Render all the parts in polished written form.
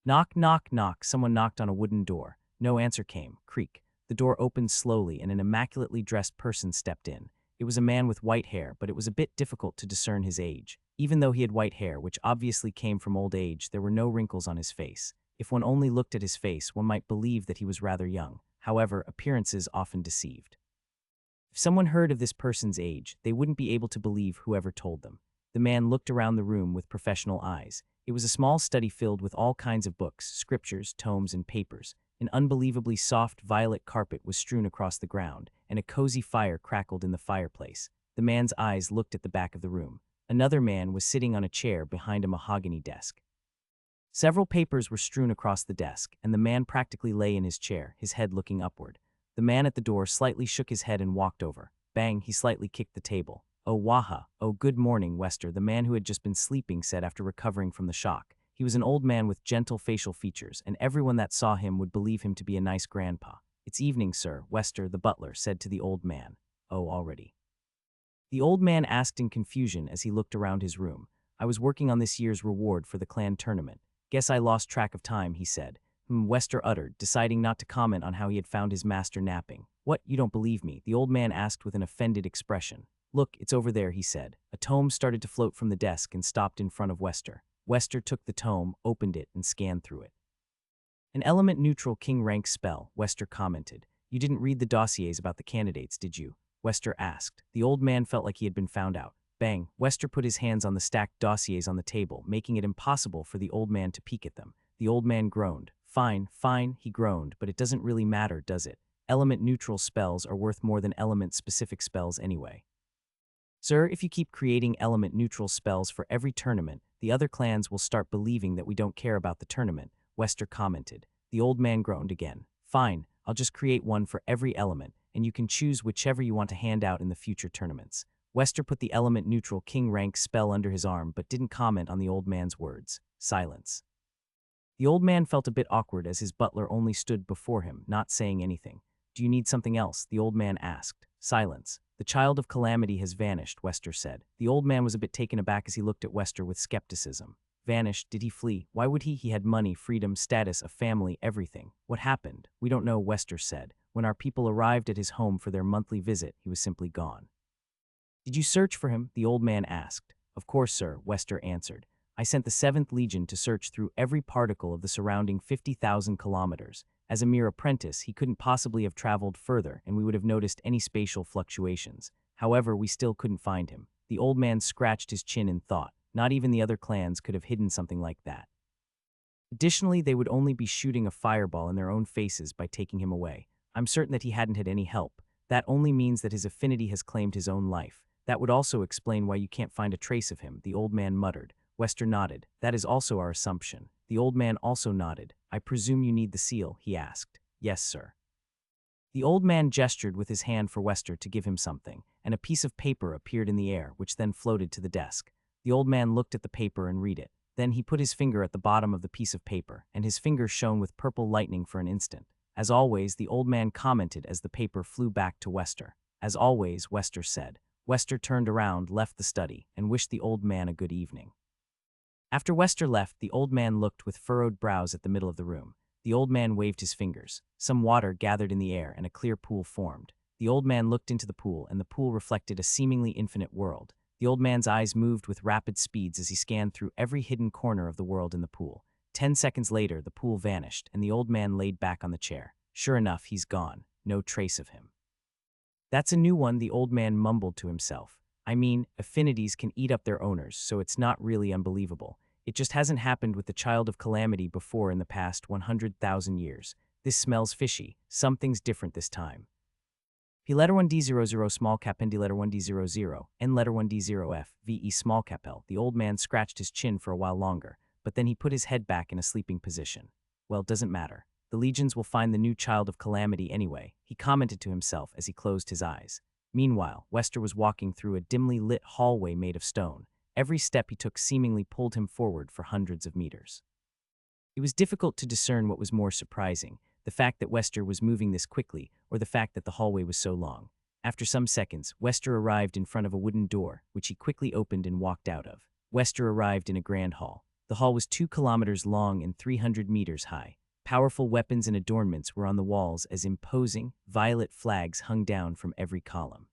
Knock, knock, knock. Someone knocked on a wooden door. No answer came. Creak. The door opened slowly and an immaculately dressed person stepped in. It was a man with white hair, but it was a bit difficult to discern his age. Even though he had white hair, which obviously came from old age, there were no wrinkles on his face. If one only looked at his face, one might believe that he was rather young. However, appearances often deceived. If someone heard of this person's age, they wouldn't be able to believe whoever told them. The man looked around the room with professional eyes. It was a small study filled with all kinds of books, scriptures, tomes, and papers. An unbelievably soft violet carpet was strewn across the ground, and a cozy fire crackled in the fireplace. The man's eyes looked at the back of the room. Another man was sitting on a chair behind a mahogany desk. Several papers were strewn across the desk, and the man practically lay in his chair, his head looking upward. The man at the door slightly shook his head and walked over. Bang, he slightly kicked the table. "Oh, Waha. Oh, good morning, Wester," the man who had just been sleeping said after recovering from the shock. He was an old man with gentle facial features, and everyone that saw him would believe him to be a nice grandpa. "It's evening, sir," Wester, the butler, said to the old man. "Oh, already?" The old man asked in confusion as he looked around his room. "I was working on this year's reward for the clan tournament. Guess I lost track of time," he said. Wester uttered, deciding not to comment on how he had found his master napping. "What, you don't believe me?" the old man asked with an offended expression. "Look, it's over there," he said. A tome started to float from the desk and stopped in front of Wester. Wester took the tome, opened it, and scanned through it. "An element-neutral king-rank spell," Wester commented. "You didn't read the dossiers about the candidates, did you?" Wester asked. The old man felt like he had been found out. Bang! Wester put his hands on the stacked dossiers on the table, making it impossible for the old man to peek at them. The old man groaned. "Fine, fine," he groaned, "but it doesn't really matter, does it? Element-neutral spells are worth more than element-specific spells anyway." "Sir, if you keep creating element-neutral spells for every tournament, the other clans will start believing that we don't care about the tournament," Wester commented. The old man groaned again. "Fine, I'll just create one for every element, and you can choose whichever you want to hand out in the future tournaments." Wester put the element-neutral king-rank spell under his arm but didn't comment on the old man's words. Silence. The old man felt a bit awkward as his butler only stood before him, not saying anything. "Do you need something else?" the old man asked. Silence. "The child of calamity has vanished," Wester said. The old man was a bit taken aback as he looked at Wester with skepticism. "Vanished? Did he flee? Why would he? He had money, freedom, status, a family, everything. What happened?" "We don't know," Wester said. "When our people arrived at his home for their monthly visit, he was simply gone." "Did you search for him?" the old man asked. "Of course, sir," Wester answered. "I sent the 7th Legion to search through every particle of the surrounding 50,000 kilometers. As a mere apprentice, he couldn't possibly have traveled further, and we would have noticed any spatial fluctuations. However, we still couldn't find him." The old man scratched his chin in thought. Not even the other clans could have hidden something like that. Additionally, they would only be shooting a fireball in their own faces by taking him away. "I'm certain that he hadn't had any help. That only means that his affinity has claimed his own life. That would also explain why you can't find a trace of him," the old man muttered. Wester nodded. "That is also our assumption." The old man also nodded. "I presume you need the seal?" he asked. "Yes, sir." The old man gestured with his hand for Wester to give him something, and a piece of paper appeared in the air, which then floated to the desk. The old man looked at the paper and read it. Then he put his finger at the bottom of the piece of paper, and his finger shone with purple lightning for an instant. As always, the old man commented as the paper flew back to Wester. "As always," Wester said. Wester turned around, left the study, and wished the old man a good evening. After Wester left, the old man looked with furrowed brows at the middle of the room. The old man waved his fingers. Some water gathered in the air and a clear pool formed. The old man looked into the pool, and the pool reflected a seemingly infinite world. The old man's eyes moved with rapid speeds as he scanned through every hidden corner of the world in the pool. 10 seconds later, the pool vanished, and the old man laid back on the chair. "Sure enough, he's gone. No trace of him." "That's a new one," the old man mumbled to himself. "I mean, affinities can eat up their owners, so it's not really unbelievable. It just hasn't happened with the child of calamity before in the past 100,000 years. This smells fishy. Something's different this time." P letter 1D00 small cap N D letter 1D00 N letter 1D0F VE small cap L. The old man scratched his chin for a while longer, but then he put his head back in a sleeping position. "Well, doesn't matter. The legions will find the new child of calamity anyway," he commented to himself as he closed his eyes. Meanwhile, Wester was walking through a dimly lit hallway made of stone. Every step he took seemingly pulled him forward for hundreds of meters. It was difficult to discern what was more surprising, the fact that Wester was moving this quickly, or the fact that the hallway was so long. After some seconds, Wester arrived in front of a wooden door, which he quickly opened and walked out of. Wester arrived in a grand hall. The hall was 2 kilometers long and 300 meters high. Powerful weapons and adornments were on the walls as imposing, violet flags hung down from every column.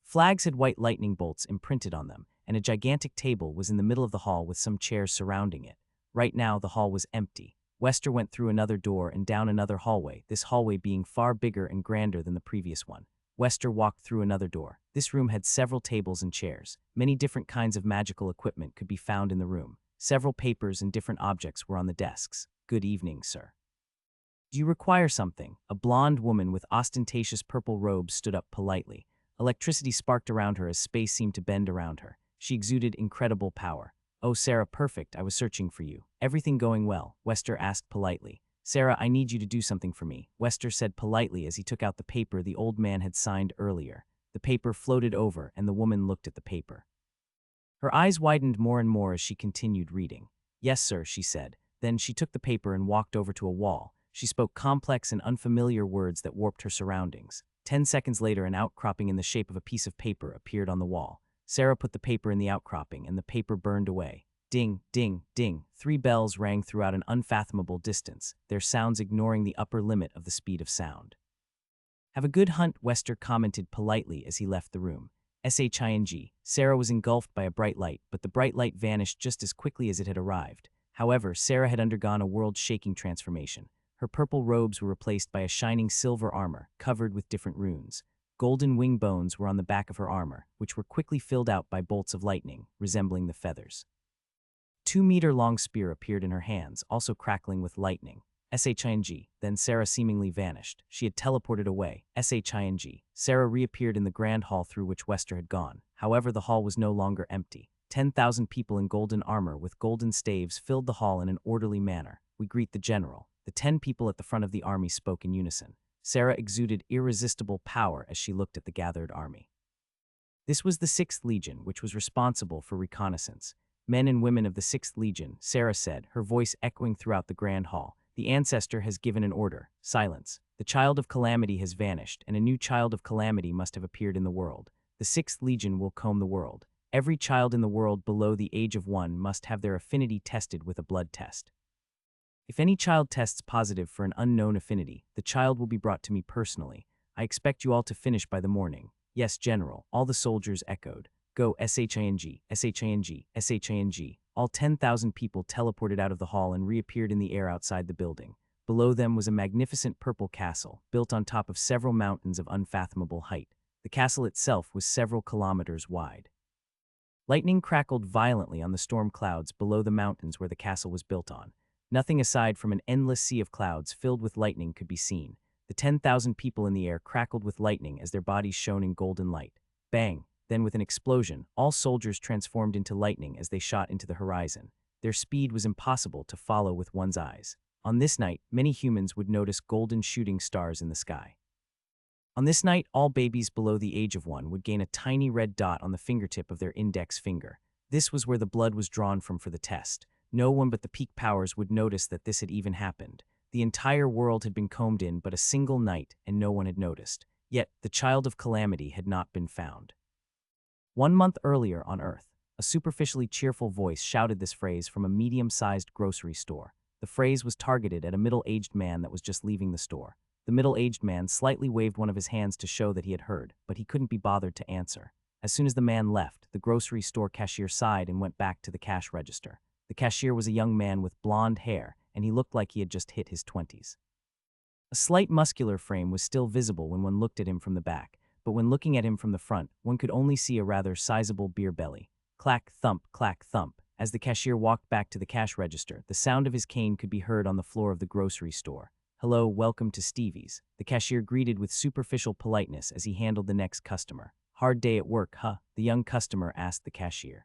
Flags had white lightning bolts imprinted on them, and a gigantic table was in the middle of the hall with some chairs surrounding it. Right now, the hall was empty. Wester went through another door and down another hallway, this hallway being far bigger and grander than the previous one. Wester walked through another door. This room had several tables and chairs. Many different kinds of magical equipment could be found in the room. Several papers and different objects were on the desks. "Good evening, sir. Do you require something?" A blonde woman with ostentatious purple robes stood up politely. Electricity sparked around her as space seemed to bend around her. She exuded incredible power. "Oh, Sarah, perfect. I was searching for you. Everything going well?" Wester asked politely. "Sarah, I need you to do something for me," Wester said politely as he took out the paper the old man had signed earlier. The paper floated over, and the woman looked at the paper. Her eyes widened more and more as she continued reading. "Yes, sir," she said. Then she took the paper and walked over to a wall. She spoke complex and unfamiliar words that warped her surroundings. 10 seconds later, an outcropping in the shape of a piece of paper appeared on the wall. Sarah put the paper in the outcropping, and the paper burned away. Ding, ding, ding. 3 bells rang throughout an unfathomable distance, their sounds ignoring the upper limit of the speed of sound. "Have a good hunt," Wester commented politely as he left the room. Shing. Sarah was engulfed by a bright light, but the bright light vanished just as quickly as it had arrived. However, Sarah had undergone a world-shaking transformation. Her purple robes were replaced by a shining silver armor, covered with different runes. Golden wing bones were on the back of her armor, which were quickly filled out by bolts of lightning, resembling the feathers. 2-meter-long spear appeared in her hands, also crackling with lightning. Shing. Then Sarah seemingly vanished. She had teleported away. Shing. Sarah reappeared in the grand hall through which Wester had gone. However, the hall was no longer empty. 10,000 people in golden armor with golden staves filled the hall in an orderly manner. "We greet the general." The 10 people at the front of the army spoke in unison. Sarah exuded irresistible power as she looked at the gathered army. This was the 6th Legion, which was responsible for reconnaissance. "Men and women of the 6th Legion," Sarah said, her voice echoing throughout the grand hall. "The ancestor has given an order. Silence. The child of calamity has vanished, and a new child of calamity must have appeared in the world. The 6th Legion will comb the world. Every child in the world below the age of 1 must have their affinity tested with a blood test. If any child tests positive for an unknown affinity, the child will be brought to me personally. I expect you all to finish by the morning." "Yes, General," all the soldiers echoed. "Go, Shing, Shing, Shing." All 10,000 people teleported out of the hall and reappeared in the air outside the building. Below them was a magnificent purple castle, built on top of several mountains of unfathomable height. The castle itself was several kilometers wide. Lightning crackled violently on the storm clouds below the mountains where the castle was built on. Nothing aside from an endless sea of clouds filled with lightning could be seen. The 10,000 people in the air crackled with lightning as their bodies shone in golden light. Bang! Then with an explosion, all soldiers transformed into lightning as they shot into the horizon. Their speed was impossible to follow with one's eyes. On this night, many humans would notice golden shooting stars in the sky. On this night, all babies below the age of 1 would gain a tiny red dot on the fingertip of their index finger. This was where the blood was drawn from for the test. No one but the peak powers would notice that this had even happened. The entire world had been combed in but a single night, and no one had noticed. Yet, the child of calamity had not been found. 1 month earlier on Earth, a superficially cheerful voice shouted this phrase from a medium-sized grocery store. The phrase was targeted at a middle-aged man that was just leaving the store. The middle-aged man slightly waved one of his hands to show that he had heard, but he couldn't be bothered to answer. As soon as the man left, the grocery store cashier sighed and went back to the cash register. The cashier was a young man with blonde hair, and he looked like he had just hit his 20s. A slight muscular frame was still visible when one looked at him from the back, but when looking at him from the front, one could only see a rather sizable beer belly. Clack, thump, as the cashier walked back to the cash register, the sound of his cane could be heard on the floor of the grocery store. "Hello, welcome to Stevie's," the cashier greeted with superficial politeness as he handled the next customer. "Hard day at work, huh?" the young customer asked the cashier.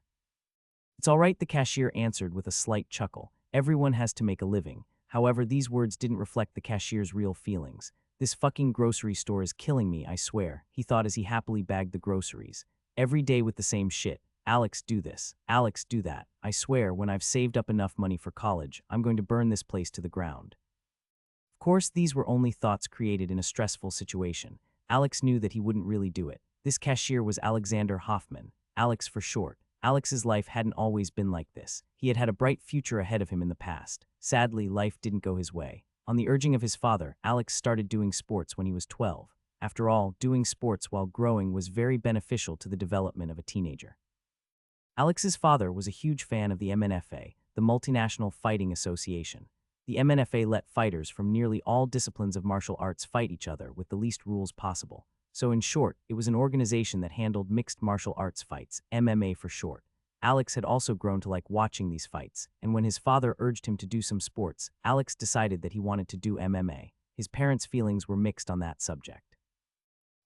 "It's all right," the cashier answered with a slight chuckle. Everyone has to make a living. However, these words didn't reflect the cashier's real feelings. "This fucking grocery store is killing me, I swear," he thought as he happily bagged the groceries. "Every day with the same shit. Alex, do this. Alex, do that. I swear, when I've saved up enough money for college, I'm going to burn this place to the ground." Of course, these were only thoughts created in a stressful situation. Alex knew that he wouldn't really do it. This cashier was Alexander Hoffman, Alex for short. Alex's life hadn't always been like this. He had had a bright future ahead of him in the past. Sadly, life didn't go his way. On the urging of his father, Alex started doing sports when he was 12. After all, doing sports while growing was very beneficial to the development of a teenager. Alex's father was a huge fan of the MNFA, the Multinational Fighting Association. The MNFA let fighters from nearly all disciplines of martial arts fight each other with the least rules possible. So in short, it was an organization that handled mixed martial arts fights, MMA for short. Alex had also grown to like watching these fights, and when his father urged him to do some sports, Alex decided that he wanted to do MMA. His parents' feelings were mixed on that subject.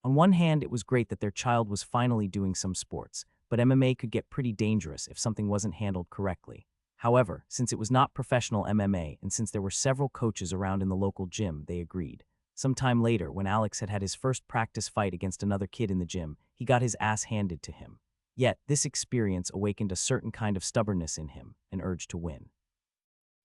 On one hand, it was great that their child was finally doing some sports, but MMA could get pretty dangerous if something wasn't handled correctly. However, since it was not professional MMA and since there were several coaches around in the local gym, they agreed. Some time later, when Alex had had his first practice fight against another kid in the gym, he got his ass handed to him. Yet, this experience awakened a certain kind of stubbornness in him, an urge to win.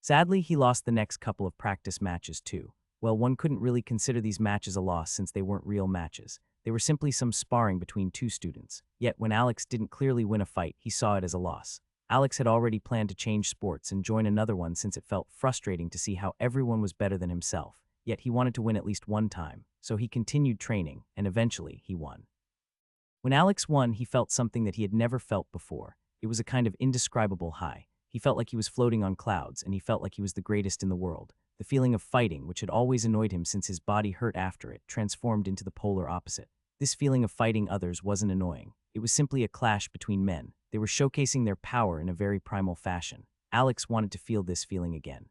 Sadly, he lost the next couple of practice matches too. Well, one couldn't really consider these matches a loss since they weren't real matches. They were simply some sparring between two students. Yet, when Alex didn't clearly win a fight, he saw it as a loss. Alex had already planned to change sports and join another one since it felt frustrating to see how everyone was better than himself. Yet he wanted to win at least one time, so he continued training, and eventually he won. When Alex won, he felt something that he had never felt before. It was a kind of indescribable high. He felt like he was floating on clouds, and he felt like he was the greatest in the world. The feeling of fighting, which had always annoyed him since his body hurt after it, transformed into the polar opposite. This feeling of fighting others wasn't annoying. It was simply a clash between men. They were showcasing their power in a very primal fashion. Alex wanted to feel this feeling again.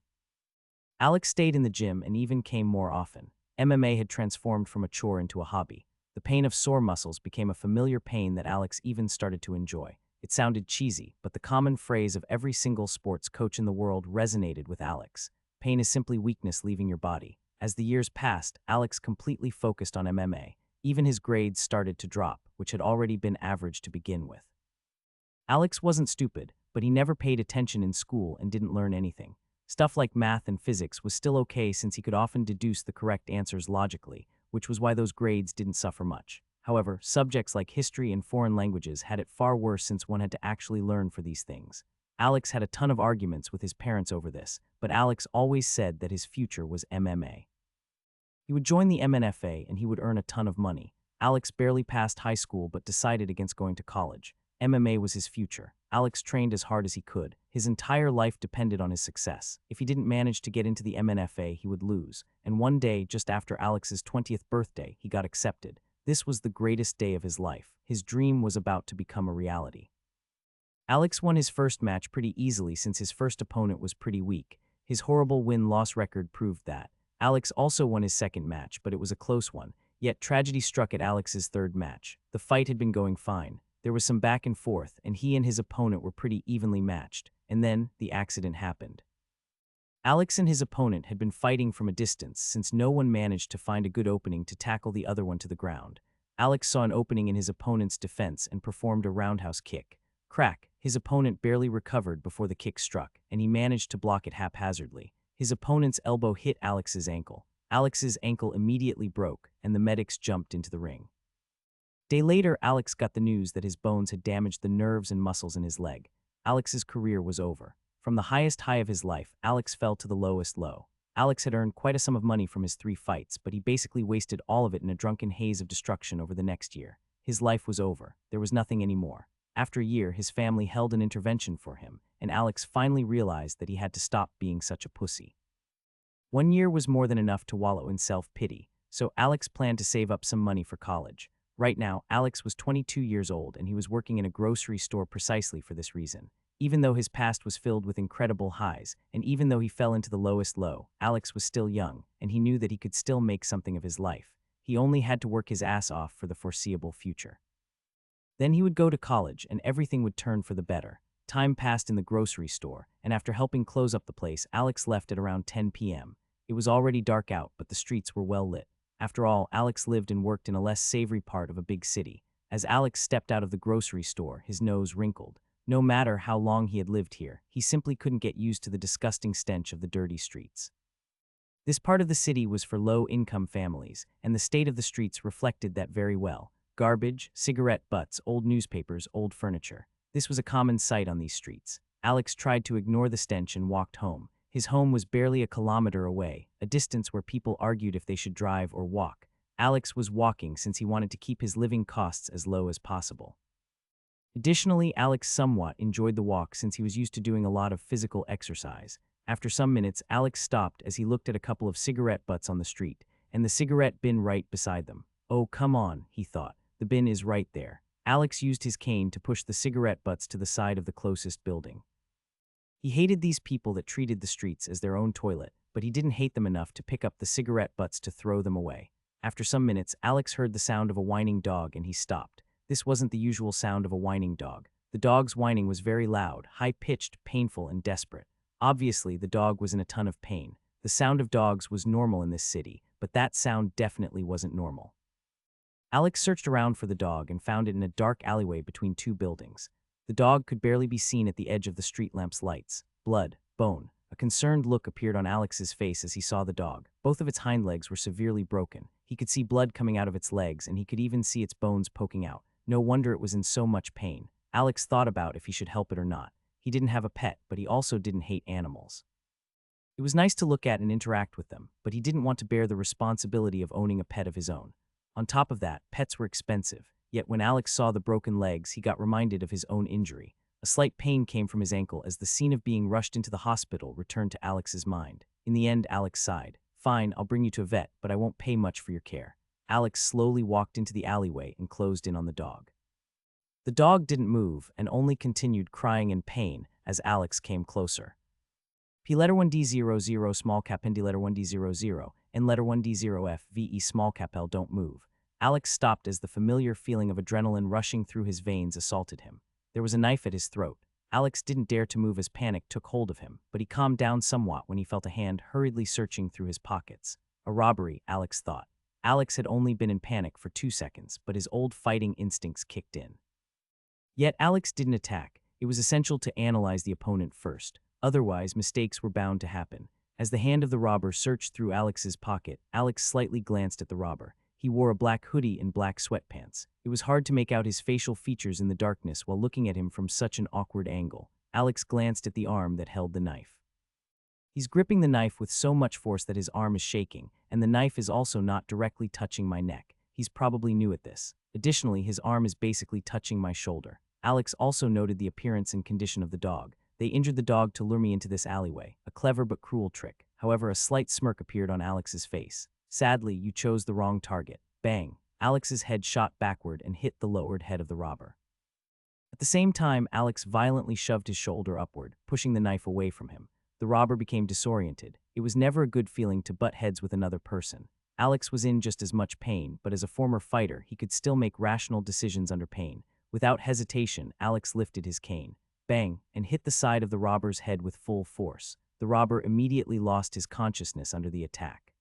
Alex stayed in the gym and even came more often. MMA had transformed from a chore into a hobby. The pain of sore muscles became a familiar pain that Alex even started to enjoy. It sounded cheesy, but the common phrase of every single sports coach in the world resonated with Alex. Pain is simply weakness leaving your body. As the years passed, Alex completely focused on MMA. Even his grades started to drop, which had already been average to begin with. Alex wasn't stupid, but he never paid attention in school and didn't learn anything. Stuff like math and physics was still okay since he could often deduce the correct answers logically, which was why those grades didn't suffer much. However, subjects like history and foreign languages had it far worse since one had to actually learn for these things. Alex had a ton of arguments with his parents over this, but Alex always said that his future was MMA. He would join the MNFA and he would earn a ton of money. Alex barely passed high school but decided against going to college. MMA was his future. Alex trained as hard as he could. His entire life depended on his success. If he didn't manage to get into the MNFA, he would lose. And one day, just after Alex's 20th birthday, he got accepted. This was the greatest day of his life. His dream was about to become a reality. Alex won his first match pretty easily since his first opponent was pretty weak. His horrible win-loss record proved that. Alex also won his second match, but it was a close one. Yet tragedy struck at Alex's third match. The fight had been going fine. There was some back and forth, and he and his opponent were pretty evenly matched. And then, the accident happened. Alex and his opponent had been fighting from a distance since no one managed to find a good opening to tackle the other one to the ground. Alex saw an opening in his opponent's defense and performed a roundhouse kick. Crack! His opponent barely recovered before the kick struck, and he managed to block it haphazardly. His opponent's elbow hit Alex's ankle. Alex's ankle immediately broke, and the medics jumped into the ring. Day later, Alex got the news that his bones had damaged the nerves and muscles in his leg. Alex's career was over. From the highest high of his life, Alex fell to the lowest low. Alex had earned quite a sum of money from his 3 fights, but he basically wasted all of it in a drunken haze of destruction over the next year. His life was over. There was nothing anymore. After a year, his family held an intervention for him, and Alex finally realized that he had to stop being such a pussy. 1 year was more than enough to wallow in self-pity, so Alex planned to save up some money for college. Right now, Alex was 22 years old and he was working in a grocery store precisely for this reason. Even though his past was filled with incredible highs, and even though he fell into the lowest low, Alex was still young, and he knew that he could still make something of his life. He only had to work his ass off for the foreseeable future. Then he would go to college and everything would turn for the better. Time passed in the grocery store, and after helping close up the place, Alex left at around 10 p.m. It was already dark out, but the streets were well lit. After all, Alex lived and worked in a less savory part of a big city. As Alex stepped out of the grocery store, his nose wrinkled. No matter how long he had lived here, he simply couldn't get used to the disgusting stench of the dirty streets. This part of the city was for low-income families, and the state of the streets reflected that very well. Garbage, cigarette butts, old newspapers, old furniture. This was a common sight on these streets. Alex tried to ignore the stench and walked home. His home was barely a kilometer away, a distance where people argued if they should drive or walk. Alex was walking since he wanted to keep his living costs as low as possible. Additionally, Alex somewhat enjoyed the walk since he was used to doing a lot of physical exercise. After some minutes, Alex stopped as he looked at a couple of cigarette butts on the street, and the cigarette bin right beside them. Oh, come on, he thought. The bin is right there. Alex used his cane to push the cigarette butts to the side of the closest building. He hated these people that treated the streets as their own toilet, but he didn't hate them enough to pick up the cigarette butts to throw them away. After some minutes, Alex heard the sound of a whining dog and he stopped. This wasn't the usual sound of a whining dog. The dog's whining was very loud, high-pitched, painful, and desperate. Obviously, the dog was in a ton of pain. The sound of dogs was normal in this city, but that sound definitely wasn't normal. Alex searched around for the dog and found it in a dark alleyway between two buildings. The dog could barely be seen at the edge of the street lamp's lights. Blood, bone. A concerned look appeared on Alex's face as he saw the dog. Both of its hind legs were severely broken. He could see blood coming out of its legs, and he could even see its bones poking out. No wonder it was in so much pain. Alex thought about if he should help it or not. He didn't have a pet, but he also didn't hate animals. It was nice to look at and interact with them, but he didn't want to bear the responsibility of owning a pet of his own. On top of that, pets were expensive. Yet when Alex saw the broken legs, he got reminded of his own injury. A slight pain came from his ankle as the scene of being rushed into the hospital returned to Alex's mind. In the end, Alex sighed. Fine, I'll bring you to a vet, but I won't pay much for your care. Alex slowly walked into the alleyway and closed in on the dog. The dog didn't move and only continued crying in pain as Alex came closer. P letter 1D00 small cap N D letter 1D00 and letter 1D0F VE small cap L don't move. Alex stopped as the familiar feeling of adrenaline rushing through his veins assaulted him. There was a knife at his throat. Alex didn't dare to move as panic took hold of him, but he calmed down somewhat when he felt a hand hurriedly searching through his pockets. A robbery, Alex thought. Alex had only been in panic for 2 seconds, but his old fighting instincts kicked in. Yet Alex didn't attack. It was essential to analyze the opponent first. Otherwise, mistakes were bound to happen. As the hand of the robber searched through Alex's pocket, Alex slightly glanced at the robber. He wore a black hoodie and black sweatpants. It was hard to make out his facial features in the darkness while looking at him from such an awkward angle. Alex glanced at the arm that held the knife. He's gripping the knife with so much force that his arm is shaking, and the knife is also not directly touching my neck. He's probably new at this. Additionally, his arm is basically touching my shoulder. Alex also noted the appearance and condition of the dog. They injured the dog to lure me into this alleyway. A clever but cruel trick. However, a slight smirk appeared on Alex's face. Sadly, you chose the wrong target. Bang! Alex's head shot backward and hit the lowered head of the robber. At the same time, Alex violently shoved his shoulder upward, pushing the knife away from him. The robber became disoriented. It was never a good feeling to butt heads with another person. Alex was in just as much pain, but as a former fighter, he could still make rational decisions under pain. Without hesitation, Alex lifted his cane. Bang! And hit the side of the robber's head with full force. The robber immediately lost his consciousness under the attack.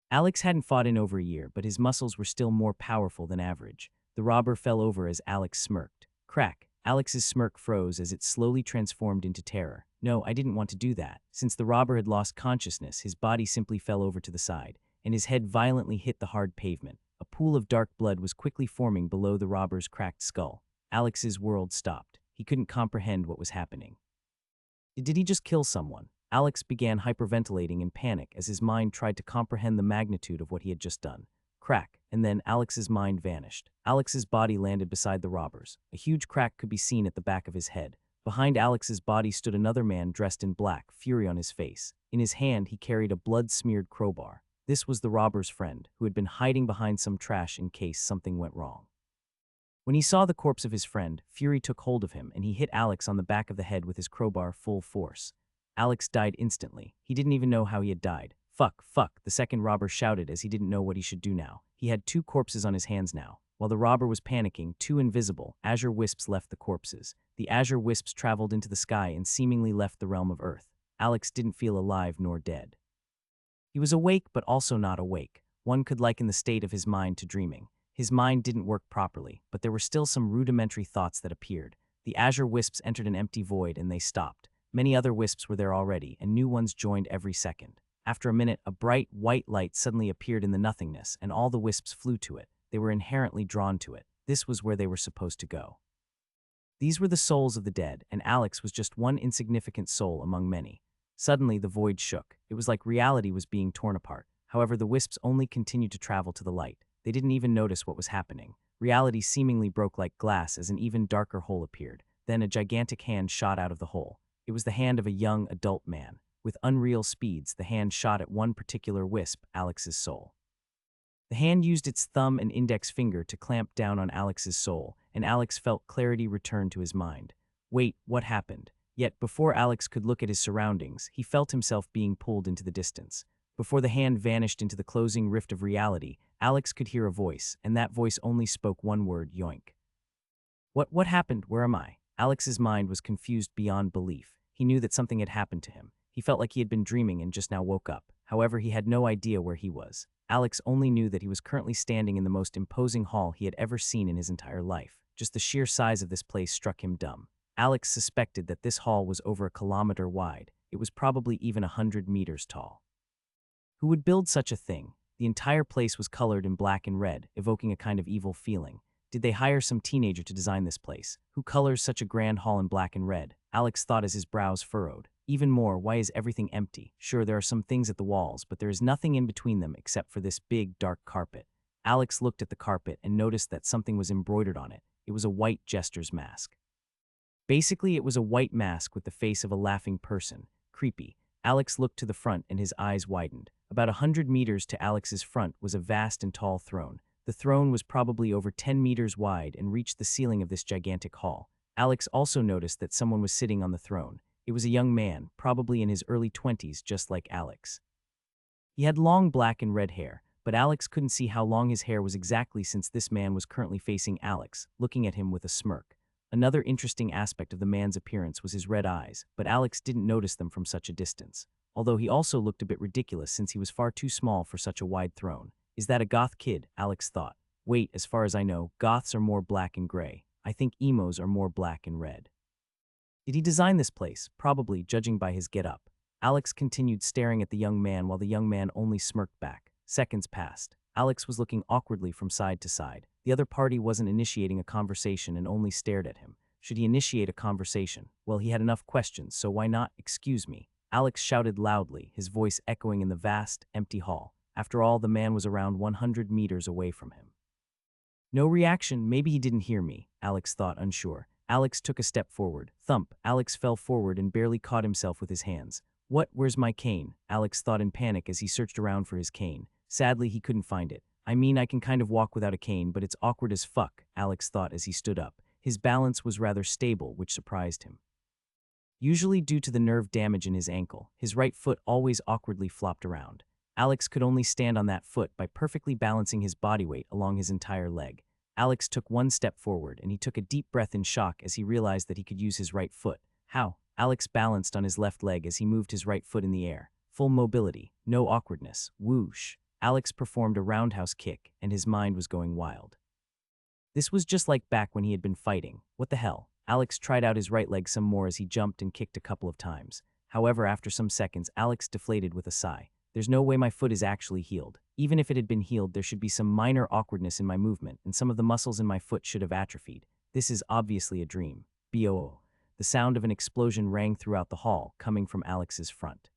Alex hadn't fought in over a year, but his muscles were still more powerful than average. The robber fell over as Alex smirked. Crack! Alex's smirk froze as it slowly transformed into terror. No, I didn't want to do that. Since the robber had lost consciousness, his body simply fell over to the side, and his head violently hit the hard pavement. A pool of dark blood was quickly forming below the robber's cracked skull. Alex's world stopped. He couldn't comprehend what was happening. Did he just kill someone? Alex began hyperventilating in panic as his mind tried to comprehend the magnitude of what he had just done. Crack, and then Alex's mind vanished. Alex's body landed beside the robber's. A huge crack could be seen at the back of his head. Behind Alex's body stood another man dressed in black, fury on his face. In his hand, he carried a blood-smeared crowbar. This was the robber's friend, who had been hiding behind some trash in case something went wrong. When he saw the corpse of his friend, fury took hold of him and he hit Alex on the back of the head with his crowbar full force. Alex died instantly. He didn't even know how he had died. Fuck, the second robber shouted as he didn't know what he should do now. He had 2 corpses on his hands now. While the robber was panicking, 2 invisible, azure wisps left the corpses. The azure wisps traveled into the sky and seemingly left the realm of Earth. Alex didn't feel alive nor dead. He was awake but also not awake. One could liken the state of his mind to dreaming. His mind didn't work properly, but there were still some rudimentary thoughts that appeared. The azure wisps entered an empty void and they stopped. Many other wisps were there already, and new ones joined every second. After a minute, a bright, white light suddenly appeared in the nothingness, and all the wisps flew to it. They were inherently drawn to it. This was where they were supposed to go. These were the souls of the dead, and Alex was just one insignificant soul among many. Suddenly, the void shook. It was like reality was being torn apart. However, the wisps only continued to travel to the light. They didn't even notice what was happening. Reality seemingly broke like glass as an even darker hole appeared. Then a gigantic hand shot out of the hole. It was the hand of a young, adult man. With unreal speeds, the hand shot at one particular wisp, Alex's soul. The hand used its thumb and index finger to clamp down on Alex's soul, and Alex felt clarity return to his mind. Wait, what happened? Yet before Alex could look at his surroundings, he felt himself being pulled into the distance. Before the hand vanished into the closing rift of reality, Alex could hear a voice, and that voice only spoke one word, yoink. What happened? Where am I? Alex's mind was confused beyond belief. He knew that something had happened to him. He felt like he had been dreaming and just now woke up. However, he had no idea where he was. Alex only knew that he was currently standing in the most imposing hall he had ever seen in his entire life. Just the sheer size of this place struck him dumb. Alex suspected that this hall was over 1 kilometer wide. It was probably even 100 meters tall. Who would build such a thing? The entire place was colored in black and red, evoking a kind of evil feeling. Did they hire some teenager to design this place? Who colors such a grand hall in black and red? Alex thought as his brows furrowed. Even more, why is everything empty? Sure, there are some things at the walls, but there is nothing in between them except for this big, dark carpet. Alex looked at the carpet and noticed that something was embroidered on it. It was a white jester's mask. Basically, it was a white mask with the face of a laughing person. Creepy. Alex looked to the front and his eyes widened. About 100 meters to Alex's front was a vast and tall throne. The throne was probably over 10 meters wide and reached the ceiling of this gigantic hall. Alex also noticed that someone was sitting on the throne. It was a young man, probably in his early 20s, just like Alex. He had long black and red hair, but Alex couldn't see how long his hair was exactly since this man was currently facing Alex, looking at him with a smirk. Another interesting aspect of the man's appearance was his red eyes, but Alex didn't notice them from such a distance. Although he also looked a bit ridiculous since he was far too small for such a wide throne. Is that a goth kid? Alex thought. Wait, as far as I know, goths are more black and gray. I think emos are more black and red. Did he design this place? Probably, judging by his get-up. Alex continued staring at the young man while the young man only smirked back. Seconds passed. Alex was looking awkwardly from side to side. The other party wasn't initiating a conversation and only stared at him. Should he initiate a conversation? Well, he had enough questions, so why not? Excuse me. Alex shouted loudly, his voice echoing in the vast, empty hall. After all, the man was around 100 meters away from him. No reaction. Maybe he didn't hear me, Alex thought, unsure. Alex took a step forward. Thump. Alex fell forward and barely caught himself with his hands. What? Where's my cane? Alex thought in panic as he searched around for his cane. Sadly, he couldn't find it. I mean, I can kind of walk without a cane, but it's awkward as fuck, Alex thought as he stood up. His balance was rather stable, which surprised him. Usually due to the nerve damage in his ankle, his right foot always awkwardly flopped around. Alex could only stand on that foot by perfectly balancing his body weight along his entire leg. Alex took one step forward, and he took a deep breath in shock as he realized that he could use his right foot. How? Alex balanced on his left leg as he moved his right foot in the air. Full mobility, no awkwardness. Whoosh. Alex performed a roundhouse kick, and his mind was going wild. This was just like back when he had been fighting. What the hell? Alex tried out his right leg some more as he jumped and kicked a couple of times. However, after some seconds, Alex deflated with a sigh. There's no way my foot is actually healed. Even if it had been healed, there should be some minor awkwardness in my movement, and some of the muscles in my foot should have atrophied. This is obviously a dream. BOO. The sound of an explosion rang throughout the hall, coming from Alex's front.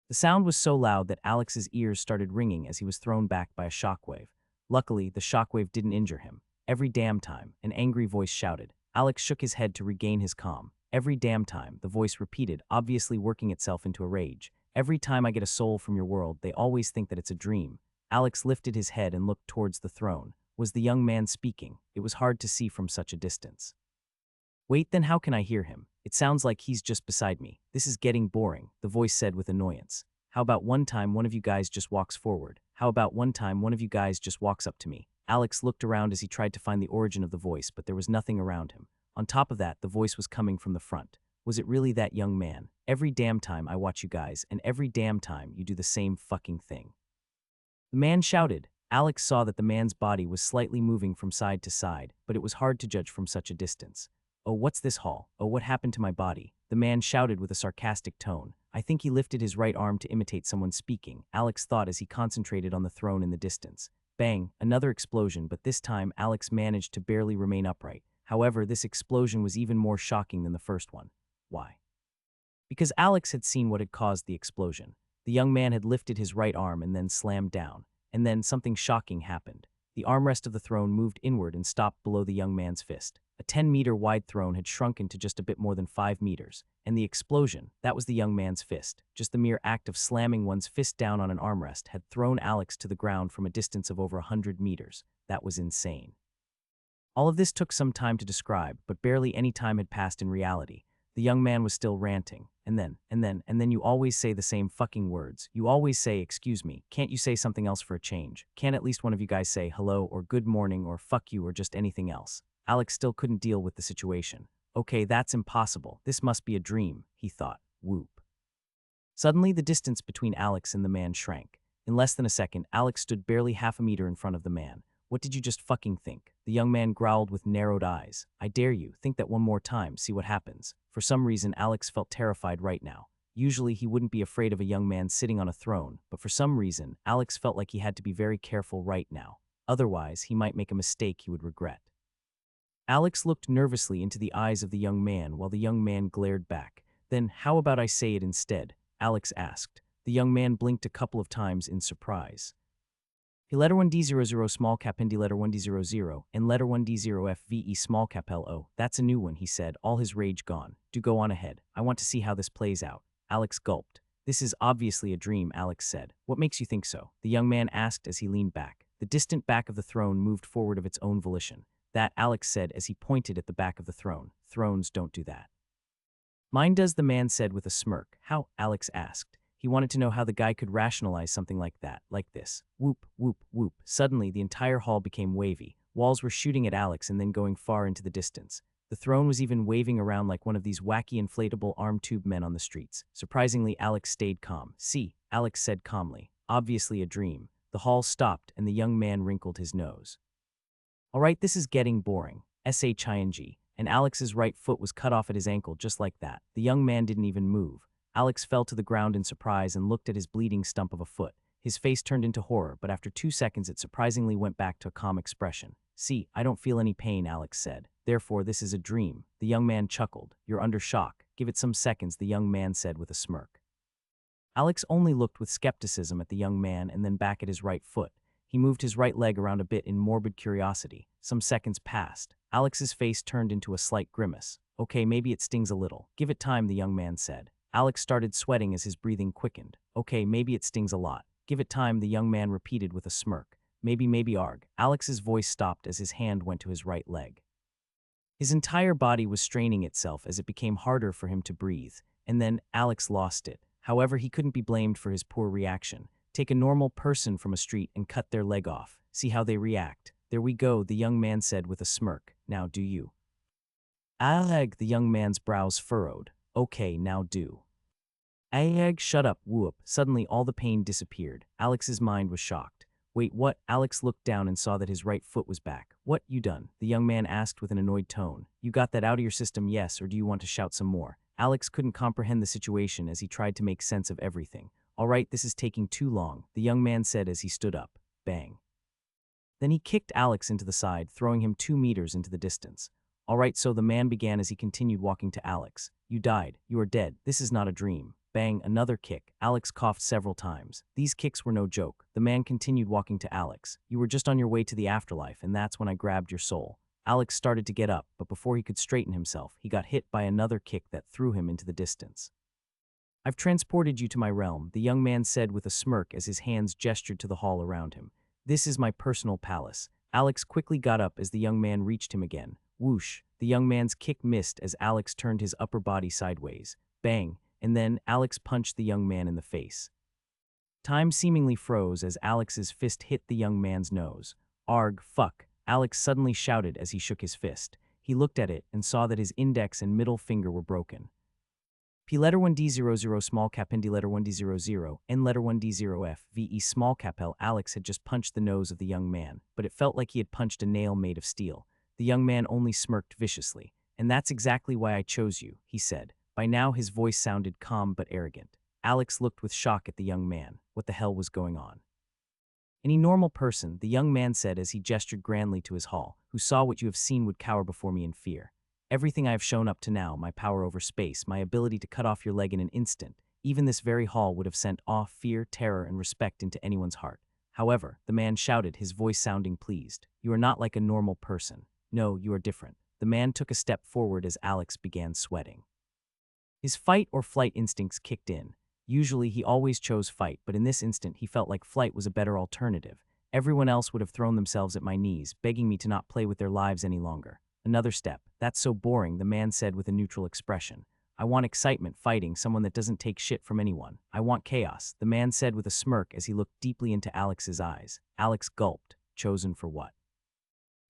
The sound was so loud that Alex's ears started ringing as he was thrown back by a shockwave. Luckily, the shockwave didn't injure him. Every damn time, an angry voice shouted. Alex shook his head to regain his calm. Every damn time, the voice repeated, obviously working itself into a rage. Every time I get a soul from your world, they always think that it's a dream. Alex lifted his head and looked towards the throne. Was the young man speaking? It was hard to see from such a distance. Wait, then how can I hear him? It sounds like he's just beside me. This is getting boring, the voice said with annoyance. How about one time one of you guys just walks forward? How about one time one of you guys just walks up to me? Alex looked around as he tried to find the origin of the voice, but there was nothing around him. On top of that, the voice was coming from the front. Was it really that young man? Every damn time I watch you guys, and every damn time you do the same fucking thing. The man shouted. Alex saw that the man's body was slightly moving from side to side, but it was hard to judge from such a distance. Oh, what's this hall? Oh, what happened to my body? The man shouted with a sarcastic tone. I think he lifted his right arm to imitate someone speaking, Alex thought as he concentrated on the throne in the distance. Bang, another explosion, but this time Alex managed to barely remain upright. However, this explosion was even more shocking than the first one. Why? Because Alex had seen what had caused the explosion. The young man had lifted his right arm and then slammed down. And then something shocking happened. The armrest of the throne moved inward and stopped below the young man's fist. A 10-meter-wide throne had shrunken to just a bit more than 5 meters. And the explosion, that was the young man's fist. Just the mere act of slamming one's fist down on an armrest had thrown Alex to the ground from a distance of over 100 meters. That was insane. All of this took some time to describe, but barely any time had passed in reality. The young man was still ranting. And then you always say the same fucking words. You always say, excuse me, can't you say something else for a change? Can't at least one of you guys say hello or good morning or fuck you or just anything else? Alex still couldn't deal with the situation. Okay, that's impossible. This must be a dream, he thought. Whoop. Suddenly, the distance between Alex and the man shrank. In less than a second, Alex stood barely half a meter in front of the man. What did you just fucking think? The young man growled with narrowed eyes. I dare you, think that one more time, see what happens. For some reason, Alex felt terrified right now. Usually, he wouldn't be afraid of a young man sitting on a throne, but for some reason, Alex felt like he had to be very careful right now. Otherwise, he might make a mistake he would regret. Alex looked nervously into the eyes of the young man while the young man glared back. Then, how about I say it instead? Alex asked. The young man blinked a couple of times in surprise. Letter 1D00 small cap Hindi letter 1D00 and letter 1D0 FVE small cap LO. That's a new one, he said, all his rage gone. Do go on ahead. I want to see how this plays out. Alex gulped. This is obviously a dream, Alex said. What makes you think so? The young man asked as he leaned back. The distant back of the throne moved forward of its own volition. That, Alex said as he pointed at the back of the throne. Thrones don't do that. Mine does, the man said with a smirk. How? Alex asked. He wanted to know how the guy could rationalize something like that, like this. Whoop, whoop, whoop. Suddenly, the entire hall became wavy. Walls were shooting at Alex and then going far into the distance. The throne was even waving around like one of these wacky inflatable arm tube men on the streets. Surprisingly, Alex stayed calm. See, Alex said calmly. Obviously a dream. The hall stopped and the young man wrinkled his nose. All right, this is getting boring. SHING. And Alex's right foot was cut off at his ankle just like that. The young man didn't even move. Alex fell to the ground in surprise and looked at his bleeding stump of a foot. His face turned into horror, but after 2 seconds it surprisingly went back to a calm expression. See, I don't feel any pain, Alex said. Therefore, this is a dream. The young man chuckled. You're under shock. Give it some seconds, the young man said with a smirk. Alex only looked with skepticism at the young man and then back at his right foot. He moved his right leg around a bit in morbid curiosity. Some seconds passed. Alex's face turned into a slight grimace. Okay, maybe it stings a little. Give it time, the young man said. Alex started sweating as his breathing quickened. Okay, maybe it stings a lot. Give it time, the young man repeated with a smirk. Maybe arg. Alex's voice stopped as his hand went to his right leg. His entire body was straining itself as it became harder for him to breathe. And then Alex lost it. However, he couldn't be blamed for his poor reaction. Take a normal person from a street and cut their leg off. See how they react. There we go, the young man said with a smirk. Now do you? Aleg, the young man's brows furrowed. Okay, now do. Aeg, shut up, whoop. Suddenly all the pain disappeared. Alex's mind was shocked. Wait, what? Alex looked down and saw that his right foot was back. What, you done? The young man asked with an annoyed tone. You got that out of your system, yes, or do you want to shout some more? Alex couldn't comprehend the situation as he tried to make sense of everything. All right, this is taking too long, the young man said as he stood up. Bang. Then he kicked Alex into the side, throwing him 2 meters into the distance. All right, so the man began as he continued walking to Alex. You died. You are dead. This is not a dream. Bang, another kick. Alex coughed several times. These kicks were no joke. The man continued walking to Alex. You were just on your way to the afterlife, and that's when I grabbed your soul. Alex started to get up, but before he could straighten himself, he got hit by another kick that threw him into the distance. I've transported you to my realm, the young man said with a smirk as his hands gestured to the hall around him. This is my personal palace. Alex quickly got up as the young man reached him again. Whoosh! The young man's kick missed as Alex turned his upper body sideways. Bang! And then Alex punched the young man in the face. Time seemingly froze as Alex's fist hit the young man's nose. Arg, fuck! Alex suddenly shouted as he shook his fist. He looked at it and saw that his index and middle finger were broken. P letter 1D00 small cap Hindi letter 1D00 N letter 1D0 FVE small cap L. Alex had just punched the nose of the young man, but it felt like he had punched a nail made of steel. The young man only smirked viciously. And that's exactly why I chose you, he said. By now his voice sounded calm but arrogant. Alex looked with shock at the young man. What the hell was going on? Any normal person, the young man said as he gestured grandly to his hall, who saw what you have seen would cower before me in fear. Everything I have shown up to now, my power over space, my ability to cut off your leg in an instant, even this very hall would have sent awe, fear, terror, and respect into anyone's heart. However, the man shouted, his voice sounding pleased. You are not like a normal person. No, you are different. The man took a step forward as Alex began sweating. His fight or flight instincts kicked in. Usually he always chose fight, but in this instant he felt like flight was a better alternative. Everyone else would have thrown themselves at my knees, begging me to not play with their lives any longer. Another step. That's so boring, the man said with a neutral expression. I want excitement, fighting, someone that doesn't take shit from anyone. I want chaos, the man said with a smirk as he looked deeply into Alex's eyes. Alex gulped. Chosen for what?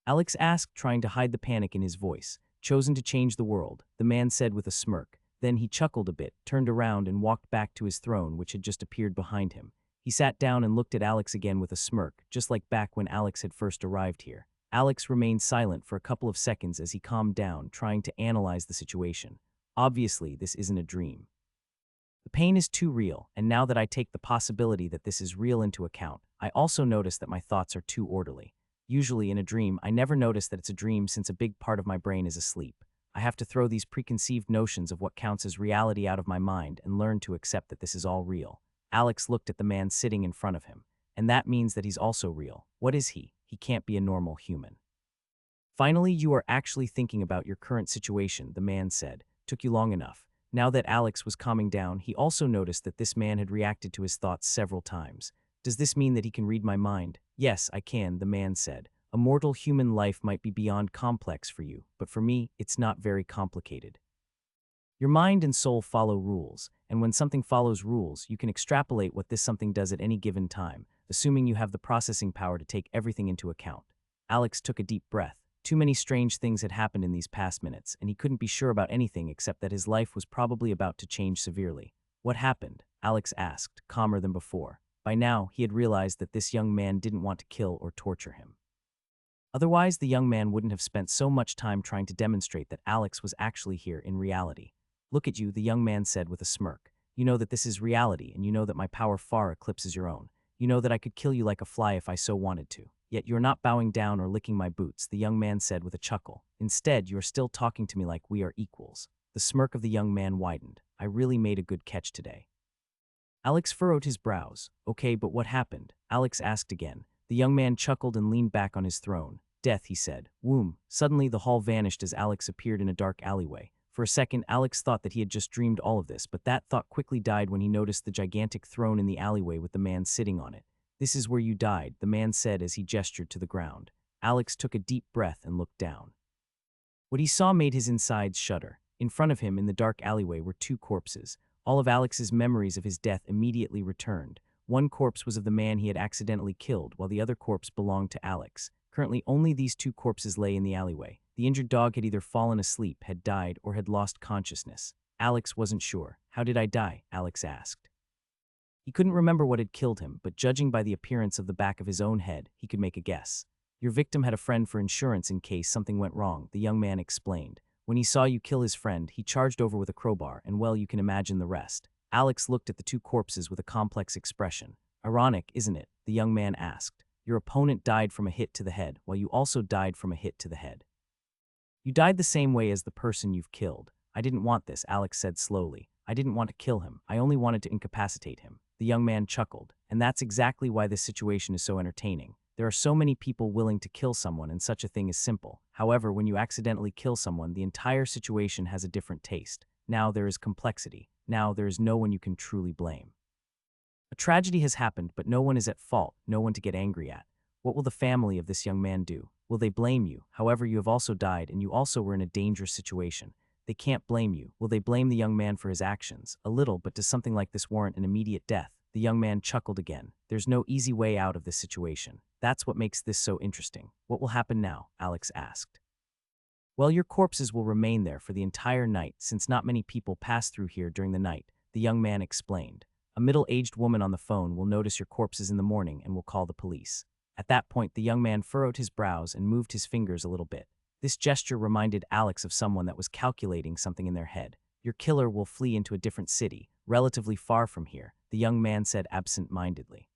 Alex asked, trying to hide the panic in his voice. Chosen to change the world, the man said with a smirk. Then he chuckled a bit, turned around and walked back to his throne, which had just appeared behind him. He sat down and looked at Alex again with a smirk, just like back when Alex had first arrived here. Alex remained silent for a couple of seconds as he calmed down, trying to analyze the situation. Obviously, this isn't a dream. The pain is too real, and now that I take the possibility that this is real into account, I also notice that my thoughts are too orderly. Usually in a dream, I never notice that it's a dream since a big part of my brain is asleep. I have to throw these preconceived notions of what counts as reality out of my mind and learn to accept that this is all real. Alex looked at the man sitting in front of him. And that means that he's also real. What is he? He can't be a normal human. Finally, you are actually thinking about your current situation, the man said. Took you long enough. Now that Alex was calming down, he also noticed that this man had reacted to his thoughts several times. Does this mean that he can read my mind? Yes, I can, the man said. A mortal human life might be beyond complex for you, but for me, it's not very complicated. Your mind and soul follow rules, and when something follows rules, you can extrapolate what this something does at any given time, assuming you have the processing power to take everything into account. Alex took a deep breath. Too many strange things had happened in these past minutes, and he couldn't be sure about anything except that his life was probably about to change severely. What happened? Alex asked, calmer than before. By now, he had realized that this young man didn't want to kill or torture him. Otherwise, the young man wouldn't have spent so much time trying to demonstrate that Alex was actually here in reality. Look at you, the young man said with a smirk. You know that this is reality, and you know that my power far eclipses your own. You know that I could kill you like a fly if I so wanted to. Yet you're not bowing down or licking my boots, the young man said with a chuckle. Instead, you're still talking to me like we are equals. The smirk of the young man widened. I really made a good catch today. Alex furrowed his brows. Okay, but what happened? Alex asked again. The young man chuckled and leaned back on his throne. Death, he said. Whoom. Suddenly, the hall vanished as Alex appeared in a dark alleyway. For a second, Alex thought that he had just dreamed all of this, but that thought quickly died when he noticed the gigantic throne in the alleyway with the man sitting on it. This is where you died, the man said as he gestured to the ground. Alex took a deep breath and looked down. What he saw made his insides shudder. In front of him in the dark alleyway were two corpses. All of Alex's memories of his death immediately returned. One corpse was of the man he had accidentally killed, while the other corpse belonged to Alex. Currently, only these two corpses lay in the alleyway. The injured dog had either fallen asleep, had died, or had lost consciousness. Alex wasn't sure. How did I die? Alex asked. He couldn't remember what had killed him, but judging by the appearance of the back of his own head, he could make a guess. Your victim had a friend for insurance in case something went wrong, the young man explained. When he saw you kill his friend, he charged over with a crowbar, and well, you can imagine the rest. Alex looked at the two corpses with a complex expression. Ironic, isn't it? The young man asked. Your opponent died from a hit to the head, while you also died from a hit to the head. You died the same way as the person you've killed. I didn't want this, Alex said slowly. I didn't want to kill him. I only wanted to incapacitate him. The young man chuckled. And that's exactly why this situation is so entertaining. There are so many people willing to kill someone, and such a thing is simple. However, when you accidentally kill someone, the entire situation has a different taste. Now there is complexity. Now there is no one you can truly blame. A tragedy has happened, but no one is at fault, no one to get angry at. What will the family of this young man do? Will they blame you? However, you have also died, and you also were in a dangerous situation. They can't blame you. Will they blame the young man for his actions? A little, but does something like this warrant an immediate death? The young man chuckled again. There's no easy way out of this situation. That's what makes this so interesting. What will happen now? Alex asked. Well, your corpses will remain there for the entire night, since not many people pass through here during the night, the young man explained. A middle-aged woman on the phone will notice your corpses in the morning and will call the police. At that point, the young man furrowed his brows and moved his fingers a little bit. This gesture reminded Alex of someone that was calculating something in their head. Your killer will flee into a different city, relatively far from here, the young man said absent-mindedly.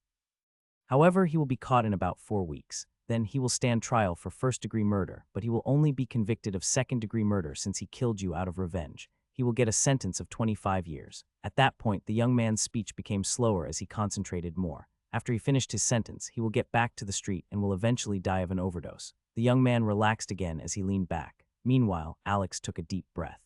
However, he will be caught in about 4 weeks. Then he will stand trial for first-degree murder, but he will only be convicted of second-degree murder since he killed you out of revenge. He will get a sentence of 25 years. At that point, the young man's speech became slower as he concentrated more. After he finished his sentence, he will get back to the street and will eventually die of an overdose. The young man relaxed again as he leaned back. Meanwhile, Alex took a deep breath.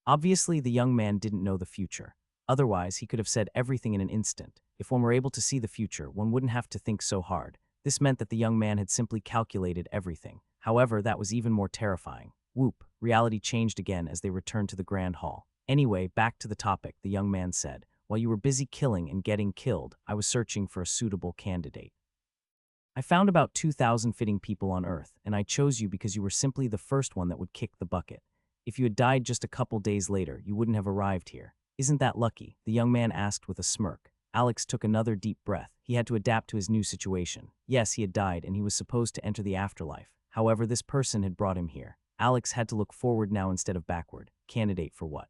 Obviously, the young man didn't know the future. Otherwise, he could have said everything in an instant. If one were able to see the future, one wouldn't have to think so hard. This meant that the young man had simply calculated everything. However, that was even more terrifying. Whoop, reality changed again as they returned to the grand hall. Anyway, back to the topic, the young man said. While you were busy killing and getting killed, I was searching for a suitable candidate. I found about 2,000 fitting people on Earth, and I chose you because you were simply the first one that would kick the bucket. If you had died just a couple days later, you wouldn't have arrived here. Isn't that lucky? The young man asked with a smirk. Alex took another deep breath. He had to adapt to his new situation. Yes, he had died, and he was supposed to enter the afterlife. However, this person had brought him here. Alex had to look forward now instead of backward. Candidate for what?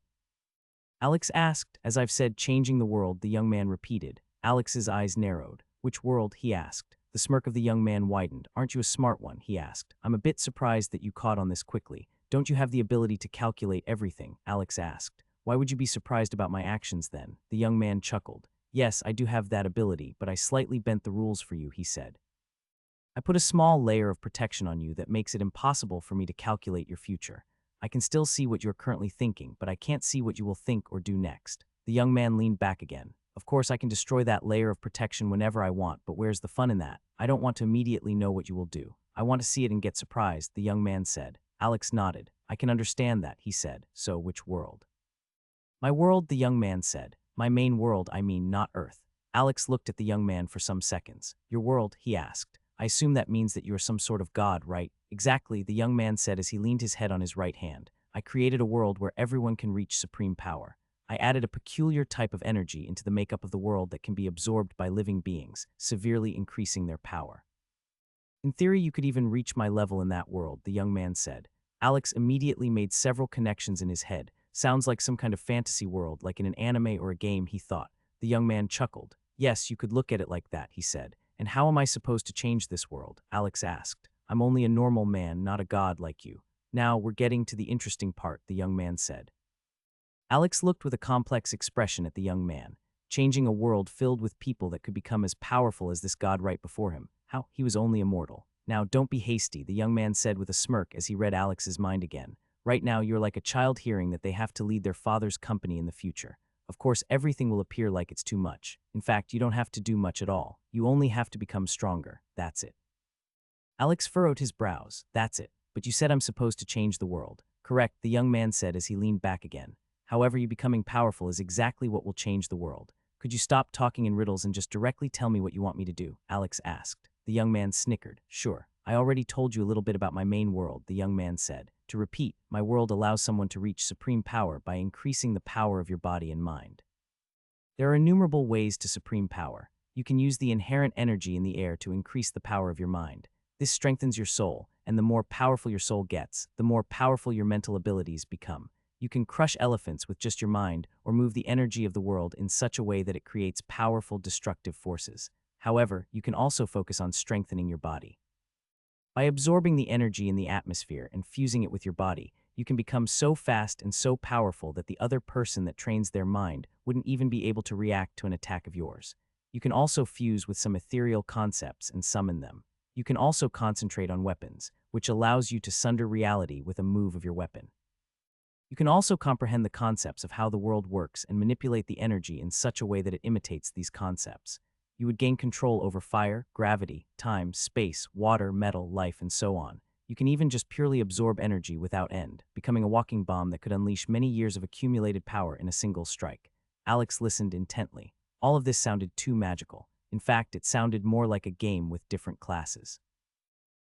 Alex asked. As I've said, changing the world, the young man repeated. Alex's eyes narrowed. Which world? He asked. The smirk of the young man widened. Aren't you a smart one? He asked. I'm a bit surprised that you caught on this quickly. Don't you have the ability to calculate everything? Alex asked. Why would you be surprised about my actions then? The young man chuckled. Yes, I do have that ability, but I slightly bent the rules for you, he said. I put a small layer of protection on you that makes it impossible for me to calculate your future. I can still see what you're currently thinking, but I can't see what you will think or do next. The young man leaned back again. Of course, I can destroy that layer of protection whenever I want, but where's the fun in that? I don't want to immediately know what you will do. I want to see it and get surprised, the young man said. Alex nodded. I can understand that, he said. So, which world? My world, the young man said. My main world, I mean, not Earth. Alex looked at the young man for some seconds. Your world, he asked. I assume that means that you are some sort of god, right? Exactly, the young man said as he leaned his head on his right hand. I created a world where everyone can reach supreme power. I added a peculiar type of energy into the makeup of the world that can be absorbed by living beings, severely increasing their power. In theory, you could even reach my level in that world, the young man said. Alex immediately made several connections in his head. Sounds like some kind of fantasy world, like in an anime or a game, he thought. The young man chuckled. Yes, you could look at it like that, he said. And how am I supposed to change this world? Alex asked. I'm only a normal man, not a god like you. Now, we're getting to the interesting part, the young man said. Alex looked with a complex expression at the young man, changing a world filled with people that could become as powerful as this god right before him. How? He was only a mortal. Now, don't be hasty, the young man said with a smirk as he read Alex's mind again. Right now, you're like a child hearing that they have to lead their father's company in the future. Of course, everything will appear like it's too much. In fact, you don't have to do much at all. You only have to become stronger. That's it. Alex furrowed his brows. That's it. But you said I'm supposed to change the world. Correct, the young man said as he leaned back again. However, you becoming powerful is exactly what will change the world. Could you stop talking in riddles and just directly tell me what you want me to do? Alex asked. The young man snickered. Sure. I already told you a little bit about my main world, the young man said. To repeat, my world allows someone to reach supreme power by increasing the power of your body and mind. There are innumerable ways to supreme power. You can use the inherent energy in the air to increase the power of your mind. This strengthens your soul, and the more powerful your soul gets, the more powerful your mental abilities become. You can crush elephants with just your mind or move the energy of the world in such a way that it creates powerful destructive forces. However, you can also focus on strengthening your body. By absorbing the energy in the atmosphere and fusing it with your body, you can become so fast and so powerful that the other person that trains their mind wouldn't even be able to react to an attack of yours. You can also fuse with some ethereal concepts and summon them. You can also concentrate on weapons, which allows you to sunder reality with a move of your weapon. You can also comprehend the concepts of how the world works and manipulate the energy in such a way that it imitates these concepts. You would gain control over fire, gravity, time, space, water, metal, life, and so on. You can even just purely absorb energy without end, becoming a walking bomb that could unleash many years of accumulated power in a single strike. Alex listened intently. All of this sounded too magical. In fact, it sounded more like a game with different classes.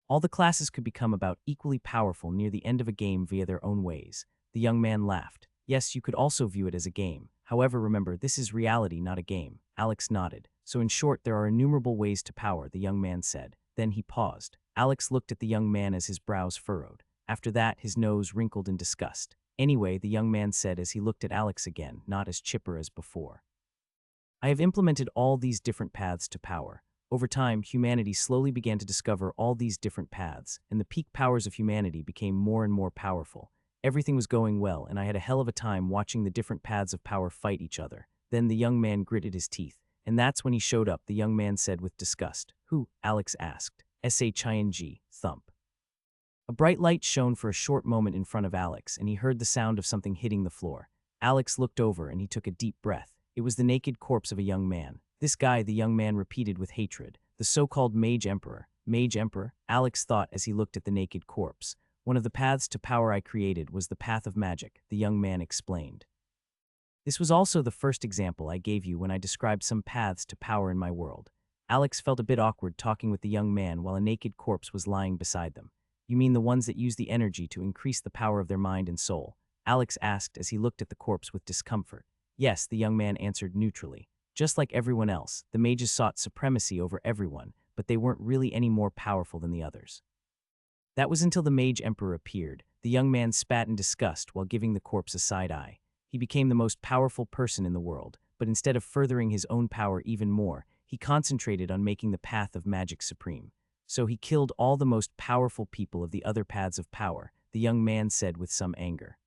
All the classes could become about equally powerful near the end of a game via their own ways. The young man laughed. Yes, you could also view it as a game. However, remember, this is reality, not a game. Alex nodded. So in short, there are innumerable ways to power, the young man said. Then he paused. Alex looked at the young man as his brows furrowed. After that, his nose wrinkled in disgust. Anyway, the young man said as he looked at Alex again, not as chipper as before. I have implemented all these different paths to power. Over time, humanity slowly began to discover all these different paths, and the peak powers of humanity became more and more powerful. Everything was going well, and I had a hell of a time watching the different paths of power fight each other. Then the young man gritted his teeth, and that's when he showed up, the young man said with disgust. Who? Alex asked. Shing, thump. A bright light shone for a short moment in front of Alex, and he heard the sound of something hitting the floor. Alex looked over and he took a deep breath. It was the naked corpse of a young man. This guy, the young man repeated with hatred. The so-called Mage Emperor. Mage Emperor? Alex thought as he looked at the naked corpse. One of the paths to power I created was the path of magic, the young man explained. This was also the first example I gave you when I described some paths to power in my world. Alex felt a bit awkward talking with the young man while a naked corpse was lying beside them. You mean the ones that use the energy to increase the power of their mind and soul? Alex asked as he looked at the corpse with discomfort. Yes, the young man answered neutrally. Just like everyone else, the mages sought supremacy over everyone, but they weren't really any more powerful than the others. That was until the Mage Emperor appeared. The young man spat in disgust while giving the corpse a side eye. He became the most powerful person in the world, but instead of furthering his own power even more, he concentrated on making the path of magic supreme. So he killed all the most powerful people of the other paths of power, the young man said with some anger.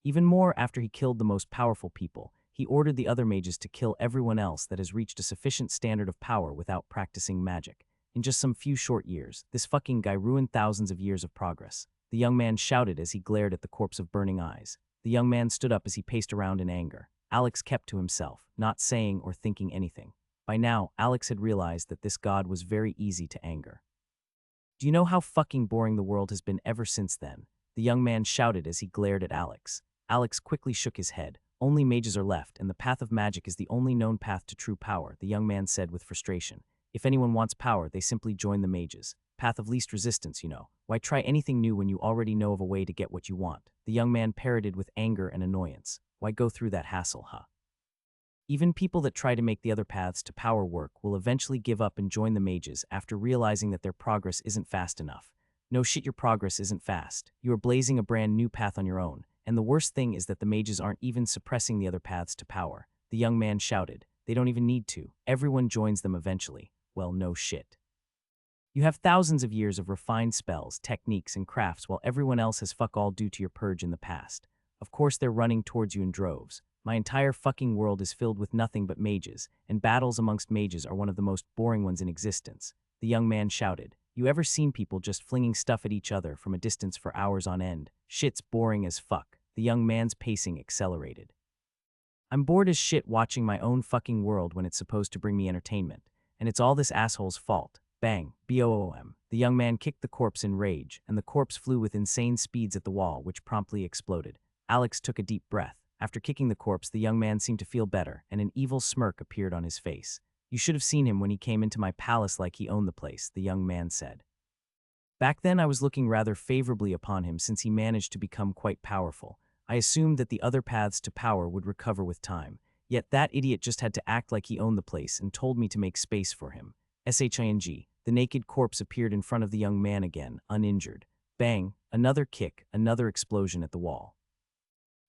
Even more, after he killed the most powerful people, he ordered the other mages to kill everyone else that has reached a sufficient standard of power without practicing magic. In just some few short years, this fucking guy ruined thousands of years of progress. The young man shouted as he glared at the corpse of burning eyes. The young man stood up as he paced around in anger. Alex kept to himself, not saying or thinking anything. By now, Alex had realized that this god was very easy to anger. Do you know how fucking boring the world has been ever since then? The young man shouted as he glared at Alex. Alex quickly shook his head. Only mages are left, and the path of magic is the only known path to true power, the young man said with frustration. If anyone wants power, they simply join the mages. Path of least resistance, you know. Why try anything new when you already know of a way to get what you want? The young man parroted with anger and annoyance. Why go through that hassle, huh? Even people that try to make the other paths to power work will eventually give up and join the mages after realizing that their progress isn't fast enough. No shit, your progress isn't fast. You are blazing a brand new path on your own, and the worst thing is that the mages aren't even suppressing the other paths to power. The young man shouted. They don't even need to. Everyone joins them eventually. Well, no shit. You have thousands of years of refined spells, techniques, and crafts while everyone else has fuck all due to your purge in the past. Of course they're running towards you in droves. My entire fucking world is filled with nothing but mages, and battles amongst mages are one of the most boring ones in existence. The young man shouted. You ever seen people just flinging stuff at each other from a distance for hours on end? Shit's boring as fuck. The young man's pacing accelerated. I'm bored as shit watching my own fucking world when it's supposed to bring me entertainment. And it's all this asshole's fault. Bang. BOOM. The young man kicked the corpse in rage, and the corpse flew with insane speeds at the wall, which promptly exploded. Alex took a deep breath. After kicking the corpse, the young man seemed to feel better, and an evil smirk appeared on his face. You should have seen him when he came into my palace like he owned the place, the young man said. Back then I was looking rather favorably upon him since he managed to become quite powerful. I assumed that the other paths to power would recover with time. Yet that idiot just had to act like he owned the place and told me to make space for him. Shing. The naked corpse appeared in front of the young man again, uninjured. Bang, another kick, another explosion at the wall.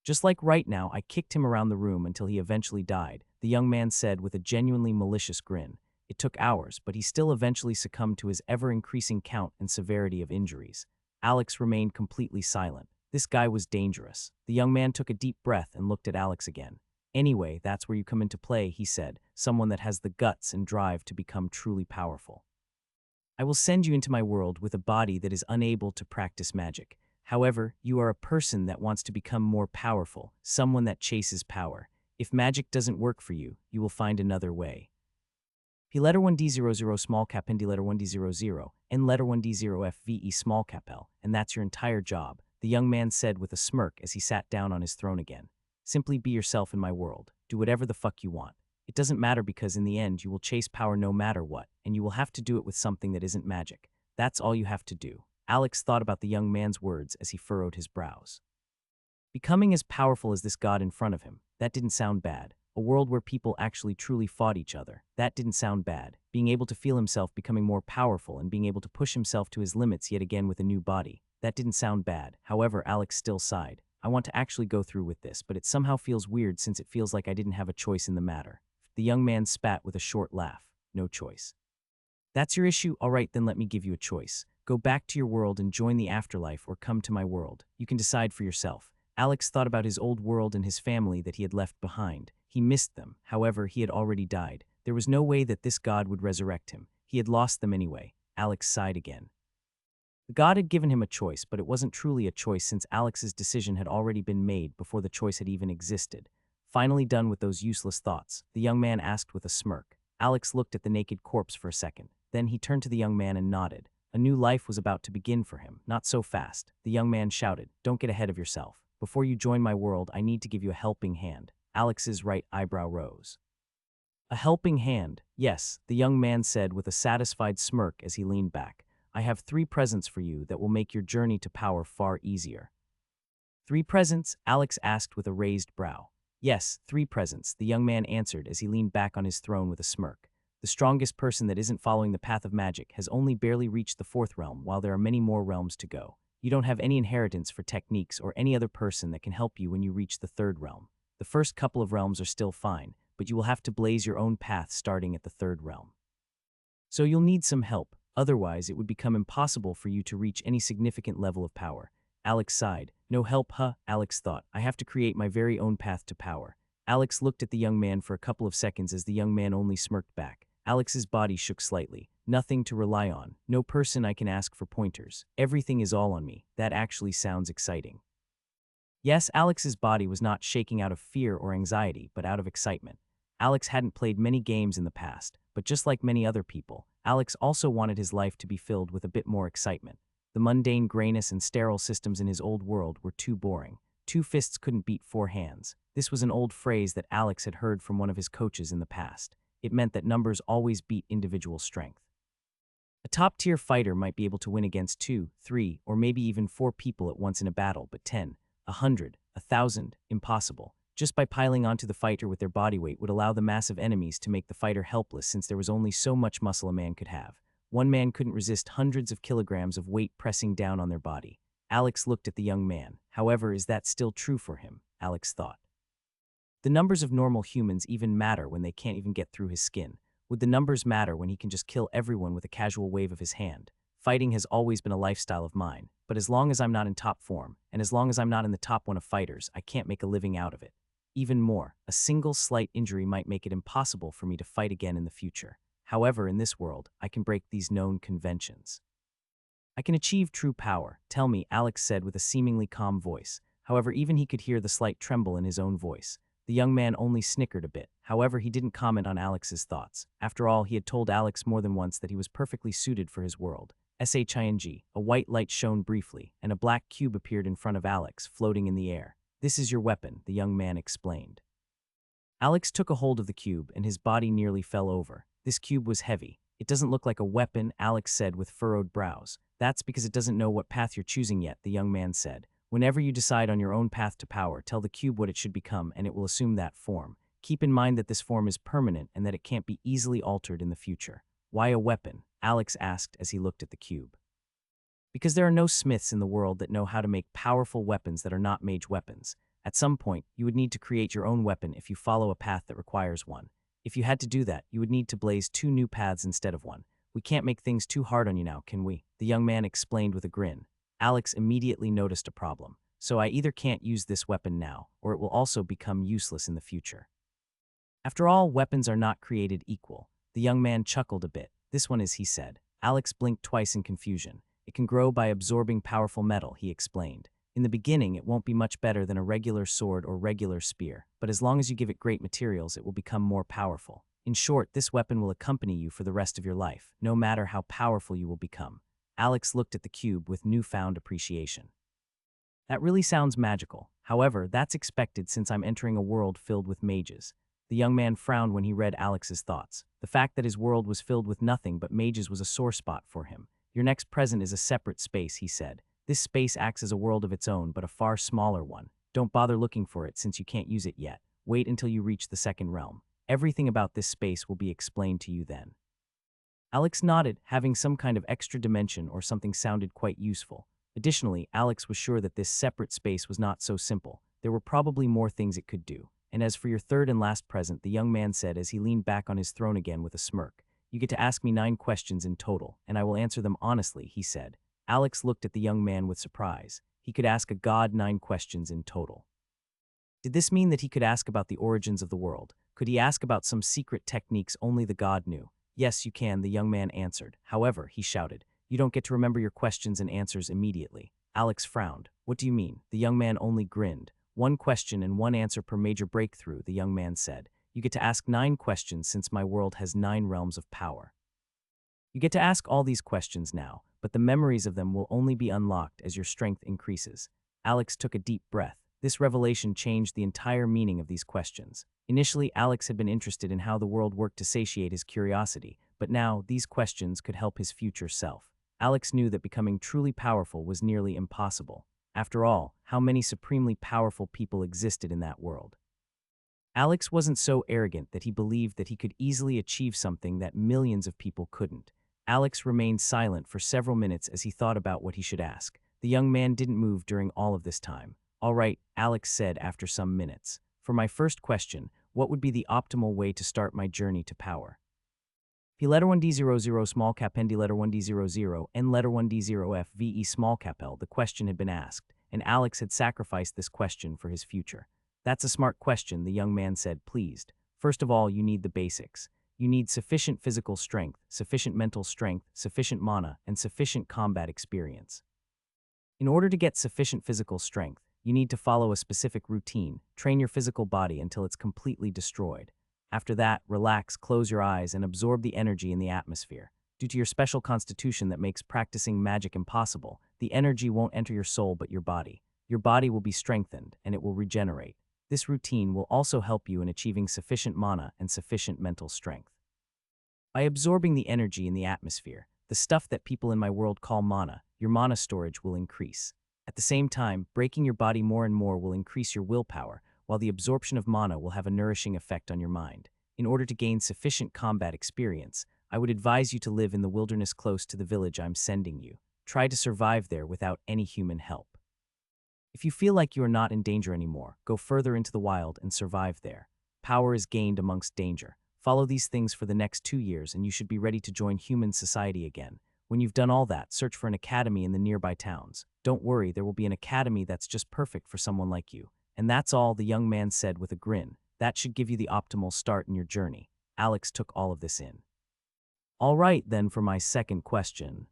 Just like right now, I kicked him around the room until he eventually died, the young man said with a genuinely malicious grin. It took hours, but he still eventually succumbed to his ever-increasing count and severity of injuries. Alex remained completely silent. This guy was dangerous. The young man took a deep breath and looked at Alex again. Anyway, that's where you come into play, he said, someone that has the guts and drive to become truly powerful. I will send you into my world with a body that is unable to practice magic. However, you are a person that wants to become more powerful, someone that chases power. If magic doesn't work for you, you will find another way. P letter 1D00 small cap N D letter 1D00, N letter 1D0 FVE small cap L, and that's your entire job, the young man said with a smirk as he sat down on his throne again. Simply be yourself in my world. Do whatever the fuck you want. It doesn't matter because in the end you will chase power no matter what, and you will have to do it with something that isn't magic. That's all you have to do. Alex thought about the young man's words as he furrowed his brows. Becoming as powerful as this god in front of him, that didn't sound bad. A world where people actually truly fought each other, that didn't sound bad. Being able to feel himself becoming more powerful and being able to push himself to his limits yet again with a new body, that didn't sound bad. However, Alex still sighed. I want to actually go through with this, but it somehow feels weird since it feels like I didn't have a choice in the matter. The young man spat with a short laugh. No choice. That's your issue? All right, then let me give you a choice. Go back to your world and join the afterlife, or come to my world. You can decide for yourself. Alex thought about his old world and his family that he had left behind. He missed them. However, he had already died. There was no way that this god would resurrect him. He had lost them anyway. Alex sighed again. The god had given him a choice, but it wasn't truly a choice since Alex's decision had already been made before the choice had even existed. Finally done with those useless thoughts, the young man asked with a smirk. Alex looked at the naked corpse for a second. Then he turned to the young man and nodded. A new life was about to begin for him. Not so fast. The young man shouted, "Don't get ahead of yourself. Before you join my world, I need to give you a helping hand." Alex's right eyebrow rose. A helping hand, yes, the young man said with a satisfied smirk as he leaned back. I have 3 presents for you that will make your journey to power far easier. 3 presents? Alex asked with a raised brow. Yes, 3 presents, the young man answered as he leaned back on his throne with a smirk. The strongest person that isn't following the path of magic has only barely reached the 4th realm, while there are many more realms to go. You don't have any inheritance for techniques or any other person that can help you when you reach the 3rd realm. The first couple of realms are still fine, but you will have to blaze your own path starting at the 3rd realm. So you'll need some help, otherwise it would become impossible for you to reach any significant level of power. Alex sighed. No help, huh? Alex thought. I have to create my very own path to power. Alex looked at the young man for a couple of seconds as the young man only smirked back. Alex's body shook slightly. Nothing to rely on. No person I can ask for pointers. Everything is all on me. That actually sounds exciting. Yes, Alex's body was not shaking out of fear or anxiety, but out of excitement. Alex hadn't played many games in the past, but just like many other people, Alex also wanted his life to be filled with a bit more excitement. The mundane grayness and sterile systems in his old world were too boring. 2 fists couldn't beat 4 hands. This was an old phrase that Alex had heard from one of his coaches in the past. It meant that numbers always beat individual strength. A top-tier fighter might be able to win against 2, 3, or maybe even 4 people at once in a battle, but 10, 100, 1,000, impossible. Just by piling onto the fighter with their body weight would allow the massive enemies to make the fighter helpless since there was only so much muscle a man could have. One man couldn't resist hundreds of kilograms of weight pressing down on their body. Alex looked at the young man. However, is that still true for him? Alex thought. The numbers of normal humans even matter when they can't even get through his skin. Would the numbers matter when he can just kill everyone with a casual wave of his hand? Fighting has always been a lifestyle of mine, but as long as I'm not in top form, and as long as I'm not in the top 1 of fighters, I can't make a living out of it. Even more, a single slight injury might make it impossible for me to fight again in the future. However, in this world, I can break these known conventions. I can achieve true power. Tell me, Alex said with a seemingly calm voice. However, even he could hear the slight tremble in his own voice. The young man only snickered a bit. However, he didn't comment on Alex's thoughts. After all, he had told Alex more than once that he was perfectly suited for his world. Shing, a white light shone briefly, and a black cube appeared in front of Alex, floating in the air. This is your weapon, the young man explained. Alex took a hold of the cube, and his body nearly fell over. This cube was heavy. It doesn't look like a weapon, Alex said with furrowed brows. That's because it doesn't know what path you're choosing yet, the young man said. Whenever you decide on your own path to power, tell the cube what it should become, and it will assume that form. Keep in mind that this form is permanent and that it can't be easily altered in the future. Why a weapon? Alex asked as he looked at the cube. Because there are no smiths in the world that know how to make powerful weapons that are not mage weapons. At some point, you would need to create your own weapon if you follow a path that requires one. If you had to do that, you would need to blaze 2 new paths instead of 1. We can't make things too hard on you now, can we? The young man explained with a grin. Alex immediately noticed a problem. So I either can't use this weapon now, or it will also become useless in the future. After all, weapons are not created equal. The young man chuckled a bit. This one is, he said. Alex blinked twice in confusion. It can grow by absorbing powerful metal, he explained. In the beginning, it won't be much better than a regular sword or regular spear, but as long as you give it great materials, it will become more powerful. In short, this weapon will accompany you for the rest of your life, no matter how powerful you will become. Alex looked at the cube with newfound appreciation. That really sounds magical. However, that's expected since I'm entering a world filled with mages. The young man frowned when he read Alex's thoughts. The fact that his world was filled with nothing but mages was a sore spot for him. Your next present is a separate space, he said. This space acts as a world of its own, but a far smaller one. Don't bother looking for it since you can't use it yet. Wait until you reach the 2nd realm. Everything about this space will be explained to you then. Alex nodded, having some kind of extra dimension or something sounded quite useful. Additionally, Alex was sure that this separate space was not so simple. There were probably more things it could do. And as for your 3rd and last present, the young man said as he leaned back on his throne again with a smirk, You get to ask me 9 questions in total, and I will answer them honestly, he said. Alex looked at the young man with surprise. He could ask a god 9 questions in total. Did this mean that he could ask about the origins of the world? Could he ask about some secret techniques only the god knew? Yes, you can, the young man answered. However, he shouted, you don't get to remember your questions and answers immediately. Alex frowned. What do you mean? The young man only grinned. 1 question and 1 answer per major breakthrough, the young man said. You get to ask 9 questions since my world has 9 realms of power. You get to ask all these questions now, but the memories of them will only be unlocked as your strength increases. Alex took a deep breath. This revelation changed the entire meaning of these questions. Initially, Alex had been interested in how the world worked to satiate his curiosity, but now these questions could help his future self. Alex knew that becoming truly powerful was nearly impossible. After all, how many supremely powerful people existed in that world? Alex wasn't so arrogant that he believed that he could easily achieve something that millions of people couldn't. Alex remained silent for several minutes as he thought about what he should ask. The young man didn't move during all of this time. All right, Alex said after some minutes. For my first question, what would be the optimal way to start my journey to power? P letter 1D00 small cap N D letter 1D00 N letter 1D0 F VE small cap L. The question had been asked, and Alex had sacrificed this question for his future. That's a smart question, the young man said, pleased. First of all, you need the basics. You need sufficient physical strength, sufficient mental strength, sufficient mana, and sufficient combat experience. In order to get sufficient physical strength, you need to follow a specific routine, train your physical body until it's completely destroyed. After that, relax, close your eyes, and absorb the energy in the atmosphere. Due to your special constitution that makes practicing magic impossible, the energy won't enter your soul but your body. Your body will be strengthened, and it will regenerate. This routine will also help you in achieving sufficient mana and sufficient mental strength. By absorbing the energy in the atmosphere, the stuff that people in my world call mana, your mana storage will increase. At the same time, breaking your body more and more will increase your willpower, while the absorption of mana will have a nourishing effect on your mind. In order to gain sufficient combat experience, I would advise you to live in the wilderness close to the village I'm sending you. Try to survive there without any human help. If you feel like you are not in danger anymore, go further into the wild and survive there. Power is gained amongst danger. Follow these things for the next 2 years and you should be ready to join human society again. When you've done all that, search for an academy in the nearby towns. Don't worry, there will be an academy that's just perfect for someone like you. And that's all, the young man said with a grin. That should give you the optimal start in your journey. Alex took all of this in. All right, then, for my second question.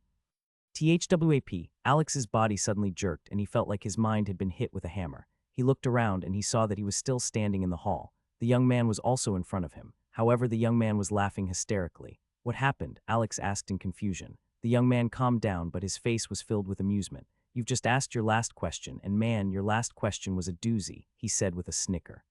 THWAP, Alex's body suddenly jerked and he felt like his mind had been hit with a hammer. He looked around and he saw that he was still standing in the hall. The young man was also in front of him. However, the young man was laughing hysterically. What happened? Alex asked in confusion. The young man calmed down, but his face was filled with amusement. You've just asked your last question, and man, your last question was a doozy, he said with a snicker.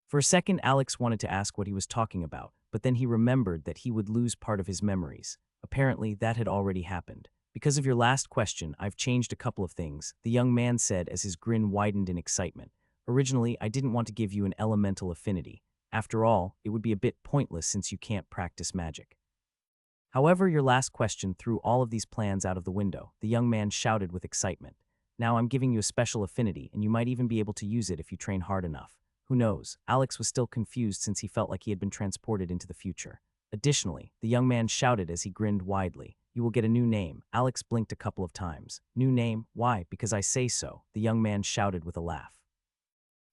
For a second, Alex wanted to ask what he was talking about, but then he remembered that he would lose part of his memories. Apparently, that had already happened. Because of your last question, I've changed a couple of things, the young man said as his grin widened in excitement. Originally, I didn't want to give you an elemental affinity. After all, it would be a bit pointless since you can't practice magic. However, your last question threw all of these plans out of the window, the young man shouted with excitement. Now I'm giving you a special affinity, and you might even be able to use it if you train hard enough. Who knows? Alex was still confused since he felt like he had been transported into the future. Additionally, the young man shouted as he grinned widely. You will get a new name. Alex blinked a couple of times. New name? Why? Because I say so, the young man shouted with a laugh.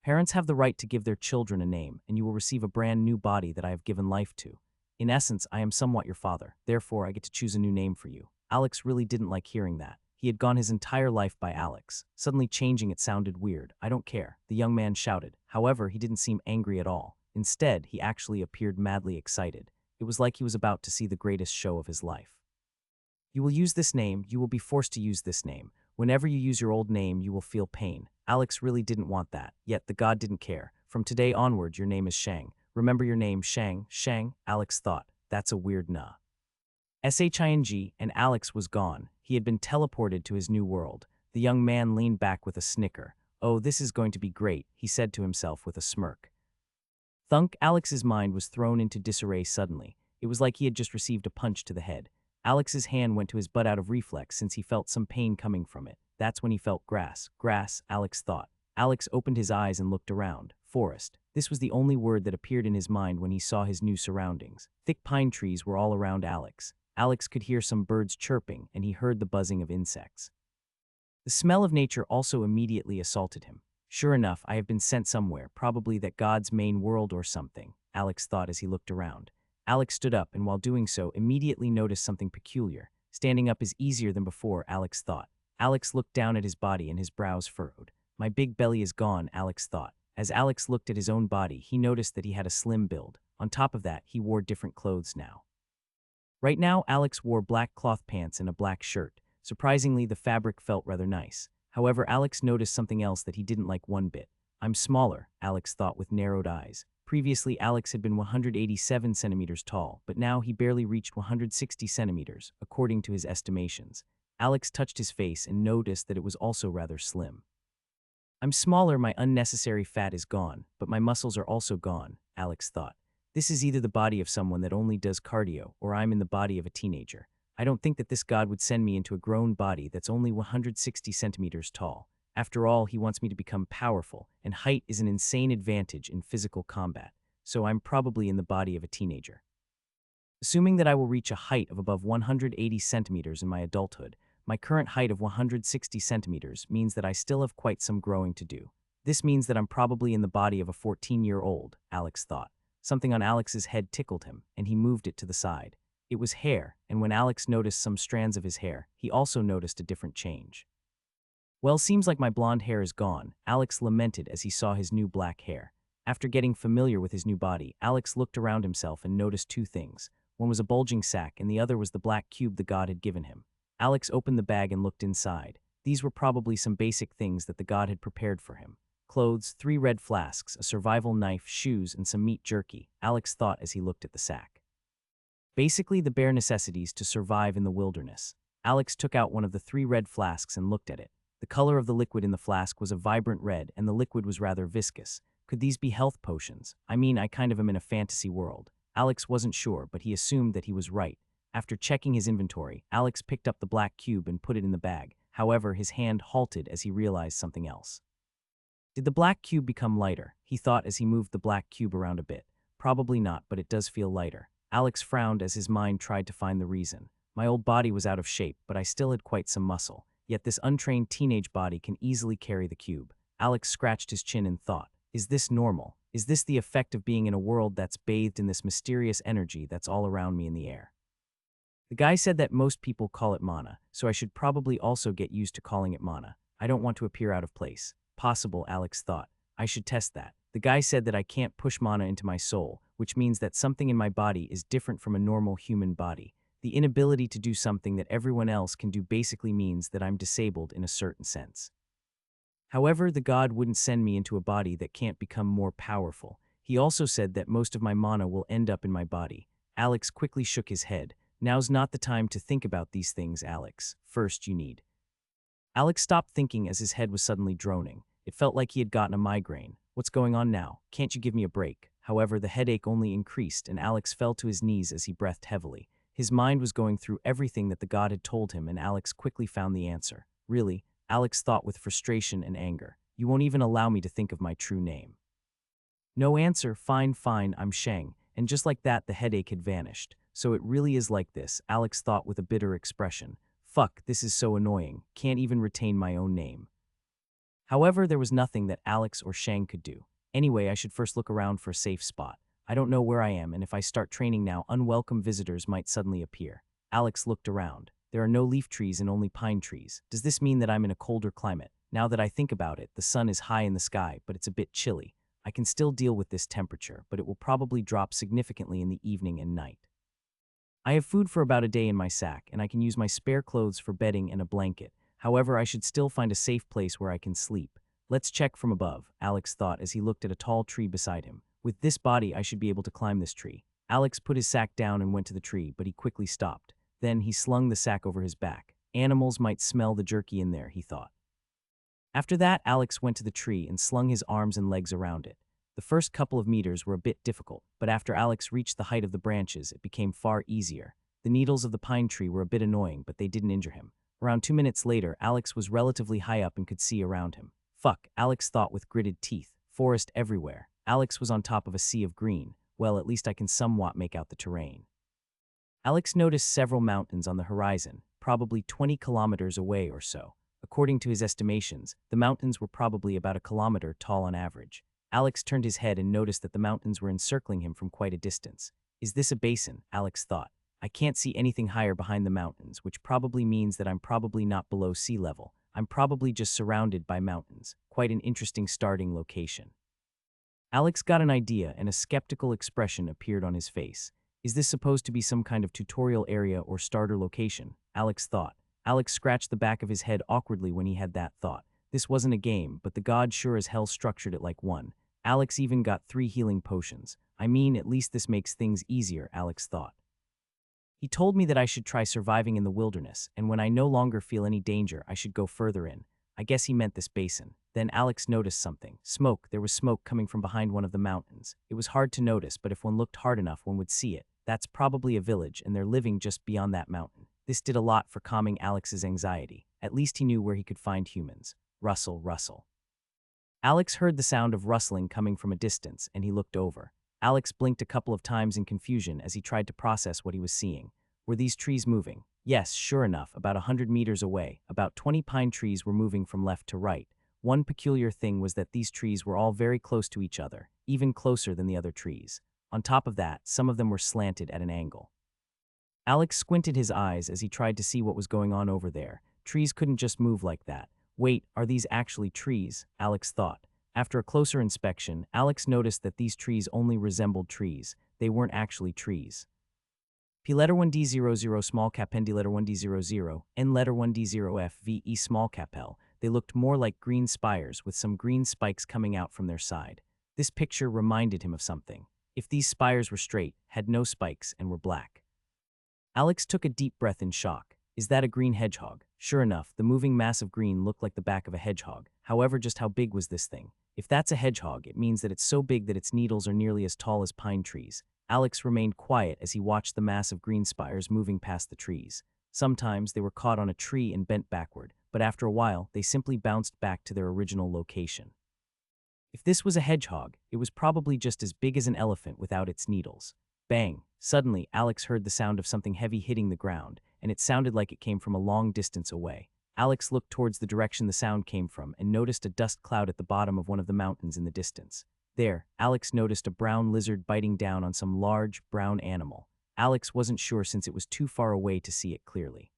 Parents have the right to give their children a name, and you will receive a brand new body that I have given life to. In essence, I am somewhat your father, therefore I get to choose a new name for you. Alex really didn't like hearing that. He had gone his entire life by Alex. Suddenly changing it sounded weird. I don't care, the young man shouted. However, he didn't seem angry at all. Instead, he actually appeared madly excited. It was like he was about to see the greatest show of his life. You will use this name, you will be forced to use this name. Whenever you use your old name, you will feel pain. Alex really didn't want that, yet the god didn't care. From today onward, your name is Shang. Remember your name, Shang, Shang, Alex thought. That's a weird nah. SHING, and Alex was gone. He had been teleported to his new world. The young man leaned back with a snicker. Oh, this is going to be great, he said to himself with a smirk. Thunk, Alex's mind was thrown into disarray suddenly. It was like he had just received a punch to the head. Alex's hand went to his butt out of reflex since he felt some pain coming from it. That's when he felt grass. Grass, Alex thought. Alex opened his eyes and looked around. Forest. This was the only word that appeared in his mind when he saw his new surroundings. Thick pine trees were all around Alex. Alex could hear some birds chirping, and he heard the buzzing of insects. The smell of nature also immediately assaulted him. Sure enough, I have been sent somewhere, probably that God's main world or something, Alex thought as he looked around. Alex stood up and while doing so, immediately noticed something peculiar. Standing up is easier than before, Alex thought. Alex looked down at his body and his brows furrowed. My big belly is gone, Alex thought. As Alex looked at his own body, he noticed that he had a slim build. On top of that, he wore different clothes now. Right now, Alex wore black cloth pants and a black shirt. Surprisingly, the fabric felt rather nice. However, Alex noticed something else that he didn't like one bit. I'm smaller, Alex thought with narrowed eyes. Previously, Alex had been 187 centimeters tall, but now he barely reached 160 centimeters, according to his estimations. Alex touched his face and noticed that it was also rather slim. I'm smaller, my unnecessary fat is gone, but my muscles are also gone, Alex thought. This is either the body of someone that only does cardio, or I'm in the body of a teenager. I don't think that this God would send me into a grown body that's only 160 centimeters tall. After all, he wants me to become powerful, and height is an insane advantage in physical combat, so I'm probably in the body of a teenager. Assuming that I will reach a height of above 180 centimeters in my adulthood, my current height of 160 centimeters means that I still have quite some growing to do. This means that I'm probably in the body of a 14-year-old, Alex thought. Something on Alex's head tickled him, and he moved it to the side. It was hair, and when Alex noticed some strands of his hair, he also noticed a different change. Well, seems like my blonde hair is gone, Alex lamented as he saw his new black hair. After getting familiar with his new body, Alex looked around himself and noticed two things. One was a bulging sack, and the other was the black cube the god had given him. Alex opened the bag and looked inside. These were probably some basic things that the god had prepared for him. Clothes, 3 red flasks, a survival knife, shoes, and some meat jerky, Alex thought as he looked at the sack. Basically the bare necessities to survive in the wilderness. Alex took out one of the 3 red flasks and looked at it. The color of the liquid in the flask was a vibrant red, and the liquid was rather viscous. Could these be health potions? I mean, I kind of am in a fantasy world. Alex wasn't sure, but he assumed that he was right. After checking his inventory, Alex picked up the black cube and put it in the bag. However, his hand halted as he realized something else. Did the black cube become lighter? He thought as he moved the black cube around a bit. Probably not, but it does feel lighter. Alex frowned as his mind tried to find the reason. My old body was out of shape, but I still had quite some muscle. Yet this untrained teenage body can easily carry the cube. Alex scratched his chin and thought, is this normal? Is this the effect of being in a world that's bathed in this mysterious energy that's all around me in the air? The guy said that most people call it mana, so I should probably also get used to calling it mana. I don't want to appear out of place. Possible, Alex thought. I should test that. The guy said that I can't push mana into my soul, which means that something in my body is different from a normal human body. The inability to do something that everyone else can do basically means that I'm disabled in a certain sense. However, the god wouldn't send me into a body that can't become more powerful. He also said that most of my mana will end up in my body. Alex quickly shook his head. Now's not the time to think about these things, Alex. First, you need. Alex stopped thinking as his head was suddenly droning. It felt like he had gotten a migraine. What's going on now? Can't you give me a break? However, the headache only increased, and Alex fell to his knees as he breathed heavily. His mind was going through everything that the god had told him, and Alex quickly found the answer. Really? Alex thought with frustration and anger. You won't even allow me to think of my true name. No answer. Fine, I'm Shang. And just like that, the headache had vanished. So it really is like this, Alex thought with a bitter expression. Fuck, this is so annoying. Can't even retain my own name. However, there was nothing that Alex or Shang could do. Anyway, I should first look around for a safe spot. I don't know where I am, and if I start training now, unwelcome visitors might suddenly appear. Alex looked around. There are no leaf trees and only pine trees. Does this mean that I'm in a colder climate? Now that I think about it, the sun is high in the sky, but it's a bit chilly. I can still deal with this temperature, but it will probably drop significantly in the evening and night. I have food for about a day in my sack, and I can use my spare clothes for bedding and a blanket. However, I should still find a safe place where I can sleep. Let's check from above, Alex thought as he looked at a tall tree beside him. With this body, I should be able to climb this tree. Alex put his sack down and went to the tree, but he quickly stopped. Then he slung the sack over his back. Animals might smell the jerky in there, he thought. After that, Alex went to the tree and slung his arms and legs around it. The first couple of meters were a bit difficult, but after Alex reached the height of the branches, it became far easier. The needles of the pine tree were a bit annoying, but they didn't injure him. Around 2 minutes later, Alex was relatively high up and could see around him. Fuck, Alex thought with gritted teeth. Forest everywhere. Alex was on top of a sea of green. Well, at least I can somewhat make out the terrain. Alex noticed several mountains on the horizon, probably 20 kilometers away or so. According to his estimations, the mountains were probably about a kilometer tall on average. Alex turned his head and noticed that the mountains were encircling him from quite a distance. Is this a basin? Alex thought. I can't see anything higher behind the mountains, which probably means that I'm probably not below sea level. I'm probably just surrounded by mountains. Quite an interesting starting location. Alex got an idea and a skeptical expression appeared on his face. Is this supposed to be some kind of tutorial area or starter location? Alex thought. Alex scratched the back of his head awkwardly when he had that thought. This wasn't a game, but the god sure as hell structured it like one. Alex even got 3 healing potions. I mean, at least this makes things easier, Alex thought. He told me that I should try surviving in the wilderness, and when I no longer feel any danger, I should go further in. I guess he meant this basin. Then Alex noticed something. Smoke. There was smoke coming from behind one of the mountains. It was hard to notice, but if one looked hard enough, one would see it. That's probably a village, and they're living just beyond that mountain. This did a lot for calming Alex's anxiety. At least he knew where he could find humans. Rustle, rustle. Alex heard the sound of rustling coming from a distance, and he looked over. Alex blinked a couple of times in confusion as he tried to process what he was seeing. Were these trees moving? Yes, sure enough, about 100 meters away, about 20 pine trees were moving from left to right. One peculiar thing was that these trees were all very close to each other, even closer than the other trees. On top of that, some of them were slanted at an angle. Alex squinted his eyes as he tried to see what was going on over there. Trees couldn't just move like that. Wait, are these actually trees? Alex thought. After a closer inspection, Alex noticed that these trees only resembled trees. They weren't actually trees. P letter 1D00 small cap N D letter 1D00 N letter 1D0 F V E small cap L. They looked more like green spires with some green spikes coming out from their side. This picture reminded him of something. If these spires were straight, had no spikes, and were black. Alex took a deep breath in shock. Is that a green hedgehog? Sure enough, the moving mass of green looked like the back of a hedgehog. However, just how big was this thing? If that's a hedgehog, it means that it's so big that its needles are nearly as tall as pine trees. Alex remained quiet as he watched the mass of green spires moving past the trees. Sometimes they were caught on a tree and bent backward, but after a while, they simply bounced back to their original location. If this was a hedgehog, it was probably just as big as an elephant without its needles. Bang! Suddenly, Alex heard the sound of something heavy hitting the ground, and it sounded like it came from a long distance away. Alex looked towards the direction the sound came from and noticed a dust cloud at the bottom of one of the mountains in the distance. There, Alex noticed a brown lizard biting down on some large, brown animal. Alex wasn't sure since it was too far away to see it clearly.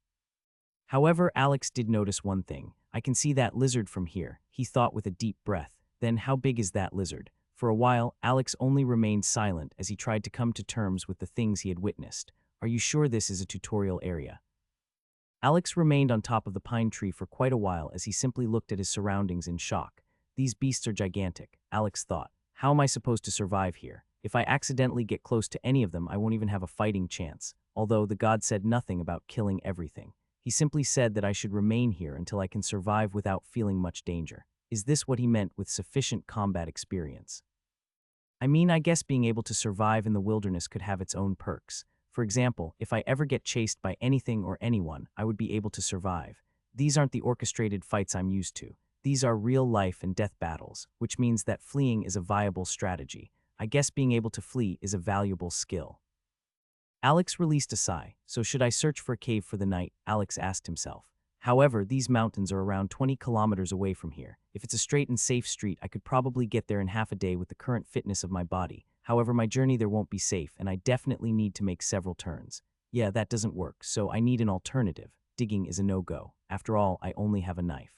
However, Alex did notice one thing. I can see that lizard from here, he thought with a deep breath. Then how big is that lizard? For a while, Alex only remained silent as he tried to come to terms with the things he had witnessed. Are you sure this is a tutorial area? Alex remained on top of the pine tree for quite a while as he simply looked at his surroundings in shock. These beasts are gigantic, Alex thought. How am I supposed to survive here? If I accidentally get close to any of them, I won't even have a fighting chance. Although the god said nothing about killing everything. He simply said that I should remain here until I can survive without feeling much danger. Is this what he meant with sufficient combat experience? I mean, I guess being able to survive in the wilderness could have its own perks. For example, if I ever get chased by anything or anyone, I would be able to survive. These aren't the orchestrated fights I'm used to. These are real life and death battles, which means that fleeing is a viable strategy. I guess being able to flee is a valuable skill. Alex released a sigh. So should I search for a cave for the night? Alex asked himself. However, these mountains are around 20 kilometers away from here. If it's a straight and safe street, I could probably get there in half a day with the current fitness of my body. However, my journey there won't be safe, and I definitely need to make several turns. Yeah, that doesn't work, so I need an alternative. Digging is a no-go. After all, I only have a knife.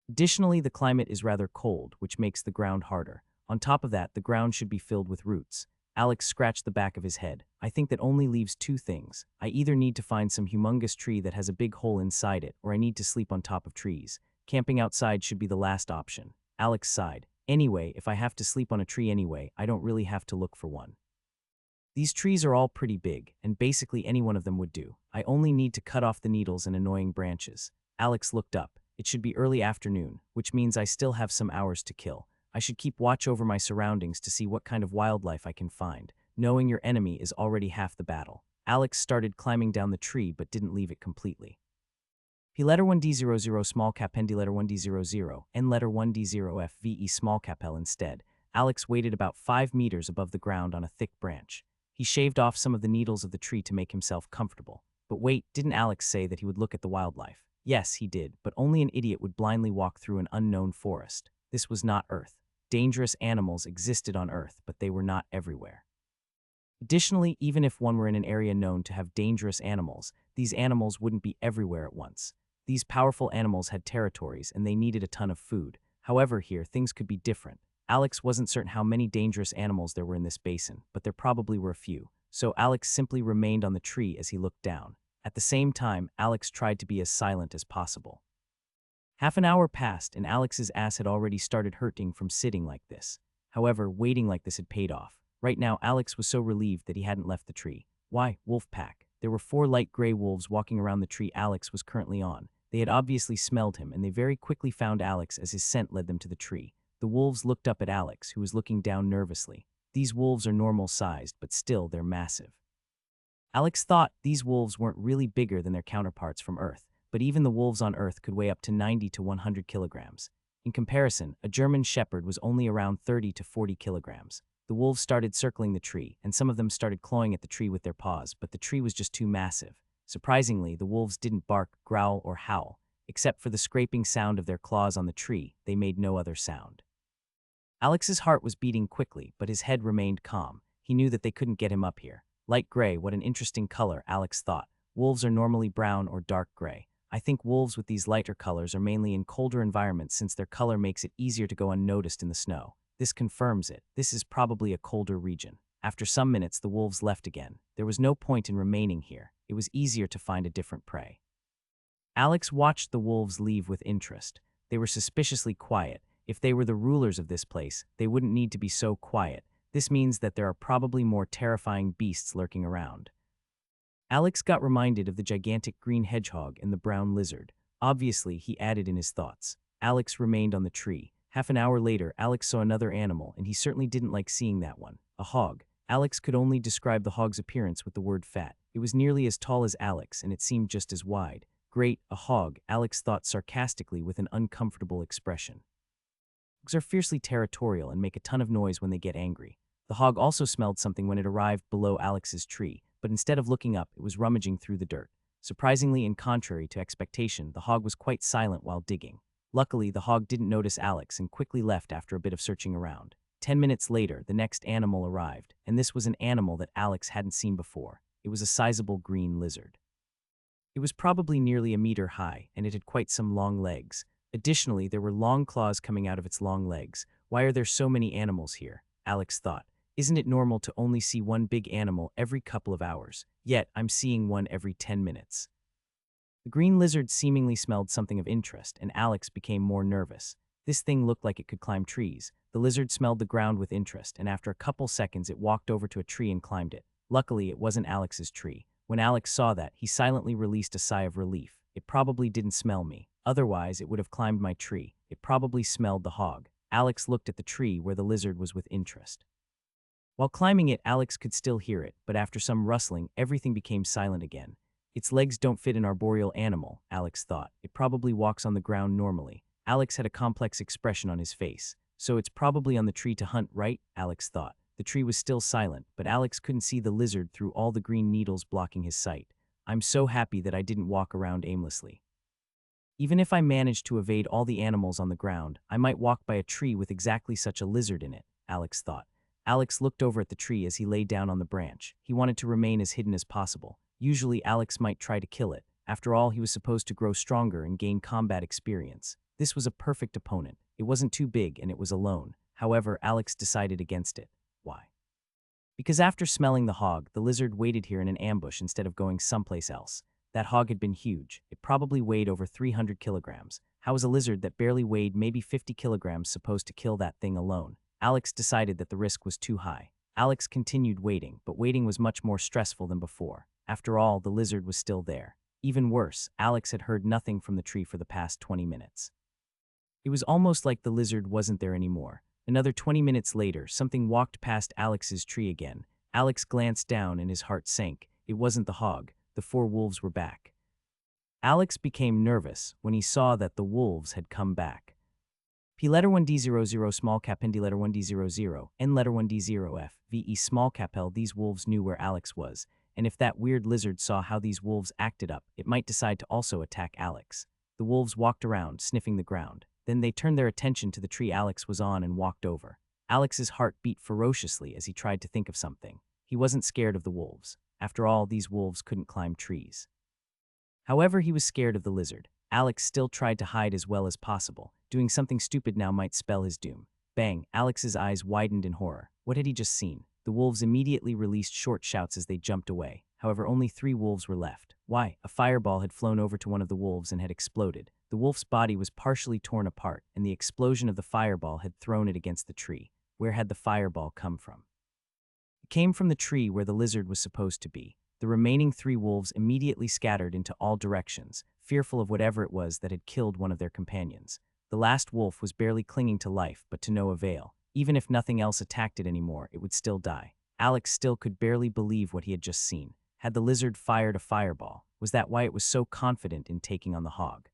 Additionally, the climate is rather cold, which makes the ground harder. On top of that, the ground should be filled with roots. Alex scratched the back of his head. I think that only leaves two things. I either need to find some humongous tree that has a big hole inside it, or I need to sleep on top of trees. Camping outside should be the last option. Alex sighed. Anyway, if I have to sleep on a tree anyway, I don't really have to look for one. These trees are all pretty big, and basically any one of them would do. I only need to cut off the needles and annoying branches. Alex looked up. It should be early afternoon, which means I still have some hours to kill. I should keep watch over my surroundings to see what kind of wildlife I can find. Knowing your enemy is already half the battle. Alex started climbing down the tree but didn't leave it completely. P letter 1D00 small cap N D letter 1D00 N letter 1D0 F V E small cap L instead. Alex waited about 5 meters above the ground on a thick branch. He shaved off some of the needles of the tree to make himself comfortable. But wait, didn't Alex say that he would look at the wildlife? Yes, he did, but only an idiot would blindly walk through an unknown forest. This was not Earth. Dangerous animals existed on Earth, but they were not everywhere. Additionally, even if one were in an area known to have dangerous animals, these animals wouldn't be everywhere at once. These powerful animals had territories, and they needed a ton of food. However, here, things could be different. Alex wasn't certain how many dangerous animals there were in this basin, but there probably were a few. So Alex simply remained on the tree as he looked down. At the same time, Alex tried to be as silent as possible. Half an hour passed, and Alex's ass had already started hurting from sitting like this. However, waiting like this had paid off. Right now, Alex was so relieved that he hadn't left the tree. Why, wolf pack. There were 4 light gray wolves walking around the tree Alex was currently on. They had obviously smelled him, and they very quickly found Alex as his scent led them to the tree. The wolves looked up at Alex, who was looking down nervously. These wolves are normal-sized, but still they're massive. Alex thought these wolves weren't really bigger than their counterparts from Earth, but even the wolves on Earth could weigh up to 90 to 100 kilograms. In comparison, a German Shepherd was only around 30 to 40 kilograms. The wolves started circling the tree, and some of them started clawing at the tree with their paws, but the tree was just too massive. Surprisingly, the wolves didn't bark, growl, or howl. Except for the scraping sound of their claws on the tree, they made no other sound. Alex's heart was beating quickly, but his head remained calm. He knew that they couldn't get him up here. Light gray, what an interesting color, Alex thought. Wolves are normally brown or dark gray. I think wolves with these lighter colors are mainly in colder environments since their color makes it easier to go unnoticed in the snow. This confirms it. This is probably a colder region. After some minutes, the wolves left again. There was no point in remaining here. It was easier to find a different prey. Alex watched the wolves leave with interest. They were suspiciously quiet. If they were the rulers of this place, they wouldn't need to be so quiet. This means that there are probably more terrifying beasts lurking around. Alex got reminded of the gigantic green hedgehog and the brown lizard. Obviously, he added in his thoughts. Alex remained on the tree. Half an hour later, Alex saw another animal, and he certainly didn't like seeing that one. A hog. Alex could only describe the hog's appearance with the word fat. It was nearly as tall as Alex, and it seemed just as wide. Great, a hog, Alex thought sarcastically with an uncomfortable expression. Hogs are fiercely territorial and make a ton of noise when they get angry. The hog also smelled something when it arrived below Alex's tree, but instead of looking up, it was rummaging through the dirt. Surprisingly and contrary to expectation, the hog was quite silent while digging. Luckily, the hog didn't notice Alex and quickly left after a bit of searching around. 10 minutes later, the next animal arrived, and this was an animal that Alex hadn't seen before. It was a sizable green lizard. It was probably nearly a meter high, and it had quite some long legs. Additionally, there were long claws coming out of its long legs. Why are there so many animals here? Alex thought. Isn't it normal to only see one big animal every couple of hours? Yet, I'm seeing one every 10 minutes. The green lizard seemingly smelled something of interest, and Alex became more nervous. This thing looked like it could climb trees. The lizard smelled the ground with interest, and after a couple seconds it walked over to a tree and climbed it. Luckily, it wasn't Alex's tree. When Alex saw that, he silently released a sigh of relief. It probably didn't smell me. Otherwise, it would have climbed my tree. It probably smelled the hog. Alex looked at the tree where the lizard was with interest. While climbing it, Alex could still hear it, but after some rustling, everything became silent again. Its legs don't fit an arboreal animal, Alex thought. It probably walks on the ground normally. Alex had a complex expression on his face. So it's probably on the tree to hunt, right? Alex thought. The tree was still silent, but Alex couldn't see the lizard through all the green needles blocking his sight. I'm so happy that I didn't walk around aimlessly. Even if I managed to evade all the animals on the ground, I might walk by a tree with exactly such a lizard in it, Alex thought. Alex looked over at the tree as he lay down on the branch. He wanted to remain as hidden as possible. Usually, Alex might try to kill it. After all, he was supposed to grow stronger and gain combat experience. This was a perfect opponent. It wasn't too big and it was alone. However, Alex decided against it. Why? Because after smelling the hog, the lizard waited here in an ambush instead of going someplace else. That hog had been huge. It probably weighed over 300 kilograms. How was a lizard that barely weighed maybe 50 kilograms supposed to kill that thing alone? Alex decided that the risk was too high. Alex continued waiting, but waiting was much more stressful than before. After all, the lizard was still there. Even worse, Alex had heard nothing from the tree for the past 20 minutes. It was almost like the lizard wasn't there anymore. Another 20 minutes later, something walked past Alex's tree again. Alex glanced down and his heart sank. It wasn't the hog. The 4 wolves were back. Alex became nervous when he saw that the wolves had come back. P letter 1D00 small cap N D letter 1D00 N letter 1D0F VE small cap L. These wolves knew where Alex was, and if that weird lizard saw how these wolves acted up, it might decide to also attack Alex. The wolves walked around, sniffing the ground. Then they turned their attention to the tree Alex was on and walked over. Alex's heart beat ferociously as he tried to think of something. He wasn't scared of the wolves. After all, these wolves couldn't climb trees. However, he was scared of the lizard. Alex still tried to hide as well as possible. Doing something stupid now might spell his doom. Bang! Alex's eyes widened in horror. What had he just seen? The wolves immediately released short shouts as they jumped away. However, only 3 wolves were left. Why? A fireball had flown over to one of the wolves and had exploded. The wolf's body was partially torn apart, and the explosion of the fireball had thrown it against the tree. Where had the fireball come from? It came from the tree where the lizard was supposed to be. The remaining 3 wolves immediately scattered into all directions, fearful of whatever it was that had killed one of their companions. The last wolf was barely clinging to life, but to no avail. Even if nothing else attacked it anymore, it would still die. Alex still could barely believe what he had just seen. Had the lizard fired a fireball? Was that why it was so confident in taking on the hog?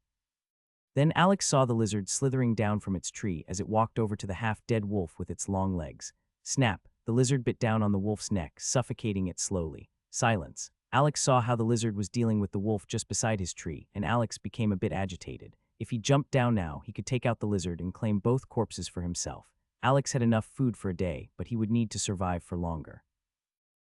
Then Alex saw the lizard slithering down from its tree as it walked over to the half-dead wolf with its long legs. Snap! The lizard bit down on the wolf's neck, suffocating it slowly. Silence. Alex saw how the lizard was dealing with the wolf just beside his tree, and Alex became a bit agitated. If he jumped down now, he could take out the lizard and claim both corpses for himself. Alex had enough food for a day, but he would need to survive for longer.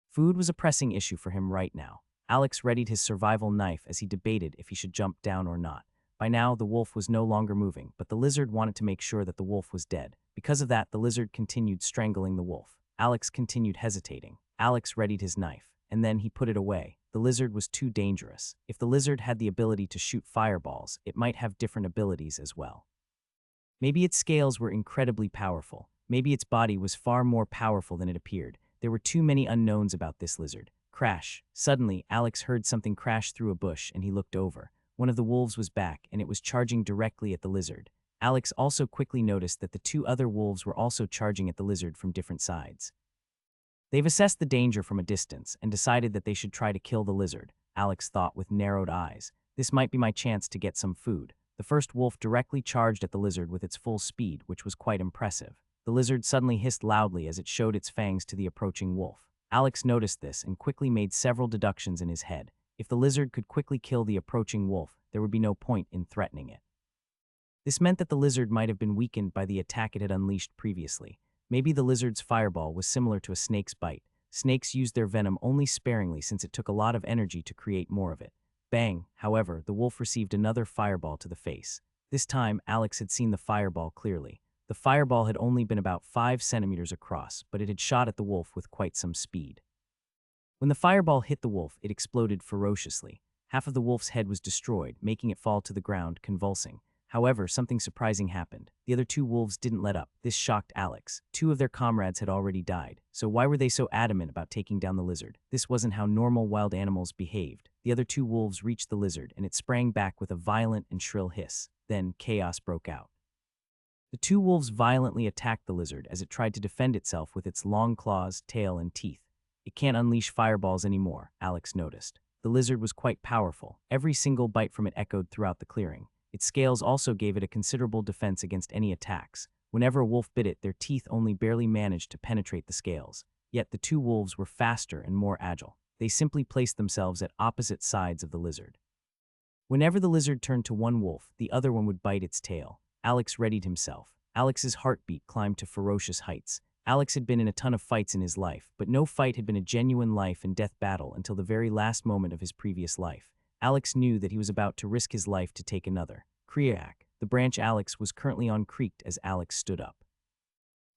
Food was a pressing issue for him right now. Alex readied his survival knife as he debated if he should jump down or not. By now, the wolf was no longer moving, but the lizard wanted to make sure that the wolf was dead. Because of that, the lizard continued strangling the wolf. Alex continued hesitating. Alex readied his knife, and then he put it away. The lizard was too dangerous. If the lizard had the ability to shoot fireballs, it might have different abilities as well. Maybe its scales were incredibly powerful. Maybe its body was far more powerful than it appeared. There were too many unknowns about this lizard. Crash. Suddenly, Alex heard something crash through a bush, and he looked over. One of the wolves was back, and it was charging directly at the lizard. Alex also quickly noticed that the 2 other wolves were also charging at the lizard from different sides. They've assessed the danger from a distance and decided that they should try to kill the lizard, Alex thought with narrowed eyes. This might be my chance to get some food. The first wolf directly charged at the lizard with its full speed, which was quite impressive. The lizard suddenly hissed loudly as it showed its fangs to the approaching wolf. Alex noticed this and quickly made several deductions in his head. If the lizard could quickly kill the approaching wolf, there would be no point in threatening it. This meant that the lizard might have been weakened by the attack it had unleashed previously. Maybe the lizard's fireball was similar to a snake's bite. Snakes used their venom only sparingly since it took a lot of energy to create more of it. Bang! However, the wolf received another fireball to the face. This time, Alex had seen the fireball clearly. The fireball had only been about 5 centimeters across, but it had shot at the wolf with quite some speed. When the fireball hit the wolf, it exploded ferociously. Half of the wolf's head was destroyed, making it fall to the ground, convulsing. However, something surprising happened. The other 2 wolves didn't let up. This shocked Alex. 2 of their comrades had already died, so why were they so adamant about taking down the lizard? This wasn't how normal wild animals behaved. The other 2 wolves reached the lizard, and it sprang back with a violent and shrill hiss. Then, chaos broke out. The 2 wolves violently attacked the lizard as it tried to defend itself with its long claws, tail, and teeth. It can't unleash fireballs anymore, Alex noticed. The lizard was quite powerful. Every single bite from it echoed throughout the clearing. Its scales also gave it a considerable defense against any attacks. Whenever a wolf bit it, their teeth only barely managed to penetrate the scales. Yet the 2 wolves were faster and more agile. They simply placed themselves at opposite sides of the lizard. Whenever the lizard turned to one wolf, the other one would bite its tail. Alex readied himself. Alex's heartbeat climbed to ferocious heights. Alex had been in a ton of fights in his life, but no fight had been a genuine life and death battle until the very last moment of his previous life. Alex knew that he was about to risk his life to take another. Kriak. The branch Alex was currently on creaked as Alex stood up.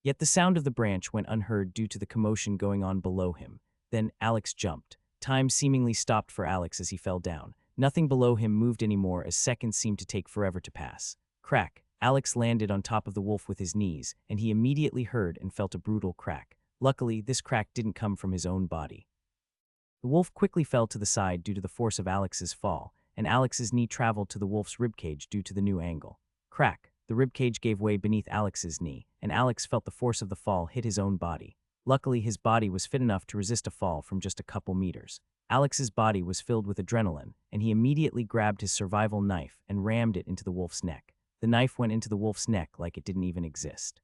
Yet the sound of the branch went unheard due to the commotion going on below him. Then Alex jumped. Time seemingly stopped for Alex as he fell down. Nothing below him moved anymore as seconds seemed to take forever to pass. Crack. Alex landed on top of the wolf with his knees, and he immediately heard and felt a brutal crack. Luckily, this crack didn't come from his own body. The wolf quickly fell to the side due to the force of Alex's fall, and Alex's knee traveled to the wolf's ribcage due to the new angle. Crack! The ribcage gave way beneath Alex's knee, and Alex felt the force of the fall hit his own body. Luckily, his body was fit enough to resist a fall from just a couple meters. Alex's body was filled with adrenaline, and he immediately grabbed his survival knife and rammed it into the wolf's neck. The knife went into the wolf's neck like it didn't even exist.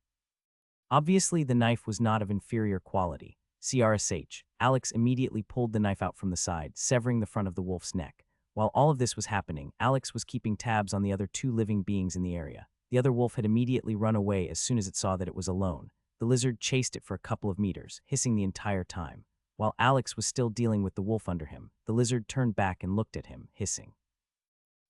Obviously, the knife was not of inferior quality. CRSH. Alex immediately pulled the knife out from the side, severing the front of the wolf's neck. While all of this was happening, Alex was keeping tabs on the other two living beings in the area. The other wolf had immediately run away as soon as it saw that it was alone. The lizard chased it for a couple of meters, hissing the entire time. While Alex was still dealing with the wolf under him, the lizard turned back and looked at him, hissing.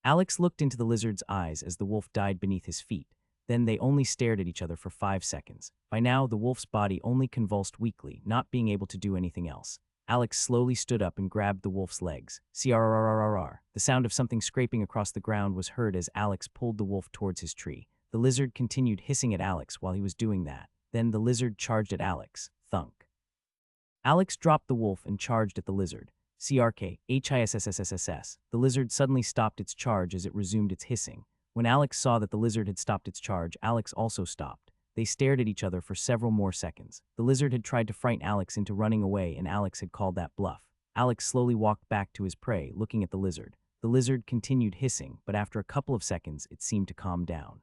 Alex looked into the lizard's eyes as the wolf died beneath his feet. Then they only stared at each other for 5 seconds. By now, the wolf's body only convulsed weakly, not being able to do anything else. Alex slowly stood up and grabbed the wolf's legs. CRRRRR. The sound of something scraping across the ground was heard as Alex pulled the wolf towards his tree. The lizard continued hissing at Alex while he was doing that. Then the lizard charged at Alex. Thunk. Alex dropped the wolf and charged at the lizard. CRK-HISSSSSS. The lizard suddenly stopped its charge as it resumed its hissing. When Alex saw that the lizard had stopped its charge, Alex also stopped. They stared at each other for several more seconds. The lizard had tried to frighten Alex into running away, and Alex had called that bluff. Alex slowly walked back to his prey, looking at the lizard. The lizard continued hissing, but after a couple of seconds, it seemed to calm down.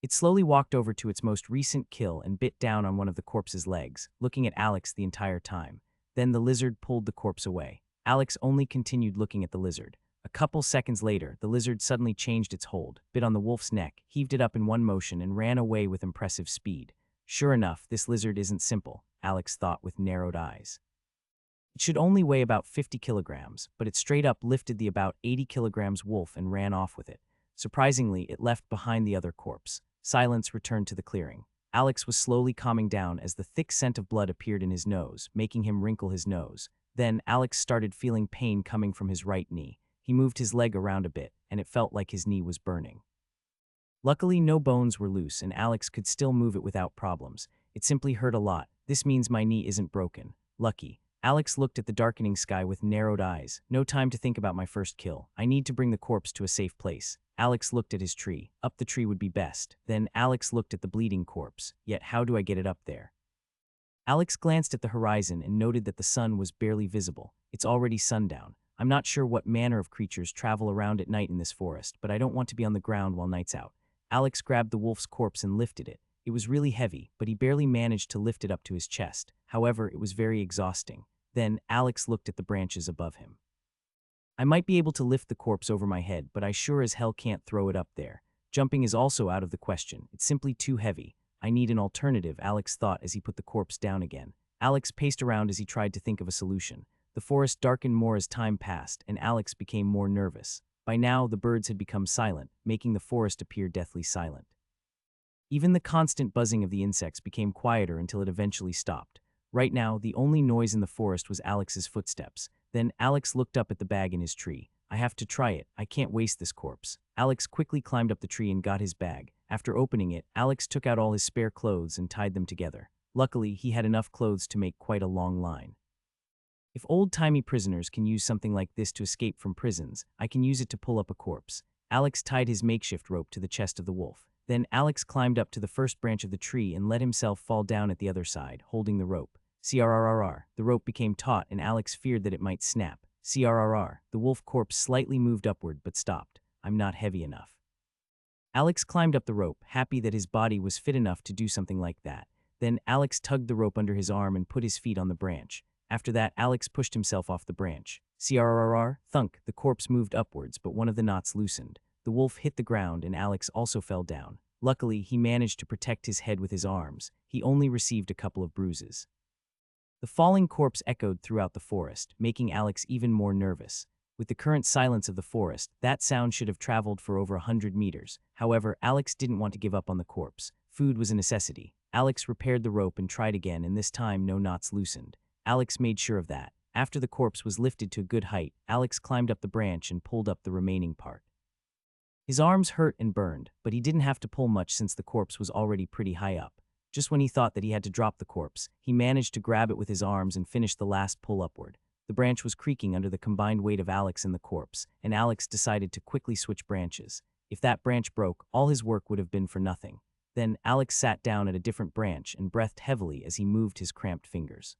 It slowly walked over to its most recent kill and bit down on one of the corpse's legs, looking at Alex the entire time. Then the lizard pulled the corpse away. Alex only continued looking at the lizard. A couple seconds later, the lizard suddenly changed its hold, bit on the wolf's neck, heaved it up in one motion, and ran away with impressive speed. Sure enough, this lizard isn't simple, Alex thought with narrowed eyes. It should only weigh about 50 kilograms, but it straight up lifted the about 80 kilograms wolf and ran off with it. Surprisingly, it left behind the other corpse. Silence returned to the clearing. Alex was slowly calming down as the thick scent of blood appeared in his nose, making him wrinkle his nose. Then, Alex started feeling pain coming from his right knee. He moved his leg around a bit, and it felt like his knee was burning. Luckily, no bones were loose, and Alex could still move it without problems. It simply hurt a lot. This means my knee isn't broken. Lucky. Alex looked at the darkening sky with narrowed eyes. No time to think about my first kill. I need to bring the corpse to a safe place. Alex looked at his tree. Up the tree would be best. Then Alex looked at the bleeding corpse. Yet how do I get it up there? Alex glanced at the horizon and noted that the sun was barely visible. It's already sundown. I'm not sure what manner of creatures travel around at night in this forest, but I don't want to be on the ground while night's out. Alex grabbed the wolf's corpse and lifted it. It was really heavy, but he barely managed to lift it up to his chest. However, it was very exhausting. Then, Alex looked at the branches above him. I might be able to lift the corpse over my head, but I sure as hell can't throw it up there. Jumping is also out of the question. It's simply too heavy. I need an alternative, Alex thought as he put the corpse down again. Alex paced around as he tried to think of a solution. The forest darkened more as time passed, and Alex became more nervous. By now, the birds had become silent, making the forest appear deathly silent. Even the constant buzzing of the insects became quieter until it eventually stopped. Right now, the only noise in the forest was Alex's footsteps. Then Alex looked up at the bag in his tree. I have to try it. I can't waste this corpse. Alex quickly climbed up the tree and got his bag. After opening it, Alex took out all his spare clothes and tied them together. Luckily, he had enough clothes to make quite a long line. If old-timey prisoners can use something like this to escape from prisons, I can use it to pull up a corpse. Alex tied his makeshift rope to the chest of the wolf. Then Alex climbed up to the first branch of the tree and let himself fall down at the other side, holding the rope. CRRRR. The rope became taut and Alex feared that it might snap. CRRR. The wolf corpse slightly moved upward but stopped. I'm not heavy enough. Alex climbed up the rope, happy that his body was fit enough to do something like that. Then Alex tugged the rope under his arm and put his feet on the branch. After that, Alex pushed himself off the branch. CRRR. Thunk. The corpse moved upwards, but one of the knots loosened. The wolf hit the ground and Alex also fell down. Luckily, he managed to protect his head with his arms. He only received a couple of bruises. The falling corpse echoed throughout the forest, making Alex even more nervous. With the current silence of the forest, that sound should have traveled for over 100 meters. However, Alex didn't want to give up on the corpse. Food was a necessity. Alex repaired the rope and tried again, and this time no knots loosened. Alex made sure of that. After the corpse was lifted to a good height, Alex climbed up the branch and pulled up the remaining part. His arms hurt and burned, but he didn't have to pull much since the corpse was already pretty high up. Just when he thought that he had to drop the corpse, he managed to grab it with his arms and finish the last pull upward. The branch was creaking under the combined weight of Alex and the corpse, and Alex decided to quickly switch branches. If that branch broke, all his work would have been for nothing. Then Alex sat down at a different branch and breathed heavily as he moved his cramped fingers.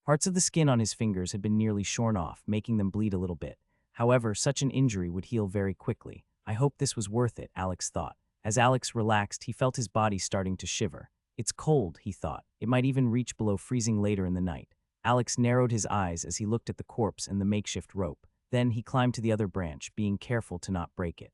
Parts of the skin on his fingers had been nearly shorn off, making them bleed a little bit. However, such an injury would heal very quickly. I hope this was worth it, Alex thought. As Alex relaxed, he felt his body starting to shiver. It's cold, he thought. It might even reach below freezing later in the night. Alex narrowed his eyes as he looked at the corpse and the makeshift rope. Then he climbed to the other branch, being careful to not break it.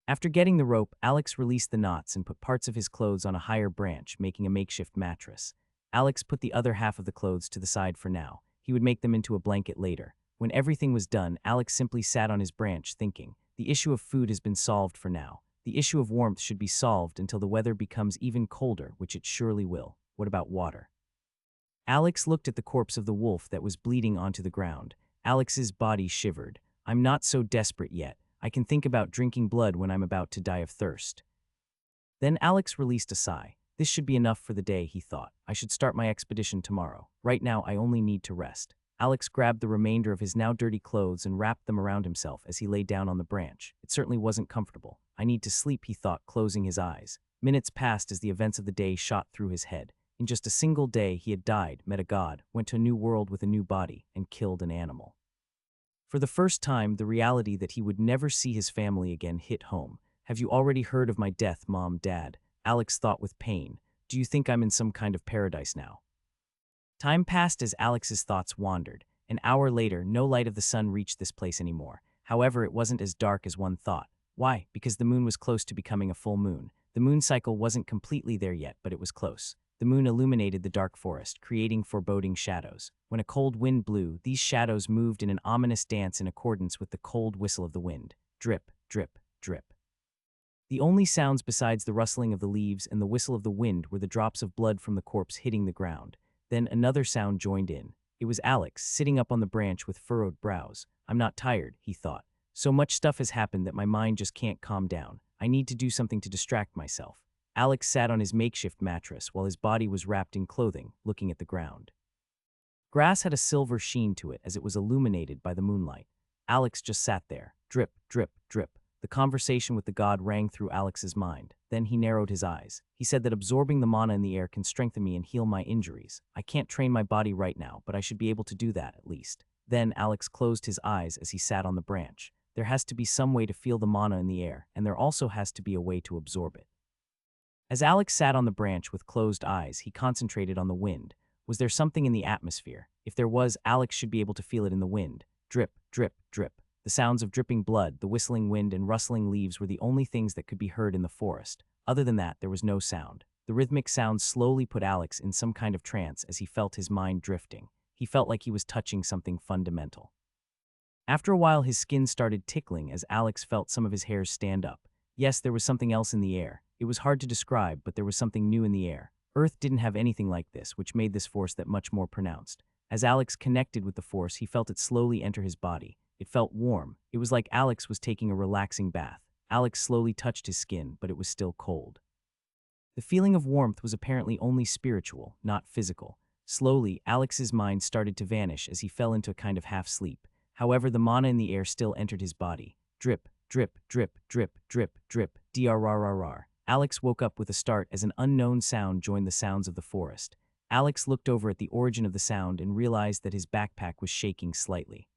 After getting the rope, Alex released the knots and put parts of his clothes on a higher branch, making a makeshift mattress. Alex put the other half of the clothes to the side for now. He would make them into a blanket later. When everything was done, Alex simply sat on his branch thinking, the issue of food has been solved for now. The issue of warmth should be solved until the weather becomes even colder, which it surely will. What about water? Alex looked at the corpse of the wolf that was bleeding onto the ground. Alex's body shivered. I'm not so desperate yet. I can think about drinking blood when I'm about to die of thirst. Then Alex released a sigh. This should be enough for the day, he thought. I should start my expedition tomorrow. Right now, I only need to rest. Alex grabbed the remainder of his now dirty clothes and wrapped them around himself as he lay down on the branch. It certainly wasn't comfortable. I need to sleep, he thought, closing his eyes. Minutes passed as the events of the day shot through his head. In just a single day, he had died, met a god, went to a new world with a new body, and killed an animal. For the first time, the reality that he would never see his family again hit home. Have you already heard of my death, Mom, Dad? Alex thought with pain. Do you think I'm in some kind of paradise now? Time passed as Alex's thoughts wandered. An hour later, no light of the sun reached this place anymore. However, it wasn't as dark as one thought. Why? Because the moon was close to becoming a full moon. The moon cycle wasn't completely there yet, but it was close. The moon illuminated the dark forest, creating foreboding shadows. When a cold wind blew, these shadows moved in an ominous dance in accordance with the cold whistle of the wind. Drip, drip, drip. The only sounds besides the rustling of the leaves and the whistle of the wind were the drops of blood from the corpse hitting the ground. Then another sound joined in. It was Alex, sitting up on the branch with furrowed brows. I'm not tired, he thought. So much stuff has happened that my mind just can't calm down. I need to do something to distract myself. Alex sat on his makeshift mattress while his body was wrapped in clothing, looking at the ground. Grass had a silver sheen to it as it was illuminated by the moonlight. Alex just sat there. Drip, drip, drip. The conversation with the god rang through Alex's mind. Then he narrowed his eyes. He said that absorbing the mana in the air can strengthen me and heal my injuries. I can't train my body right now, but I should be able to do that at least. Then Alex closed his eyes as he sat on the branch. There has to be some way to feel the mana in the air, and there also has to be a way to absorb it. As Alex sat on the branch with closed eyes, he concentrated on the wind. Was there something in the atmosphere? If there was, Alex should be able to feel it in the wind. Drip, drip, drip. The sounds of dripping blood, the whistling wind, and rustling leaves were the only things that could be heard in the forest. Other than that, there was no sound. The rhythmic sounds slowly put Alex in some kind of trance as he felt his mind drifting. He felt like he was touching something fundamental. After a while, his skin started tickling as Alex felt some of his hairs stand up. Yes, there was something else in the air. It was hard to describe, but there was something new in the air. Earth didn't have anything like this, which made this force that much more pronounced. As Alex connected with the force, he felt it slowly enter his body. It felt warm. It was like Alex was taking a relaxing bath. Alex slowly touched his skin, but it was still cold. The feeling of warmth was apparently only spiritual, not physical. Slowly, Alex's mind started to vanish as he fell into a kind of half-sleep. However, the mana in the air still entered his body. Drip, drip, drip, drip, drip, drip, drrrrr. Alex woke up with a start as an unknown sound joined the sounds of the forest. Alex looked over at the origin of the sound and realized that his backpack was shaking slightly.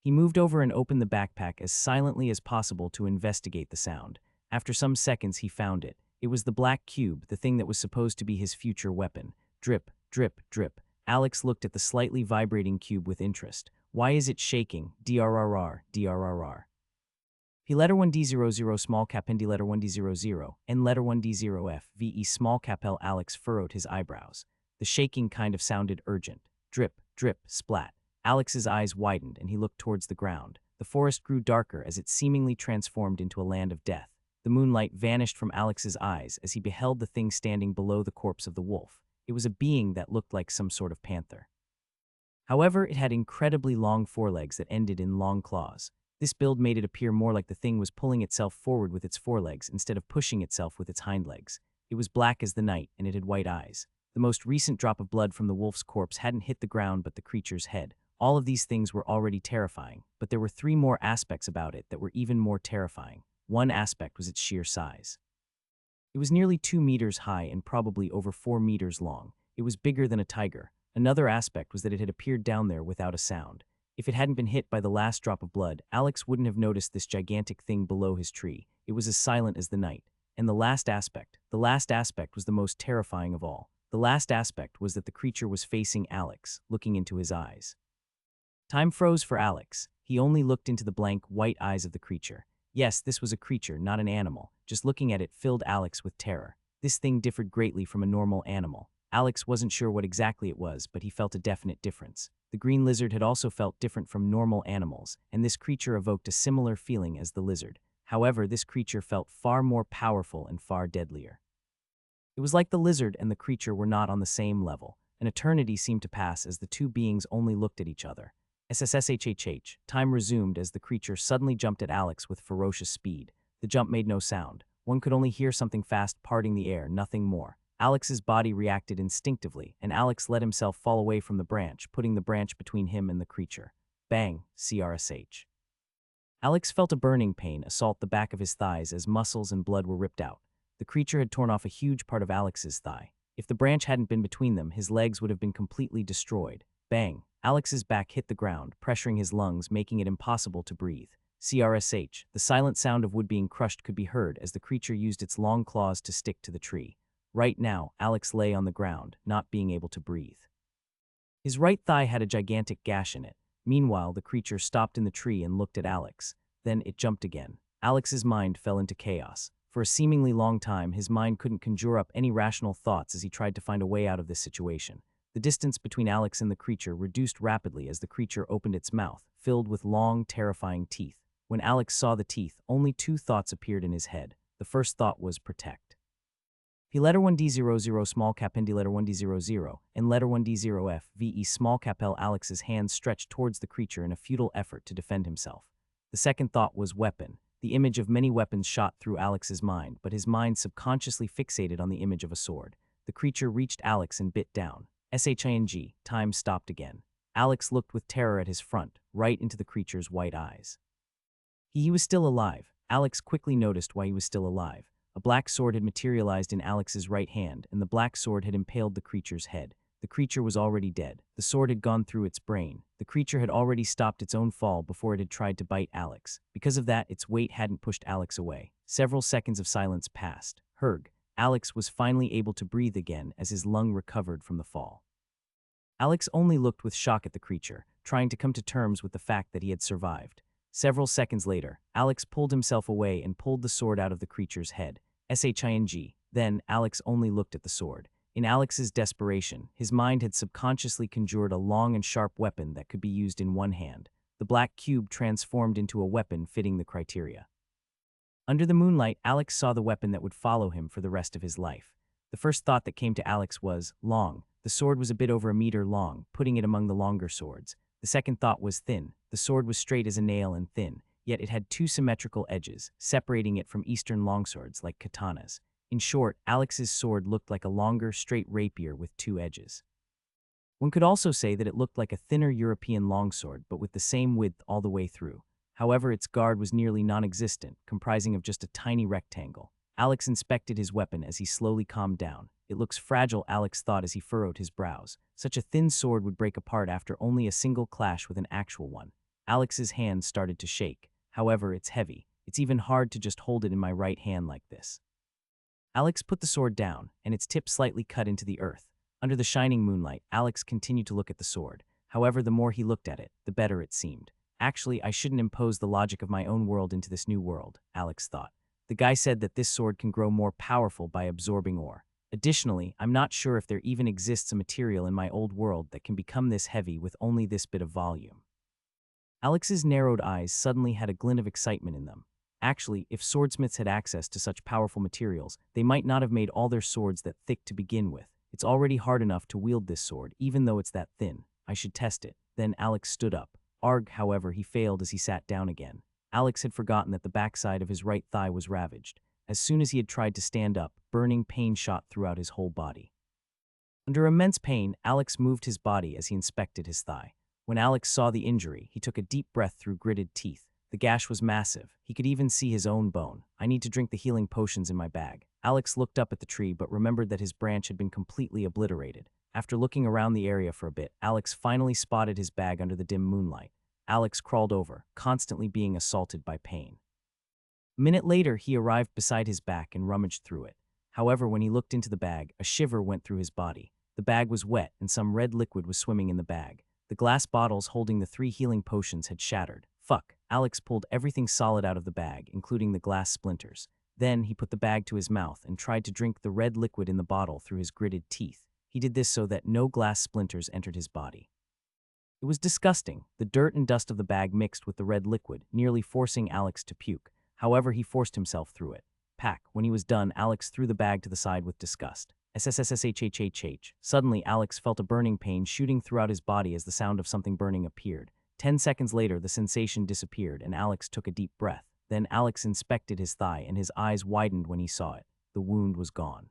He moved over and opened the backpack as silently as possible to investigate the sound. After some seconds, he found it. It was the black cube, the thing that was supposed to be his future weapon. Drip, drip, drip. Alex looked at the slightly vibrating cube with interest. Why is it shaking? Drrrr, drrrr. P letter 1D00 small cap ND letter 1D00 N letter 1D0F VE small cap L. Alex furrowed his eyebrows. The shaking kind of sounded urgent. Drip, drip, splat. Alex's eyes widened and he looked towards the ground. The forest grew darker as it seemingly transformed into a land of death. The moonlight vanished from Alex's eyes as he beheld the thing standing below the corpse of the wolf. It was a being that looked like some sort of panther. However, it had incredibly long forelegs that ended in long claws. This build made it appear more like the thing was pulling itself forward with its forelegs instead of pushing itself with its hind legs. It was black as the night and it had white eyes. The most recent drop of blood from the wolf's corpse hadn't hit the ground but the creature's head. All of these things were already terrifying, but there were three more aspects about it that were even more terrifying. One aspect was its sheer size. It was nearly 2 meters high and probably over 4 meters long. It was bigger than a tiger. Another aspect was that it had appeared down there without a sound. If it hadn't been hit by the last drop of blood, Alex wouldn't have noticed this gigantic thing below his tree. It was as silent as the night. And the last aspect was the most terrifying of all. The last aspect was that the creature was facing Alex, looking into his eyes. Time froze for Alex. He only looked into the blank, white eyes of the creature. Yes, this was a creature, not an animal. Just looking at it filled Alex with terror. This thing differed greatly from a normal animal. Alex wasn't sure what exactly it was, but he felt a definite difference. The green lizard had also felt different from normal animals, and this creature evoked a similar feeling as the lizard. However, this creature felt far more powerful and far deadlier. It was like the lizard and the creature were not on the same level. An eternity seemed to pass as the two beings only looked at each other. SSSHHH, time resumed as the creature suddenly jumped at Alex with ferocious speed. The jump made no sound. One could only hear something fast parting the air, nothing more. Alex's body reacted instinctively, and Alex let himself fall away from the branch, putting the branch between him and the creature. Bang, CRSH. Alex felt a burning pain assault the back of his thighs as muscles and blood were ripped out. The creature had torn off a huge part of Alex's thigh. If the branch hadn't been between them, his legs would have been completely destroyed. Bang! Alex's back hit the ground, pressuring his lungs, making it impossible to breathe. CRSH, the silent sound of wood being crushed could be heard as the creature used its long claws to stick to the tree. Right now, Alex lay on the ground, not being able to breathe. His right thigh had a gigantic gash in it. Meanwhile, the creature stopped in the tree and looked at Alex. Then it jumped again. Alex's mind fell into chaos. For a seemingly long time, his mind couldn't conjure up any rational thoughts as he tried to find a way out of this situation. The distance between Alex and the creature reduced rapidly as the creature opened its mouth, filled with long, terrifying teeth. When Alex saw the teeth, only two thoughts appeared in his head. The first thought was protect. P letter 1D00 small cap N D letter 1D00 and letter 1D0F VE small cap L. Alex's hands stretched towards the creature in a futile effort to defend himself. The second thought was weapon. The image of many weapons shot through Alex's mind, but his mind subconsciously fixated on the image of a sword. The creature reached Alex and bit down. SHING, time stopped again. Alex looked with terror at his front, right into the creature's white eyes. He was still alive. Alex quickly noticed why he was still alive. A black sword had materialized in Alex's right hand, and the black sword had impaled the creature's head. The creature was already dead. The sword had gone through its brain. The creature had already stopped its own fall before it had tried to bite Alex. Because of that, its weight hadn't pushed Alex away. Several seconds of silence passed. Herg. Alex was finally able to breathe again as his lung recovered from the fall. Alex only looked with shock at the creature, trying to come to terms with the fact that he had survived. Several seconds later, Alex pulled himself away and pulled the sword out of the creature's head. SHING. Then, Alex only looked at the sword. In Alex's desperation, his mind had subconsciously conjured a long and sharp weapon that could be used in one hand. The black cube transformed into a weapon fitting the criteria. Under the moonlight, Alex saw the weapon that would follow him for the rest of his life. The first thought that came to Alex was, long. The sword was a bit over a meter long, putting it among the longer swords. The second thought was thin. The sword was straight as a nail and thin, yet it had two symmetrical edges, separating it from Eastern longswords like katanas. In short, Alex's sword looked like a longer, straight rapier with two edges. One could also say that it looked like a thinner European longsword, but with the same width all the way through. However, its guard was nearly non-existent, comprising of just a tiny rectangle. Alex inspected his weapon as he slowly calmed down. It looks fragile, Alex thought as he furrowed his brows. Such a thin sword would break apart after only a single clash with an actual one. Alex's hand started to shake. However, it's heavy. It's even hard to just hold it in my right hand like this. Alex put the sword down, and its tip slightly cut into the earth. Under the shining moonlight, Alex continued to look at the sword. However, the more he looked at it, the better it seemed. Actually, I shouldn't impose the logic of my own world into this new world, Alex thought. The guy said that this sword can grow more powerful by absorbing ore. Additionally, I'm not sure if there even exists a material in my old world that can become this heavy with only this bit of volume. Alex's narrowed eyes suddenly had a glint of excitement in them. Actually, if swordsmiths had access to such powerful materials, they might not have made all their swords that thick to begin with. It's already hard enough to wield this sword, even though it's that thin. I should test it. Then Alex stood up. Arg, however, he failed as he sat down again. Alex had forgotten that the backside of his right thigh was ravaged. As soon as he had tried to stand up, burning pain shot throughout his whole body. Under immense pain, Alex moved his body as he inspected his thigh. When Alex saw the injury, he took a deep breath through gritted teeth. The gash was massive. He could even see his own bone. I need to drink the healing potions in my bag. Alex looked up at the tree but remembered that his branch had been completely obliterated. After looking around the area for a bit, Alex finally spotted his bag under the dim moonlight. Alex crawled over, constantly being assaulted by pain. A minute later, he arrived beside his back and rummaged through it. However, when he looked into the bag, a shiver went through his body. The bag was wet, and some red liquid was swimming in the bag. The glass bottles holding the 3 healing potions had shattered. Fuck. Alex pulled everything solid out of the bag, including the glass splinters. Then he put the bag to his mouth and tried to drink the red liquid in the bottle through his gritted teeth. He did this so that no glass splinters entered his body. It was disgusting. The dirt and dust of the bag mixed with the red liquid, nearly forcing Alex to puke. However, he forced himself through it. Pack. When he was done, Alex threw the bag to the side with disgust. SSSSHHHH. Suddenly, Alex felt a burning pain shooting throughout his body as the sound of something burning appeared. 10 seconds later, the sensation disappeared and Alex took a deep breath. Then Alex inspected his thigh and his eyes widened when he saw it. The wound was gone.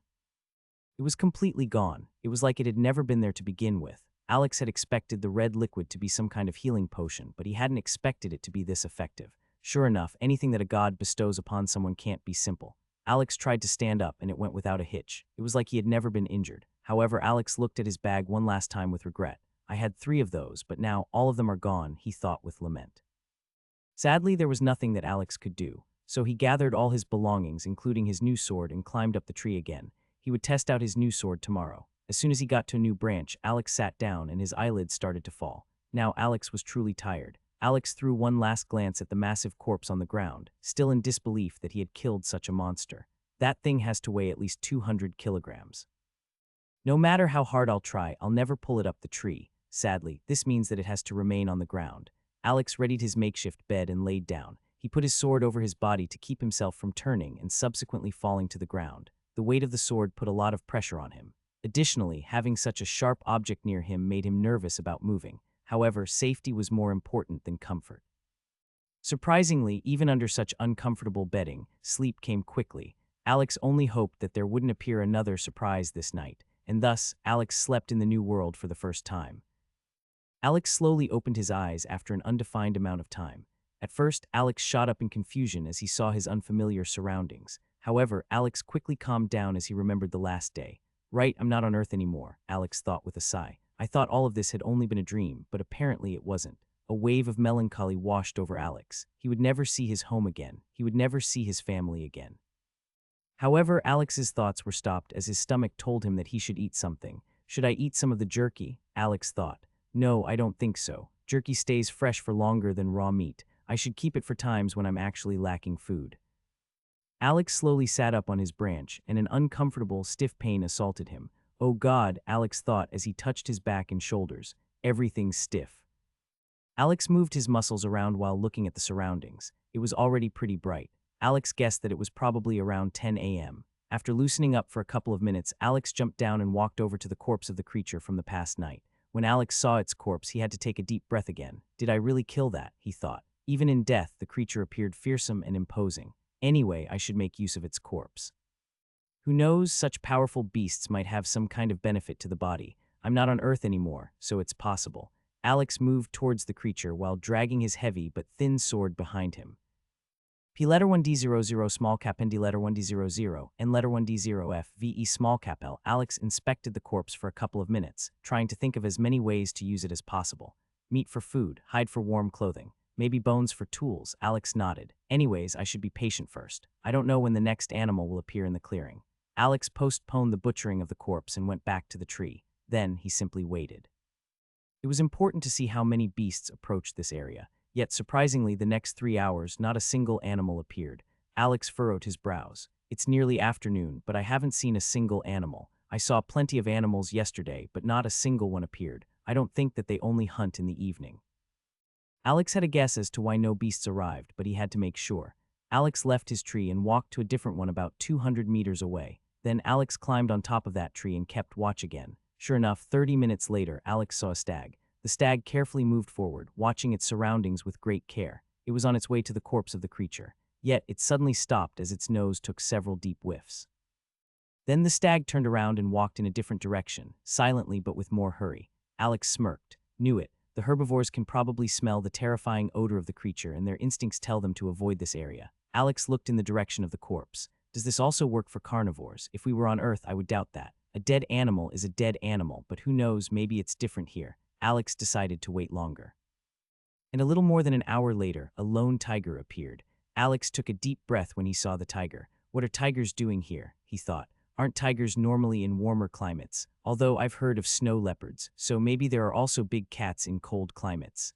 It was completely gone. It was like it had never been there to begin with. Alex had expected the red liquid to be some kind of healing potion, but he hadn't expected it to be this effective. Sure enough, anything that a god bestows upon someone can't be simple. Alex tried to stand up and it went without a hitch. It was like he had never been injured. However, Alex looked at his bag one last time with regret. I had 3 of those, but now all of them are gone, he thought with lament. Sadly, there was nothing that Alex could do, so he gathered all his belongings, including his new sword, and climbed up the tree again. He would test out his new sword tomorrow. As soon as he got to a new branch, Alex sat down and his eyelids started to fall. Now Alex was truly tired. Alex threw one last glance at the massive corpse on the ground, still in disbelief that he had killed such a monster. That thing has to weigh at least 200 kilograms. No matter how hard I'll try, I'll never pull it up the tree. Sadly, this means that it has to remain on the ground. Alex readied his makeshift bed and laid down. He put his sword over his body to keep himself from turning and subsequently falling to the ground. The weight of the sword put a lot of pressure on him. Additionally, having such a sharp object near him made him nervous about moving. However, safety was more important than comfort. Surprisingly, even under such uncomfortable bedding, sleep came quickly. Alex only hoped that there wouldn't appear another surprise this night, and thus, Alex slept in the new world for the first time. Alex slowly opened his eyes after an undefined amount of time. At first, Alex shot up in confusion as he saw his unfamiliar surroundings. However, Alex quickly calmed down as he remembered the last day. Right, I'm not on Earth anymore, Alex thought with a sigh. I thought all of this had only been a dream, but apparently it wasn't. A wave of melancholy washed over Alex. He would never see his home again. He would never see his family again. However, Alex's thoughts were stopped as his stomach told him that he should eat something. Should I eat some of the jerky? Alex thought. No, I don't think so. Jerky stays fresh for longer than raw meat. I should keep it for times when I'm actually lacking food. Alex slowly sat up on his branch, and an uncomfortable, stiff pain assaulted him. Oh God, Alex thought as he touched his back and shoulders. Everything's stiff. Alex moved his muscles around while looking at the surroundings. It was already pretty bright. Alex guessed that it was probably around 10 a.m. After loosening up for a couple of minutes, Alex jumped down and walked over to the corpse of the creature from the past night. When Alex saw its corpse, he had to take a deep breath again. Did I really kill that? He thought. Even in death, the creature appeared fearsome and imposing. Anyway, I should make use of its corpse. Who knows, such powerful beasts might have some kind of benefit to the body. I'm not on Earth anymore, so it's possible. Alex moved towards the creature while dragging his heavy but thin sword behind him. P letter 1D00 small cap ND letter 1D00 and letter 1D0F VE small cap L. Alex inspected the corpse for a couple of minutes, trying to think of as many ways to use it as possible. Meat for food, hide for warm clothing. Maybe bones for tools, Alex nodded. Anyways, I should be patient first. I don't know when the next animal will appear in the clearing. Alex postponed the butchering of the corpse and went back to the tree. Then he simply waited. It was important to see how many beasts approached this area. Yet surprisingly, the next 3 hours, not a single animal appeared. Alex furrowed his brows. It's nearly afternoon, but I haven't seen a single animal. I saw plenty of animals yesterday, but not a single one appeared. I don't think that they only hunt in the evening. Alex had a guess as to why no beasts arrived, but he had to make sure. Alex left his tree and walked to a different one about 200 meters away. Then Alex climbed on top of that tree and kept watch again. Sure enough, 30 minutes later, Alex saw a stag. The stag carefully moved forward, watching its surroundings with great care. It was on its way to the corpse of the creature. Yet, it suddenly stopped as its nose took several deep whiffs. Then the stag turned around and walked in a different direction, silently but with more hurry. Alex smirked. Knew it. The herbivores can probably smell the terrifying odor of the creature, and their instincts tell them to avoid this area. Alex looked in the direction of the corpse. Does this also work for carnivores? If we were on Earth, I would doubt that. A dead animal is a dead animal, but who knows, maybe it's different here. Alex decided to wait longer. And a little more than an hour later, a lone tiger appeared. Alex took a deep breath when he saw the tiger. What are tigers doing here? He thought. Aren't tigers normally in warmer climates? Although I've heard of snow leopards, so maybe there are also big cats in cold climates.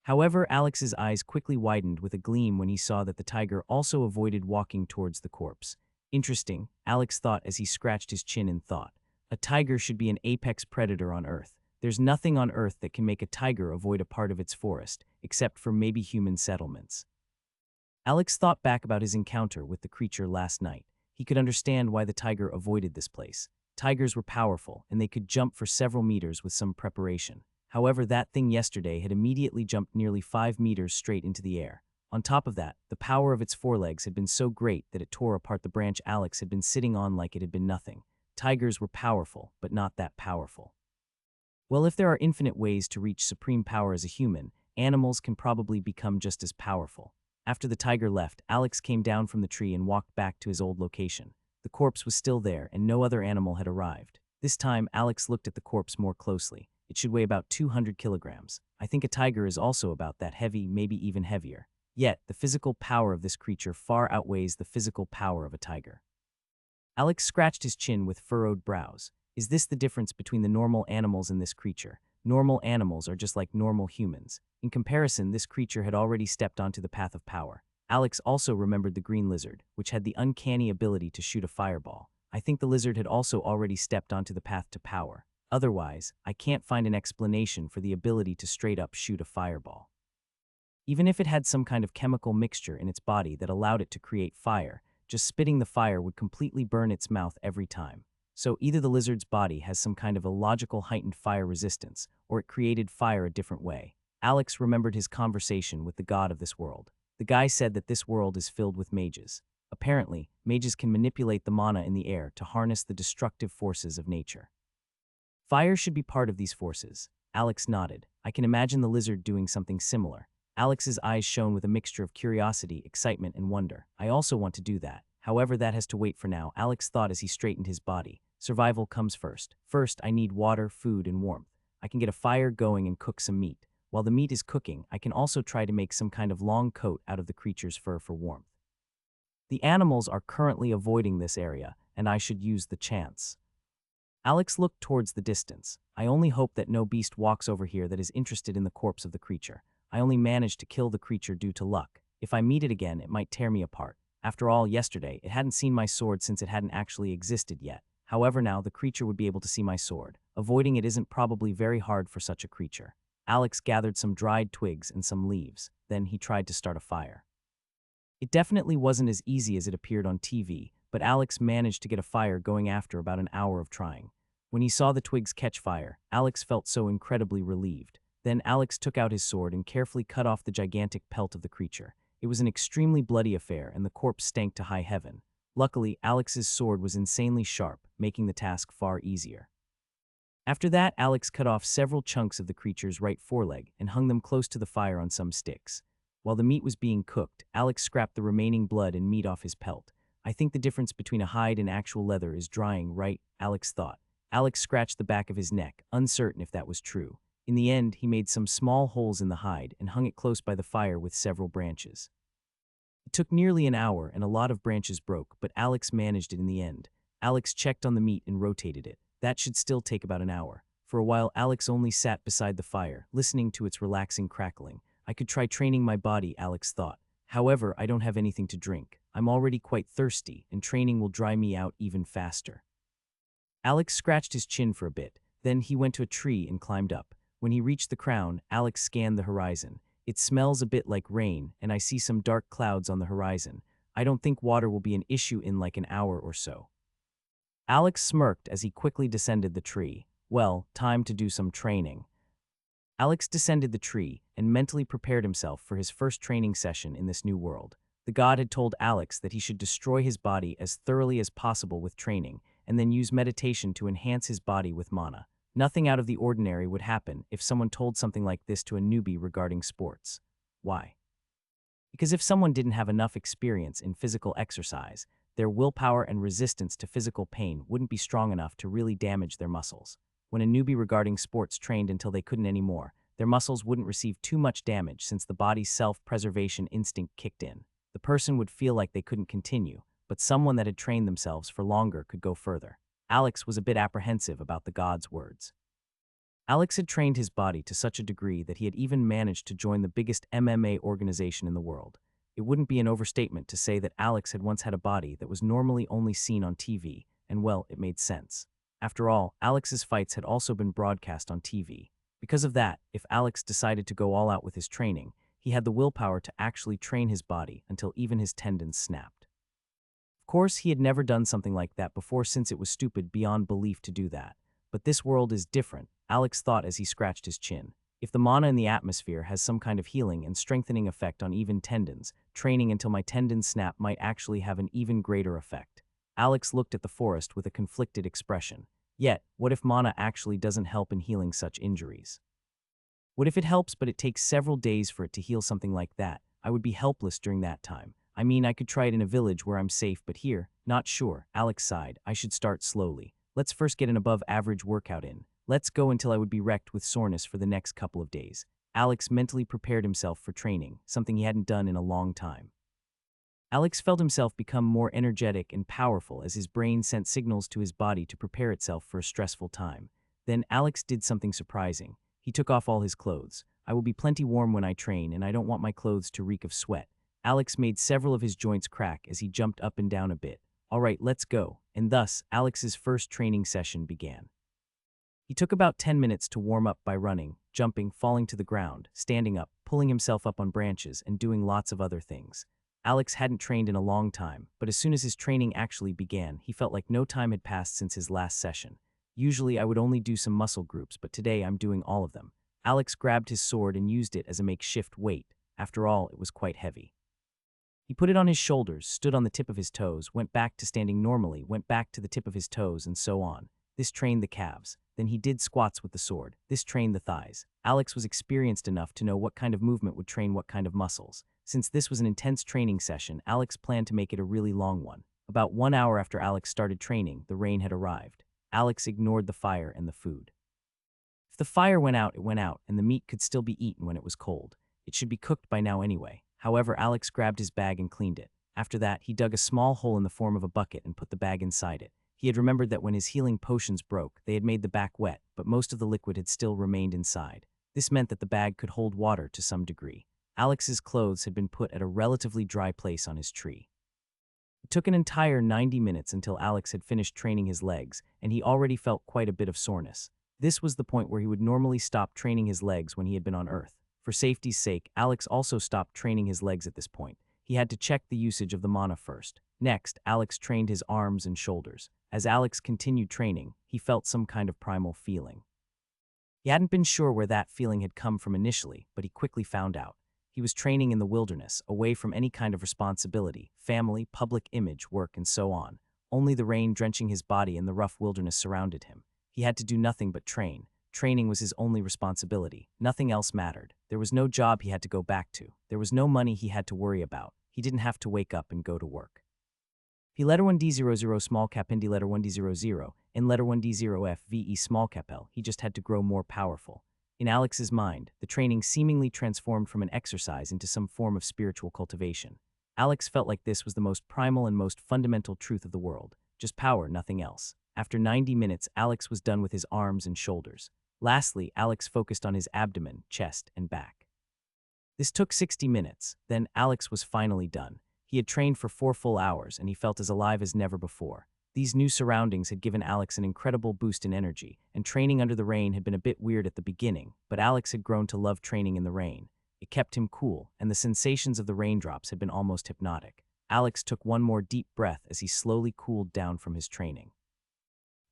However, Alex's eyes quickly widened with a gleam when he saw that the tiger also avoided walking towards the corpse. Interesting, Alex thought as he scratched his chin in thought. A tiger should be an apex predator on Earth. There's nothing on Earth that can make a tiger avoid a part of its forest, except for maybe human settlements. Alex thought back about his encounter with the creature last night. He could understand why the tiger avoided this place. Tigers were powerful, and they could jump for several meters with some preparation. However, that thing yesterday had immediately jumped nearly 5 meters straight into the air. On top of that, the power of its forelegs had been so great that it tore apart the branch Alex had been sitting on like it had been nothing. Tigers were powerful, but not that powerful. Well, if there are infinite ways to reach supreme power as a human, animals can probably become just as powerful. After the tiger left, Alex came down from the tree and walked back to his old location. The corpse was still there, and no other animal had arrived. This time, Alex looked at the corpse more closely. It should weigh about 200 kilograms. I think a tiger is also about that heavy, maybe even heavier. Yet, the physical power of this creature far outweighs the physical power of a tiger. Alex scratched his chin with furrowed brows. Is this the difference between the normal animals and this creature? Normal animals are just like normal humans. In comparison, this creature had already stepped onto the path of power. Alex also remembered the green lizard, which had the uncanny ability to shoot a fireball. I think the lizard had also already stepped onto the path to power. Otherwise, I can't find an explanation for the ability to straight up shoot a fireball. Even if it had some kind of chemical mixture in its body that allowed it to create fire, just spitting the fire would completely burn its mouth every time. So either the lizard's body has some kind of illogical heightened fire resistance, or it created fire a different way. Alex remembered his conversation with the god of this world. The guy said that this world is filled with mages. Apparently, mages can manipulate the mana in the air to harness the destructive forces of nature. Fire should be part of these forces. Alex nodded. I can imagine the lizard doing something similar. Alex's eyes shone with a mixture of curiosity, excitement, and wonder. I also want to do that. However, that has to wait for now, Alex thought as he straightened his body. Survival comes first. First, I need water, food, and warmth. I can get a fire going and cook some meat. While the meat is cooking, I can also try to make some kind of long coat out of the creature's fur for warmth. The animals are currently avoiding this area, and I should use the chance. Alex looked towards the distance. I only hope that no beast walks over here that is interested in the corpse of the creature. I only managed to kill the creature due to luck. If I meet it again, it might tear me apart. After all, yesterday, it hadn't seen my sword since it hadn't actually existed yet. However, now the creature would be able to see my sword. Avoiding it isn't probably very hard for such a creature. Alex gathered some dried twigs and some leaves. Then he tried to start a fire. It definitely wasn't as easy as it appeared on TV, but Alex managed to get a fire going after about an hour of trying. When he saw the twigs catch fire, Alex felt so incredibly relieved. Then Alex took out his sword and carefully cut off the gigantic pelt of the creature. It was an extremely bloody affair, and the corpse stank to high heaven. Luckily, Alex's sword was insanely sharp, making the task far easier. After that, Alex cut off several chunks of the creature's right foreleg and hung them close to the fire on some sticks. While the meat was being cooked, Alex scrapped the remaining blood and meat off his pelt. I think the difference between a hide and actual leather is drying, right? Alex thought. Alex scratched the back of his neck, uncertain if that was true. In the end, he made some small holes in the hide and hung it close by the fire with several branches. It took nearly an hour and a lot of branches broke, but Alex managed it in the end. Alex checked on the meat and rotated it. That should still take about an hour. For a while, Alex only sat beside the fire, listening to its relaxing crackling. I could try training my body, Alex thought. However, I don't have anything to drink. I'm already quite thirsty, and training will dry me out even faster. Alex scratched his chin for a bit. Then he went to a tree and climbed up. When he reached the crown, Alex scanned the horizon. It smells a bit like rain, and I see some dark clouds on the horizon. I don't think water will be an issue in like an hour or so. Alex smirked as he quickly descended the tree. Well, time to do some training. Alex descended the tree and mentally prepared himself for his first training session in this new world. The god had told Alex that he should destroy his body as thoroughly as possible with training, and then use meditation to enhance his body with mana. Nothing out of the ordinary would happen if someone told something like this to a newbie regarding sports. Why? Because if someone didn't have enough experience in physical exercise, their willpower and resistance to physical pain wouldn't be strong enough to really damage their muscles. When a newbie regarding sports trained until they couldn't anymore, their muscles wouldn't receive too much damage since the body's self-preservation instinct kicked in. The person would feel like they couldn't continue, but someone that had trained themselves for longer could go further. Alex was a bit apprehensive about the god's words. Alex had trained his body to such a degree that he had even managed to join the biggest MMA organization in the world. It wouldn't be an overstatement to say that Alex had once had a body that was normally only seen on TV, and well, it made sense. After all, Alex's fights had also been broadcast on TV. Because of that, if Alex decided to go all out with his training, he had the willpower to actually train his body until even his tendons snapped. Of course, he had never done something like that before since it was stupid beyond belief to do that. But this world is different, Alex thought as he scratched his chin. If the mana in the atmosphere has some kind of healing and strengthening effect on even tendons, training until my tendons snap might actually have an even greater effect. Alex looked at the forest with a conflicted expression. Yet, what if mana actually doesn't help in healing such injuries? What if it helps but it takes several days for it to heal something like that? I would be helpless during that time. I mean, I could try it in a village where I'm safe, but here, not sure. Alex sighed. I should start slowly. Let's first get an above-average workout in. Let's go until I would be wrecked with soreness for the next couple of days. Alex mentally prepared himself for training, something he hadn't done in a long time. Alex felt himself become more energetic and powerful as his brain sent signals to his body to prepare itself for a stressful time. Then Alex did something surprising. He took off all his clothes. I will be plenty warm when I train, and I don't want my clothes to reek of sweat. Alex made several of his joints crack as he jumped up and down a bit. All right, let's go. And thus, Alex's first training session began. He took about 10 minutes to warm up by running, jumping, falling to the ground, standing up, pulling himself up on branches, and doing lots of other things. Alex hadn't trained in a long time, but as soon as his training actually began, he felt like no time had passed since his last session. Usually I would only do some muscle groups, but today I'm doing all of them. Alex grabbed his sword and used it as a makeshift weight. After all, it was quite heavy. He put it on his shoulders, stood on the tip of his toes, went back to standing normally, went back to the tip of his toes, and so on. This trained the calves. Then he did squats with the sword. This trained the thighs. Alex was experienced enough to know what kind of movement would train what kind of muscles. Since this was an intense training session, Alex planned to make it a really long one. About 1 hour after Alex started training, the rain had arrived. Alex ignored the fire and the food. If the fire went out, it went out, and the meat could still be eaten when it was cold. It should be cooked by now anyway. However, Alex grabbed his bag and cleaned it. After that, he dug a small hole in the form of a bucket and put the bag inside it. He had remembered that when his healing potions broke, they had made the back wet, but most of the liquid had still remained inside. This meant that the bag could hold water to some degree. Alex's clothes had been put at a relatively dry place on his tree. It took an entire 90 minutes until Alex had finished training his legs, and he already felt quite a bit of soreness. This was the point where he would normally stop training his legs when he had been on Earth. For safety's sake, Alex also stopped training his legs at this point. He had to check the usage of the mana first. Next, Alex trained his arms and shoulders. As Alex continued training, he felt some kind of primal feeling. He hadn't been sure where that feeling had come from initially, but he quickly found out. He was training in the wilderness, away from any kind of responsibility, family, public image, work, and so on. Only the rain drenching his body and the rough wilderness surrounded him. He had to do nothing but train. Training was his only responsibility. Nothing else mattered. There was no job he had to go back to. There was no money he had to worry about. He didn't have to wake up and go to work. P letter 1D00 small cap Indi letter 1D00 in letter 1D0 FVE small cap L. He just had to grow more powerful. In Alex's mind, the training seemingly transformed from an exercise into some form of spiritual cultivation. Alex felt like this was the most primal and most fundamental truth of the world. Just power, nothing else. After 90 minutes, Alex was done with his arms and shoulders. Lastly, Alex focused on his abdomen, chest, and back. This took 60 minutes. Then Alex was finally done. He had trained for 4 full hours, and he felt as alive as never before. These new surroundings had given Alex an incredible boost in energy, and training under the rain had been a bit weird at the beginning, but Alex had grown to love training in the rain. It kept him cool, and the sensations of the raindrops had been almost hypnotic. Alex took one more deep breath as he slowly cooled down from his training.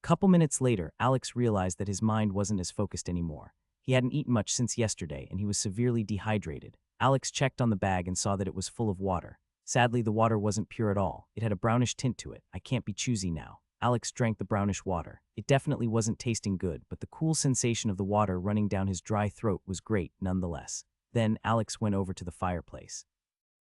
A couple minutes later, Alex realized that his mind wasn't as focused anymore. He hadn't eaten much since yesterday, and he was severely dehydrated. Alex checked on the bag and saw that it was full of water. Sadly, the water wasn't pure at all. It had a brownish tint to it. I can't be choosy now. Alex drank the brownish water. It definitely wasn't tasting good, but the cool sensation of the water running down his dry throat was great nonetheless. Then Alex went over to the fireplace.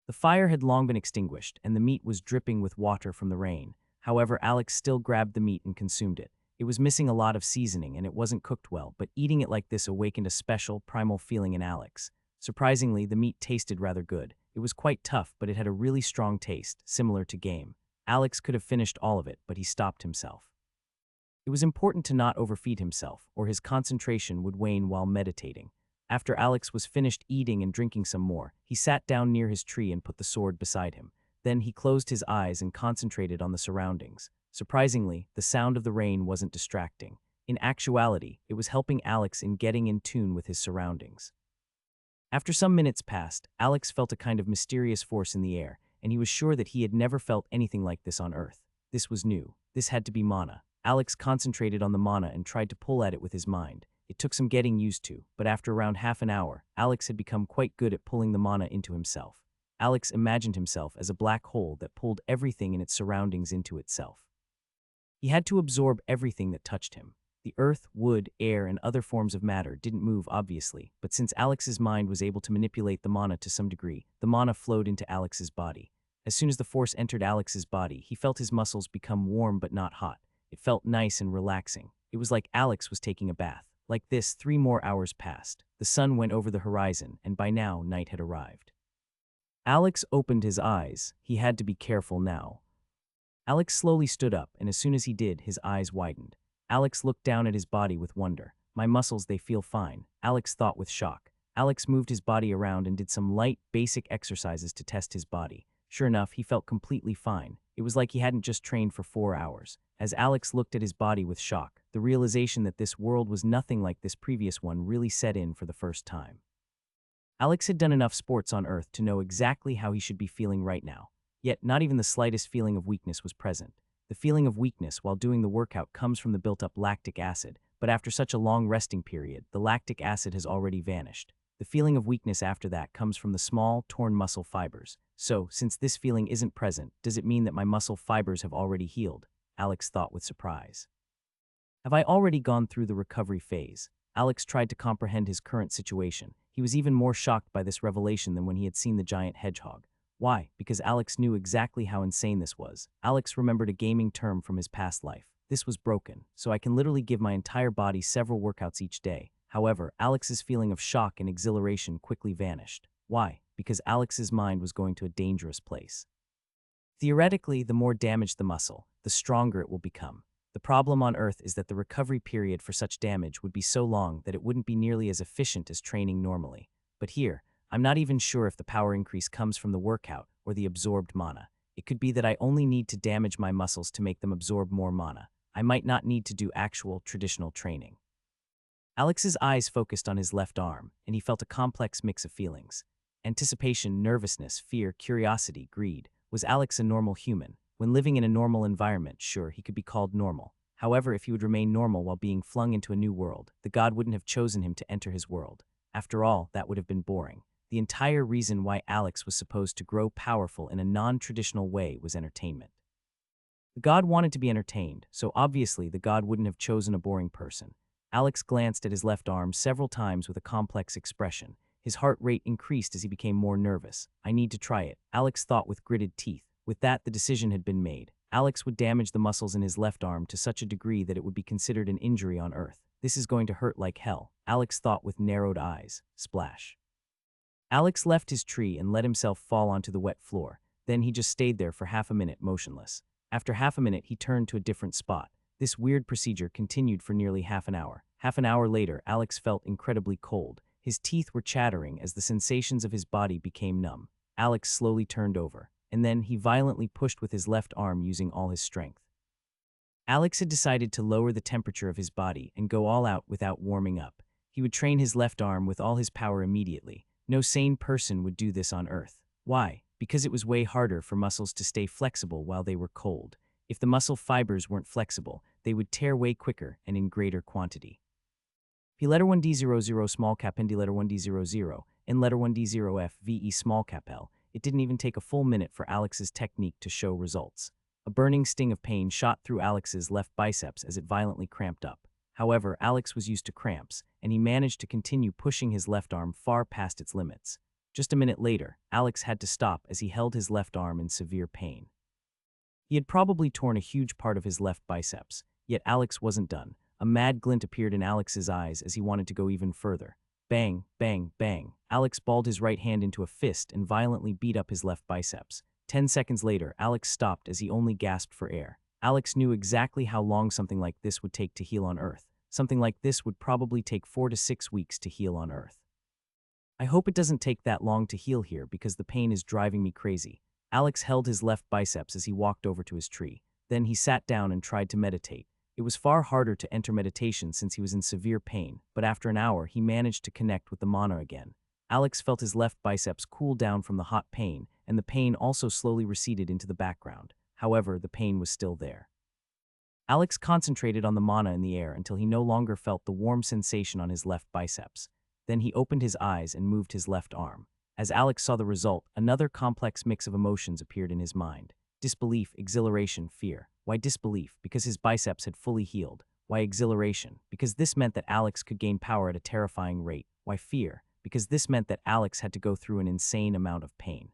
The fire had long been extinguished, and the meat was dripping with water from the rain. However, Alex still grabbed the meat and consumed it. It was missing a lot of seasoning and it wasn't cooked well, but eating it like this awakened a special, primal feeling in Alex. Surprisingly, the meat tasted rather good. It was quite tough, but it had a really strong taste, similar to game. Alex could have finished all of it, but he stopped himself. It was important to not overfeed himself, or his concentration would wane while meditating. After Alex was finished eating and drinking some more, he sat down near his tree and put the sword beside him. Then he closed his eyes and concentrated on the surroundings. Surprisingly, the sound of the rain wasn't distracting. In actuality, it was helping Alex in getting in tune with his surroundings. After some minutes passed, Alex felt a kind of mysterious force in the air, and he was sure that he had never felt anything like this on Earth. This was new. This had to be mana. Alex concentrated on the mana and tried to pull at it with his mind. It took some getting used to, but after around half an hour, Alex had become quite good at pulling the mana into himself. Alex imagined himself as a black hole that pulled everything in its surroundings into itself. He had to absorb everything that touched him. The earth, wood, air, and other forms of matter didn't move, obviously, but since Alex's mind was able to manipulate the mana to some degree, the mana flowed into Alex's body. As soon as the force entered Alex's body, he felt his muscles become warm but not hot. It felt nice and relaxing. It was like Alex was taking a bath. Like this, 3 more hours passed. The sun went over the horizon, and by now, night had arrived. Alex opened his eyes. He had to be careful now. Alex slowly stood up, and as soon as he did, his eyes widened. Alex looked down at his body with wonder. My muscles, they feel fine, Alex thought with shock. Alex moved his body around and did some light, basic exercises to test his body. Sure enough, he felt completely fine. It was like he hadn't just trained for 4 hours. As Alex looked at his body with shock, the realization that this world was nothing like this previous one really set in for the first time. Alex had done enough sports on Earth to know exactly how he should be feeling right now. Yet not even the slightest feeling of weakness was present. The feeling of weakness while doing the workout comes from the built-up lactic acid, but after such a long resting period, the lactic acid has already vanished. The feeling of weakness after that comes from the small, torn muscle fibers. So, since this feeling isn't present, does it mean that my muscle fibers have already healed? Alex thought with surprise. Have I already gone through the recovery phase? Alex tried to comprehend his current situation. He was even more shocked by this revelation than when he had seen the giant hedgehog. Why? Because Alex knew exactly how insane this was. Alex remembered a gaming term from his past life. This was broken, so I can literally give my entire body several workouts each day. However, Alex's feeling of shock and exhilaration quickly vanished. Why? Because Alex's mind was going to a dangerous place. Theoretically, the more damaged the muscle, the stronger it will become. The problem on Earth is that the recovery period for such damage would be so long that it wouldn't be nearly as efficient as training normally. But here, I'm not even sure if the power increase comes from the workout or the absorbed mana. It could be that I only need to damage my muscles to make them absorb more mana. I might not need to do actual, traditional training. Alex's eyes focused on his left arm, and he felt a complex mix of feelings. Anticipation, nervousness, fear, curiosity, greed. Was Alex a normal human? When living in a normal environment, sure, he could be called normal. However, if he would remain normal while being flung into a new world, the god wouldn't have chosen him to enter his world. After all, that would have been boring. The entire reason why Alex was supposed to grow powerful in a non-traditional way was entertainment. The god wanted to be entertained, so obviously the god wouldn't have chosen a boring person. Alex glanced at his left arm several times with a complex expression. His heart rate increased as he became more nervous. I need to try it, Alex thought with gritted teeth. With that, the decision had been made. Alex would damage the muscles in his left arm to such a degree that it would be considered an injury on Earth. This is going to hurt like hell, Alex thought with narrowed eyes. Splash. Alex left his tree and let himself fall onto the wet floor. Then he just stayed there for half a minute motionless. After half a minute, he turned to a different spot. This weird procedure continued for nearly half an hour. Half an hour later, Alex felt incredibly cold. His teeth were chattering as the sensations of his body became numb. Alex slowly turned over, and then he violently pushed with his left arm using all his strength. Alex had decided to lower the temperature of his body and go all out without warming up. He would train his left arm with all his power immediately. No sane person would do this on Earth. Why? Because it was way harder for muscles to stay flexible while they were cold. If the muscle fibers weren't flexible, they would tear way quicker and in greater quantity. P letter 1D00 small cap N D letter 1D00 N letter 1D0F VE small cap L. It didn't even take a full minute for Alex's technique to show results. A burning sting of pain shot through Alex's left biceps as it violently cramped up. However, Alex was used to cramps, and he managed to continue pushing his left arm far past its limits. Just a minute later, Alex had to stop as he held his left arm in severe pain. He had probably torn a huge part of his left biceps. Yet Alex wasn't done. A mad glint appeared in Alex's eyes as he wanted to go even further. Bang, bang, bang. Alex balled his right hand into a fist and violently beat up his left biceps. 10 seconds later, Alex stopped as he only gasped for air. Alex knew exactly how long something like this would take to heal on Earth. Something like this would probably take 4 to 6 weeks to heal on Earth. I hope it doesn't take that long to heal here because the pain is driving me crazy. Alex held his left biceps as he walked over to his tree. Then he sat down and tried to meditate. It was far harder to enter meditation since he was in severe pain, but after an hour he managed to connect with the mana again. Alex felt his left biceps cool down from the hot pain, and the pain also slowly receded into the background. However, the pain was still there. Alex concentrated on the mana in the air until he no longer felt the warm sensation on his left biceps. Then he opened his eyes and moved his left arm. As Alex saw the result, another complex mix of emotions appeared in his mind. Disbelief, exhilaration, fear. Why disbelief? Because his biceps had fully healed. Why exhilaration? Because this meant that Alex could gain power at a terrifying rate. Why fear? Because this meant that Alex had to go through an insane amount of pain.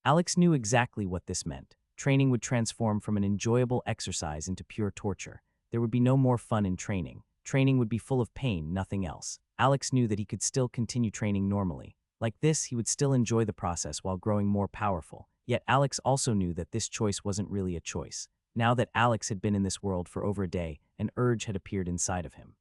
Alex knew exactly what this meant. Training would transform from an enjoyable exercise into pure torture. There would be no more fun in training. Training would be full of pain, nothing else. Alex knew that he could still continue training normally. Like this, he would still enjoy the process while growing more powerful. Yet Alex also knew that this choice wasn't really a choice. Now that Alex had been in this world for over a day, an urge had appeared inside of him.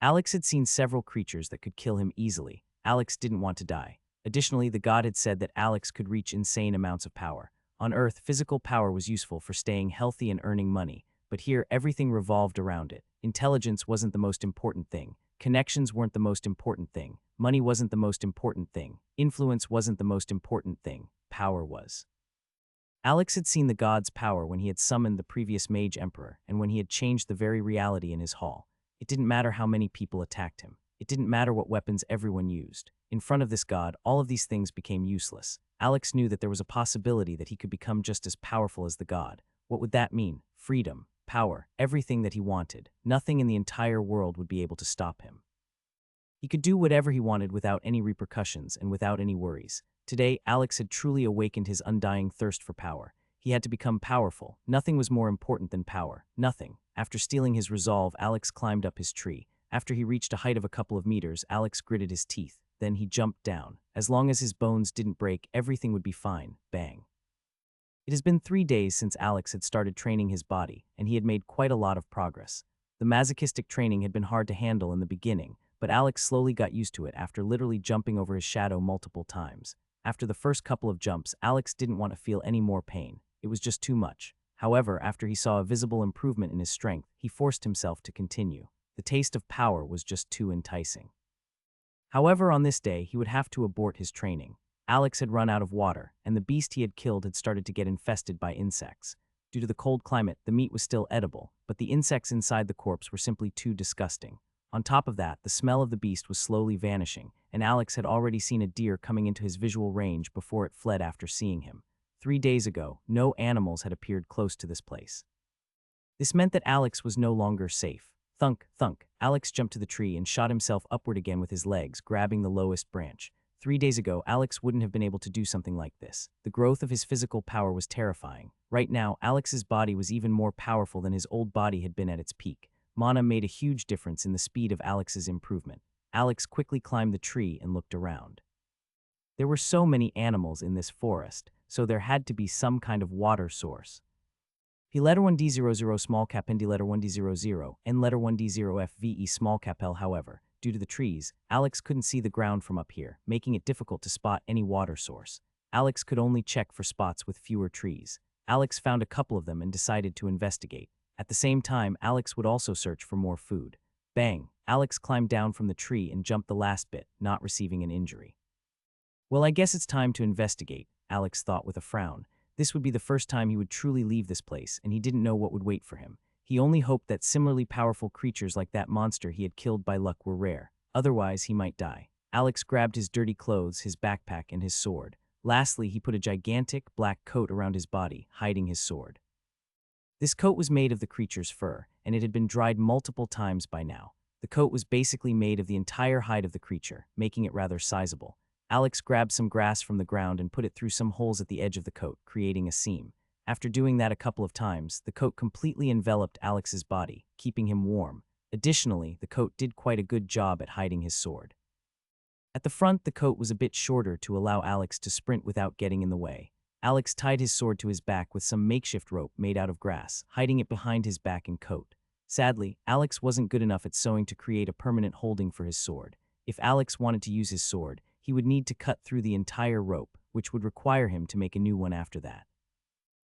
Alex had seen several creatures that could kill him easily. Alex didn't want to die. Additionally, the god had said that Alex could reach insane amounts of power. On Earth, physical power was useful for staying healthy and earning money, but here everything revolved around it. Intelligence wasn't the most important thing. Connections weren't the most important thing. Money wasn't the most important thing. Influence wasn't the most important thing. Power was. Alex had seen the god's power when he had summoned the previous mage emperor and when he had changed the very reality in his hall. It didn't matter how many people attacked him. It didn't matter what weapons everyone used. In front of this god, all of these things became useless. Alex knew that there was a possibility that he could become just as powerful as the god. What would that mean? Freedom, power, everything that he wanted. Nothing in the entire world would be able to stop him. He could do whatever he wanted without any repercussions and without any worries. Today, Alex had truly awakened his undying thirst for power. He had to become powerful. Nothing was more important than power. Nothing. After stealing his resolve, Alex climbed up his tree. After he reached a height of a couple of meters, Alex gritted his teeth. Then he jumped down. As long as his bones didn't break, everything would be fine. Bang. It has been 3 days since Alex had started training his body, and he had made quite a lot of progress. The masochistic training had been hard to handle in the beginning, but Alex slowly got used to it after literally jumping over his shadow multiple times. After the first couple of jumps, Alex didn't want to feel any more pain. It was just too much. However, after he saw a visible improvement in his strength, he forced himself to continue. The taste of power was just too enticing. However, on this day, he would have to abort his training. Alex had run out of water, and the beast he had killed had started to get infested by insects. Due to the cold climate, the meat was still edible, but the insects inside the corpse were simply too disgusting. On top of that, the smell of the beast was slowly vanishing, and Alex had already seen a deer coming into his visual range before it fled after seeing him. 3 days ago, no animals had appeared close to this place. This meant that Alex was no longer safe. Thunk, thunk, Alex jumped to the tree and shot himself upward again with his legs, grabbing the lowest branch. 3 days ago, Alex wouldn't have been able to do something like this. The growth of his physical power was terrifying. Right now, Alex's body was even more powerful than his old body had been at its peak. Mana made a huge difference in the speed of Alex's improvement. Alex quickly climbed the tree and looked around. There were so many animals in this forest, so there had to be some kind of water source. P letter 1D00 small cap N D letter 1D00 N letter 1D0 FVE small cap L. However, due to the trees, Alex couldn't see the ground from up here, making it difficult to spot any water source. Alex could only check for spots with fewer trees. Alex found a couple of them and decided to investigate. At the same time, Alex would also search for more food. Bang! Alex climbed down from the tree and jumped the last bit, not receiving an injury. Well, I guess it's time to investigate, Alex thought with a frown. This would be the first time he would truly leave this place, and he didn't know what would wait for him. He only hoped that similarly powerful creatures like that monster he had killed by luck were rare. Otherwise, he might die. Alex grabbed his dirty clothes, his backpack, and his sword. Lastly, he put a gigantic, black coat around his body, hiding his sword. This coat was made of the creature's fur, and it had been dried multiple times by now. The coat was basically made of the entire hide of the creature, making it rather sizable. Alex grabbed some grass from the ground and put it through some holes at the edge of the coat, creating a seam. After doing that a couple of times, the coat completely enveloped Alex's body, keeping him warm. Additionally, the coat did quite a good job at hiding his sword. At the front, the coat was a bit shorter to allow Alex to sprint without getting in the way. Alex tied his sword to his back with some makeshift rope made out of grass, hiding it behind his back and coat. Sadly, Alex wasn't good enough at sewing to create a permanent holding for his sword. If Alex wanted to use his sword, he would need to cut through the entire rope, which would require him to make a new one after that.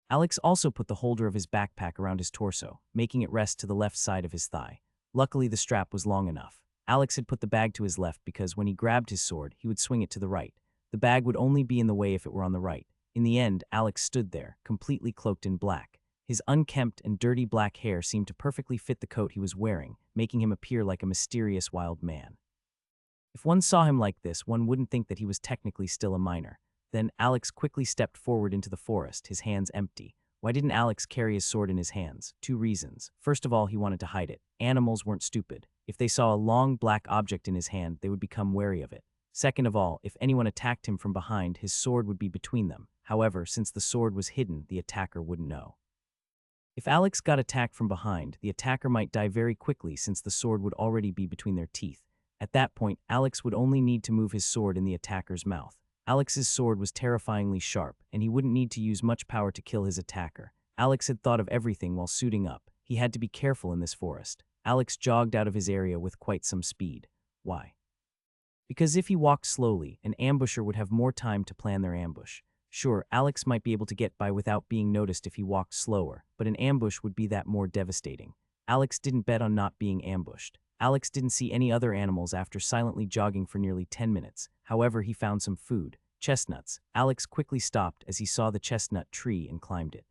Alex also put the holder of his backpack around his torso, making it rest to the left side of his thigh. Luckily, the strap was long enough. Alex had put the bag to his left because when he grabbed his sword, he would swing it to the right. The bag would only be in the way if it were on the right. In the end, Alex stood there, completely cloaked in black. His unkempt and dirty black hair seemed to perfectly fit the coat he was wearing, making him appear like a mysterious wild man. If one saw him like this, one wouldn't think that he was technically still a minor. Then Alex quickly stepped forward into the forest, his hands empty. Why didn't Alex carry his sword in his hands? 2 reasons. First of all, he wanted to hide it. Animals weren't stupid. If they saw a long black object in his hand, they would become wary of it. Second of all, if anyone attacked him from behind, his sword would be between them. However, since the sword was hidden, the attacker wouldn't know. If Alex got attacked from behind, the attacker might die very quickly since the sword would already be between their teeth. At that point, Alex would only need to move his sword in the attacker's mouth. Alex's sword was terrifyingly sharp, and he wouldn't need to use much power to kill his attacker. Alex had thought of everything while suiting up. He had to be careful in this forest. Alex jogged out of his area with quite some speed. Why? Because if he walked slowly, an ambusher would have more time to plan their ambush. Sure, Alex might be able to get by without being noticed if he walked slower, but an ambush would be that more devastating. Alex didn't bet on not being ambushed. Alex didn't see any other animals after silently jogging for nearly 10 minutes. However, he found some food. Chestnuts. Alex quickly stopped as he saw the chestnut tree and climbed it.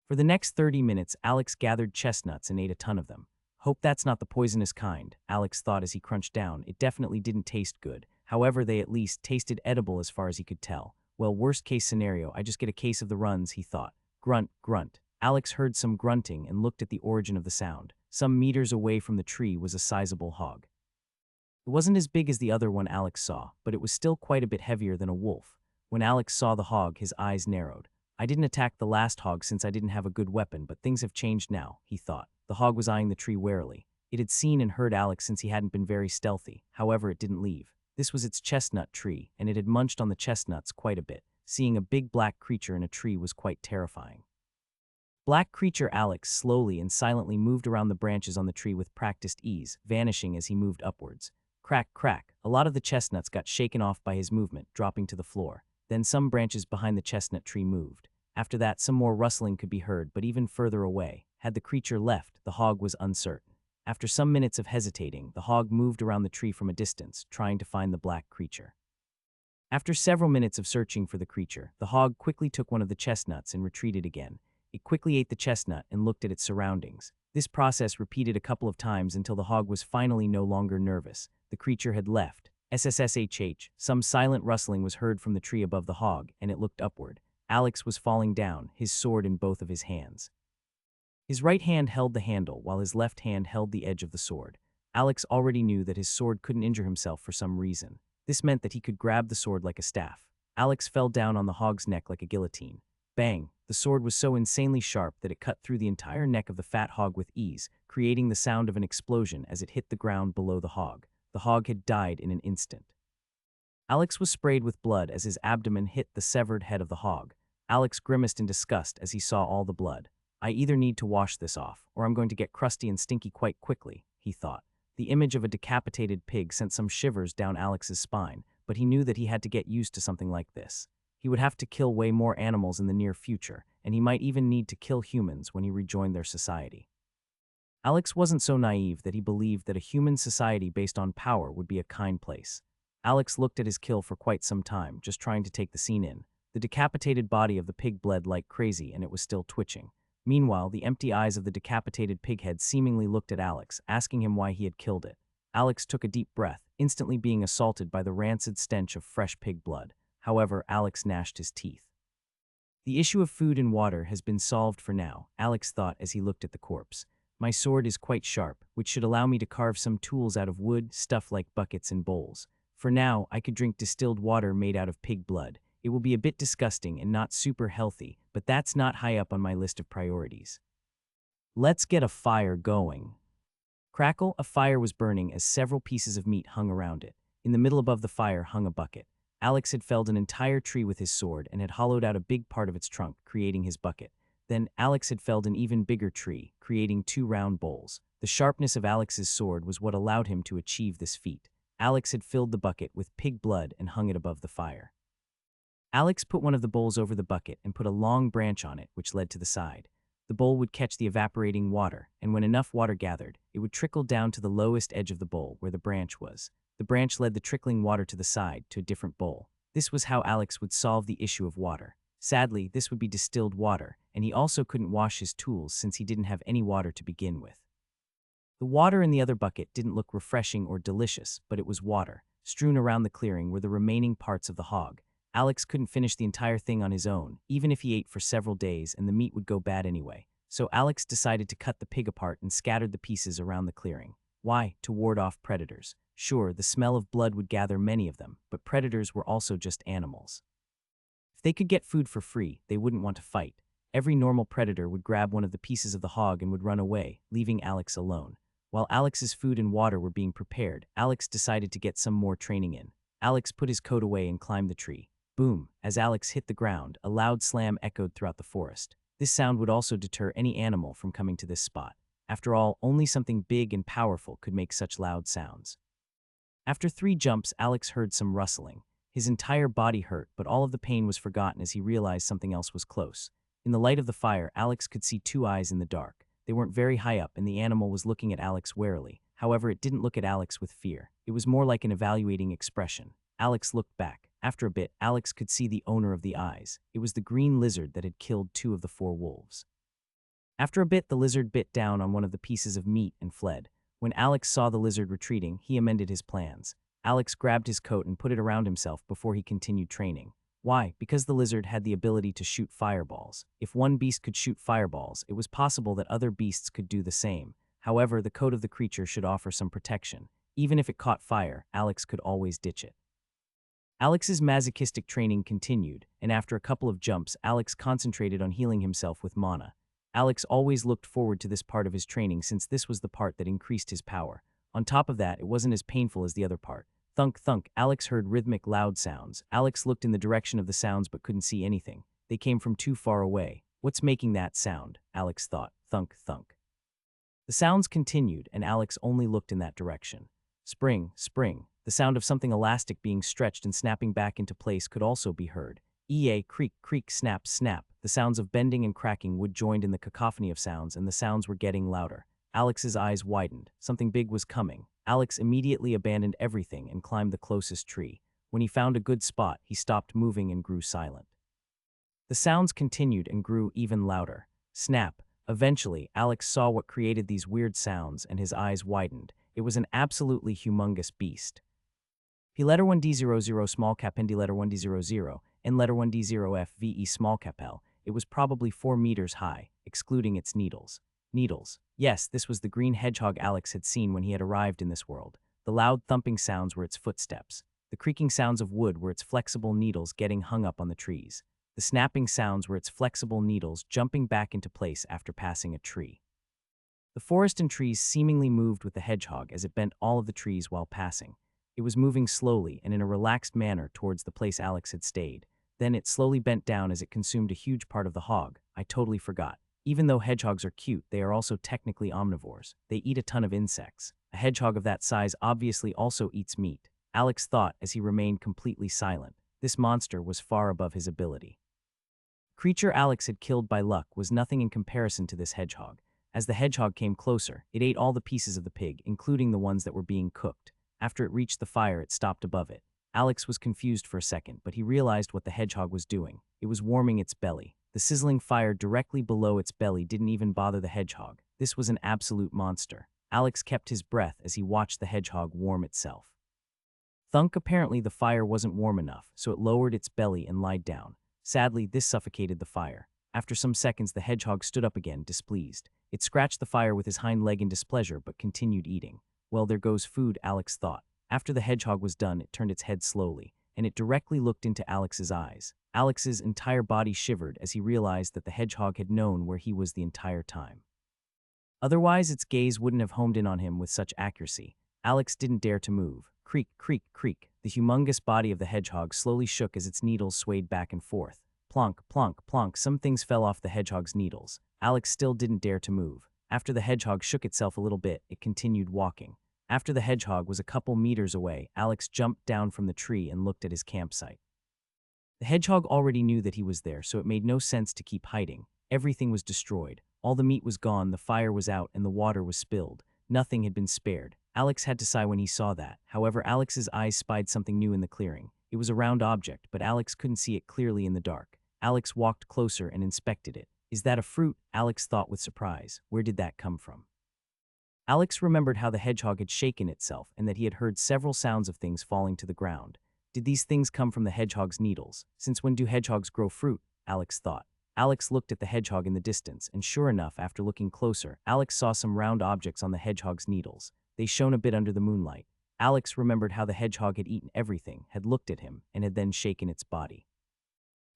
For the next 30 minutes, Alex gathered chestnuts and ate a ton of them. Hope that's not the poisonous kind, Alex thought as he crunched down. It definitely didn't taste good. However, they at least tasted edible as far as he could tell. Well, worst case scenario, I just get a case of the runs, he thought. Grunt, grunt. Alex heard some grunting and looked at the origin of the sound. Some meters away from the tree was a sizable hog. It wasn't as big as the other one Alex saw, but it was still quite a bit heavier than a wolf. When Alex saw the hog, his eyes narrowed. I didn't attack the last hog since I didn't have a good weapon, but things have changed now, he thought. The hog was eyeing the tree warily. It had seen and heard Alex since he hadn't been very stealthy. However, it didn't leave. This was its chestnut tree, and it had munched on the chestnuts quite a bit. Seeing a big black creature in a tree was quite terrifying. Black creature Alex slowly and silently moved around the branches on the tree with practiced ease, vanishing as he moved upwards. Crack, crack. A lot of the chestnuts got shaken off by his movement, dropping to the floor. Then some branches behind the chestnut tree moved. After that, some more rustling could be heard, but even further away. Had the creature left, the hog was uncertain. After some minutes of hesitating, the hog moved around the tree from a distance, trying to find the black creature. After several minutes of searching for the creature, the hog quickly took one of the chestnuts and retreated again. It quickly ate the chestnut and looked at its surroundings. This process repeated a couple of times until the hog was finally no longer nervous. The creature had left. SSSHH, some silent rustling was heard from the tree above the hog, and it looked upward. Alex was falling down, his sword in both of his hands. His right hand held the handle, while his left hand held the edge of the sword. Alex already knew that his sword couldn't injure himself for some reason. This meant that he could grab the sword like a staff. Alex fell down on the hog's neck like a guillotine. Bang! The sword was so insanely sharp that it cut through the entire neck of the fat hog with ease, creating the sound of an explosion as it hit the ground below the hog. The hog had died in an instant. Alex was sprayed with blood as his abdomen hit the severed head of the hog. Alex grimaced in disgust as he saw all the blood. I either need to wash this off, or I'm going to get crusty and stinky quite quickly, he thought. The image of a decapitated pig sent some shivers down Alex's spine, but he knew that he had to get used to something like this. He would have to kill way more animals in the near future, and he might even need to kill humans when he rejoined their society. Alex wasn't so naive that he believed that a human society based on power would be a kind place. Alex looked at his kill for quite some time, just trying to take the scene in. The decapitated body of the pig bled like crazy, and it was still twitching. Meanwhile, the empty eyes of the decapitated pig head seemingly looked at Alex, asking him why he had killed it. Alex took a deep breath, instantly being assaulted by the rancid stench of fresh pig blood. However, Alex gnashed his teeth. The issue of food and water has been solved for now, Alex thought as he looked at the corpse. My sword is quite sharp, which should allow me to carve some tools out of wood, stuff like buckets and bowls. For now, I could drink distilled water made out of pig blood. It will be a bit disgusting and not super healthy, but that's not high up on my list of priorities. Let's get a fire going. Crackle, a fire was burning as several pieces of meat hung around it. In the middle above the fire hung a bucket. Alex had felled an entire tree with his sword and had hollowed out a big part of its trunk, creating his bucket. Then Alex had felled an even bigger tree, creating 2 round bowls. The sharpness of Alex's sword was what allowed him to achieve this feat. Alex had filled the bucket with pig blood and hung it above the fire. Alex put one of the bowls over the bucket and put a long branch on it, which led to the side. The bowl would catch the evaporating water, and when enough water gathered, it would trickle down to the lowest edge of the bowl where the branch was. The branch led the trickling water to the side, to a different bowl. This was how Alex would solve the issue of water. Sadly, this would be distilled water, and he also couldn't wash his tools since he didn't have any water to begin with. The water in the other bucket didn't look refreshing or delicious, but it was water. Strewn around the clearing were the remaining parts of the hog. Alex couldn't finish the entire thing on his own, even if he ate for several days, and the meat would go bad anyway. So Alex decided to cut the pig apart and scattered the pieces around the clearing. Why? To ward off predators. Sure, the smell of blood would gather many of them, but predators were also just animals. If they could get food for free, they wouldn't want to fight. Every normal predator would grab one of the pieces of the hog and would run away, leaving Alex alone. While Alex's food and water were being prepared, Alex decided to get some more training in. Alex put his coat away and climbed the tree. Boom! As Alex hit the ground, a loud slam echoed throughout the forest. This sound would also deter any animal from coming to this spot. After all, only something big and powerful could make such loud sounds. After 3 jumps, Alex heard some rustling. His entire body hurt, but all of the pain was forgotten as he realized something else was close. In the light of the fire, Alex could see 2 eyes in the dark. They weren't very high up, and the animal was looking at Alex warily. However, it didn't look at Alex with fear. It was more like an evaluating expression. Alex looked back. After a bit, Alex could see the owner of the eyes. It was the green lizard that had killed 2 of the 4 wolves. After a bit, the lizard bit down on one of the pieces of meat and fled. When Alex saw the lizard retreating, he amended his plans. Alex grabbed his coat and put it around himself before he continued training. Why? Because the lizard had the ability to shoot fireballs. If one beast could shoot fireballs, it was possible that other beasts could do the same. However, the coat of the creature should offer some protection. Even if it caught fire, Alex could always ditch it. Alex's masochistic training continued, and after a couple of jumps, Alex concentrated on healing himself with mana. Alex always looked forward to this part of his training since this was the part that increased his power. On top of that, it wasn't as painful as the other part. Thunk, thunk, Alex heard rhythmic, loud sounds. Alex looked in the direction of the sounds but couldn't see anything. They came from too far away. What's making that sound? Alex thought. Thunk, thunk. The sounds continued, and Alex only looked in that direction. Spring, spring. The sound of something elastic being stretched and snapping back into place could also be heard. Creak, creak, snap, snap. The sounds of bending and cracking wood joined in the cacophony of sounds, and the sounds were getting louder. Alex's eyes widened. Something big was coming. Alex immediately abandoned everything and climbed the closest tree. When he found a good spot, he stopped moving and grew silent. The sounds continued and grew even louder. Snap. Eventually, Alex saw what created these weird sounds, and his eyes widened. It was an absolutely humongous beast. P letter 1D00 small cap ND letter 1D00 and letter 1D0 FVE small cap L. It was probably 4 meters high, excluding its needles. Needles. Yes, this was the green hedgehog Alex had seen when he had arrived in this world. The loud thumping sounds were its footsteps. The creaking sounds of wood were its flexible needles getting hung up on the trees. The snapping sounds were its flexible needles jumping back into place after passing a tree. The forest and trees seemingly moved with the hedgehog as it bent all of the trees while passing. It was moving slowly and in a relaxed manner towards the place Alex had stayed. Then it slowly bent down as it consumed a huge part of the hog. I totally forgot. Even though hedgehogs are cute, they are also technically omnivores. They eat a ton of insects. A hedgehog of that size obviously also eats meat. Alex thought as he remained completely silent. This monster was far above his ability. The creature Alex had killed by luck was nothing in comparison to this hedgehog. As the hedgehog came closer, it ate all the pieces of the pig, including the ones that were being cooked. After it reached the fire, it stopped above it. Alex was confused for a second, but he realized what the hedgehog was doing. It was warming its belly. The sizzling fire directly below its belly didn't even bother the hedgehog. This was an absolute monster. Alex kept his breath as he watched the hedgehog warm itself. Thunk. Apparently the fire wasn't warm enough, so it lowered its belly and lied down. Sadly, this suffocated the fire. After some seconds, the hedgehog stood up again, displeased. It scratched the fire with his hind leg in displeasure, but continued eating. Well, there goes food, Alex thought. After the hedgehog was done, it turned its head slowly. and it directly looked into Alex's eyes. Alex's entire body shivered as he realized that the hedgehog had known where he was the entire time. Otherwise, its gaze wouldn't have homed in on him with such accuracy. Alex didn't dare to move. Creak, creak, creak. The humongous body of the hedgehog slowly shook as its needles swayed back and forth. Plonk, plonk, plonk. Some things fell off the hedgehog's needles. Alex still didn't dare to move. After the hedgehog shook itself a little bit, it continued walking. After the hedgehog was a couple meters away, Alex jumped down from the tree and looked at his campsite. The hedgehog already knew that he was there, so it made no sense to keep hiding. Everything was destroyed. All the meat was gone, the fire was out, and the water was spilled. Nothing had been spared. Alex had to sigh when he saw that. However, Alex's eyes spied something new in the clearing. It was a round object, but Alex couldn't see it clearly in the dark. Alex walked closer and inspected it. Is that a fruit? Alex thought with surprise. Where did that come from? Alex remembered how the hedgehog had shaken itself and that he had heard several sounds of things falling to the ground. Did these things come from the hedgehog's needles? Since when do hedgehogs grow fruit? Alex thought. Alex looked at the hedgehog in the distance, and sure enough, after looking closer, Alex saw some round objects on the hedgehog's needles. They shone a bit under the moonlight. Alex remembered how the hedgehog had eaten everything, had looked at him, and had then shaken its body.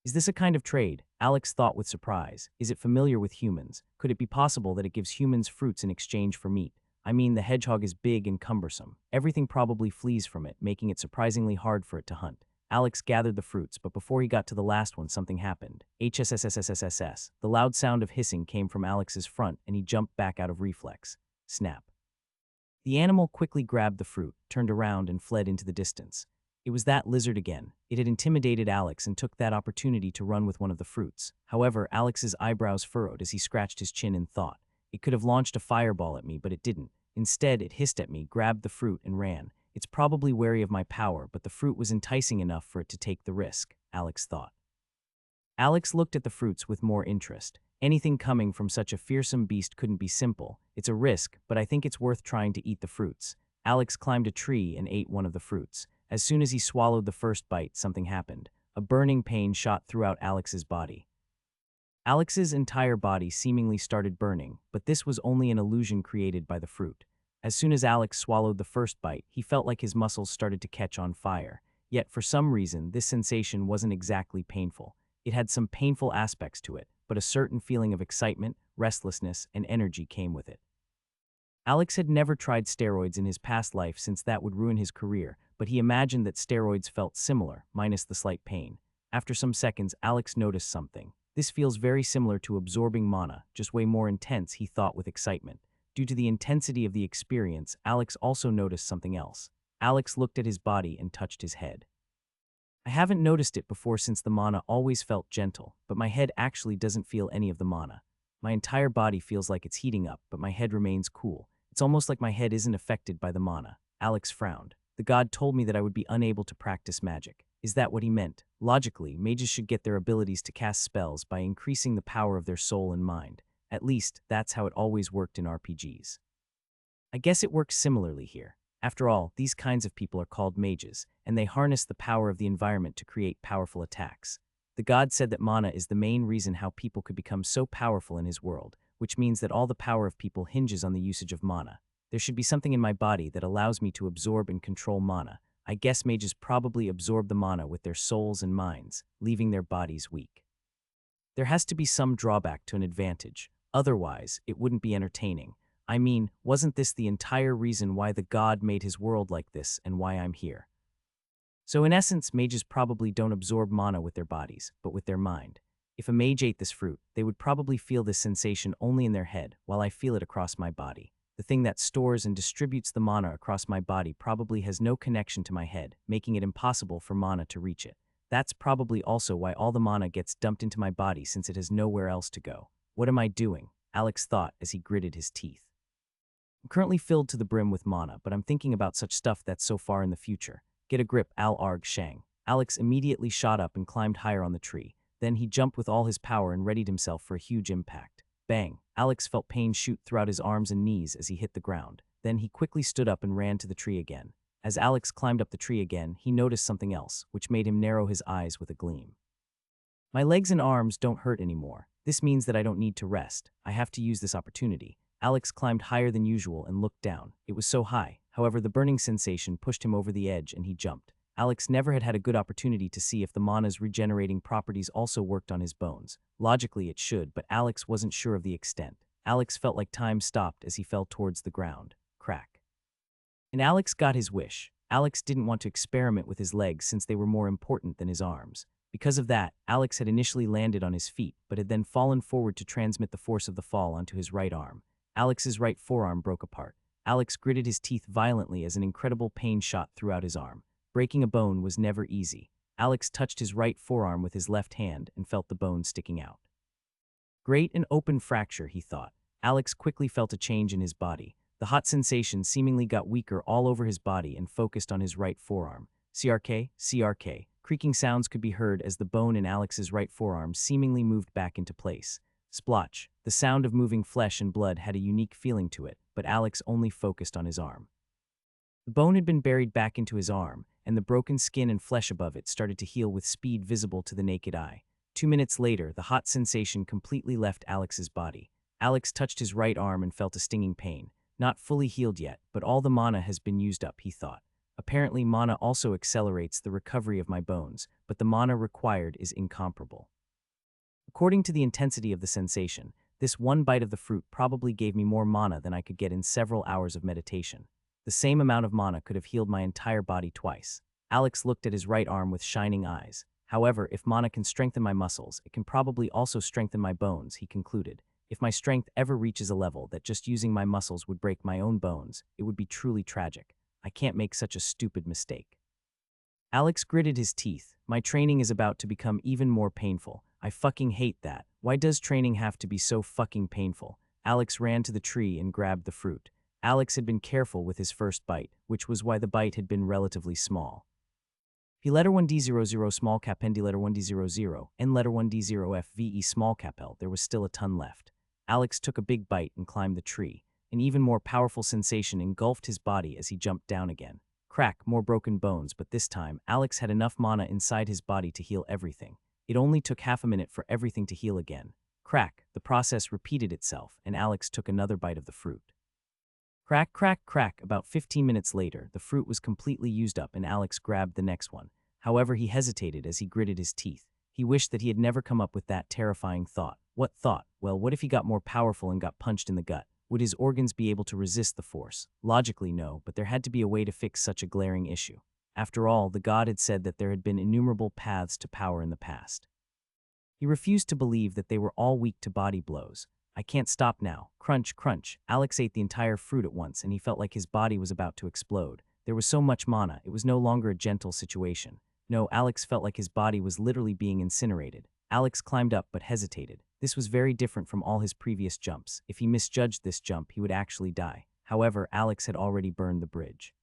Is this a kind of trade? Alex thought with surprise. Is it familiar with humans? Could it be possible that it gives humans fruits in exchange for meat? I mean, the hedgehog is big and cumbersome. Everything probably flees from it, making it surprisingly hard for it to hunt. Alex gathered the fruits, but before he got to the last one, something happened. HSSSSSSS. The loud sound of hissing came from Alex's front, and he jumped back out of reflex. Snap. The animal quickly grabbed the fruit, turned around, and fled into the distance. It was that lizard again. It had intimidated Alex and took that opportunity to run with one of the fruits. However, Alex's eyebrows furrowed as he scratched his chin in thought. It could have launched a fireball at me, but it didn't. Instead, it hissed at me, grabbed the fruit, and ran. It's probably wary of my power, but the fruit was enticing enough for it to take the risk, Alex thought. Alex looked at the fruits with more interest. Anything coming from such a fearsome beast couldn't be simple. It's a risk, but I think it's worth trying to eat the fruits. Alex climbed a tree and ate one of the fruits. As soon as he swallowed the first bite, something happened. A burning pain shot throughout Alex's body. Alex's entire body seemingly started burning, but this was only an illusion created by the fruit. As soon as Alex swallowed the first bite, he felt like his muscles started to catch on fire. Yet, for some reason, this sensation wasn't exactly painful. It had some painful aspects to it, but a certain feeling of excitement, restlessness, and energy came with it. Alex had never tried steroids in his past life since that would ruin his career, but he imagined that steroids felt similar, minus the slight pain. After some seconds, Alex noticed something. This feels very similar to absorbing mana, just way more intense, he thought with excitement. Due to the intensity of the experience, Alex also noticed something else. Alex looked at his body and touched his head. I haven't noticed it before since the mana always felt gentle, but my head actually doesn't feel any of the mana. My entire body feels like it's heating up, but my head remains cool. It's almost like my head isn't affected by the mana. Alex frowned. The god told me that I would be unable to practice magic. Is that what he meant? Logically, mages should get their abilities to cast spells by increasing the power of their soul and mind. At least, that's how it always worked in RPGs. I guess it works similarly here. After all, these kinds of people are called mages, and they harness the power of the environment to create powerful attacks. The god said that mana is the main reason how people could become so powerful in his world, which means that all the power of people hinges on the usage of mana. There should be something in my body that allows me to absorb and control mana. I guess mages probably absorb the mana with their souls and minds, leaving their bodies weak. There has to be some drawback to an advantage. Otherwise, it wouldn't be entertaining. I mean, wasn't this the entire reason why the god made his world like this and why I'm here? So in essence, mages probably don't absorb mana with their bodies, but with their mind. If a mage ate this fruit, they would probably feel this sensation only in their head, while I feel it across my body. The thing that stores and distributes the mana across my body probably has no connection to my head, making it impossible for mana to reach it. That's probably also why all the mana gets dumped into my body since it has nowhere else to go. What am I doing? Alex thought as he gritted his teeth. I'm currently filled to the brim with mana, but I'm thinking about such stuff that's so far in the future. Get a grip, Al-Arg Shang. Alex immediately shot up and climbed higher on the tree. Then he jumped with all his power and readied himself for a huge impact. Bang! Alex felt pain shoot throughout his arms and knees as he hit the ground. Then he quickly stood up and ran to the tree again. As Alex climbed up the tree again, he noticed something else, which made him narrow his eyes with a gleam. My legs and arms don't hurt anymore. This means that I don't need to rest. I have to use this opportunity. Alex climbed higher than usual and looked down. It was so high. However, the burning sensation pushed him over the edge and he jumped. Alex never had a good opportunity to see if the mana's regenerating properties also worked on his bones. Logically, it should, but Alex wasn't sure of the extent. Alex felt like time stopped as he fell towards the ground. Crack. And Alex got his wish. Alex didn't want to experiment with his legs since they were more important than his arms. Because of that, Alex had initially landed on his feet, but had then fallen forward to transmit the force of the fall onto his right arm. Alex's right forearm broke apart. Alex gritted his teeth violently as an incredible pain shot throughout his arm. Breaking a bone was never easy. Alex touched his right forearm with his left hand and felt the bone sticking out. Great, an open fracture, he thought. Alex quickly felt a change in his body. The hot sensation seemingly got weaker all over his body and focused on his right forearm. CRK, CRK. Creaking sounds could be heard as the bone in Alex's right forearm seemingly moved back into place. Splotch. The sound of moving flesh and blood had a unique feeling to it, but Alex only focused on his arm. The bone had been buried back into his arm, and the broken skin and flesh above it started to heal with speed visible to the naked eye. 2 minutes later, the hot sensation completely left Alex's body. Alex touched his right arm and felt a stinging pain. Not fully healed yet, but all the mana has been used up, he thought. Apparently, mana also accelerates the recovery of my bones, but the mana required is incomparable. According to the intensity of the sensation, this one bite of the fruit probably gave me more mana than I could get in several hours of meditation. The same amount of mana could have healed my entire body twice. Alex looked at his right arm with shining eyes. However, if mana can strengthen my muscles, it can probably also strengthen my bones, he concluded. If my strength ever reaches a level that just using my muscles would break my own bones, it would be truly tragic. I can't make such a stupid mistake. Alex gritted his teeth. My training is about to become even more painful. I fucking hate that. Why does training have to be so fucking painful? Alex ran to the tree and grabbed the fruit. Alex had been careful with his first bite, which was why the bite had been relatively small. P letter 1D00 small cap N D letter 1D00 N letter 1D0 FVE small cap L. There was still a ton left. Alex took a big bite and climbed the tree. An even more powerful sensation engulfed his body as he jumped down again. Crack, more broken bones, but this time, Alex had enough mana inside his body to heal everything. It only took half a minute for everything to heal again. Crack, the process repeated itself, and Alex took another bite of the fruit. Crack, crack, crack. About 15 minutes later, the fruit was completely used up and Alex grabbed the next one. However, he hesitated as he gritted his teeth. He wished that he had never come up with that terrifying thought. What thought? Well, what if he got more powerful and got punched in the gut? Would his organs be able to resist the force? Logically, no, but there had to be a way to fix such a glaring issue. After all, the god had said that there had been innumerable paths to power in the past. He refused to believe that they were all weak to body blows. I can't stop now. Crunch, crunch. Alex ate the entire fruit at once, and he felt like his body was about to explode. There was so much mana, it was no longer a gentle situation. No, Alex felt like his body was literally being incinerated. Alex climbed up but hesitated. This was very different from all his previous jumps. If he misjudged this jump, he would actually die. However, Alex had already burned the bridge.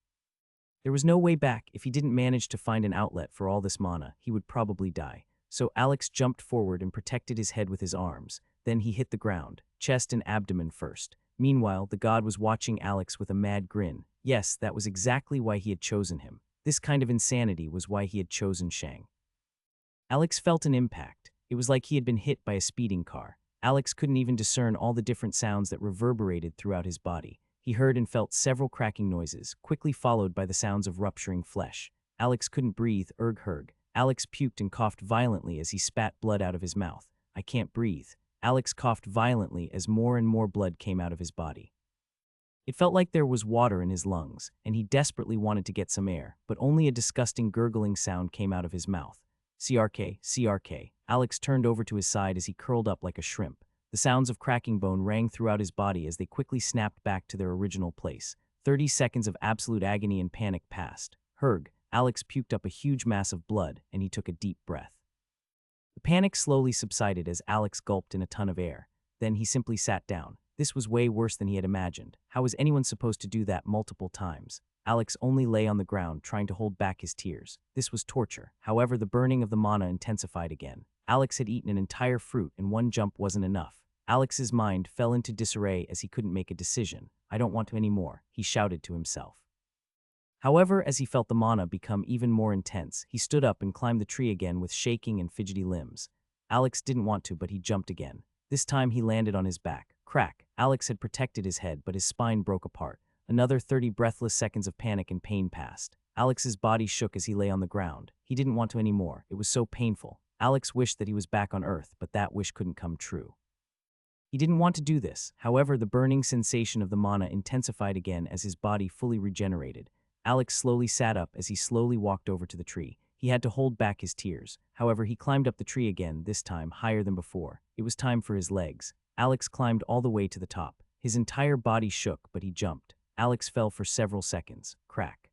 There was no way back. If he didn't manage to find an outlet for all this mana, he would probably die. So Alex jumped forward and protected his head with his arms. Then he hit the ground, chest and abdomen first. Meanwhile, the god was watching Alex with a mad grin. Yes, that was exactly why he had chosen him. This kind of insanity was why he had chosen Shang. Alex felt an impact. It was like he had been hit by a speeding car. Alex couldn't even discern all the different sounds that reverberated throughout his body. He heard and felt several cracking noises, quickly followed by the sounds of rupturing flesh. Alex couldn't breathe, erg. Alex puked and coughed violently as he spat blood out of his mouth. I can't breathe. Alex coughed violently as more and more blood came out of his body. It felt like there was water in his lungs, and he desperately wanted to get some air, but only a disgusting gurgling sound came out of his mouth. CRK, CRK. Alex turned over to his side as he curled up like a shrimp. The sounds of cracking bone rang throughout his body as they quickly snapped back to their original place. 30 seconds of absolute agony and panic passed. Herg. Alex puked up a huge mass of blood, and he took a deep breath. The panic slowly subsided as Alex gulped in a ton of air. Then he simply sat down. This was way worse than he had imagined. How was anyone supposed to do that multiple times? Alex only lay on the ground, trying to hold back his tears. This was torture. However, the burning of the mana intensified again. Alex had eaten an entire fruit, and one jump wasn't enough. Alex's mind fell into disarray as he couldn't make a decision. I don't want to anymore, he shouted to himself. However, as he felt the mana become even more intense, he stood up and climbed the tree again with shaking and fidgety limbs. Alex didn't want to, but he jumped again. This time he landed on his back. Crack. Alex had protected his head, but his spine broke apart. Another 30 breathless seconds of panic and pain passed. Alex's body shook as he lay on the ground. He didn't want to anymore. It was so painful. Alex wished that he was back on Earth, but that wish couldn't come true. He didn't want to do this. However, the burning sensation of the mana intensified again as his body fully regenerated. Alex slowly sat up as he slowly walked over to the tree. He had to hold back his tears. However, he climbed up the tree again, this time higher than before. It was time for his legs. Alex climbed all the way to the top. His entire body shook, but he jumped. Alex fell for several seconds. Crack.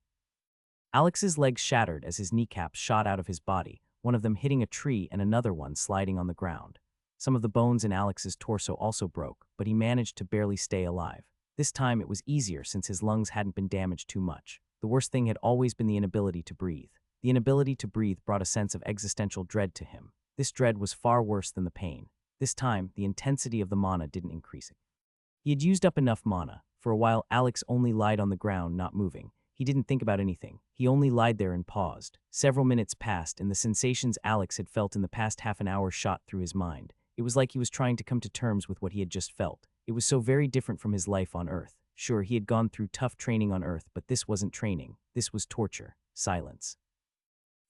Alex's legs shattered as his kneecaps shot out of his body, one of them hitting a tree and another one sliding on the ground. Some of the bones in Alex's torso also broke, but he managed to barely stay alive. This time it was easier since his lungs hadn't been damaged too much. The worst thing had always been the inability to breathe. The inability to breathe brought a sense of existential dread to him. This dread was far worse than the pain. This time, the intensity of the mana didn't increase it. He had used up enough mana. For a while, Alex only lied on the ground, not moving. He didn't think about anything. He only lied there and paused. Several minutes passed, and the sensations Alex had felt in the past half an hour shot through his mind. It was like he was trying to come to terms with what he had just felt. It was so very different from his life on Earth. Sure, he had gone through tough training on Earth, but this wasn't training. This was torture. Silence.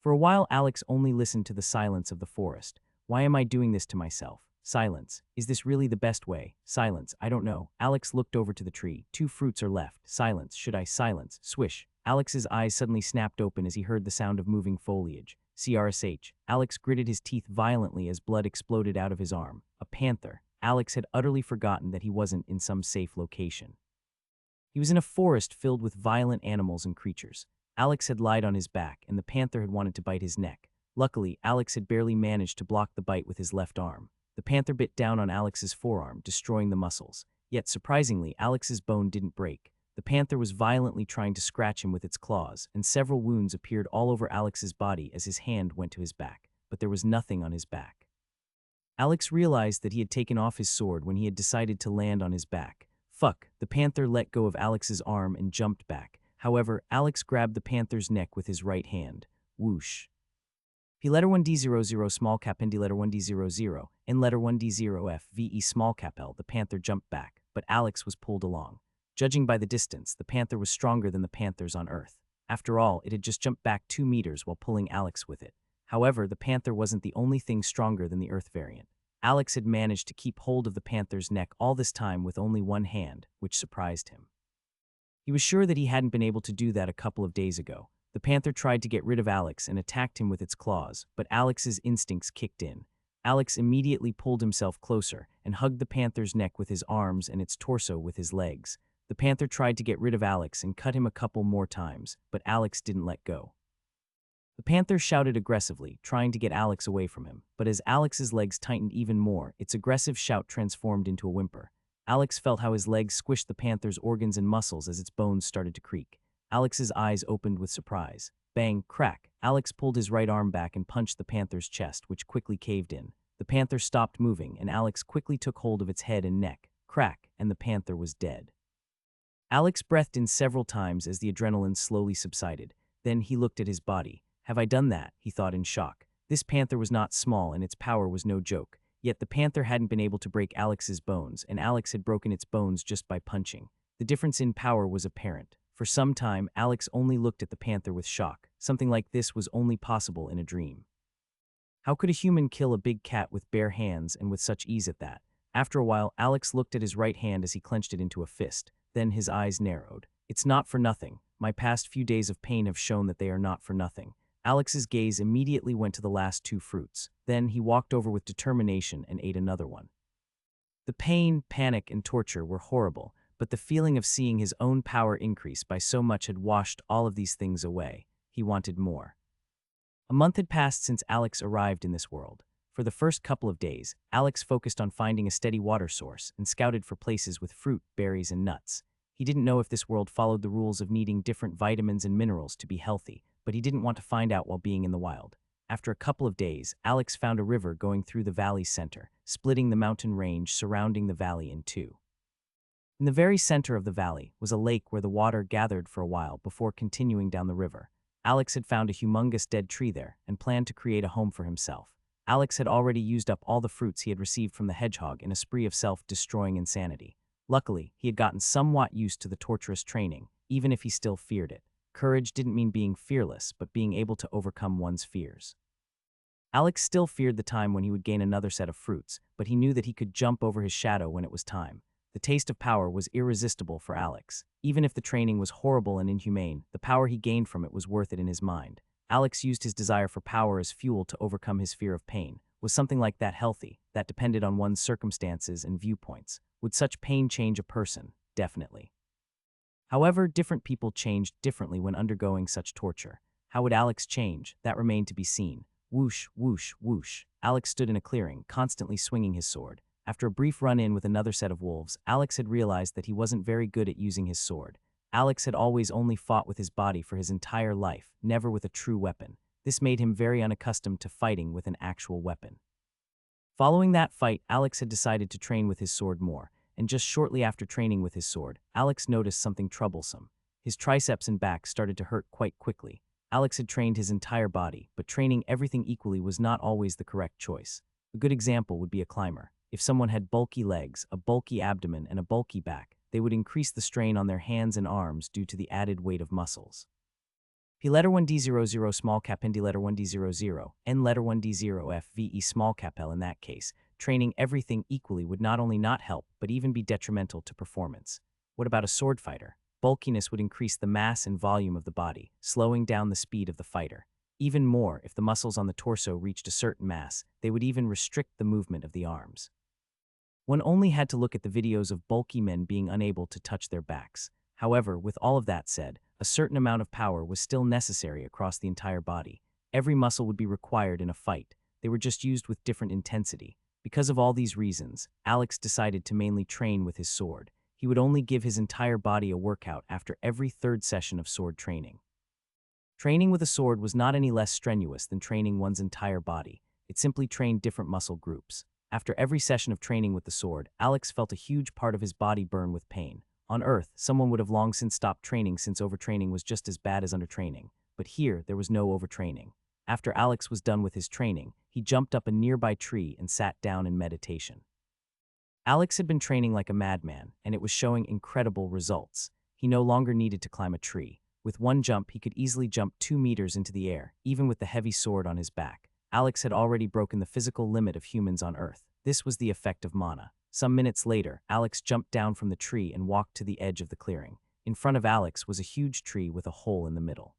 For a while, Alex only listened to the silence of the forest. Why am I doing this to myself? Silence. Is this really the best way? Silence. I don't know. Alex looked over to the tree. 2 fruits are left. Silence. Should I? Silence. Swish. Alex's eyes suddenly snapped open as he heard the sound of moving foliage. CRSH. Alex gritted his teeth violently as blood exploded out of his arm. A panther. Alex had utterly forgotten that he wasn't in some safe location. He was in a forest filled with violent animals and creatures. Alex had lied on his back, and the panther had wanted to bite his neck. Luckily, Alex had barely managed to block the bite with his left arm. The panther bit down on Alex's forearm, destroying the muscles. Yet, surprisingly, Alex's bone didn't break. The panther was violently trying to scratch him with its claws, and several wounds appeared all over Alex's body as his hand went to his back. But there was nothing on his back. Alex realized that he had taken off his sword when he had decided to land on his back. Fuck, the panther let go of Alex's arm and jumped back. However, Alex grabbed the panther's neck with his right hand. Whoosh. P letter 1D00 small cap ND letter 1D00 N letter 1D0 F VE small cap L. The panther jumped back, but Alex was pulled along. Judging by the distance, the panther was stronger than the panthers on Earth. After all, it had just jumped back 2 meters while pulling Alex with it. However, the panther wasn't the only thing stronger than the Earth variant. Alex had managed to keep hold of the panther's neck all this time with only one hand, which surprised him. He was sure that he hadn't been able to do that a couple of days ago. The panther tried to get rid of Alex and attacked him with its claws, but Alex's instincts kicked in. Alex immediately pulled himself closer and hugged the panther's neck with his arms and its torso with his legs. The panther tried to get rid of Alex and cut him a couple more times, but Alex didn't let go. The panther shouted aggressively, trying to get Alex away from him, but as Alex's legs tightened even more, its aggressive shout transformed into a whimper. Alex felt how his legs squished the panther's organs and muscles as its bones started to creak. Alex's eyes opened with surprise. Bang, crack. Alex pulled his right arm back and punched the panther's chest, which quickly caved in. The panther stopped moving, and Alex quickly took hold of its head and neck. Crack, and the panther was dead. Alex breathed in several times as the adrenaline slowly subsided. Then he looked at his body. Have I done that? He thought in shock. This panther was not small, and its power was no joke. Yet the panther hadn't been able to break Alex's bones, and Alex had broken its bones just by punching. The difference in power was apparent. For some time, Alex only looked at the panther with shock. Something like this was only possible in a dream. How could a human kill a big cat with bare hands and with such ease at that? After a while, Alex looked at his right hand as he clenched it into a fist. Then his eyes narrowed. It's not for nothing. My past few days of pain have shown that they are not for nothing. Alex's gaze immediately went to the last 2 fruits. Then he walked over with determination and ate another one. The pain, panic, and torture were horrible, but the feeling of seeing his own power increase by so much had washed all of these things away. He wanted more. A month had passed since Alex arrived in this world. For the first couple of days, Alex focused on finding a steady water source and scouted for places with fruit, berries, and nuts. He didn't know if this world followed the rules of needing different vitamins and minerals to be healthy, but he didn't want to find out while being in the wild. After a couple of days, Alex found a river going through the valley's center, splitting the mountain range surrounding the valley in 2. In the very center of the valley was a lake where the water gathered for a while before continuing down the river. Alex had found a humongous dead tree there and planned to create a home for himself. Alex had already used up all the fruits he had received from the hedgehog in a spree of self-destroying insanity. Luckily, he had gotten somewhat used to the torturous training, even if he still feared it. Courage didn't mean being fearless, but being able to overcome one's fears. Alex still feared the time when he would gain another set of fruits, but he knew that he could jump over his shadow when it was time. The taste of power was irresistible for Alex. Even if the training was horrible and inhumane, the power he gained from it was worth it in his mind. Alex used his desire for power as fuel to overcome his fear of pain. Was something like that healthy? That depended on one's circumstances and viewpoints. Would such pain change a person? Definitely. However, different people changed differently when undergoing such torture. How would Alex change? That remained to be seen. Whoosh, whoosh, whoosh. Alex stood in a clearing, constantly swinging his sword. After a brief run-in with another set of wolves, Alex had realized that he wasn't very good at using his sword. Alex had always only fought with his body for his entire life, never with a true weapon. This made him very unaccustomed to fighting with an actual weapon. Following that fight, Alex had decided to train with his sword more, and just shortly after training with his sword, Alex noticed something troublesome. His triceps and back started to hurt quite quickly. Alex had trained his entire body, but training everything equally was not always the correct choice. A good example would be a climber. If someone had bulky legs, a bulky abdomen, and a bulky back, they would increase the strain on their hands and arms due to the added weight of muscles. P letter 1D00 small cap N D letter 1D00, N letter 1D0 FVE small cap L. In that case, training everything equally would not only not help, but even be detrimental to performance. What about a sword fighter? Bulkiness would increase the mass and volume of the body, slowing down the speed of the fighter. Even more, if the muscles on the torso reached a certain mass, they would even restrict the movement of the arms. One only had to look at the videos of bulky men being unable to touch their backs. However, with all of that said, a certain amount of power was still necessary across the entire body. Every muscle would be required in a fight. They were just used with different intensity. Because of all these reasons, Alex decided to mainly train with his sword. He would only give his entire body a workout after every third session of sword training. Training with a sword was not any less strenuous than training one's entire body. It simply trained different muscle groups. After every session of training with the sword, Alex felt a huge part of his body burn with pain. On Earth, someone would have long since stopped training since overtraining was just as bad as undertraining. But here, there was no overtraining. After Alex was done with his training, he jumped up a nearby tree and sat down in meditation. Alex had been training like a madman, and it was showing incredible results. He no longer needed to climb a tree. With one jump, he could easily jump 2 meters into the air, even with the heavy sword on his back. Alex had already broken the physical limit of humans on Earth. This was the effect of mana. Some minutes later, Alex jumped down from the tree and walked to the edge of the clearing. In front of Alex was a huge tree with a hole in the middle.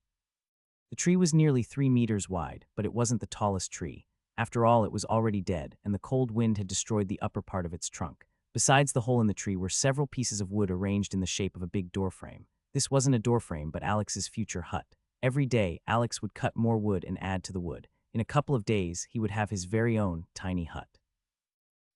The tree was nearly 3 meters wide, but it wasn't the tallest tree. After all, it was already dead, and the cold wind had destroyed the upper part of its trunk. Besides the hole in the tree were several pieces of wood arranged in the shape of a big doorframe. This wasn't a doorframe, but Alex's future hut. Every day, Alex would cut more wood and add to the wood. In a couple of days, he would have his very own tiny hut.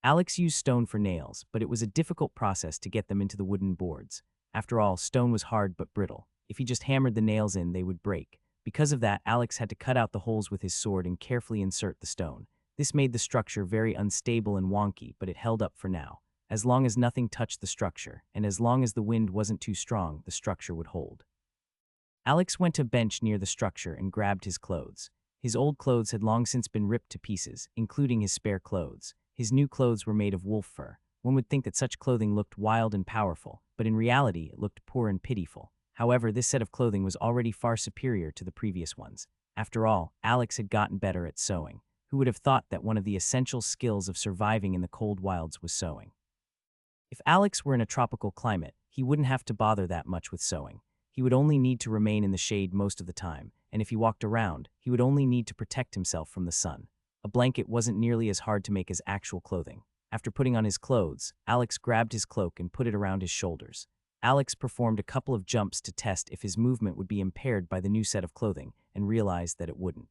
Alex used stone for nails, but it was a difficult process to get them into the wooden boards. After all, stone was hard but brittle. If he just hammered the nails in, they would break. Because of that, Alex had to cut out the holes with his sword and carefully insert the stone. This made the structure very unstable and wonky, but it held up for now. As long as nothing touched the structure, and as long as the wind wasn't too strong, the structure would hold. Alex went to a bench near the structure and grabbed his clothes. His old clothes had long since been ripped to pieces, including his spare clothes. His new clothes were made of wolf fur. One would think that such clothing looked wild and powerful, but in reality it looked poor and pitiful. However, this set of clothing was already far superior to the previous ones. After all, Alex had gotten better at sewing. Who would have thought that one of the essential skills of surviving in the cold wilds was sewing? If Alex were in a tropical climate, he wouldn't have to bother that much with sewing. He would only need to remain in the shade most of the time, and if he walked around, he would only need to protect himself from the sun. A blanket wasn't nearly as hard to make as actual clothing. After putting on his clothes, Alex grabbed his cloak and put it around his shoulders. Alex performed a couple of jumps to test if his movement would be impaired by the new set of clothing, and realized that it wouldn't.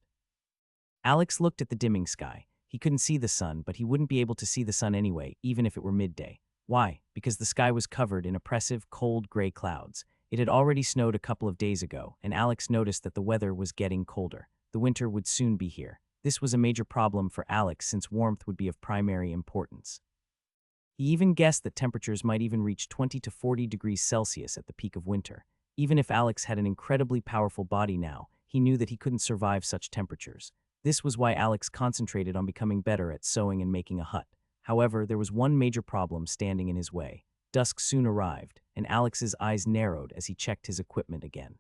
Alex looked at the dimming sky. He couldn't see the sun, but he wouldn't be able to see the sun anyway, even if it were midday. Why? Because the sky was covered in oppressive, cold, gray clouds. It had already snowed a couple of days ago, and Alex noticed that the weather was getting colder. The winter would soon be here. This was a major problem for Alex since warmth would be of primary importance. He even guessed that temperatures might even reach 20 to 40 degrees Celsius at the peak of winter. Even if Alex had an incredibly powerful body now, he knew that he couldn't survive such temperatures. This was why Alex concentrated on becoming better at sewing and making a hut. However, there was one major problem standing in his way. Dusk soon arrived, and Alex's eyes narrowed as he checked his equipment again.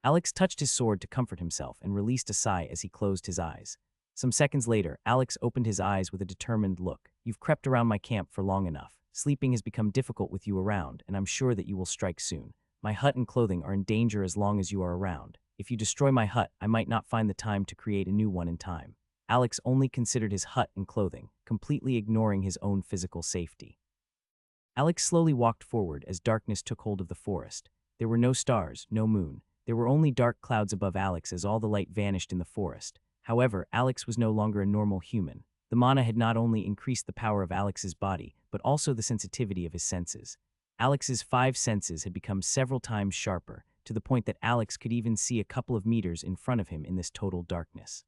Alex touched his sword to comfort himself and released a sigh as he closed his eyes. Some seconds later, Alex opened his eyes with a determined look. You've crept around my camp for long enough. Sleeping has become difficult with you around, and I'm sure that you will strike soon. My hut and clothing are in danger as long as you are around. If you destroy my hut, I might not find the time to create a new one in time. Alex only considered his hut and clothing, completely ignoring his own physical safety. Alex slowly walked forward as darkness took hold of the forest. There were no stars, no moon. There were only dark clouds above Alex as all the light vanished in the forest. However, Alex was no longer a normal human. The mana had not only increased the power of Alex's body, but also the sensitivity of his senses. Alex's 5 senses had become several times sharper, to the point that Alex could even see a couple of meters in front of him in this total darkness.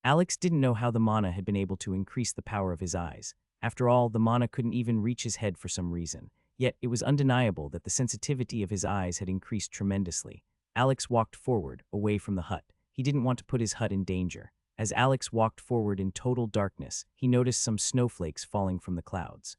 Alex didn't know how the mana had been able to increase the power of his eyes. After all, the mana couldn't even reach his head for some reason. Yet it was undeniable that the sensitivity of his eyes had increased tremendously. Alex walked forward, away from the hut. He didn't want to put his hut in danger. As Alex walked forward in total darkness, he noticed some snowflakes falling from the clouds.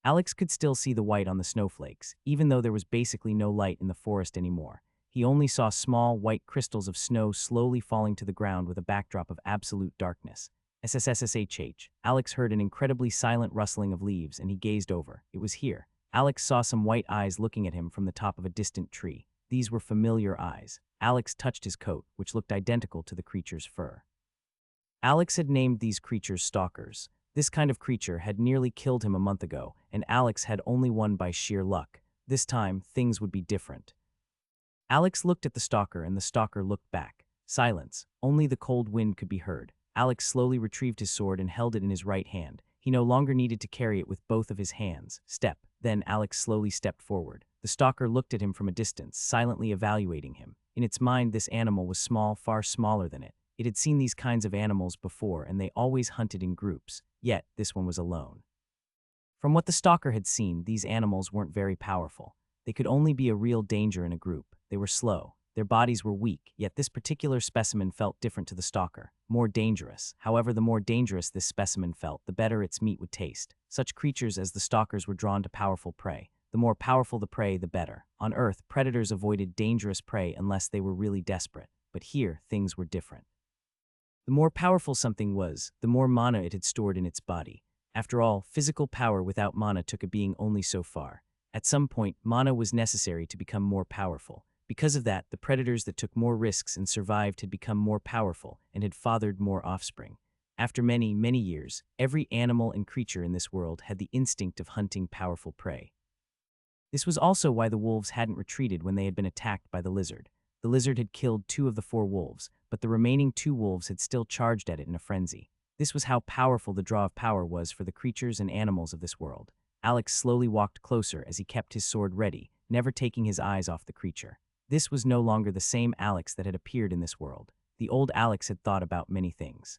Alex could still see the white on the snowflakes, even though there was basically no light in the forest anymore. He only saw small, white crystals of snow slowly falling to the ground with a backdrop of absolute darkness. SSSSHH. Alex heard an incredibly silent rustling of leaves and he gazed over. It was here. Alex saw some white eyes looking at him from the top of a distant tree. These were familiar eyes. Alex touched his coat, which looked identical to the creature's fur. Alex had named these creatures stalkers. This kind of creature had nearly killed him a month ago, and Alex had only won by sheer luck. This time, things would be different. Alex looked at the stalker and the stalker looked back. Silence. Only the cold wind could be heard. Alex slowly retrieved his sword and held it in his right hand. He no longer needed to carry it with both of his hands. Step. Then Alex slowly stepped forward. The stalker looked at him from a distance, silently evaluating him. In its mind, this animal was small, far smaller than it. It had seen these kinds of animals before, and they always hunted in groups. Yet, this one was alone. From what the stalker had seen, these animals weren't very powerful. They could only be a real danger in a group. They were slow. Their bodies were weak, yet this particular specimen felt different to the stalker, more dangerous. However, the more dangerous this specimen felt, the better its meat would taste. Such creatures as the stalkers were drawn to powerful prey. The more powerful the prey, the better. On Earth, predators avoided dangerous prey unless they were really desperate. But here, things were different. The more powerful something was, the more mana it had stored in its body. After all, physical power without mana took a being only so far. At some point, mana was necessary to become more powerful. Because of that, the predators that took more risks and survived had become more powerful and had fathered more offspring. After many, many years, every animal and creature in this world had the instinct of hunting powerful prey. This was also why the wolves hadn't retreated when they had been attacked by the lizard. The lizard had killed 2 of the 4 wolves, but the remaining 2 wolves had still charged at it in a frenzy. This was how powerful the draw of power was for the creatures and animals of this world. Alex slowly walked closer as he kept his sword ready, never taking his eyes off the creature. This was no longer the same Alex that had appeared in this world. The old Alex had thought about many things.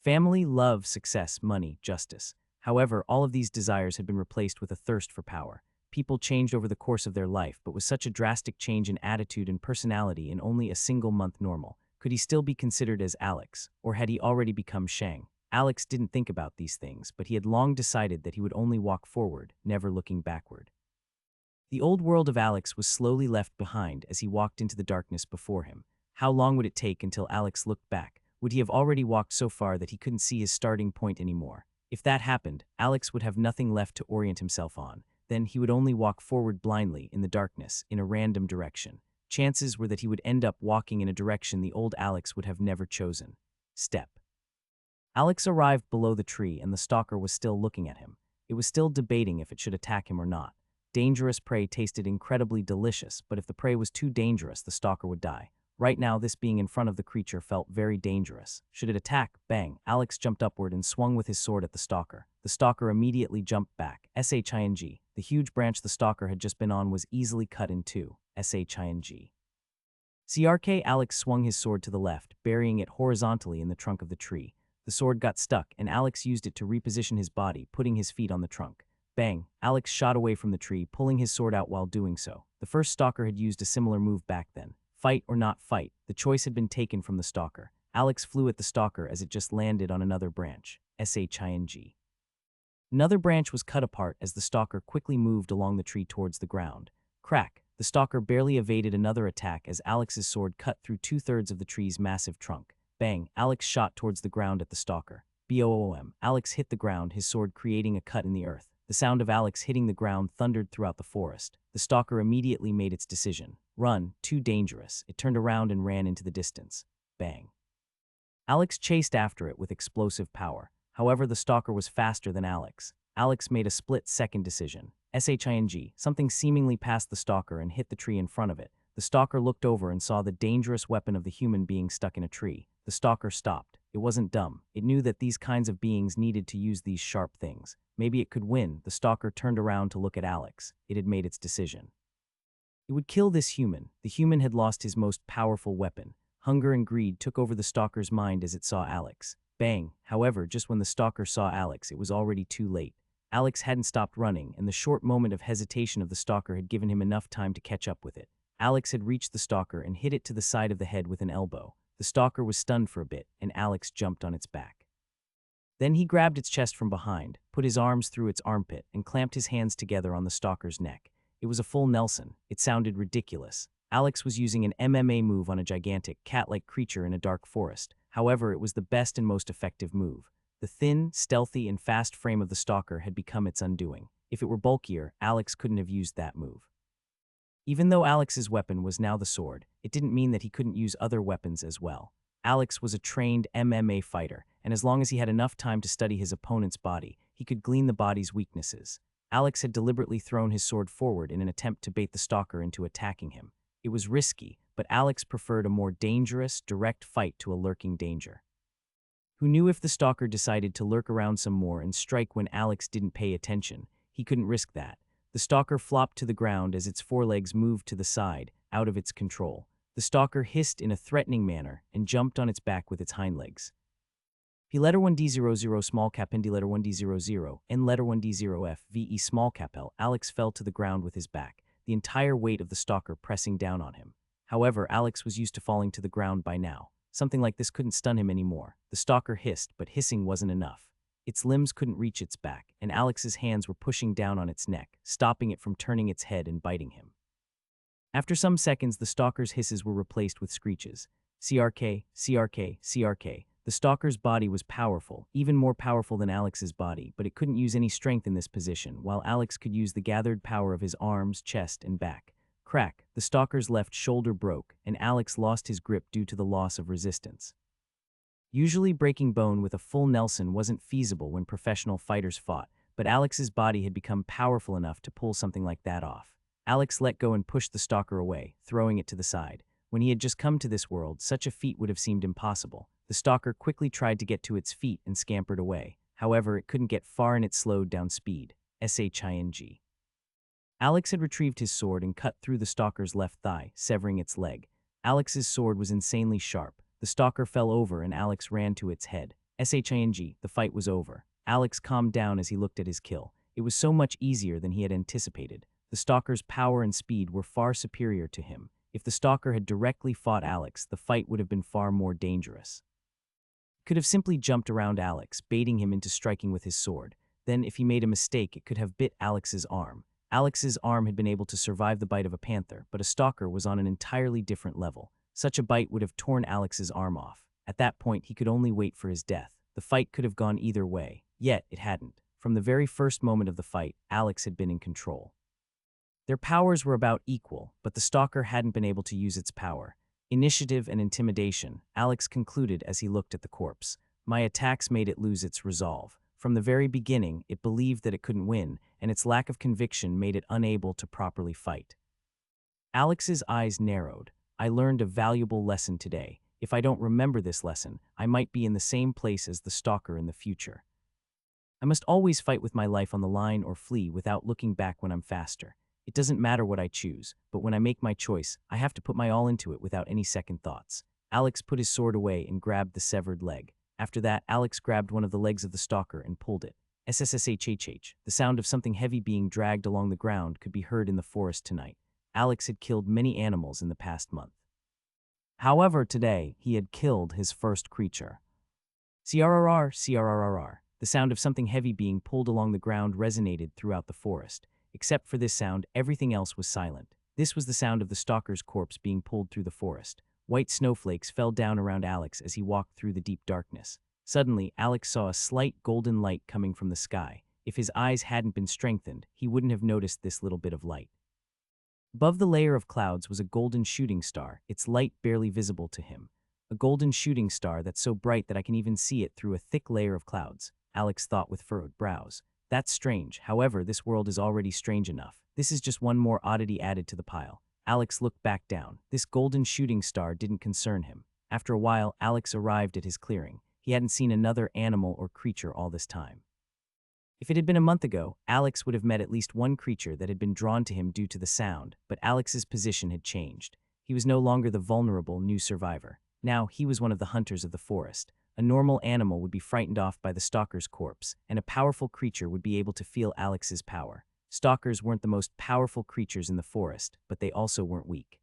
Family, love, success, money, justice. However, all of these desires had been replaced with a thirst for power. People changed over the course of their life, but was such a drastic change in attitude and personality in only a single month normal? Could he still be considered as Alex, or had he already become Shang? Alex didn't think about these things, but he had long decided that he would only walk forward, never looking backward. The old world of Alex was slowly left behind as he walked into the darkness before him. How long would it take until Alex looked back? Would he have already walked so far that he couldn't see his starting point anymore? If that happened, Alex would have nothing left to orient himself on. Then he would only walk forward blindly in the darkness, in a random direction. Chances were that he would end up walking in a direction the old Alex would have never chosen. Step. Alex arrived below the tree and the stalker was still looking at him. It was still debating if it should attack him or not. Dangerous prey tasted incredibly delicious, but if the prey was too dangerous, the stalker would die. Right now, this being in front of the creature felt very dangerous. Should it attack? Bang! Alex jumped upward and swung with his sword at the stalker. The stalker immediately jumped back. SHING. The huge branch the stalker had just been on was easily cut in 2. SHING. CRK. Alex swung his sword to the left, burying it horizontally in the trunk of the tree. The sword got stuck, and Alex used it to reposition his body, putting his feet on the trunk. Bang! Alex shot away from the tree, pulling his sword out while doing so. The first stalker had used a similar move back then. Fight or not fight, the choice had been taken from the stalker. Alex flew at the stalker as it just landed on another branch. SHING. Another branch was cut apart as the stalker quickly moved along the tree towards the ground. Crack! The stalker barely evaded another attack as Alex's sword cut through 2/3 of the tree's massive trunk. Bang! Alex shot towards the ground at the stalker. Boom! Alex hit the ground, his sword creating a cut in the earth. The sound of Alex hitting the ground thundered throughout the forest. The stalker immediately made its decision. Run, too dangerous. It turned around and ran into the distance. Bang! Alex chased after it with explosive power. However, the stalker was faster than Alex. Alex made a split-second decision. Shing, something seemingly passed the stalker and hit the tree in front of it. The stalker looked over and saw the dangerous weapon of the human being stuck in a tree. The stalker stopped. It wasn't dumb. It knew that these kinds of beings needed to use these sharp things. Maybe it could win. The stalker turned around to look at Alex. It had made its decision. It would kill this human. The human had lost his most powerful weapon. Hunger and greed took over the stalker's mind as it saw Alex. Bang! However, just when the stalker saw Alex, it was already too late. Alex hadn't stopped running, and the short moment of hesitation of the stalker had given him enough time to catch up with it. Alex had reached the stalker and hit it to the side of the head with an elbow. The stalker was stunned for a bit, and Alex jumped on its back. Then he grabbed its chest from behind, put his arms through its armpit, and clamped his hands together on the stalker's neck. It was a full Nelson. It sounded ridiculous. Alex was using an MMA move on a gigantic, cat-like creature in a dark forest. However, it was the best and most effective move. The thin, stealthy, and fast frame of the stalker had become its undoing. If it were bulkier, Alex couldn't have used that move. Even though Alex's weapon was now the sword, it didn't mean that he couldn't use other weapons as well. Alex was a trained MMA fighter, and as long as he had enough time to study his opponent's body, he could glean the body's weaknesses. Alex had deliberately thrown his sword forward in an attempt to bait the stalker into attacking him. It was risky, but Alex preferred a more dangerous, direct fight to a lurking danger. Who knew if the stalker decided to lurk around some more and strike when Alex didn't pay attention? He couldn't risk that. The stalker flopped to the ground as its forelegs moved to the side, out of its control. The stalker hissed in a threatening manner and jumped on its back with its hind legs. P letter 1D00 small cap N D letter 1D00 N letter 1D0F VE small cap L. Alex fell to the ground with his back, the entire weight of the stalker pressing down on him. However, Alex was used to falling to the ground by now. Something like this couldn't stun him anymore. The stalker hissed, but hissing wasn't enough. Its limbs couldn't reach its back, and Alex's hands were pushing down on its neck, stopping it from turning its head and biting him. After some seconds, the stalker's hisses were replaced with screeches. CRK, CRK, CRK. The stalker's body was powerful, even more powerful than Alex's body, but it couldn't use any strength in this position, while Alex could use the gathered power of his arms, chest, and back. Crack, the stalker's left shoulder broke, and Alex lost his grip due to the loss of resistance. Usually breaking bone with a full Nelson wasn't feasible when professional fighters fought, but Alex's body had become powerful enough to pull something like that off. Alex let go and pushed the stalker away, throwing it to the side. When he had just come to this world, such a feat would have seemed impossible. The stalker quickly tried to get to its feet and scampered away. However, it couldn't get far and it slowed down speed. Shing. Alex had retrieved his sword and cut through the stalker's left thigh, severing its leg. Alex's sword was insanely sharp. The stalker fell over and Alex ran to its head. Shing, the fight was over. Alex calmed down as he looked at his kill. It was so much easier than he had anticipated. The stalker's power and speed were far superior to him. If the stalker had directly fought Alex, the fight would have been far more dangerous. He could have simply jumped around Alex, baiting him into striking with his sword. Then, if he made a mistake, it could have bit Alex's arm. Alex's arm had been able to survive the bite of a panther, but a stalker was on an entirely different level. Such a bite would have torn Alex's arm off. At that point, he could only wait for his death. The fight could have gone either way, yet it hadn't. From the very first moment of the fight, Alex had been in control. Their powers were about equal, but the stalker hadn't been able to use its power. Initiative and intimidation, Alex concluded as he looked at the corpse. My attacks made it lose its resolve. From the very beginning, it believed that it couldn't win, and its lack of conviction made it unable to properly fight. Alex's eyes narrowed. I learned a valuable lesson today. If I don't remember this lesson, I might be in the same place as the stalker in the future. I must always fight with my life on the line or flee without looking back when I'm faster. It doesn't matter what I choose, but when I make my choice, I have to put my all into it without any second thoughts. Alex put his sword away and grabbed the severed leg. After that, Alex grabbed one of the legs of the stalker and pulled it. SSSHHH. The sound of something heavy being dragged along the ground could be heard in the forest tonight. Alex had killed many animals in the past month. However, today, he had killed his first creature. CRRR, CRRRR. The sound of something heavy being pulled along the ground resonated throughout the forest. Except for this sound, everything else was silent. This was the sound of the stalker's corpse being pulled through the forest. White snowflakes fell down around Alex as he walked through the deep darkness. Suddenly, Alex saw a slight golden light coming from the sky. If his eyes hadn't been strengthened, he wouldn't have noticed this little bit of light. Above the layer of clouds was a golden shooting star, its light barely visible to him. A golden shooting star that's so bright that I can even see it through a thick layer of clouds, Alex thought with furrowed brows. That's strange. However, this world is already strange enough. This is just one more oddity added to the pile. Alex looked back down. This golden shooting star didn't concern him. After a while, Alex arrived at his clearing. He hadn't seen another animal or creature all this time. If it had been a month ago, Alex would have met at least one creature that had been drawn to him due to the sound, but Alex's position had changed. He was no longer the vulnerable new survivor. Now he was one of the hunters of the forest. A normal animal would be frightened off by the stalker's corpse, and a powerful creature would be able to feel Alex's power. Stalkers weren't the most powerful creatures in the forest, but they also weren't weak.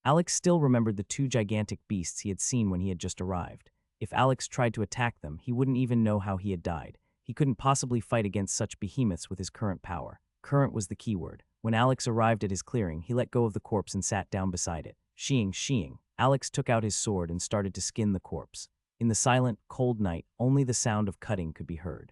Alex still remembered the two gigantic beasts he had seen when he had just arrived. If Alex tried to attack them, he wouldn't even know how he had died. He couldn't possibly fight against such behemoths with his current power. Current was the key word. When Alex arrived at his clearing, he let go of the corpse and sat down beside it. Sheeing. Alex took out his sword and started to skin the corpse. In the silent, cold night, only the sound of cutting could be heard.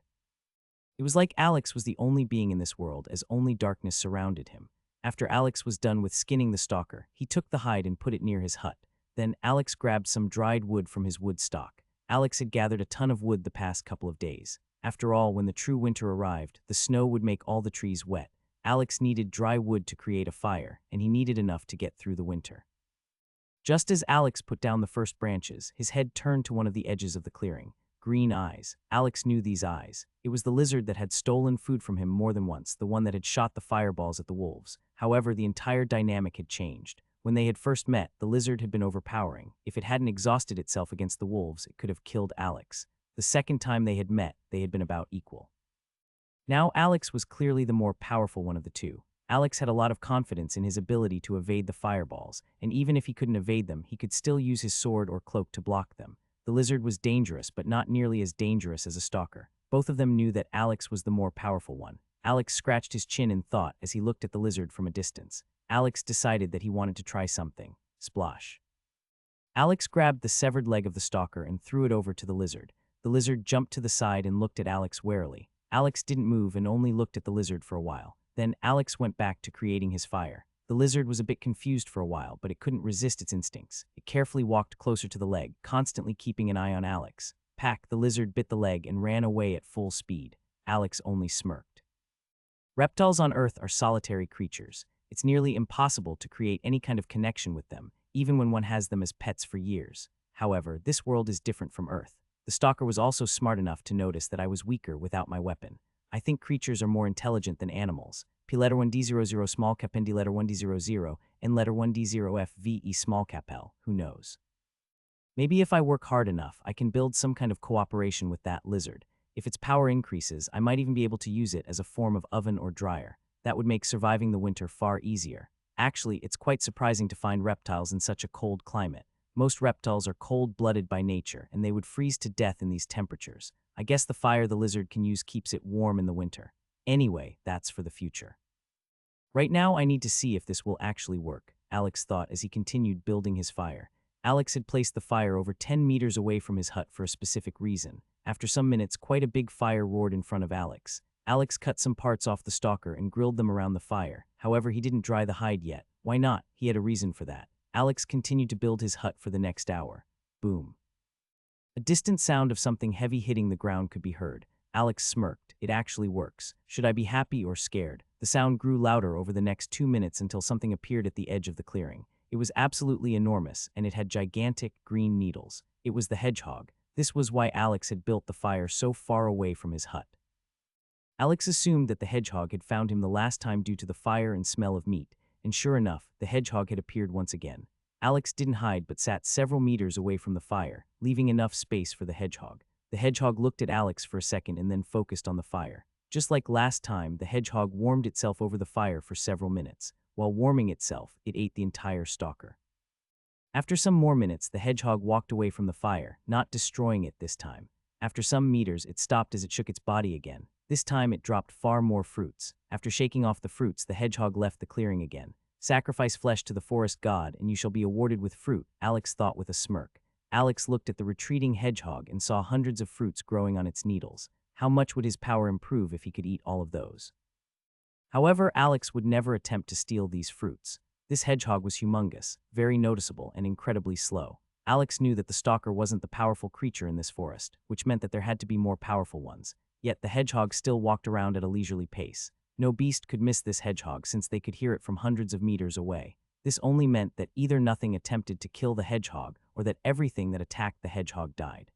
It was like Alex was the only being in this world, as only darkness surrounded him. After Alex was done with skinning the stalker, he took the hide and put it near his hut. Then Alex grabbed some dried wood from his wood stock. Alex had gathered a ton of wood the past couple of days. After all, when the true winter arrived, the snow would make all the trees wet. Alex needed dry wood to create a fire, and he needed enough to get through the winter. Just as Alex put down the first branches, his head turned to one of the edges of the clearing. Green eyes. Alex knew these eyes. It was the lizard that had stolen food from him more than once, the one that had shot the fireballs at the wolves. However, the entire dynamic had changed. When they had first met, the lizard had been overpowering. If it hadn't exhausted itself against the wolves, it could have killed Alex. The second time they had met, they had been about equal. Now Alex was clearly the more powerful one of the two. Alex had a lot of confidence in his ability to evade the fireballs, and even if he couldn't evade them, he could still use his sword or cloak to block them. The lizard was dangerous, but not nearly as dangerous as a stalker. Both of them knew that Alex was the more powerful one. Alex scratched his chin in thought as he looked at the lizard from a distance. Alex decided that he wanted to try something. Splosh. Alex grabbed the severed leg of the stalker and threw it over to the lizard. The lizard jumped to the side and looked at Alex warily. Alex didn't move and only looked at the lizard for a while. Then Alex went back to creating his fire. The lizard was a bit confused for a while, but it couldn't resist its instincts. It carefully walked closer to the leg, constantly keeping an eye on Alex. Pack, the lizard bit the leg and ran away at full speed. Alex only smirked. Reptiles on Earth are solitary creatures. It's nearly impossible to create any kind of connection with them, even when one has them as pets for years. However, this world is different from Earth. The stalker was also smart enough to notice that I was weaker without my weapon. I think creatures are more intelligent than animals. P letter 1D00 small cap ND letter 1D00 and letter 1D0 FVE small cap L. Who knows? Maybe if I work hard enough, I can build some kind of cooperation with that lizard. If its power increases, I might even be able to use it as a form of oven or dryer. That would make surviving the winter far easier. Actually, it's quite surprising to find reptiles in such a cold climate. Most reptiles are cold-blooded by nature, and they would freeze to death in these temperatures. I guess the fire the lizard can use keeps it warm in the winter. Anyway, that's for the future. Right now, I need to see if this will actually work, Alex thought as he continued building his fire. Alex had placed the fire over 10 meters away from his hut for a specific reason. After some minutes, quite a big fire roared in front of Alex. Alex cut some parts off the stalker and grilled them around the fire. However, he didn't dry the hide yet. Why not? He had a reason for that. Alex continued to build his hut for the next hour. Boom. A distant sound of something heavy hitting the ground could be heard. Alex smirked. It actually works. Should I be happy or scared? The sound grew louder over the next 2 minutes until something appeared at the edge of the clearing. It was absolutely enormous, and it had gigantic green needles. It was the hedgehog. This was why Alex had built the fire so far away from his hut. Alex assumed that the hedgehog had found him the last time due to the fire and smell of meat, and sure enough, the hedgehog had appeared once again. Alex didn't hide but sat several meters away from the fire, leaving enough space for the hedgehog. The hedgehog looked at Alex for a second and then focused on the fire. Just like last time, the hedgehog warmed itself over the fire for several minutes. While warming itself, it ate the entire stalker. After some more minutes, the hedgehog walked away from the fire, not destroying it this time. After some meters, it stopped as it shook its body again. This time, it dropped far more fruits. After shaking off the fruits, the hedgehog left the clearing again. Sacrifice flesh to the forest god, and you shall be awarded with fruit, Alex thought with a smirk. Alex looked at the retreating hedgehog and saw hundreds of fruits growing on its needles. How much would his power improve if he could eat all of those? However, Alex would never attempt to steal these fruits. This hedgehog was humongous, very noticeable, and incredibly slow. Alex knew that the stalker wasn't the powerful creature in this forest, which meant that there had to be more powerful ones. Yet the hedgehog still walked around at a leisurely pace. No beast could miss this hedgehog since they could hear it from hundreds of meters away. This only meant that either nothing attempted to kill the hedgehog or that everything that attacked the hedgehog died.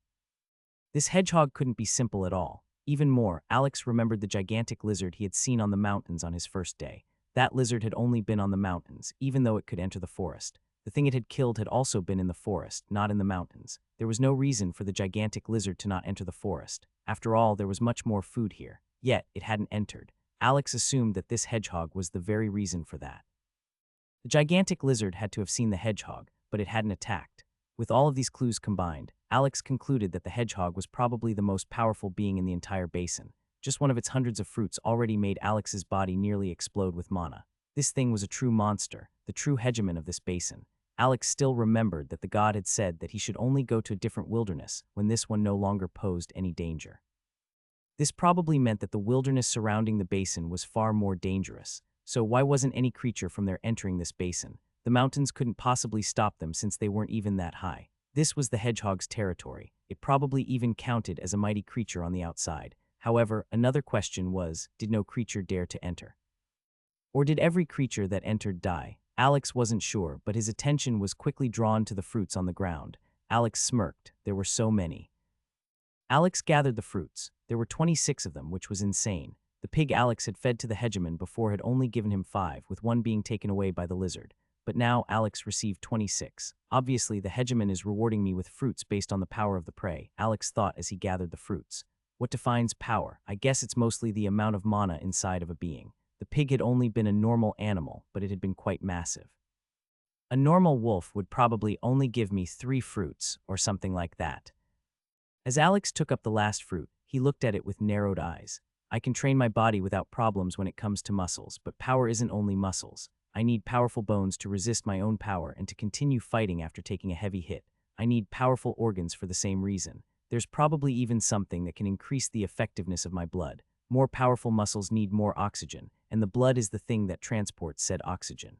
This hedgehog couldn't be simple at all. Even more, Alex remembered the gigantic lizard he had seen on the mountains on his first day. That lizard had only been on the mountains, even though it could enter the forest. The thing it had killed had also been in the forest, not in the mountains. There was no reason for the gigantic lizard to not enter the forest. After all, there was much more food here. Yet, it hadn't entered. Alex assumed that this hedgehog was the very reason for that. The gigantic lizard had to have seen the hedgehog, but it hadn't attacked. With all of these clues combined, Alex concluded that the hedgehog was probably the most powerful being in the entire basin. Just one of its hundreds of fruits already made Alex's body nearly explode with mana. This thing was a true monster, the true hegemon of this basin. Alex still remembered that the god had said that he should only go to a different wilderness when this one no longer posed any danger. This probably meant that the wilderness surrounding the basin was far more dangerous. So why wasn't any creature from there entering this basin? The mountains couldn't possibly stop them since they weren't even that high. This was the hedgehog's territory. It probably even counted as a mighty creature on the outside. However, another question was, did no creature dare to enter? Or did every creature that entered die? Alex wasn't sure, but his attention was quickly drawn to the fruits on the ground. Alex smirked. There were so many. Alex gathered the fruits. There were 26 of them, which was insane. The pig Alex had fed to the hegemon before had only given him 5, with one being taken away by the lizard. But now Alex received 26. Obviously, the hegemon is rewarding me with fruits based on the power of the prey, Alex thought as he gathered the fruits. What defines power? I guess it's mostly the amount of mana inside of a being. The pig had only been a normal animal, but it had been quite massive. A normal wolf would probably only give me 3 fruits, or something like that. As Alex took up the last fruit, he looked at it with narrowed eyes. I can train my body without problems when it comes to muscles, but power isn't only muscles. I need powerful bones to resist my own power and to continue fighting after taking a heavy hit. I need powerful organs for the same reason. There's probably even something that can increase the effectiveness of my blood. More powerful muscles need more oxygen, and the blood is the thing that transports said oxygen.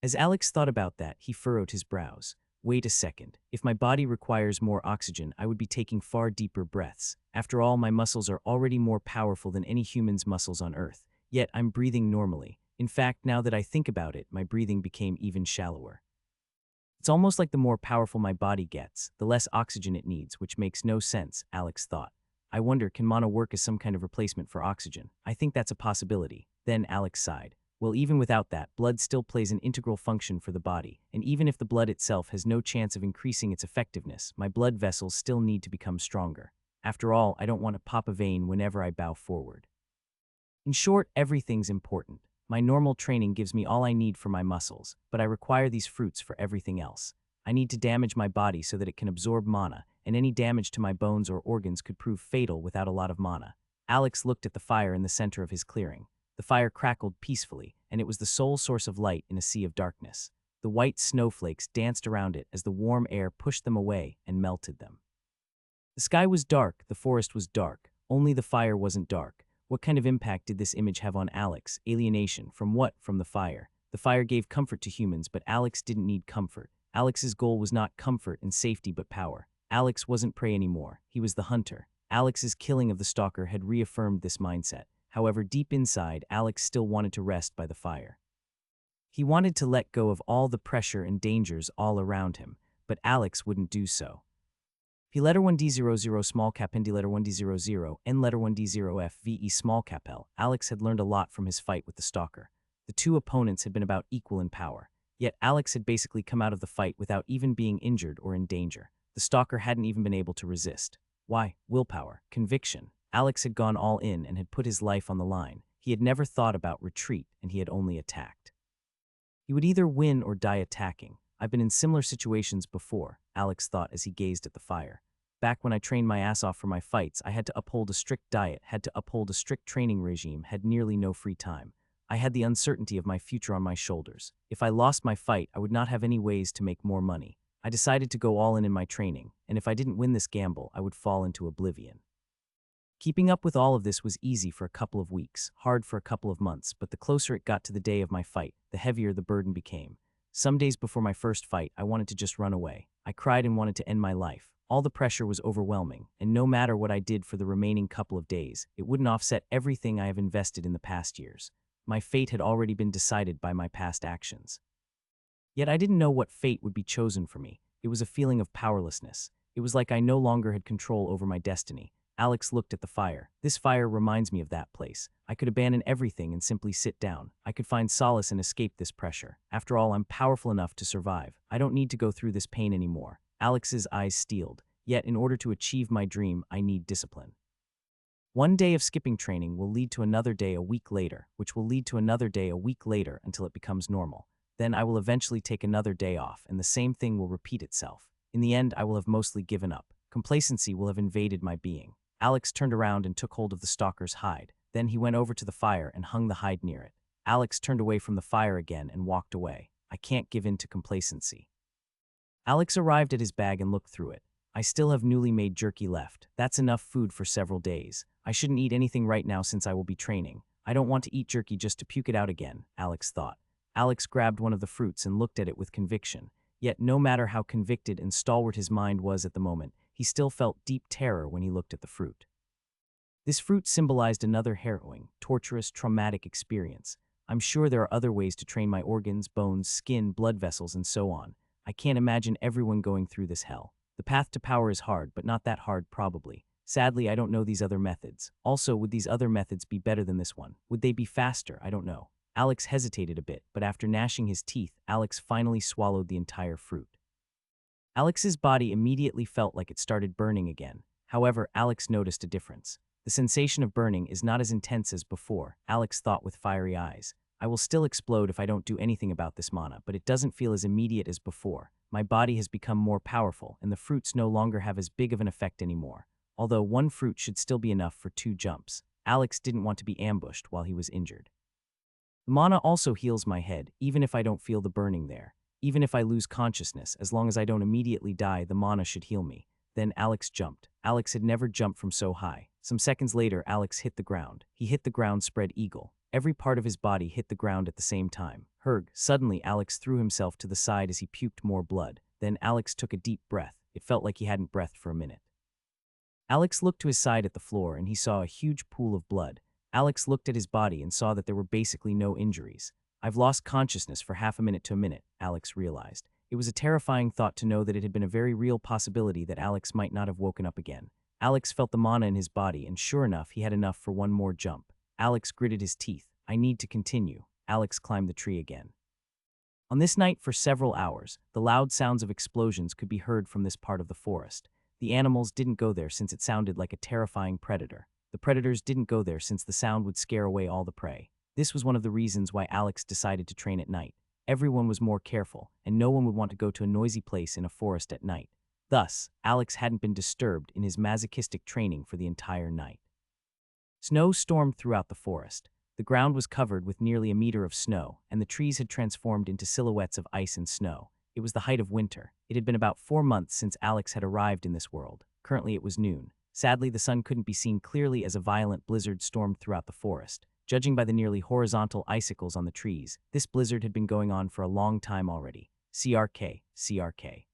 As Alex thought about that, he furrowed his brows. Wait a second. If my body requires more oxygen, I would be taking far deeper breaths. After all, my muscles are already more powerful than any human's muscles on Earth. Yet I'm breathing normally. In fact, now that I think about it, my breathing became even shallower. It's almost like the more powerful my body gets, the less oxygen it needs, which makes no sense, Alex thought. I wonder, can mana work as some kind of replacement for oxygen? I think that's a possibility. Then Alex sighed. Well, even without that, blood still plays an integral function for the body, and even if the blood itself has no chance of increasing its effectiveness, my blood vessels still need to become stronger. After all, I don't want to pop a vein whenever I bow forward. In short, everything's important. My normal training gives me all I need for my muscles, but I require these fruits for everything else. I need to damage my body so that it can absorb mana, and any damage to my bones or organs could prove fatal without a lot of mana. Alex looked at the fire in the center of his clearing. The fire crackled peacefully, and it was the sole source of light in a sea of darkness. The white snowflakes danced around it as the warm air pushed them away and melted them. The sky was dark, the forest was dark, only the fire wasn't dark. What kind of impact did this image have on Alex? Alienation. From what? From the fire. The fire gave comfort to humans, but Alex didn't need comfort. Alex's goal was not comfort and safety but power. Alex wasn't prey anymore. He was the hunter. Alex's killing of the stalker had reaffirmed this mindset. However, deep inside, Alex still wanted to rest by the fire. He wanted to let go of all the pressure and dangers all around him, but Alex wouldn't do so. P letter 1D00 small cap ND letter 1D00 N letter 1D0 F VE small cap L. Alex had learned a lot from his fight with the stalker. The two opponents had been about equal in power, yet Alex had basically come out of the fight without even being injured or in danger. The stalker hadn't even been able to resist. Why? Willpower, conviction. Alex had gone all in and had put his life on the line. He had never thought about retreat, and he had only attacked. He would either win or die attacking. I've been in similar situations before, Alex thought as he gazed at the fire. Back when I trained my ass off for my fights, I had to uphold a strict diet, had to uphold a strict training regime, had nearly no free time. I had the uncertainty of my future on my shoulders. If I lost my fight, I would not have any ways to make more money. I decided to go all in my training, and if I didn't win this gamble, I would fall into oblivion. Keeping up with all of this was easy for a couple of weeks, hard for a couple of months, but the closer it got to the day of my fight, the heavier the burden became. Some days before my first fight, I wanted to just run away. I cried and wanted to end my life. All the pressure was overwhelming, and no matter what I did for the remaining couple of days, it wouldn't offset everything I have invested in the past years. My fate had already been decided by my past actions. Yet I didn't know what fate would be chosen for me. It was a feeling of powerlessness. It was like I no longer had control over my destiny. Alex looked at the fire. This fire reminds me of that place. I could abandon everything and simply sit down. I could find solace and escape this pressure. After all, I'm powerful enough to survive. I don't need to go through this pain anymore. Alex's eyes steeled. Yet, in order to achieve my dream, I need discipline. One day of skipping training will lead to another day a week later, which will lead to another day a week later until it becomes normal. Then I will eventually take another day off, and the same thing will repeat itself. In the end, I will have mostly given up. Complacency will have invaded my being. Alex turned around and took hold of the stalker's hide. Then he went over to the fire and hung the hide near it. Alex turned away from the fire again and walked away. I can't give in to complacency. Alex arrived at his bag and looked through it. I still have newly made jerky left. That's enough food for several days. I shouldn't eat anything right now since I will be training. I don't want to eat jerky just to puke it out again, Alex thought. Alex grabbed one of the fruits and looked at it with conviction. Yet no matter how convicted and stalwart his mind was at the moment, he still felt deep terror when he looked at the fruit. This fruit symbolized another harrowing, torturous, traumatic experience. I'm sure there are other ways to train my organs, bones, skin, blood vessels, and so on. I can't imagine everyone going through this hell. The path to power is hard, but not that hard probably. Sadly, I don't know these other methods. Also, would these other methods be better than this one? Would they be faster? I don't know. Alex hesitated a bit, but after gnashing his teeth, Alex finally swallowed the entire fruit. Alex's body immediately felt like it started burning again. However, Alex noticed a difference. The sensation of burning is not as intense as before, Alex thought with fiery eyes. I will still explode if I don't do anything about this mana, but it doesn't feel as immediate as before. My body has become more powerful, and the fruits no longer have as big of an effect anymore. Although one fruit should still be enough for 2 jumps. Alex didn't want to be ambushed while he was injured. The mana also heals my head, even if I don't feel the burning there. Even if I lose consciousness, as long as I don't immediately die, the mana should heal me. Then Alex jumped. Alex had never jumped from so high. Some seconds later, Alex hit the ground. He hit the ground spread eagle. Every part of his body hit the ground at the same time. Suddenly Alex threw himself to the side as he puked more blood. Then Alex took a deep breath. It felt like he hadn't breathed for a minute. Alex looked to his side at the floor and he saw a huge pool of blood. Alex looked at his body and saw that there were basically no injuries. I've lost consciousness for half a minute to a minute, Alex realized. It was a terrifying thought to know that it had been a very real possibility that Alex might not have woken up again. Alex felt the mana in his body, and sure enough, he had enough for one more jump. Alex gritted his teeth. I need to continue. Alex climbed the tree again. On this night, for several hours, the loud sounds of explosions could be heard from this part of the forest. The animals didn't go there since it sounded like a terrifying predator. The predators didn't go there since the sound would scare away all the prey. This was one of the reasons why Alex decided to train at night. Everyone was more careful, and no one would want to go to a noisy place in a forest at night. Thus, Alex hadn't been disturbed in his masochistic training for the entire night. Snow stormed throughout the forest. The ground was covered with nearly a meter of snow, and the trees had transformed into silhouettes of ice and snow. It was the height of winter. It had been about 4 months since Alex had arrived in this world. Currently it was noon. Sadly, the sun couldn't be seen clearly as a violent blizzard stormed throughout the forest. Judging by the nearly horizontal icicles on the trees, this blizzard had been going on for a long time already. CRK, CRK.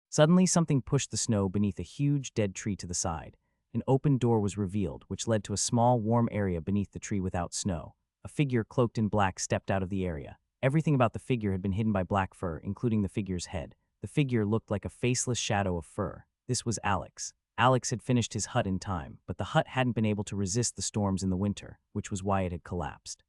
Suddenly, something pushed the snow beneath a huge dead tree to the side. An open door was revealed, which led to a small, warm area beneath the tree without snow. A figure cloaked in black stepped out of the area. Everything about the figure had been hidden by black fur, including the figure's head. The figure looked like a faceless shadow of fur. This was Alex. Alex had finished his hut in time, but the hut hadn't been able to resist the storms in the winter, which was why it had collapsed.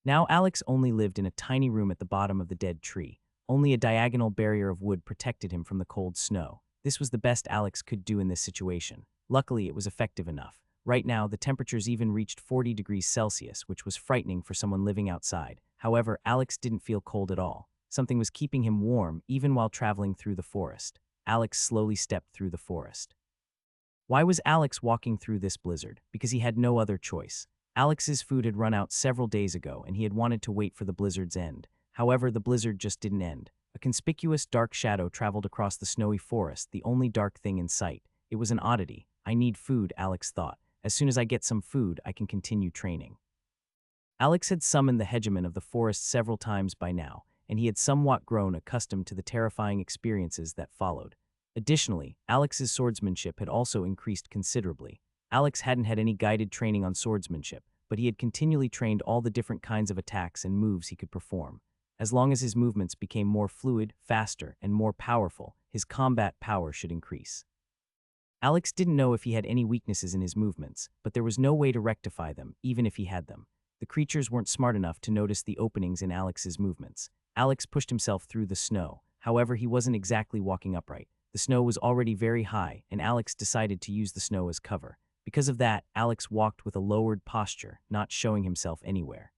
Now Alex only lived in a tiny room at the bottom of the dead tree. Only a diagonal barrier of wood protected him from the cold snow. This was the best Alex could do in this situation. Luckily, it was effective enough. Right now, the temperatures even reached 40 degrees Celsius, which was frightening for someone living outside. However, Alex didn't feel cold at all. Something was keeping him warm, even while traveling through the forest. Alex slowly stepped through the forest. Why was Alex walking through this blizzard? Because he had no other choice. Alex's food had run out several days ago, and he had wanted to wait for the blizzard's end. However, the blizzard just didn't end. A conspicuous dark shadow traveled across the snowy forest, the only dark thing in sight. It was an oddity. I need food, Alex thought. As soon as I get some food, I can continue training. Alex had summoned the hegemon of the forest several times by now, and he had somewhat grown accustomed to the terrifying experiences that followed. Additionally, Alex's swordsmanship had also increased considerably. Alex hadn't had any guided training on swordsmanship, but he had continually trained all the different kinds of attacks and moves he could perform. As long as his movements became more fluid, faster, and more powerful, his combat power should increase. Alex didn't know if he had any weaknesses in his movements, but there was no way to rectify them, even if he had them. The creatures weren't smart enough to notice the openings in Alex's movements. Alex pushed himself through the snow. However, he wasn't exactly walking upright. The snow was already very high, and Alex decided to use the snow as cover. Because of that, Alex walked with a lowered posture, not showing himself anywhere.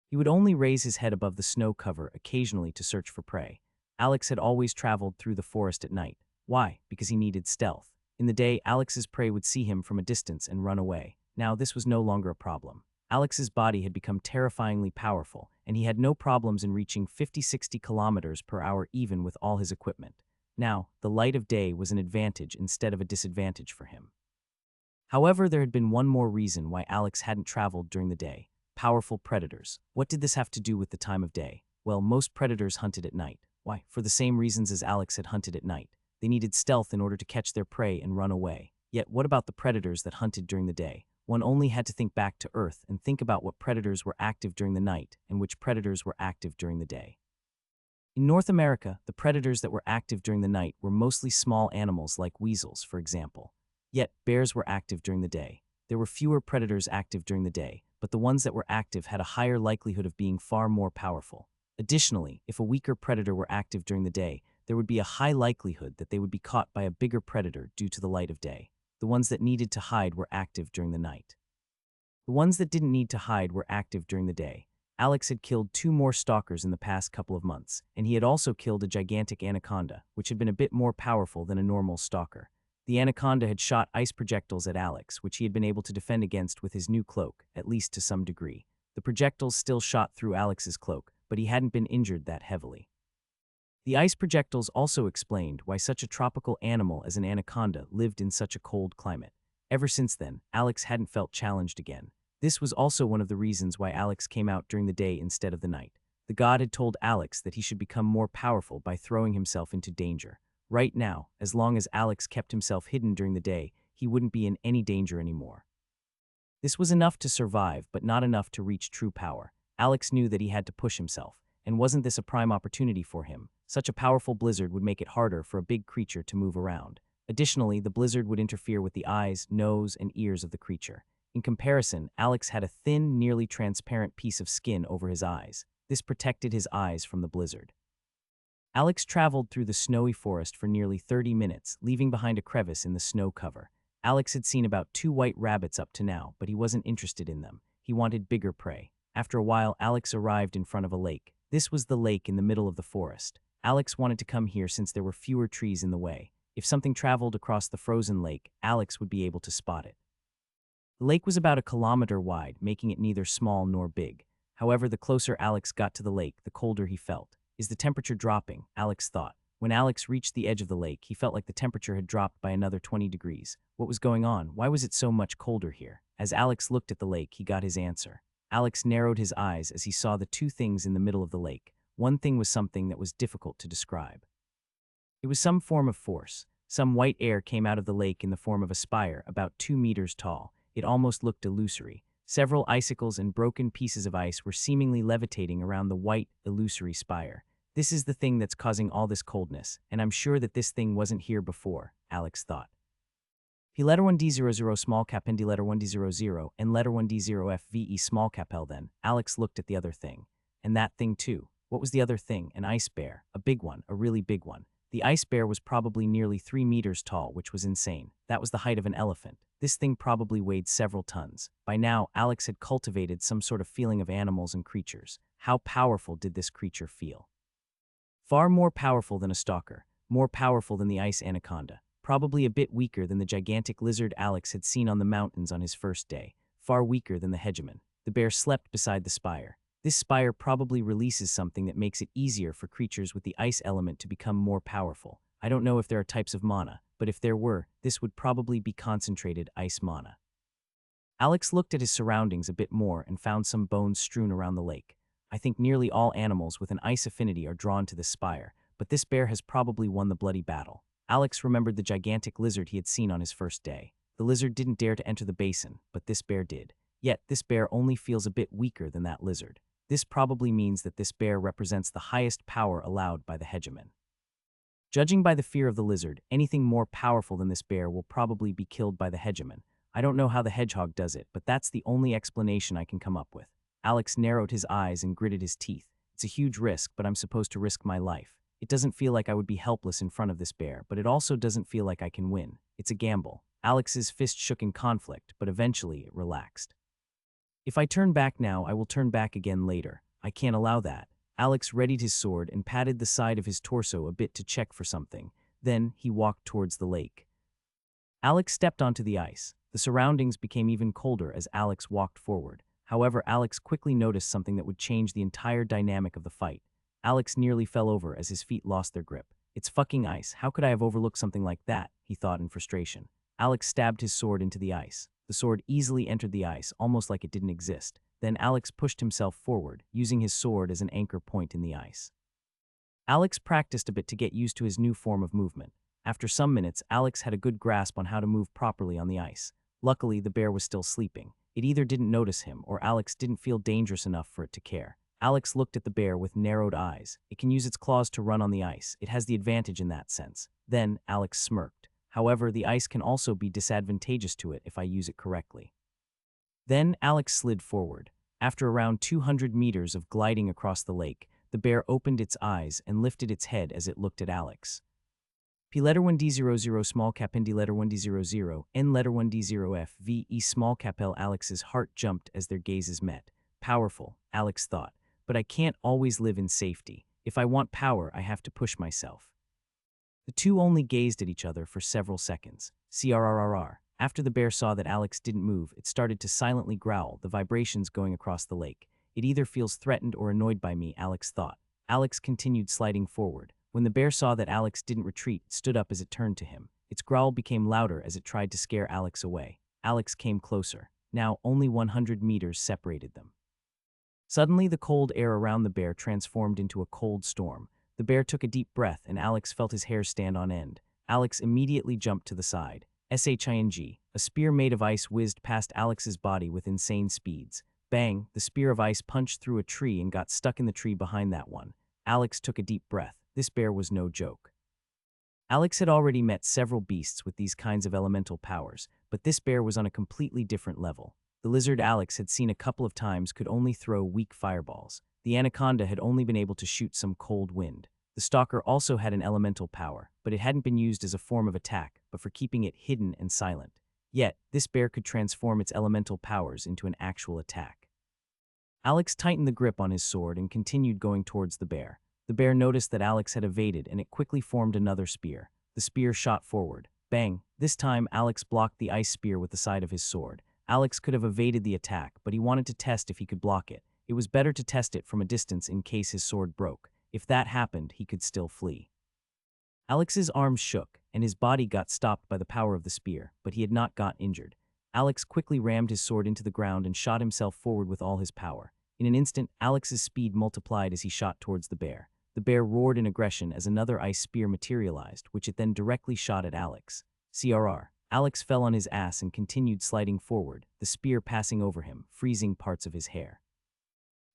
He would only raise his head above the snow cover occasionally to search for prey. Alex had always traveled through the forest at night. Why? Because he needed stealth. In the day, Alex's prey would see him from a distance and run away. Now, this was no longer a problem. Alex's body had become terrifyingly powerful, and he had no problems in reaching 50-60 kilometers per hour even with all his equipment. Now, the light of day was an advantage instead of a disadvantage for him. However, there had been one more reason why Alex hadn't traveled during the day. Powerful predators. What did this have to do with the time of day? Well, most predators hunted at night. Why? For the same reasons as Alex had hunted at night. They needed stealth in order to catch their prey and run away. Yet, what about the predators that hunted during the day? One only had to think back to Earth and think about what predators were active during the night and which predators were active during the day. In North America, the predators that were active during the night were mostly small animals like weasels, for example. Yet, bears were active during the day. There were fewer predators active during the day, but the ones that were active had a higher likelihood of being far more powerful. Additionally, if a weaker predator were active during the day, there would be a high likelihood that they would be caught by a bigger predator due to the light of day. The ones that needed to hide were active during the night. The ones that didn't need to hide were active during the day. Alex had killed 2 more stalkers in the past couple of months, and he had also killed a gigantic anaconda, which had been a bit more powerful than a normal stalker. The anaconda had shot ice projectiles at Alex, which he had been able to defend against with his new cloak, at least to some degree. The projectiles still shot through Alex's cloak, but he hadn't been injured that heavily. The ice projectiles also explained why such a tropical animal as an anaconda lived in such a cold climate. Ever since then, Alex hadn't felt challenged again. This was also one of the reasons why Alex came out during the day instead of the night. The god had told Alex that he should become more powerful by throwing himself into danger. Right now, as long as Alex kept himself hidden during the day, he wouldn't be in any danger anymore. This was enough to survive, but not enough to reach true power. Alex knew that he had to push himself, and wasn't this a prime opportunity for him? Such a powerful blizzard would make it harder for a big creature to move around. Additionally, the blizzard would interfere with the eyes, nose, and ears of the creature. In comparison, Alex had a thin, nearly transparent piece of skin over his eyes. This protected his eyes from the blizzard. Alex traveled through the snowy forest for nearly 30 minutes, leaving behind a crevice in the snow cover. Alex had seen about 2 white rabbits up to now, but he wasn't interested in them. He wanted bigger prey. After a while, Alex arrived in front of a lake. This was the lake in the middle of the forest. Alex wanted to come here since there were fewer trees in the way. If something traveled across the frozen lake, Alex would be able to spot it. The lake was about 1 kilometer wide, making it neither small nor big. However, the closer Alex got to the lake, the colder he felt. Is the temperature dropping? Alex thought. When Alex reached the edge of the lake, he felt like the temperature had dropped by another 20 degrees. What was going on? Why was it so much colder here? As Alex looked at the lake, he got his answer. Alex narrowed his eyes as he saw the 2 things in the middle of the lake. One thing was something that was difficult to describe. It was some form of force. Some white air came out of the lake in the form of a spire about 2 meters tall. It almost looked illusory. Several icicles and broken pieces of ice were seemingly levitating around the white, illusory spire. This is the thing that's causing all this coldness, and I'm sure that this thing wasn't here before, Alex thought. P letter 1D00 small cap ND letter 1D00 and letter 1D0 FVE small cap L. Then Alex looked at the other thing. And that thing too. What was the other thing? An ice bear. A big one, a really big one. The ice bear was probably nearly 3 meters tall, which was insane. That was the height of an elephant. This thing probably weighed several tons. By now, Alex had cultivated some sort of feeling of animals and creatures. How powerful did this creature feel? Far more powerful than a stalker, more powerful than the ice anaconda, probably a bit weaker than the gigantic lizard Alex had seen on the mountains on his first day, far weaker than the hegemon. The bear slept beside the spire. This spire probably releases something that makes it easier for creatures with the ice element to become more powerful. I don't know if there are types of mana, but if there were, this would probably be concentrated ice mana. Alex looked at his surroundings a bit more and found some bones strewn around the lake. I think nearly all animals with an ice affinity are drawn to this spire, but this bear has probably won the bloody battle. Alex remembered the gigantic lizard he had seen on his first day. The lizard didn't dare to enter the basin, but this bear did. Yet, this bear only feels a bit weaker than that lizard. This probably means that this bear represents the highest power allowed by the hegemon. Judging by the fear of the lizard, anything more powerful than this bear will probably be killed by the hegemon. I don't know how the hedgehog does it, but that's the only explanation I can come up with. Alex narrowed his eyes and gritted his teeth. It's a huge risk, but I'm supposed to risk my life. It doesn't feel like I would be helpless in front of this bear, but it also doesn't feel like I can win. It's a gamble. Alex's fist shook in conflict, but eventually it relaxed. If I turn back now, I will turn back again later. I can't allow that. Alex readied his sword and patted the side of his torso a bit to check for something. Then he walked towards the lake. Alex stepped onto the ice. The surroundings became even colder as Alex walked forward. However, Alex quickly noticed something that would change the entire dynamic of the fight. Alex nearly fell over as his feet lost their grip. It's fucking ice. How could I have overlooked something like that? He thought in frustration. Alex stabbed his sword into the ice. The sword easily entered the ice, almost like it didn't exist. Then Alex pushed himself forward, using his sword as an anchor point in the ice. Alex practiced a bit to get used to his new form of movement. After some minutes, Alex had a good grasp on how to move properly on the ice. Luckily, the bear was still sleeping. It either didn't notice him or Alex didn't feel dangerous enough for it to care. Alex looked at the bear with narrowed eyes. It can use its claws to run on the ice. It has the advantage in that sense. Then, Alex smirked. However, the ice can also be disadvantageous to it if I use it correctly. Then, Alex slid forward. After around 200 meters of gliding across the lake, the bear opened its eyes and lifted its head as it looked at Alex. P letter 1D00 small cap N D letter 1D00 N letter 1D0F V E small cap L. Alex's heart jumped as their gazes met. Powerful, Alex thought, but I can't always live in safety. If I want power, I have to push myself. The two only gazed at each other for several seconds. CRRRR. After the bear saw that Alex didn't move, it started to silently growl, the vibrations going across the lake. It either feels threatened or annoyed by me, Alex thought. Alex continued sliding forward. When the bear saw that Alex didn't retreat, it stood up as it turned to him. Its growl became louder as it tried to scare Alex away. Alex came closer. Now only 100 meters separated them. Suddenly, the cold air around the bear transformed into a cold storm. The bear took a deep breath and Alex felt his hair stand on end. Alex immediately jumped to the side. SHING. A spear made of ice whizzed past Alex's body with insane speeds. Bang, the spear of ice punched through a tree and got stuck in the tree behind that one. Alex took a deep breath. This bear was no joke. Alex had already met several beasts with these kinds of elemental powers, but this bear was on a completely different level. The lizard Alex had seen a couple of times could only throw weak fireballs. The anaconda had only been able to shoot some cold wind. The stalker also had an elemental power, but it hadn't been used as a form of attack, but for keeping it hidden and silent. Yet, this bear could transform its elemental powers into an actual attack. Alex tightened the grip on his sword and continued going towards the bear. The bear noticed that Alex had evaded and it quickly formed another spear. The spear shot forward. Bang! This time, Alex blocked the ice spear with the side of his sword. Alex could have evaded the attack, but he wanted to test if he could block it. It was better to test it from a distance in case his sword broke. If that happened, he could still flee. Alex's arms shook, and his body got stopped by the power of the spear, but he had not got injured. Alex quickly rammed his sword into the ground and shot himself forward with all his power. In an instant, Alex's speed multiplied as he shot towards the bear. The bear roared in aggression as another ice spear materialized, which it then directly shot at Alex. CRR. Alex fell on his ass and continued sliding forward, the spear passing over him, freezing parts of his hair.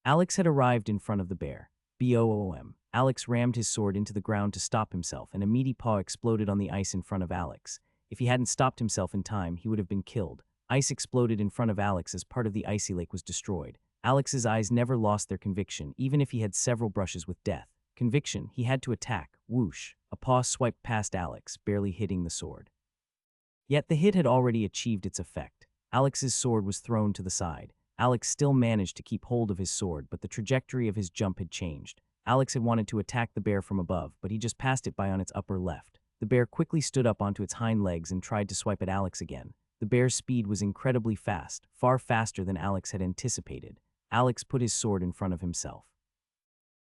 Alex had arrived in front of the bear. BOOM. Alex rammed his sword into the ground to stop himself, and a meaty paw exploded on the ice in front of Alex. If he hadn't stopped himself in time, he would have been killed. Ice exploded in front of Alex as part of the icy lake was destroyed. Alex's eyes never lost their conviction, even if he had several brushes with death. Conviction, he had to attack. Whoosh. A paw swiped past Alex, barely hitting the sword. Yet the hit had already achieved its effect. Alex's sword was thrown to the side. Alex still managed to keep hold of his sword, but the trajectory of his jump had changed. Alex had wanted to attack the bear from above, but he just passed it by on its upper left. The bear quickly stood up onto its hind legs and tried to swipe at Alex again. The bear's speed was incredibly fast, far faster than Alex had anticipated. Alex put his sword in front of himself.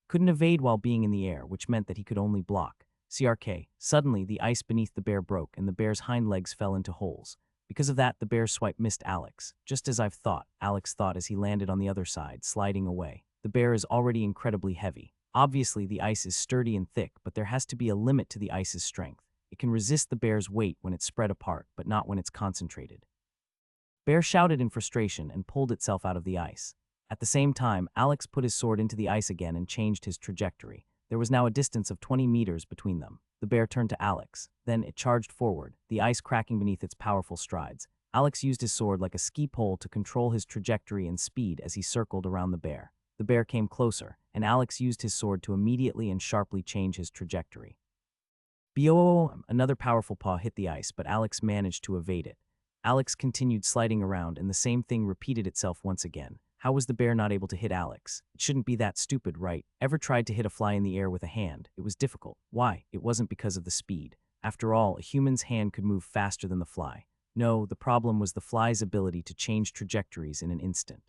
Couldn't evade while being in the air, which meant that he could only block. CRK. Suddenly, the ice beneath the bear broke and the bear's hind legs fell into holes. Because of that, the bear's swipe missed Alex. Just as I've thought, Alex thought as he landed on the other side, sliding away. The bear is already incredibly heavy. Obviously, the ice is sturdy and thick, but there has to be a limit to the ice's strength. It can resist the bear's weight when it's spread apart, but not when it's concentrated. Bear shouted in frustration and pulled itself out of the ice. At the same time, Alex put his sword into the ice again and changed his trajectory. There was now a distance of 20 meters between them. The bear turned to Alex. Then it charged forward, the ice cracking beneath its powerful strides. Alex used his sword like a ski pole to control his trajectory and speed as he circled around the bear. The bear came closer, and Alex used his sword to immediately and sharply change his trajectory. Boom! Another powerful paw hit the ice, but Alex managed to evade it. Alex continued sliding around, and the same thing repeated itself once again. How was the bear not able to hit Alex? It shouldn't be that stupid, right? Ever tried to hit a fly in the air with a hand? It was difficult. Why? It wasn't because of the speed. After all, a human's hand could move faster than the fly. No, the problem was the fly's ability to change trajectories in an instant.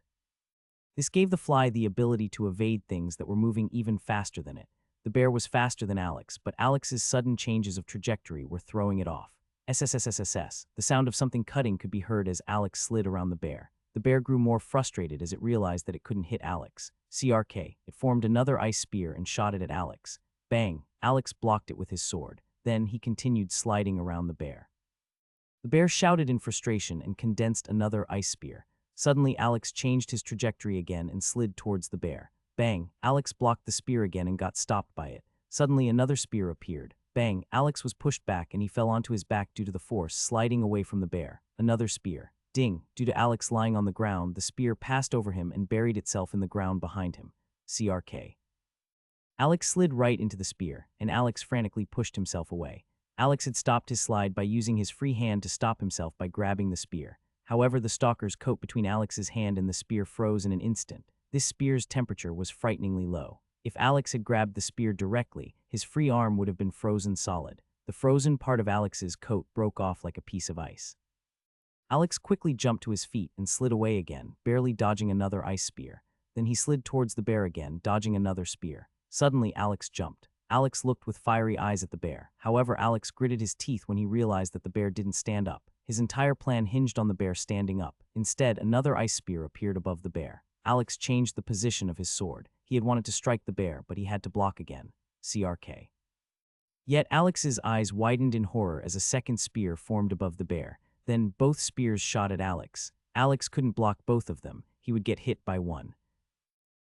This gave the fly the ability to evade things that were moving even faster than it. The bear was faster than Alex, but Alex's sudden changes of trajectory were throwing it off. SSSSSS. The sound of something cutting could be heard as Alex slid around the bear. The bear grew more frustrated as it realized that it couldn't hit Alex. CRK. It formed another ice spear and shot it at Alex. Bang! Alex blocked it with his sword. Then he continued sliding around the bear. The bear shouted in frustration and condensed another ice spear. Suddenly, Alex changed his trajectory again and slid towards the bear. Bang! Alex blocked the spear again and got stopped by it. Suddenly, another spear appeared. Bang! Alex was pushed back and he fell onto his back due to the force, sliding away from the bear. Another spear. Ding! Due to Alex lying on the ground, the spear passed over him and buried itself in the ground behind him. CRK. Alex slid right into the spear, and Alex frantically pushed himself away. Alex had stopped his slide by using his free hand to stop himself by grabbing the spear. However, the stalker's coat between Alex's hand and the spear froze in an instant. This spear's temperature was frighteningly low. If Alex had grabbed the spear directly, his free arm would have been frozen solid. The frozen part of Alex's coat broke off like a piece of ice. Alex quickly jumped to his feet and slid away again, barely dodging another ice spear. Then he slid towards the bear again, dodging another spear. Suddenly, Alex jumped. Alex looked with fiery eyes at the bear. However, Alex gritted his teeth when he realized that the bear didn't stand up. His entire plan hinged on the bear standing up. Instead, another ice spear appeared above the bear. Alex changed the position of his sword. He had wanted to strike the bear, but he had to block again. CRK. Yet Alex's eyes widened in horror as a second spear formed above the bear. Then both spears shot at Alex. Alex couldn't block both of them. He would get hit by one.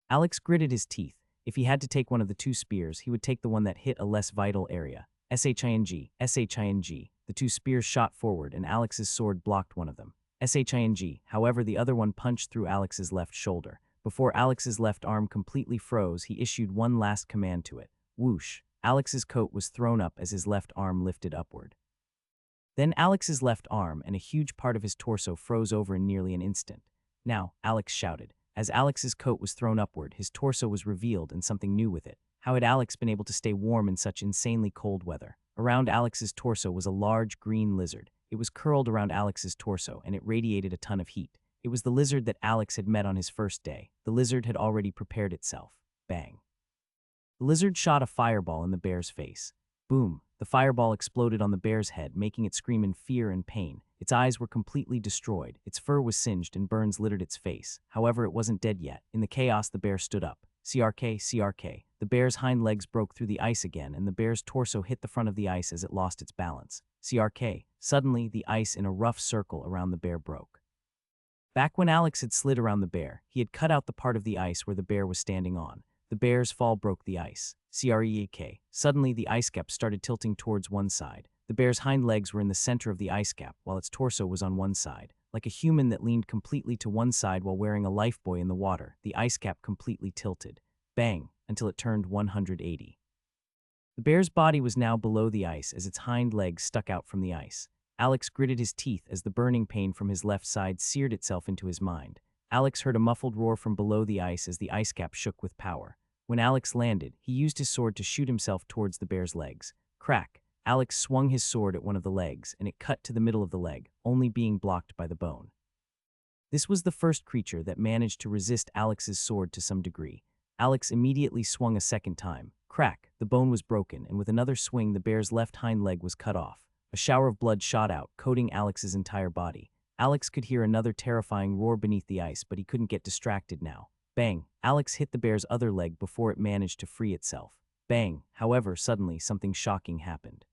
Alex gritted his teeth. If he had to take one of the two spears, he would take the one that hit a less vital area. SHING. The two spears shot forward, and Alex's sword blocked one of them. SHING. However, the other one punched through Alex's left shoulder. Before Alex's left arm completely froze, he issued one last command to it. Whoosh. Alex's coat was thrown up as his left arm lifted upward. Then Alex's left arm and a huge part of his torso froze over in nearly an instant. Now, Alex shouted. As Alex's coat was thrown upward, his torso was revealed and something new with it. How had Alex been able to stay warm in such insanely cold weather? Around Alex's torso was a large green lizard. It was curled around Alex's torso, and it radiated a ton of heat. It was the lizard that Alex had met on his first day. The lizard had already prepared itself. Bang. The lizard shot a fireball in the bear's face. Boom. The fireball exploded on the bear's head, making it scream in fear and pain. Its eyes were completely destroyed. Its fur was singed and burns littered its face. However, it wasn't dead yet. In the chaos, the bear stood up. CRK. The bear's hind legs broke through the ice again, and the bear's torso hit the front of the ice as it lost its balance. CRK. Suddenly, the ice in a rough circle around the bear broke. Back when Alex had slid around the bear, he had cut out the part of the ice where the bear was standing on. The bear's fall broke the ice. CREAK. Suddenly, the ice cap started tilting towards one side. The bear's hind legs were in the center of the ice cap, while its torso was on one side. Like a human that leaned completely to one side while wearing a lifebuoy in the water, the ice cap completely tilted. Bang, until it turned 180. The bear's body was now below the ice as its hind legs stuck out from the ice. Alex gritted his teeth as the burning pain from his left side seared itself into his mind. Alex heard a muffled roar from below the ice as the ice cap shook with power. When Alex landed, he used his sword to shoot himself towards the bear's legs. Crack! Alex swung his sword at one of the legs, and it cut to the middle of the leg, only being blocked by the bone. This was the first creature that managed to resist Alex's sword to some degree. Alex immediately swung a second time. Crack, the bone was broken, and with another swing the bear's left hind leg was cut off. A shower of blood shot out, coating Alex's entire body. Alex could hear another terrifying roar beneath the ice, but he couldn't get distracted now. Bang! Alex hit the bear's other leg before it managed to free itself. Bang! However, suddenly something shocking happened.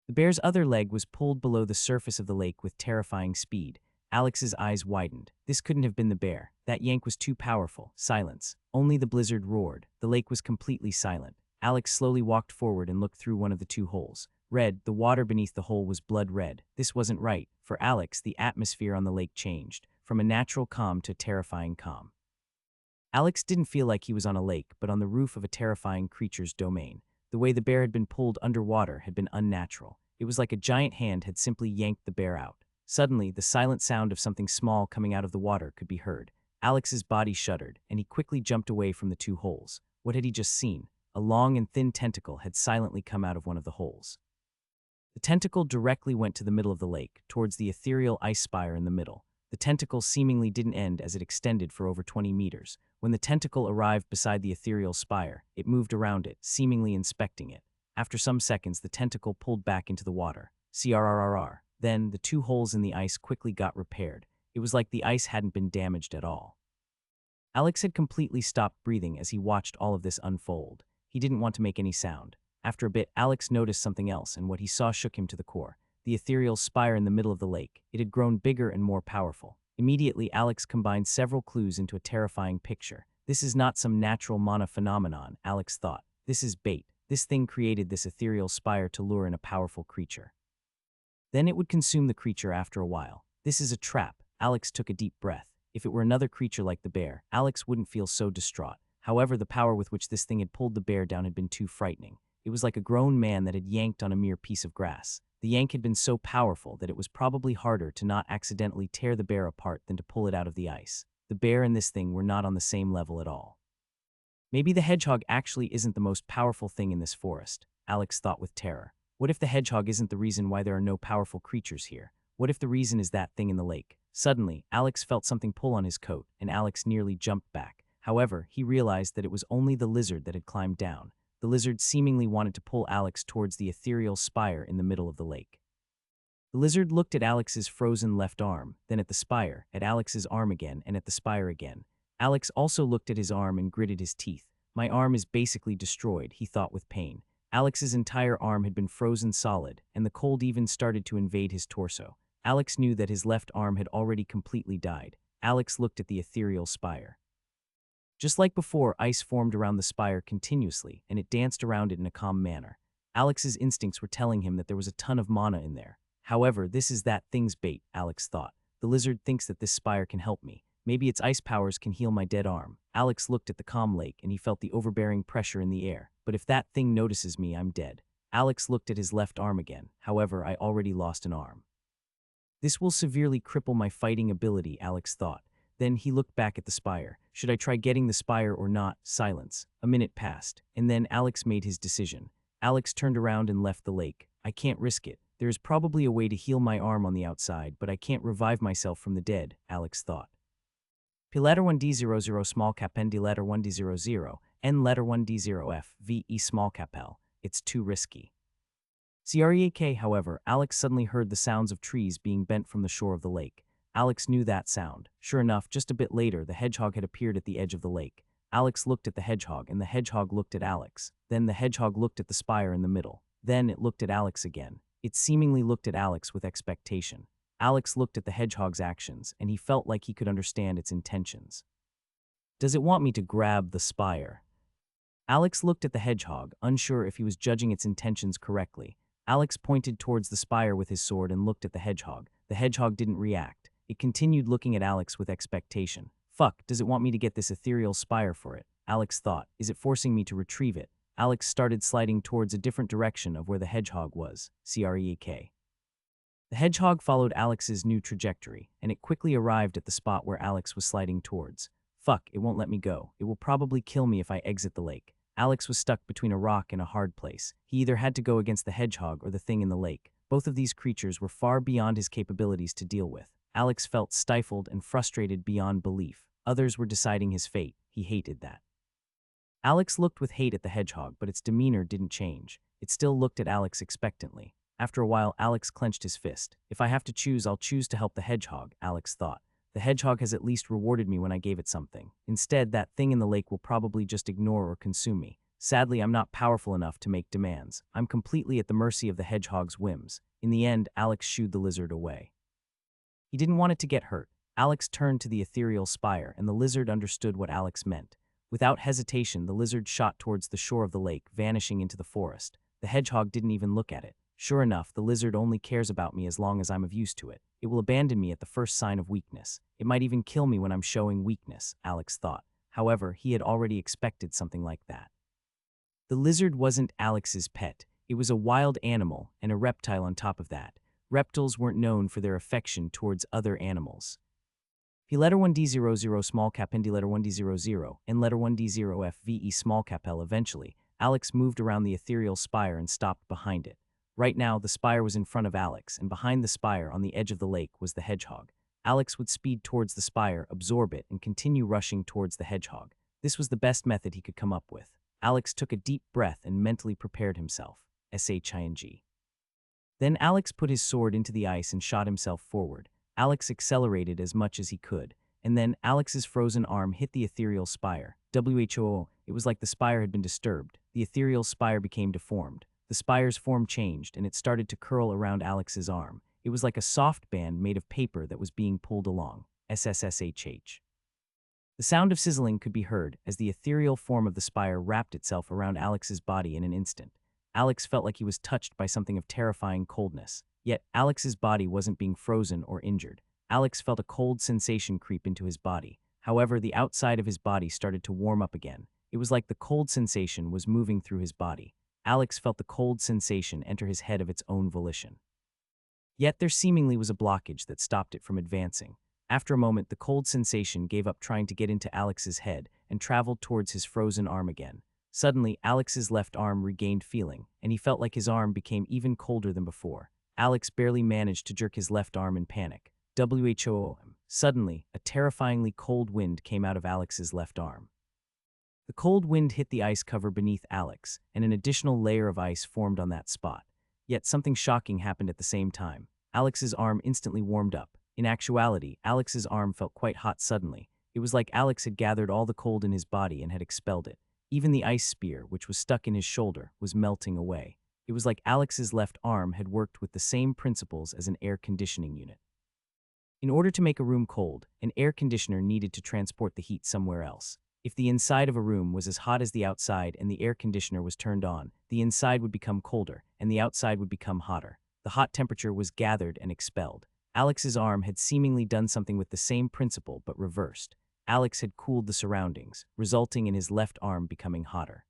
The bear's other leg was pulled below the surface of the lake with terrifying speed. Alex's eyes widened. This couldn't have been the bear. That yank was too powerful. Silence. Only the blizzard roared. The lake was completely silent. Alex slowly walked forward and looked through one of the two holes. Red, the water beneath the hole was blood red. This wasn't right. For Alex, the atmosphere on the lake changed, from a natural calm to terrifying calm. Alex didn't feel like he was on a lake, but on the roof of a terrifying creature's domain. The way the bear had been pulled underwater had been unnatural. It was like a giant hand had simply yanked the bear out. Suddenly, the silent sound of something small coming out of the water could be heard. Alex's body shuddered, and he quickly jumped away from the two holes. What had he just seen? A long and thin tentacle had silently come out of one of the holes. The tentacle directly went to the middle of the lake, towards the ethereal ice spire in the middle. The tentacle seemingly didn't end as it extended for over 20 meters. When the tentacle arrived beside the ethereal spire, it moved around it, seemingly inspecting it. After some seconds, the tentacle pulled back into the water. CRRRR. Then, the two holes in the ice quickly got repaired. It was like the ice hadn't been damaged at all. Alex had completely stopped breathing as he watched all of this unfold. He didn't want to make any sound. After a bit, Alex noticed something else, and what he saw shook him to the core. The ethereal spire in the middle of the lake. It had grown bigger and more powerful. Immediately, Alex combined several clues into a terrifying picture. This is not some natural mana phenomenon, Alex thought. This is bait. This thing created this ethereal spire to lure in a powerful creature. Then it would consume the creature after a while. This is a trap. Alex took a deep breath. If it were another creature like the bear, Alex wouldn't feel so distraught. However, the power with which this thing had pulled the bear down had been too frightening. It was like a grown man that had yanked on a mere piece of grass. The yank had been so powerful that it was probably harder to not accidentally tear the bear apart than to pull it out of the ice. The bear and this thing were not on the same level at all. Maybe the hedgehog actually isn't the most powerful thing in this forest, Alex thought with terror. What if the hedgehog isn't the reason why there are no powerful creatures here? What if the reason is that thing in the lake? Suddenly, Alex felt something pull on his coat, and Alex nearly jumped back. However, he realized that it was only the lizard that had climbed down. The lizard seemingly wanted to pull Alex towards the ethereal spire in the middle of the lake. The lizard looked at Alex's frozen left arm, then at the spire, at Alex's arm again, and at the spire again. Alex also looked at his arm and gritted his teeth. My arm is basically destroyed, he thought with pain. Alex's entire arm had been frozen solid, and the cold even started to invade his torso. Alex knew that his left arm had already completely died. Alex looked at the ethereal spire. Just like before, ice formed around the spire continuously, and it danced around it in a calm manner. Alex's instincts were telling him that there was a ton of mana in there. However, this is that thing's bait, Alex thought. The lizard thinks that this spire can help me. Maybe its ice powers can heal my dead arm. Alex looked at the calm lake, and he felt the overbearing pressure in the air. But if that thing notices me, I'm dead. Alex looked at his left arm again. However, I already lost an arm. This will severely cripple my fighting ability, Alex thought. Then he looked back at the spire. Should I try getting the spire or not? Silence. A minute passed, and then Alex made his decision. Alex turned around and left the lake. I can't risk it. There is probably a way to heal my arm on the outside, but I can't revive myself from the dead, Alex thought. P letter 1D00 small cap N D letter 1D00 N letter 1D0F V E small cap L. It's too risky. CREAK, however, Alex suddenly heard the sounds of trees being bent from the shore of the lake. Alex knew that sound. Sure enough, just a bit later, the hedgehog had appeared at the edge of the lake. Alex looked at the hedgehog, and the hedgehog looked at Alex. Then the hedgehog looked at the spire in the middle. Then it looked at Alex again. It seemingly looked at Alex with expectation. Alex looked at the hedgehog's actions, and he felt like he could understand its intentions. Does it want me to grab the spire? Alex looked at the hedgehog, unsure if he was judging its intentions correctly. Alex pointed towards the spire with his sword and looked at the hedgehog. The hedgehog didn't react. It continued looking at Alex with expectation. Fuck, does it want me to get this ethereal spire for it? Alex thought. Is it forcing me to retrieve it? Alex started sliding towards a different direction of where the hedgehog was. CREAK. The hedgehog followed Alex's new trajectory, and it quickly arrived at the spot where Alex was sliding towards. Fuck, it won't let me go. It will probably kill me if I exit the lake. Alex was stuck between a rock and a hard place. He either had to go against the hedgehog or the thing in the lake. Both of these creatures were far beyond his capabilities to deal with. Alex felt stifled and frustrated beyond belief. Others were deciding his fate. He hated that. Alex looked with hate at the hedgehog, but its demeanor didn't change. It still looked at Alex expectantly. After a while, Alex clenched his fist. If I have to choose, I'll choose to help the hedgehog, Alex thought. The hedgehog has at least rewarded me when I gave it something. Instead, that thing in the lake will probably just ignore or consume me. Sadly, I'm not powerful enough to make demands. I'm completely at the mercy of the hedgehog's whims. In the end, Alex shooed the lizard away. He didn't want it to get hurt. Alex turned to the ethereal spire, and the lizard understood what Alex meant. Without hesitation, the lizard shot towards the shore of the lake, vanishing into the forest. The hedgehog didn't even look at it. Sure enough, the lizard only cares about me as long as I'm of use to it. It will abandon me at the first sign of weakness. It might even kill me when I'm showing weakness, Alex thought. However, he had already expected something like that. The lizard wasn't Alex's pet. It was a wild animal, and a reptile on top of that. Reptiles weren't known for their affection towards other animals. P letter 1D00 small cap ND letter 1D00 and letter 1D0 FVE small cap L. Eventually, Alex moved around the ethereal spire and stopped behind it. Right now, the spire was in front of Alex, and behind the spire on the edge of the lake was the hedgehog. Alex would speed towards the spire, absorb it, and continue rushing towards the hedgehog. This was the best method he could come up with. Alex took a deep breath and mentally prepared himself. SHING. Then Alex put his sword into the ice and shot himself forward. Alex accelerated as much as he could, and then Alex's frozen arm hit the ethereal spire. WHOO, it was like the spire had been disturbed. The ethereal spire became deformed. The spire's form changed, and it started to curl around Alex's arm. It was like a soft band made of paper that was being pulled along. SSSHH. The sound of sizzling could be heard as the ethereal form of the spire wrapped itself around Alex's body in an instant. Alex felt like he was touched by something of terrifying coldness. Yet, Alex's body wasn't being frozen or injured. Alex felt a cold sensation creep into his body. However, the outside of his body started to warm up again. It was like the cold sensation was moving through his body. Alex felt the cold sensation enter his head of its own volition. Yet there seemingly was a blockage that stopped it from advancing. After a moment, the cold sensation gave up trying to get into Alex's head and traveled towards his frozen arm again. Suddenly, Alex's left arm regained feeling, and he felt like his arm became even colder than before. Alex barely managed to jerk his left arm in panic. WHOO. Suddenly, a terrifyingly cold wind came out of Alex's left arm. The cold wind hit the ice cover beneath Alex, and an additional layer of ice formed on that spot. Yet something shocking happened at the same time. Alex's arm instantly warmed up. In actuality, Alex's arm felt quite hot suddenly. It was like Alex had gathered all the cold in his body and had expelled it. Even the ice spear, which was stuck in his shoulder, was melting away. It was like Alex's left arm had worked with the same principles as an air conditioning unit. In order to make a room cold, an air conditioner needed to transport the heat somewhere else. If the inside of a room was as hot as the outside and the air conditioner was turned on, the inside would become colder and the outside would become hotter. The hot temperature was gathered and expelled. Alex's arm had seemingly done something with the same principle but reversed. Alex had cooled the surroundings, resulting in his left arm becoming hotter.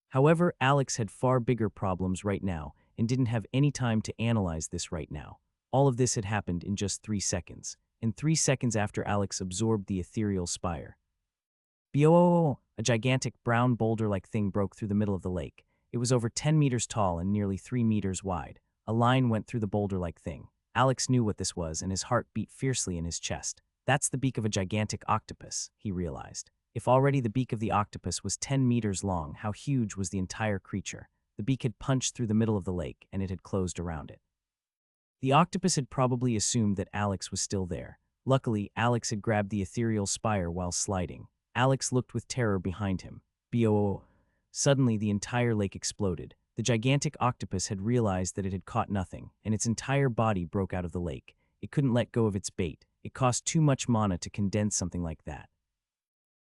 However, Alex had far bigger problems right now and didn't have any time to analyze this right now. All of this had happened in just 3 seconds, and 3 seconds after Alex absorbed the ethereal spire. BOOO! A gigantic brown boulder-like thing broke through the middle of the lake. It was over 10 meters tall and nearly 3 meters wide. A line went through the boulder-like thing. Alex knew what this was, and his heart beat fiercely in his chest. That's the beak of a gigantic octopus, he realized. If already the beak of the octopus was 10 meters long, how huge was the entire creature? The beak had punched through the middle of the lake, and it had closed around it. The octopus had probably assumed that Alex was still there. Luckily, Alex had grabbed the ethereal spire while sliding. Alex looked with terror behind him. BOO! Suddenly, the entire lake exploded. The gigantic octopus had realized that it had caught nothing, and its entire body broke out of the lake. It couldn't let go of its bait. It cost too much mana to condense something like that.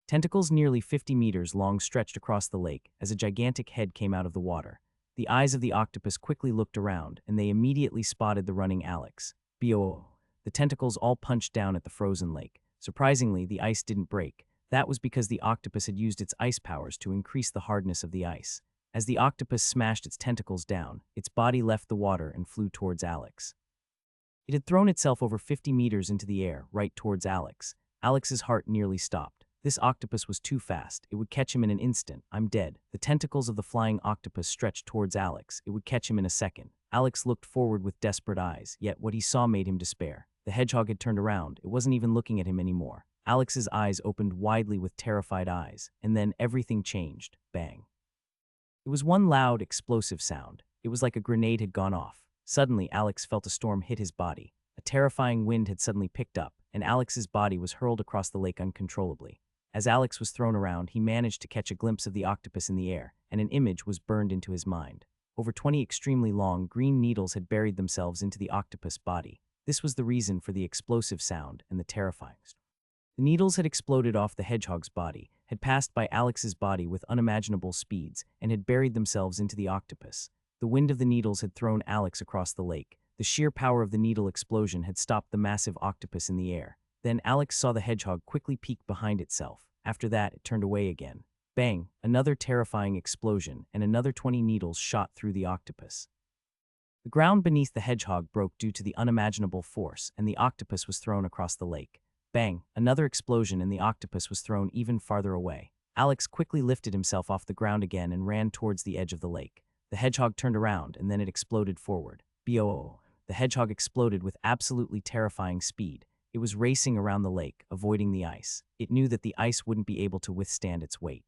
Tentacles nearly 50 meters long stretched across the lake as a gigantic head came out of the water. The eyes of the octopus quickly looked around, and they immediately spotted the running Alex. BOO! The tentacles all punched down at the frozen lake. Surprisingly, the ice didn't break. That was because the octopus had used its ice powers to increase the hardness of the ice. As the octopus smashed its tentacles down, its body left the water and flew towards Alex. It had thrown itself over 50 meters into the air, right towards Alex. Alex's heart nearly stopped. This octopus was too fast. It would catch him in an instant. I'm dead. The tentacles of the flying octopus stretched towards Alex. It would catch him in a second. Alex looked forward with desperate eyes, yet what he saw made him despair. The hedgehog had turned around. It wasn't even looking at him anymore. Alex's eyes opened widely with terrified eyes, and then everything changed. Bang. It was one loud, explosive sound. It was like a grenade had gone off. Suddenly, Alex felt a storm hit his body. A terrifying wind had suddenly picked up, and Alex's body was hurled across the lake uncontrollably. As Alex was thrown around, he managed to catch a glimpse of the octopus in the air, and an image was burned into his mind. Over 20 extremely long, green needles had buried themselves into the octopus body. This was the reason for the explosive sound and the terrifying storm. The needles had exploded off the hedgehog's body, had passed by Alex's body with unimaginable speeds, and had buried themselves into the octopus. The wind of the needles had thrown Alex across the lake. The sheer power of the needle explosion had stopped the massive octopus in the air. Then Alex saw the hedgehog quickly peek behind itself. After that, it turned away again. Bang! Another terrifying explosion, and another 20 needles shot through the octopus. The ground beneath the hedgehog broke due to the unimaginable force, and the octopus was thrown across the lake. Bang! Another explosion, and the octopus was thrown even farther away. Alex quickly lifted himself off the ground again and ran towards the edge of the lake. The hedgehog turned around, and then it exploded forward. Boo! The hedgehog exploded with absolutely terrifying speed. It was racing around the lake, avoiding the ice. It knew that the ice wouldn't be able to withstand its weight.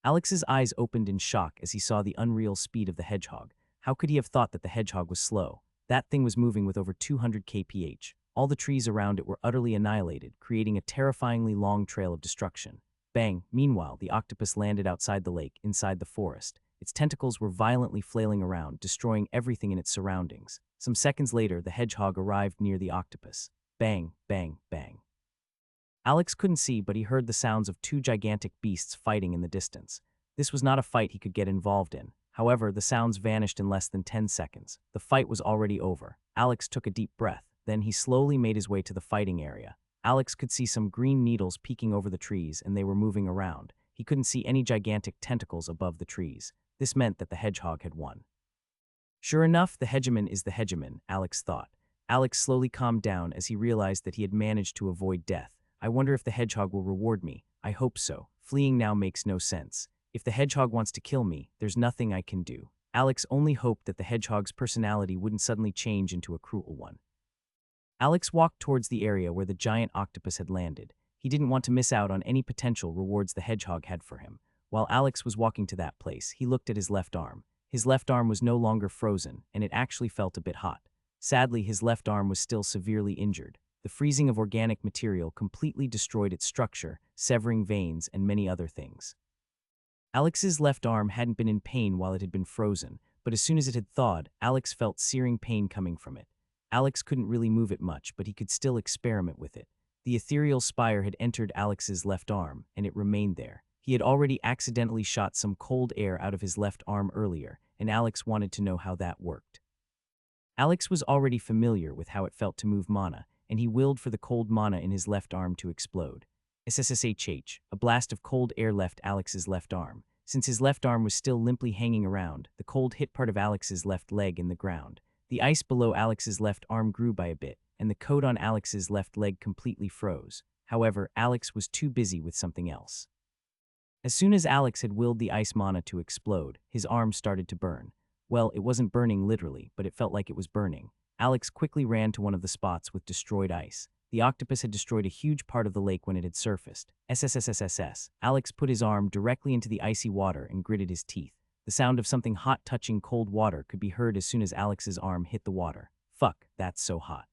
Alex's eyes opened in shock as he saw the unreal speed of the hedgehog. How could he have thought that the hedgehog was slow? That thing was moving with over 200 kph. All the trees around it were utterly annihilated, creating a terrifyingly long trail of destruction. Bang! Meanwhile, the octopus landed outside the lake, inside the forest. Its tentacles were violently flailing around, destroying everything in its surroundings. Some seconds later, the hedgehog arrived near the octopus. Bang, bang, bang. Alex couldn't see, but he heard the sounds of two gigantic beasts fighting in the distance. This was not a fight he could get involved in. However, the sounds vanished in less than 10 seconds. The fight was already over. Alex took a deep breath. Then he slowly made his way to the fighting area. Alex could see some green needles peeking over the trees, and they were moving around. He couldn't see any gigantic tentacles above the trees. This meant that the hedgehog had won. Sure enough, the hegemon is the hegemon, Alex thought. Alex slowly calmed down as he realized that he had managed to avoid death. I wonder if the hedgehog will reward me. I hope so. Fleeing now makes no sense. If the hedgehog wants to kill me, there's nothing I can do. Alex only hoped that the hedgehog's personality wouldn't suddenly change into a cruel one. Alex walked towards the area where the giant octopus had landed. He didn't want to miss out on any potential rewards the hedgehog had for him. While Alex was walking to that place, he looked at his left arm. His left arm was no longer frozen, and it actually felt a bit hot. Sadly, his left arm was still severely injured. The freezing of organic material completely destroyed its structure, severing veins and many other things. Alex's left arm hadn't been in pain while it had been frozen, but as soon as it had thawed, Alex felt searing pain coming from it. Alex couldn't really move it much, but he could still experiment with it. The ethereal spire had entered Alex's left arm, and it remained there. He had already accidentally shot some cold air out of his left arm earlier, and Alex wanted to know how that worked. Alex was already familiar with how it felt to move mana, and he willed for the cold mana in his left arm to explode. SSSHH, a blast of cold air left Alex's left arm. Since his left arm was still limply hanging around, the cold hit part of Alex's left leg in the ground. The ice below Alex's left arm grew by a bit, and the coat on Alex's left leg completely froze. However, Alex was too busy with something else. As soon as Alex had willed the ice mana to explode, his arm started to burn. Well, it wasn't burning literally, but it felt like it was burning. Alex quickly ran to one of the spots with destroyed ice. The octopus had destroyed a huge part of the lake when it had surfaced. SSSSSS. Alex put his arm directly into the icy water and gritted his teeth. The sound of something hot touching cold water could be heard as soon as Alex's arm hit the water. Fuck, that's so hot.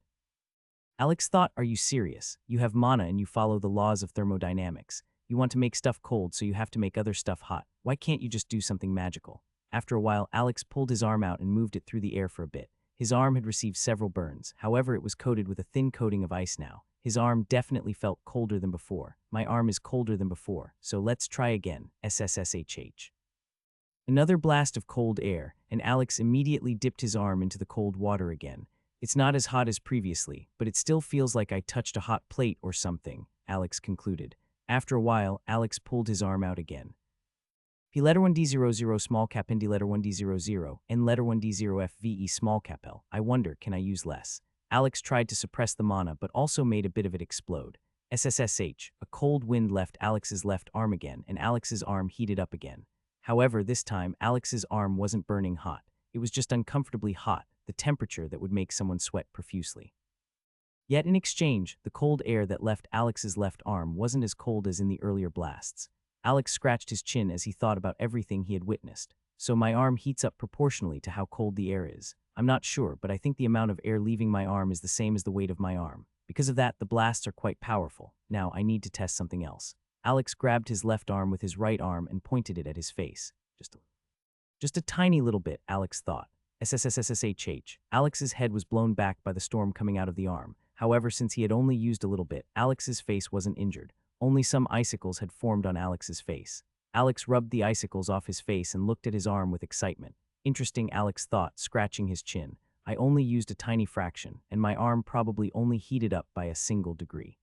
Alex thought, are you serious? You have mana and you follow the laws of thermodynamics. You want to make stuff cold, so you have to make other stuff hot. Why can't you just do something magical? After a while, Alex pulled his arm out and moved it through the air for a bit. His arm had received several burns, however it was coated with a thin coating of ice now. His arm definitely felt colder than before. My arm is colder than before, so let's try again. SSSHH. Another blast of cold air, and Alex immediately dipped his arm into the cold water again. It's not as hot as previously, but it still feels like I touched a hot plate or something, Alex concluded. After a while, Alex pulled his arm out again. P letter 1D00 small cap N D letter 1D00 N letter 1D0 FVE small cap L. I wonder, can I use less? Alex tried to suppress the mana but also made a bit of it explode. SSSH, a cold wind left Alex's left arm again, and Alex's arm heated up again. However, this time, Alex's arm wasn't burning hot. It was just uncomfortably hot, the temperature that would make someone sweat profusely. Yet in exchange, the cold air that left Alex's left arm wasn't as cold as in the earlier blasts. Alex scratched his chin as he thought about everything he had witnessed. So my arm heats up proportionally to how cold the air is. I'm not sure, but I think the amount of air leaving my arm is the same as the weight of my arm. Because of that, the blasts are quite powerful. Now, I need to test something else. Alex grabbed his left arm with his right arm and pointed it at his face. Just a tiny little bit, Alex thought. SSSSHH. Alex's head was blown back by the storm coming out of the arm. However, since he had only used a little bit, Alex's face wasn't injured. Only some icicles had formed on Alex's face. Alex rubbed the icicles off his face and looked at his arm with excitement. Interesting, Alex thought, scratching his chin. I only used a tiny fraction, and my arm probably only heated up by a single degree.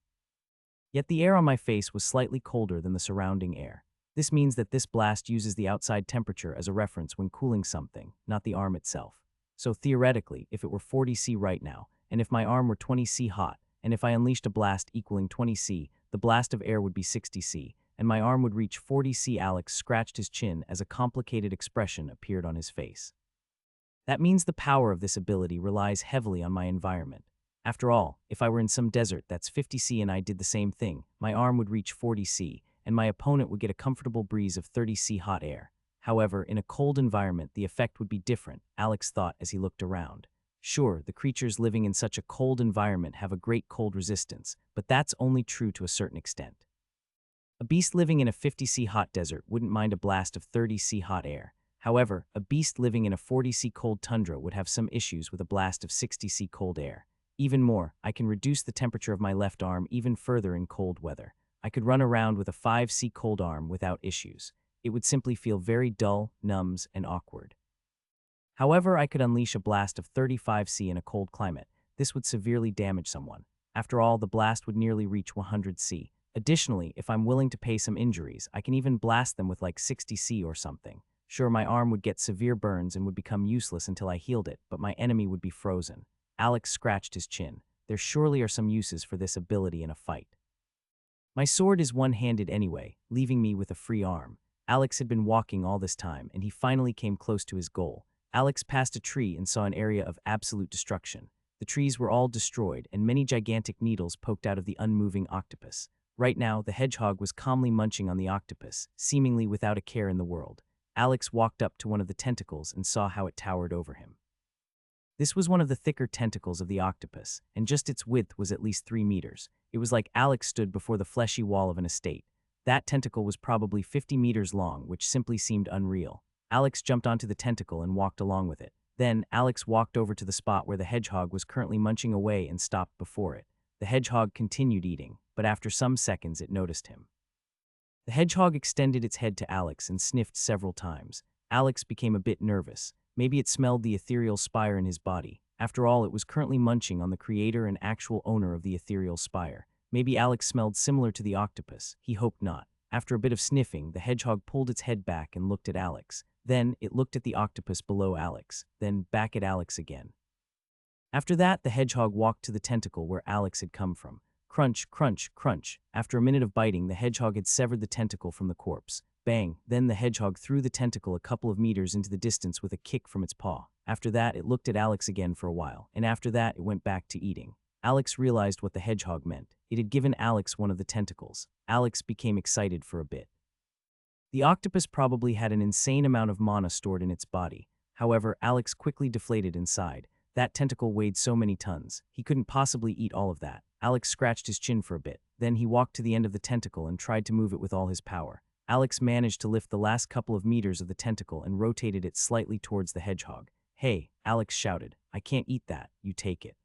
Yet the air on my face was slightly colder than the surrounding air. This means that this blast uses the outside temperature as a reference when cooling something, not the arm itself. So theoretically, if it were 40 C right now, and if my arm were 20 C hot, and if I unleashed a blast equaling 20 C, the blast of air would be 60 C, and my arm would reach 40 C. Alex scratched his chin as a complicated expression appeared on his face. That means the power of this ability relies heavily on my environment. After all, if I were in some desert that's 50 C and I did the same thing, my arm would reach 40 C, and my opponent would get a comfortable breeze of 30 C hot air. However, in a cold environment, the effect would be different, Alex thought as he looked around. Sure, the creatures living in such a cold environment have a great cold resistance, but that's only true to a certain extent. A beast living in a 50 C hot desert wouldn't mind a blast of 30 C hot air. However, a beast living in a 40 C cold tundra would have some issues with a blast of 60 C cold air. Even more, I can reduce the temperature of my left arm even further in cold weather. I could run around with a 5 C cold arm without issues. It would simply feel very dull, numbs, and awkward. However, I could unleash a blast of 35 C in a cold climate. This would severely damage someone. After all, the blast would nearly reach 100 C. Additionally, if I'm willing to pay some injuries, I can even blast them with like 60 C or something. Sure, my arm would get severe burns and would become useless until I healed it, but my enemy would be frozen. Alex scratched his chin. There surely are some uses for this ability in a fight. My sword is one-handed anyway, leaving me with a free arm. Alex had been walking all this time, and he finally came close to his goal. Alex passed a tree and saw an area of absolute destruction. The trees were all destroyed, and many gigantic needles poked out of the unmoving octopus. Right now, the hedgehog was calmly munching on the octopus, seemingly without a care in the world. Alex walked up to one of the tentacles and saw how it towered over him. This was one of the thicker tentacles of the octopus, and just its width was at least 3 meters. It was like Alex stood before the fleshy wall of an estate. That tentacle was probably 50 meters long, which simply seemed unreal. Alex jumped onto the tentacle and walked along with it. Then, Alex walked over to the spot where the hedgehog was currently munching away and stopped before it. The hedgehog continued eating, but after some seconds it noticed him. The hedgehog extended its head to Alex and sniffed several times. Alex became a bit nervous. Maybe it smelled the ethereal spire in his body. After all, it was currently munching on the creator and actual owner of the ethereal spire. Maybe Alex smelled similar to the octopus. He hoped not. After a bit of sniffing, the hedgehog pulled its head back and looked at Alex. Then, it looked at the octopus below Alex, then back at Alex again. After that, the hedgehog walked to the tentacle where Alex had come from. Crunch, crunch, crunch. After a minute of biting, the hedgehog had severed the tentacle from the corpse. Bang! Then the hedgehog threw the tentacle a couple of meters into the distance with a kick from its paw. After that, it looked at Alex again for a while, and after that, it went back to eating. Alex realized what the hedgehog meant. It had given Alex one of the tentacles. Alex became excited for a bit. The octopus probably had an insane amount of mana stored in its body. However, Alex quickly deflated inside. That tentacle weighed so many tons. He couldn't possibly eat all of that. Alex scratched his chin for a bit. Then he walked to the end of the tentacle and tried to move it with all his power. Alex managed to lift the last couple of meters of the tentacle and rotated it slightly towards the hedgehog. "Hey," Alex shouted. "I can't eat that. You take it."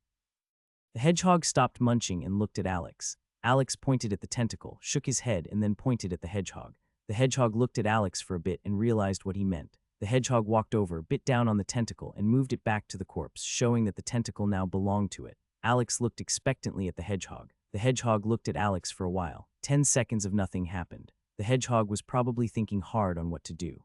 The hedgehog stopped munching and looked at Alex. Alex pointed at the tentacle, shook his head, and then pointed at the hedgehog. The hedgehog looked at Alex for a bit and realized what he meant. The hedgehog walked over, bit down on the tentacle, and moved it back to the corpse, showing that the tentacle now belonged to it. Alex looked expectantly at the hedgehog. The hedgehog looked at Alex for a while. 10 seconds of nothing happened. The hedgehog was probably thinking hard on what to do.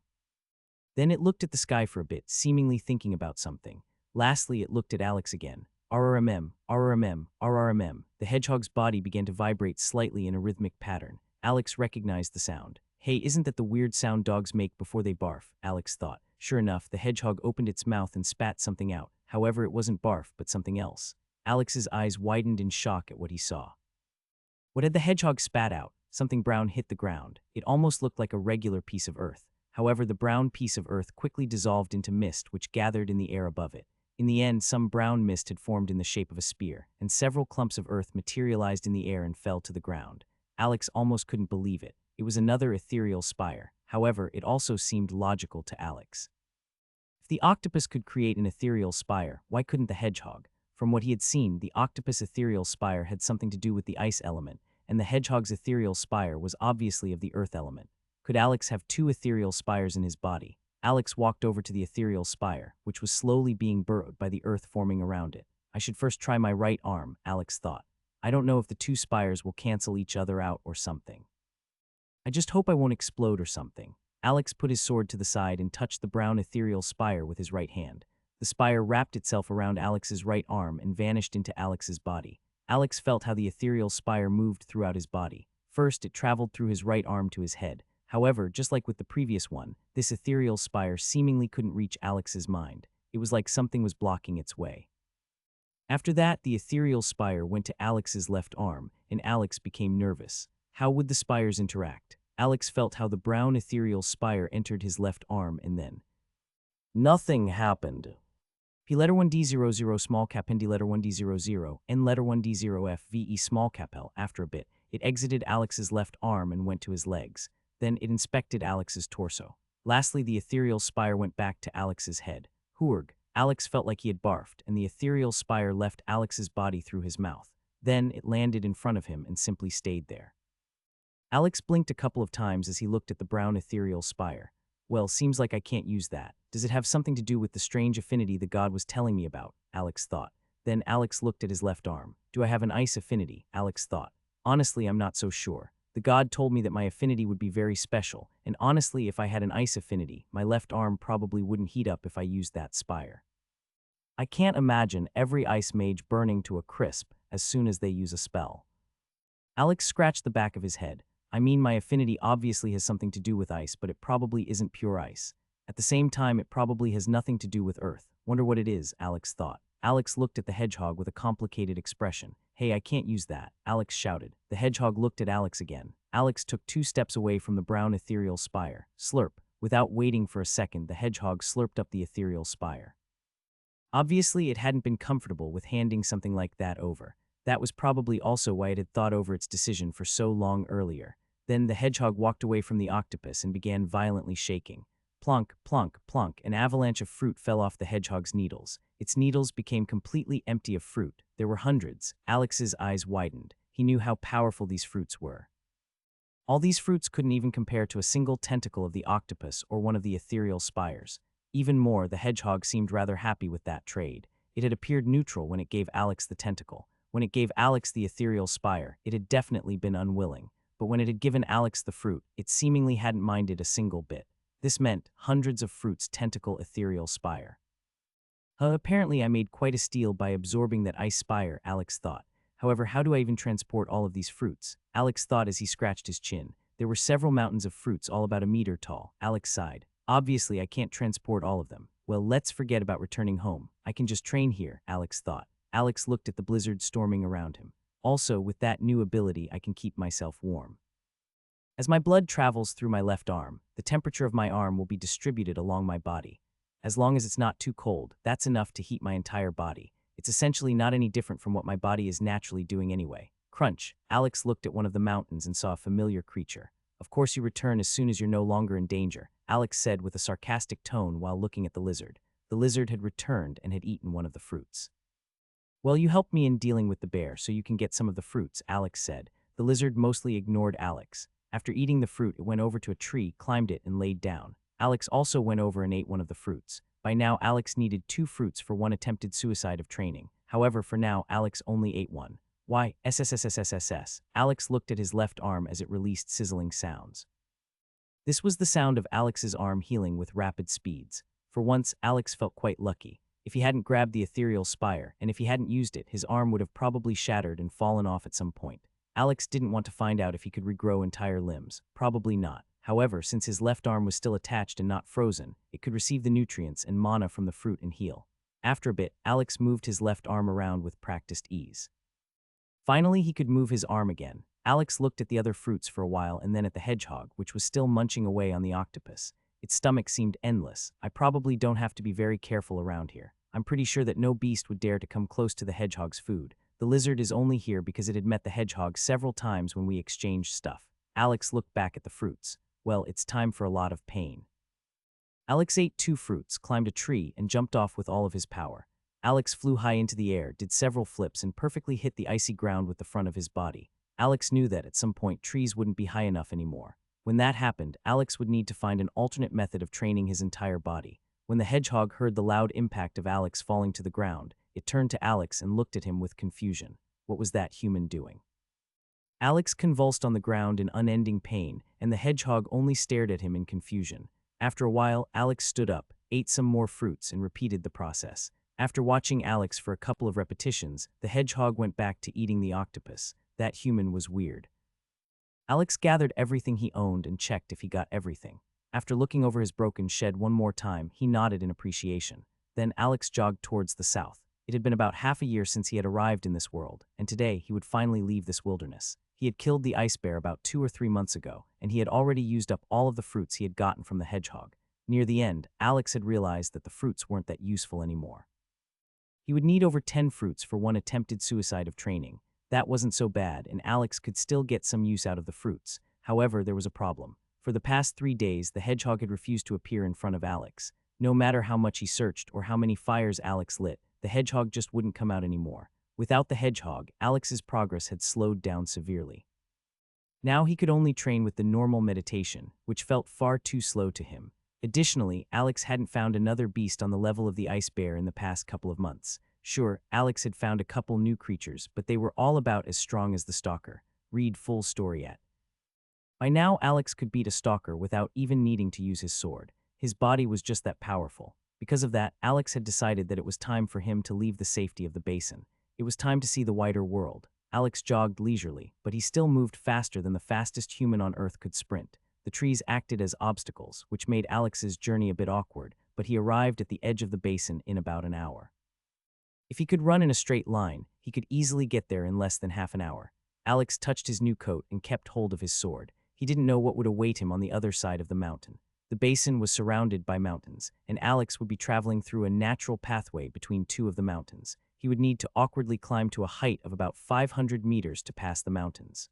Then it looked at the sky for a bit, seemingly thinking about something. Lastly, it looked at Alex again. RRMM, RRMM, RRMM. The hedgehog's body began to vibrate slightly in a rhythmic pattern. Alex recognized the sound. Hey, isn't that the weird sound dogs make before they barf? Alex thought. Sure enough, the hedgehog opened its mouth and spat something out. However, it wasn't barf, but something else. Alex's eyes widened in shock at what he saw. What had the hedgehog spat out? Something brown hit the ground. It almost looked like a regular piece of earth. However, the brown piece of earth quickly dissolved into mist which gathered in the air above it. In the end, some brown mist had formed in the shape of a spear, and several clumps of earth materialized in the air and fell to the ground. Alex almost couldn't believe it. It was another ethereal spire. However, it also seemed logical to Alex. If the octopus could create an ethereal spire, why couldn't the hedgehog? From what he had seen, the octopus ethereal spire had something to do with the ice element, and the hedgehog's ethereal spire was obviously of the earth element. Could Alex have two ethereal spires in his body? Alex walked over to the ethereal spire, which was slowly being burrowed by the earth forming around it. I should first try my right arm, Alex thought. I don't know if the two spires will cancel each other out or something. I just hope I won't explode or something. Alex put his sword to the side and touched the brown ethereal spire with his right hand. The spire wrapped itself around Alex's right arm and vanished into Alex's body. Alex felt how the ethereal spire moved throughout his body. First, it traveled through his right arm to his head. However, just like with the previous one, this ethereal spire seemingly couldn't reach Alex's mind. It was like something was blocking its way. After that, the ethereal spire went to Alex's left arm, and Alex became nervous. How would the spires interact? Alex felt how the brown ethereal spire entered his left arm and then nothing happened. P letter 1D00 small cap N D letter 1D00 N letter 1D0F VE small cap L. After a bit, it exited Alex's left arm and went to his legs. Then it inspected Alex's torso. Lastly, the ethereal spire went back to Alex's head. Hoorg! Alex felt like he had barfed, and the ethereal spire left Alex's body through his mouth. Then it landed in front of him and simply stayed there. Alex blinked a couple of times as he looked at the brown ethereal spire. Well, seems like I can't use that. Does it have something to do with the strange affinity the god was telling me about? Alex thought. Then Alex looked at his left arm. Do I have an ice affinity? Alex thought. Honestly, I'm not so sure. The god told me that my affinity would be very special, and honestly, if I had an ice affinity, my left arm probably wouldn't heat up if I used that spire. I can't imagine every ice mage burning to a crisp as soon as they use a spell. Alex scratched the back of his head. I mean, my affinity obviously has something to do with ice, but it probably isn't pure ice. At the same time, it probably has nothing to do with earth. Wonder what it is, Alex thought. Alex looked at the hedgehog with a complicated expression. Hey, I can't use that, Alex shouted. The hedgehog looked at Alex again. Alex took 2 steps away from the brown ethereal spire. Slurp. Without waiting for a second, the hedgehog slurped up the ethereal spire. Obviously, it hadn't been comfortable with handing something like that over. That was probably also why it had thought over its decision for so long earlier. Then the hedgehog walked away from the octopus and began violently shaking. Plunk, plunk, plunk, an avalanche of fruit fell off the hedgehog's needles. Its needles became completely empty of fruit. There were hundreds. Alex's eyes widened. He knew how powerful these fruits were. All these fruits couldn't even compare to a single tentacle of the octopus or one of the ethereal spires. Even more, the hedgehog seemed rather happy with that trade. It had appeared neutral when it gave Alex the tentacle. When it gave Alex the ethereal spire, it had definitely been unwilling. But when it had given Alex the fruit, it seemingly hadn't minded a single bit. This meant hundreds of fruits tentacle ethereal spire. Apparently I made quite a steal by absorbing that ice spire, Alex thought. However, how do I even transport all of these fruits? Alex thought as he scratched his chin. There were several mountains of fruits all about a meter tall. Alex sighed. Obviously, I can't transport all of them. Well, let's forget about returning home. I can just train here, Alex thought. Alex looked at the blizzard storming around him. Also, with that new ability, I can keep myself warm. As my blood travels through my left arm, the temperature of my arm will be distributed along my body. As long as it's not too cold, that's enough to heat my entire body. It's essentially not any different from what my body is naturally doing anyway. Crunch. Alex looked at one of the mountains and saw a familiar creature. Of course you return as soon as you're no longer in danger, Alex said with a sarcastic tone while looking at the lizard. The lizard had returned and had eaten one of the fruits. Well, you helped me in dealing with the bear, so you can get some of the fruits, Alex said. The lizard mostly ignored Alex. After eating the fruit, it went over to a tree, climbed it, and laid down. Alex also went over and ate one of the fruits. By now, Alex needed 2 fruits for one attempted suicide of training. However, for now, Alex only ate one. Why, SSSSSSS. Alex looked at his left arm as it released sizzling sounds. This was the sound of Alex's arm healing with rapid speeds. For once, Alex felt quite lucky. If he hadn't grabbed the ethereal spire, and if he hadn't used it, his arm would have probably shattered and fallen off at some point. Alex didn't want to find out if he could regrow entire limbs. Probably not. However, since his left arm was still attached and not frozen, it could receive the nutrients and mana from the fruit and heal. After a bit, Alex moved his left arm around with practiced ease. Finally, he could move his arm again. Alex looked at the other fruits for a while and then at the hedgehog, which was still munching away on the octopus. Its stomach seemed endless. I probably don't have to be very careful around here. I'm pretty sure that no beast would dare to come close to the hedgehog's food. The lizard is only here because it had met the hedgehog several times when we exchanged stuff. Alex looked back at the fruits. Well, it's time for a lot of pain. Alex ate 2 fruits, climbed a tree, and jumped off with all of his power. Alex flew high into the air, did several flips, and perfectly hit the icy ground with the front of his body. Alex knew that at some point trees wouldn't be high enough anymore. When that happened, Alex would need to find an alternate method of training his entire body. When the hedgehog heard the loud impact of Alex falling to the ground, it turned to Alex and looked at him with confusion. What was that human doing? Alex convulsed on the ground in unending pain, and the hedgehog only stared at him in confusion. After a while, Alex stood up, ate some more fruits, and repeated the process. After watching Alex for a couple of repetitions, the hedgehog went back to eating the octopus. That human was weird. Alex gathered everything he owned and checked if he got everything. After looking over his broken shed one more time, he nodded in appreciation. Then Alex jogged towards the south. It had been about half a year since he had arrived in this world, and today he would finally leave this wilderness. He had killed the ice bear about 2 or 3 months ago, and he had already used up all of the fruits he had gotten from the hedgehog. Near the end, Alex had realized that the fruits weren't that useful anymore. He would need over 10 fruits for one attempted suicide of training. That wasn't so bad, and Alex could still get some use out of the fruits. However, there was a problem. For the past 3 days, the hedgehog had refused to appear in front of Alex. No matter how much he searched or how many fires Alex lit, the hedgehog just wouldn't come out anymore. Without the hedgehog, Alex's progress had slowed down severely. Now he could only train with the normal meditation, which felt far too slow to him. Additionally, Alex hadn't found another beast on the level of the ice bear in the past couple of months. Sure, Alex had found a couple new creatures, but they were all about as strong as the stalker. Read full story at. By now, Alex could beat a stalker without even needing to use his sword. His body was just that powerful. Because of that, Alex had decided that it was time for him to leave the safety of the basin. It was time to see the wider world. Alex jogged leisurely, but he still moved faster than the fastest human on Earth could sprint. The trees acted as obstacles, which made Alex's journey a bit awkward, but he arrived at the edge of the basin in about an hour. If he could run in a straight line, he could easily get there in less than half an hour. Alex touched his new coat and kept hold of his sword. He didn't know what would await him on the other side of the mountain. The basin was surrounded by mountains, and Alex would be traveling through a natural pathway between 2 of the mountains. He would need to awkwardly climb to a height of about 500 meters to pass the mountains.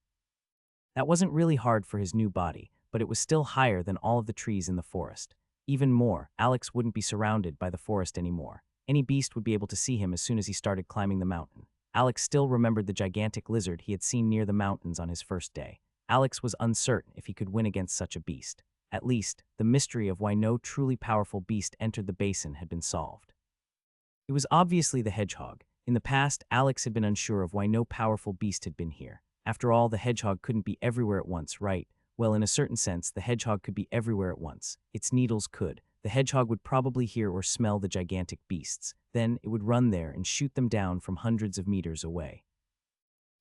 That wasn't really hard for his new body, but it was still higher than all of the trees in the forest. Even more, Alex wouldn't be surrounded by the forest anymore. Any beast would be able to see him as soon as he started climbing the mountain. Alex still remembered the gigantic lizard he had seen near the mountains on his first day. Alex was uncertain if he could win against such a beast. At least, the mystery of why no truly powerful beast entered the basin had been solved. It was obviously the hedgehog. In the past, Alex had been unsure of why no powerful beast had been here. After all, the hedgehog couldn't be everywhere at once, right? Well, in a certain sense, the hedgehog could be everywhere at once. Its needles could. The hedgehog would probably hear or smell the gigantic beasts. Then it would run there and shoot them down from hundreds of meters away.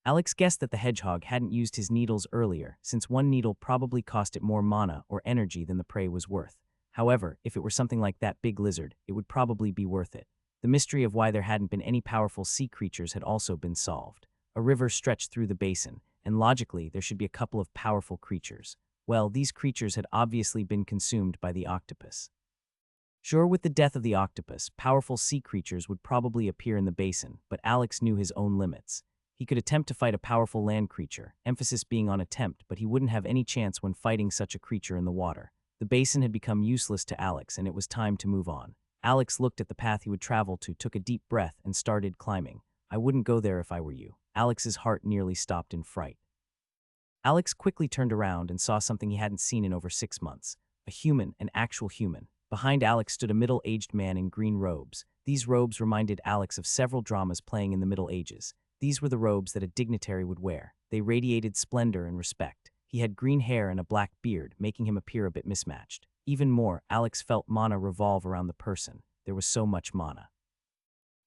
Alex guessed that the hedgehog hadn't used his needles earlier, since one needle probably cost it more mana or energy than the prey was worth. However, if it were something like that big lizard, it would probably be worth it. The mystery of why there hadn't been any powerful sea creatures had also been solved. A river stretched through the basin, and logically there should be a couple of powerful creatures. Well, these creatures had obviously been consumed by the octopus. Sure, with the death of the octopus, powerful sea creatures would probably appear in the basin, but Alex knew his own limits. He could attempt to fight a powerful land creature, emphasis being on attempt, but he wouldn't have any chance when fighting such a creature in the water. The basin had become useless to Alex, and it was time to move on. Alex looked at the path he would travel to, took a deep breath, and started climbing. I wouldn't go there if I were you. Alex's heart nearly stopped in fright. Alex quickly turned around and saw something he hadn't seen in over 6 months. A human, an actual human. Behind Alex stood a middle-aged man in green robes. These robes reminded Alex of several dramas playing in the Middle Ages. These were the robes that a dignitary would wear. They radiated splendor and respect. He had green hair and a black beard, making him appear a bit mismatched. Even more, Alex felt mana revolve around the person. There was so much mana.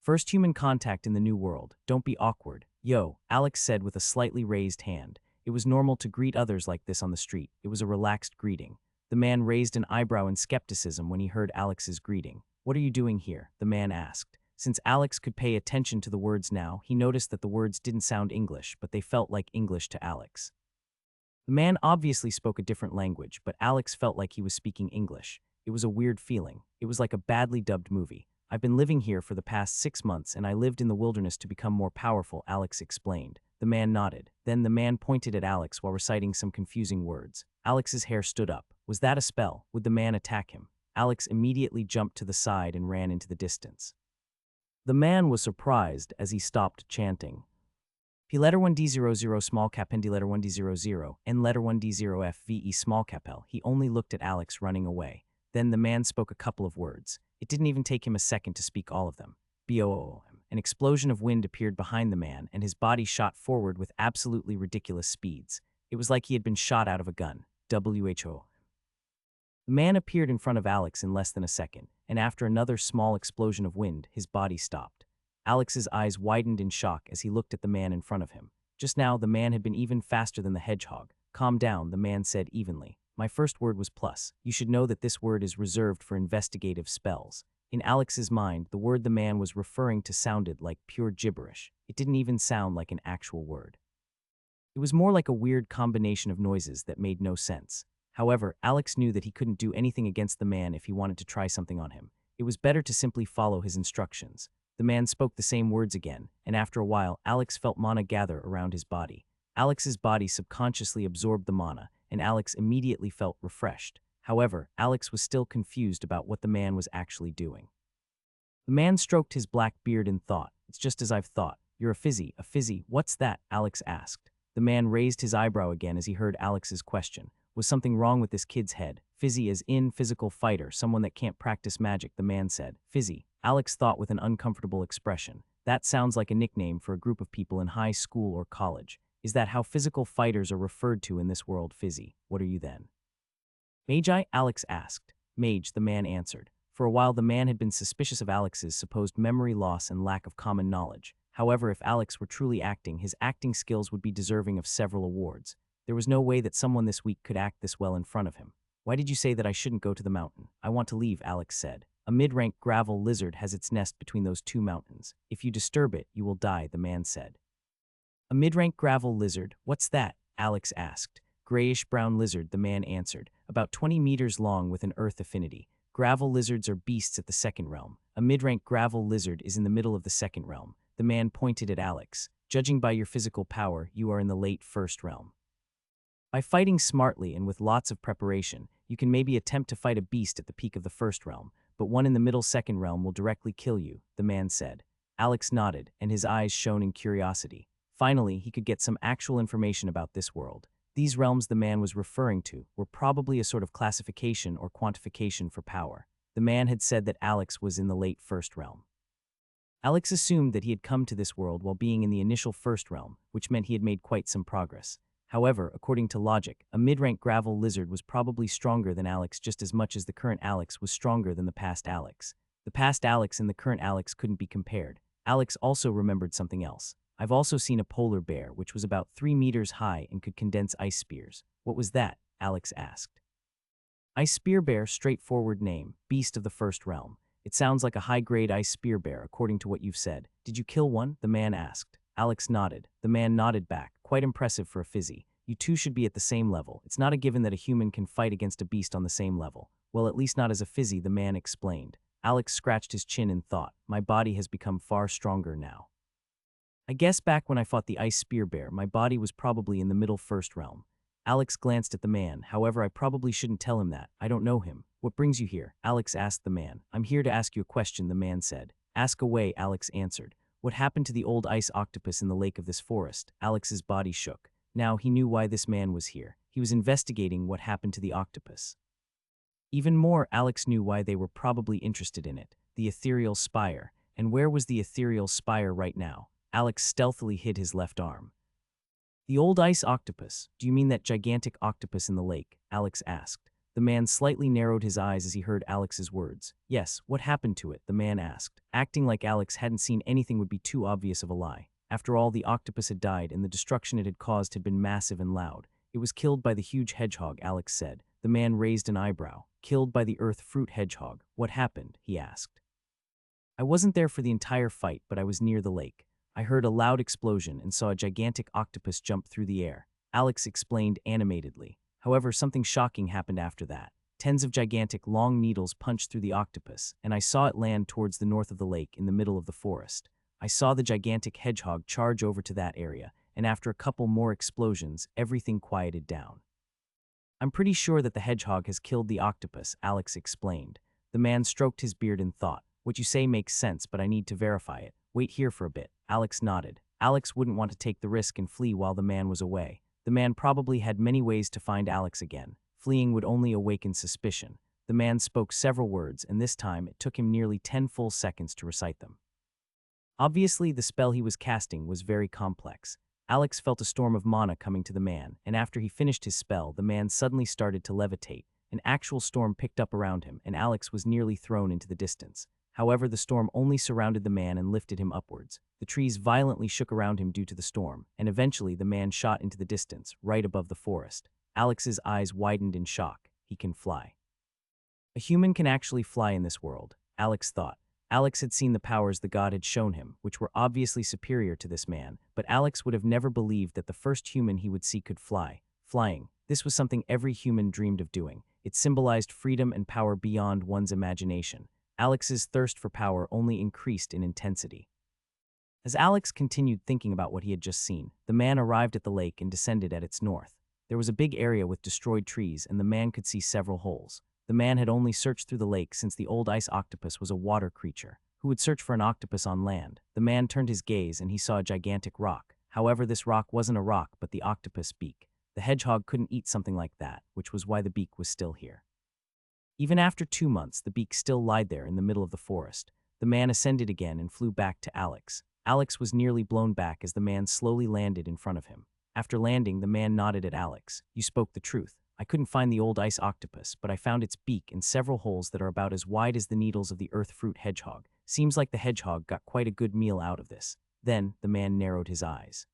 First human contact in the new world. Don't be awkward. Yo, Alex said with a slightly raised hand. It was normal to greet others like this on the street. It was a relaxed greeting. The man raised an eyebrow in skepticism when he heard Alex's greeting. What are you doing here? The man asked. Since Alex could pay attention to the words now, he noticed that the words didn't sound English, but they felt like English to Alex. The man obviously spoke a different language, but Alex felt like he was speaking English. It was a weird feeling. It was like a badly dubbed movie. I've been living here for the past 6 months and I lived in the wilderness to become more powerful, Alex explained. The man nodded. Then the man pointed at Alex while reciting some confusing words. Alex's hair stood up. Was that a spell? Would the man attack him? Alex immediately jumped to the side and ran into the distance. The man was surprised as he stopped chanting. P letter 1D00 small cap N D letter 1D00 N letter 1D0 FVE small cap L. He only looked at Alex running away. Then the man spoke a couple of words. It didn't even take him a second to speak all of them. BOOM. An explosion of wind appeared behind the man, and his body shot forward with absolutely ridiculous speeds. It was like he had been shot out of a gun. WHO. The man appeared in front of Alex in less than a second, and after another small explosion of wind, his body stopped. Alex's eyes widened in shock as he looked at the man in front of him. Just now, the man had been even faster than the hedgehog. Calm down, the man said evenly. My first word was plus. You should know that this word is reserved for investigative spells. In Alex's mind, the word the man was referring to sounded like pure gibberish. It didn't even sound like an actual word. It was more like a weird combination of noises that made no sense. However, Alex knew that he couldn't do anything against the man if he wanted to try something on him. It was better to simply follow his instructions. The man spoke the same words again, and after a while, Alex felt mana gather around his body. Alex's body subconsciously absorbed the mana, and Alex immediately felt refreshed. However, Alex was still confused about what the man was actually doing. The man stroked his black beard and thought, It's just as I've thought. You're a fizzy. What's that? Alex asked. The man raised his eyebrow again as he heard Alex's question. Was something wrong with this kid's head? Fizzy as in physical fighter, someone that can't practice magic, the man said. Fizzy. Alex thought with an uncomfortable expression. That sounds like a nickname for a group of people in high school or college. Is that how physical fighters are referred to in this world, Fizzy? What are you then? Magi? Alex asked. Mage, the man answered. For a while the man had been suspicious of Alex's supposed memory loss and lack of common knowledge. However, if Alex were truly acting, his acting skills would be deserving of several awards. There was no way that someone this weak could act this well in front of him. Why did you say that I shouldn't go to the mountain? I want to leave, Alex said. A mid-rank gravel lizard has its nest between those two mountains. If you disturb it, you will die, the man said. A mid-rank gravel lizard? What's that? Alex asked. Grayish-brown lizard, the man answered. About 20 meters long with an earth affinity. Gravel lizards are beasts at the second realm. A mid-rank gravel lizard is in the middle of the second realm. The man pointed at Alex. Judging by your physical power, you are in the late first realm. By fighting smartly and with lots of preparation, you can maybe attempt to fight a beast at the peak of the first realm, but one in the middle second realm will directly kill you, the man said. Alex nodded, and his eyes shone in curiosity. Finally, he could get some actual information about this world. These realms the man was referring to were probably a sort of classification or quantification for power. The man had said that Alex was in the late first realm. Alex assumed that he had come to this world while being in the initial first realm, which meant he had made quite some progress. However, according to logic, a mid-rank gravel lizard was probably stronger than Alex just as much as the current Alex was stronger than the past Alex. The past Alex and the current Alex couldn't be compared. Alex also remembered something else. I've also seen a polar bear, which was about 3 meters high and could condense ice spears. What was that? Alex asked. Ice spear bear, straightforward name, beast of the first realm. It sounds like a high-grade ice spear bear, according to what you've said. Did you kill one? The man asked. Alex nodded. The man nodded back. Quite impressive for a fizzy. You two should be at the same level. It's not a given that a human can fight against a beast on the same level. Well, at least not as a fizzy, the man explained. Alex scratched his chin and thought, my body has become far stronger now. I guess back when I fought the ice spear bear, my body was probably in the middle first realm. Alex glanced at the man. However, I probably shouldn't tell him that. I don't know him. What brings you here? Alex asked the man. I'm here to ask you a question, the man said. Ask away, Alex answered. What happened to the old ice octopus in the lake of this forest? Alex's body shook. Now he knew why this man was here. He was investigating what happened to the octopus. Even more, Alex knew why they were probably interested in it. The ethereal spire. And where was the ethereal spire right now? Alex stealthily hid his left arm. The old ice octopus. Do you mean that gigantic octopus in the lake? Alex asked. The man slightly narrowed his eyes as he heard Alex's words. Yes, what happened to it? The man asked, acting like Alex hadn't seen anything would be too obvious of a lie. After all, the octopus had died and the destruction it had caused had been massive and loud. It was killed by the huge hedgehog, Alex said. The man raised an eyebrow. Killed by the earth fruit hedgehog. What happened? He asked. I wasn't there for the entire fight, but I was near the lake. I heard a loud explosion and saw a gigantic octopus jump through the air. Alex explained animatedly. However, something shocking happened after that. Tens of gigantic long needles punched through the octopus, and I saw it land towards the north of the lake in the middle of the forest. I saw the gigantic hedgehog charge over to that area, and after a couple more explosions, everything quieted down. I'm pretty sure that the hedgehog has killed the octopus, Alex explained. The man stroked his beard in thought. What you say makes sense, but I need to verify it. Wait here for a bit. Alex nodded. Alex wouldn't want to take the risk and flee while the man was away. The man probably had many ways to find Alex again. Fleeing would only awaken suspicion. The man spoke several words, and this time it took him nearly 10 full seconds to recite them. Obviously, the spell he was casting was very complex. Alex felt a storm of mana coming to the man, and after he finished his spell, the man suddenly started to levitate. An actual storm picked up around him, and Alex was nearly thrown into the distance. However, the storm only surrounded the man and lifted him upwards. The trees violently shook around him due to the storm, and eventually the man shot into the distance, right above the forest. Alex's eyes widened in shock. He can fly. A human can actually fly in this world, Alex thought. Alex had seen the powers the god had shown him, which were obviously superior to this man, but Alex would have never believed that the first human he would see could fly. Flying. This was something every human dreamed of doing. It symbolized freedom and power beyond one's imagination. Alex's thirst for power only increased in intensity. As Alex continued thinking about what he had just seen, the man arrived at the lake and descended at its north. There was a big area with destroyed trees, and the man could see several holes. The man had only searched through the lake since the old ice octopus was a water creature. Who would search for an octopus on land? The man turned his gaze and he saw a gigantic rock. However, this rock wasn't a rock, but the octopus beak. The hedgehog couldn't eat something like that, which was why the beak was still here. Even after 2 months, the beak still lied there in the middle of the forest. The man ascended again and flew back to Alex. Alex was nearly blown back as the man slowly landed in front of him. After landing, the man nodded at Alex. You spoke the truth. I couldn't find the old ice octopus, but I found its beak in several holes that are about as wide as the needles of the earth fruit hedgehog. Seems like the hedgehog got quite a good meal out of this. Then, the man narrowed his eyes.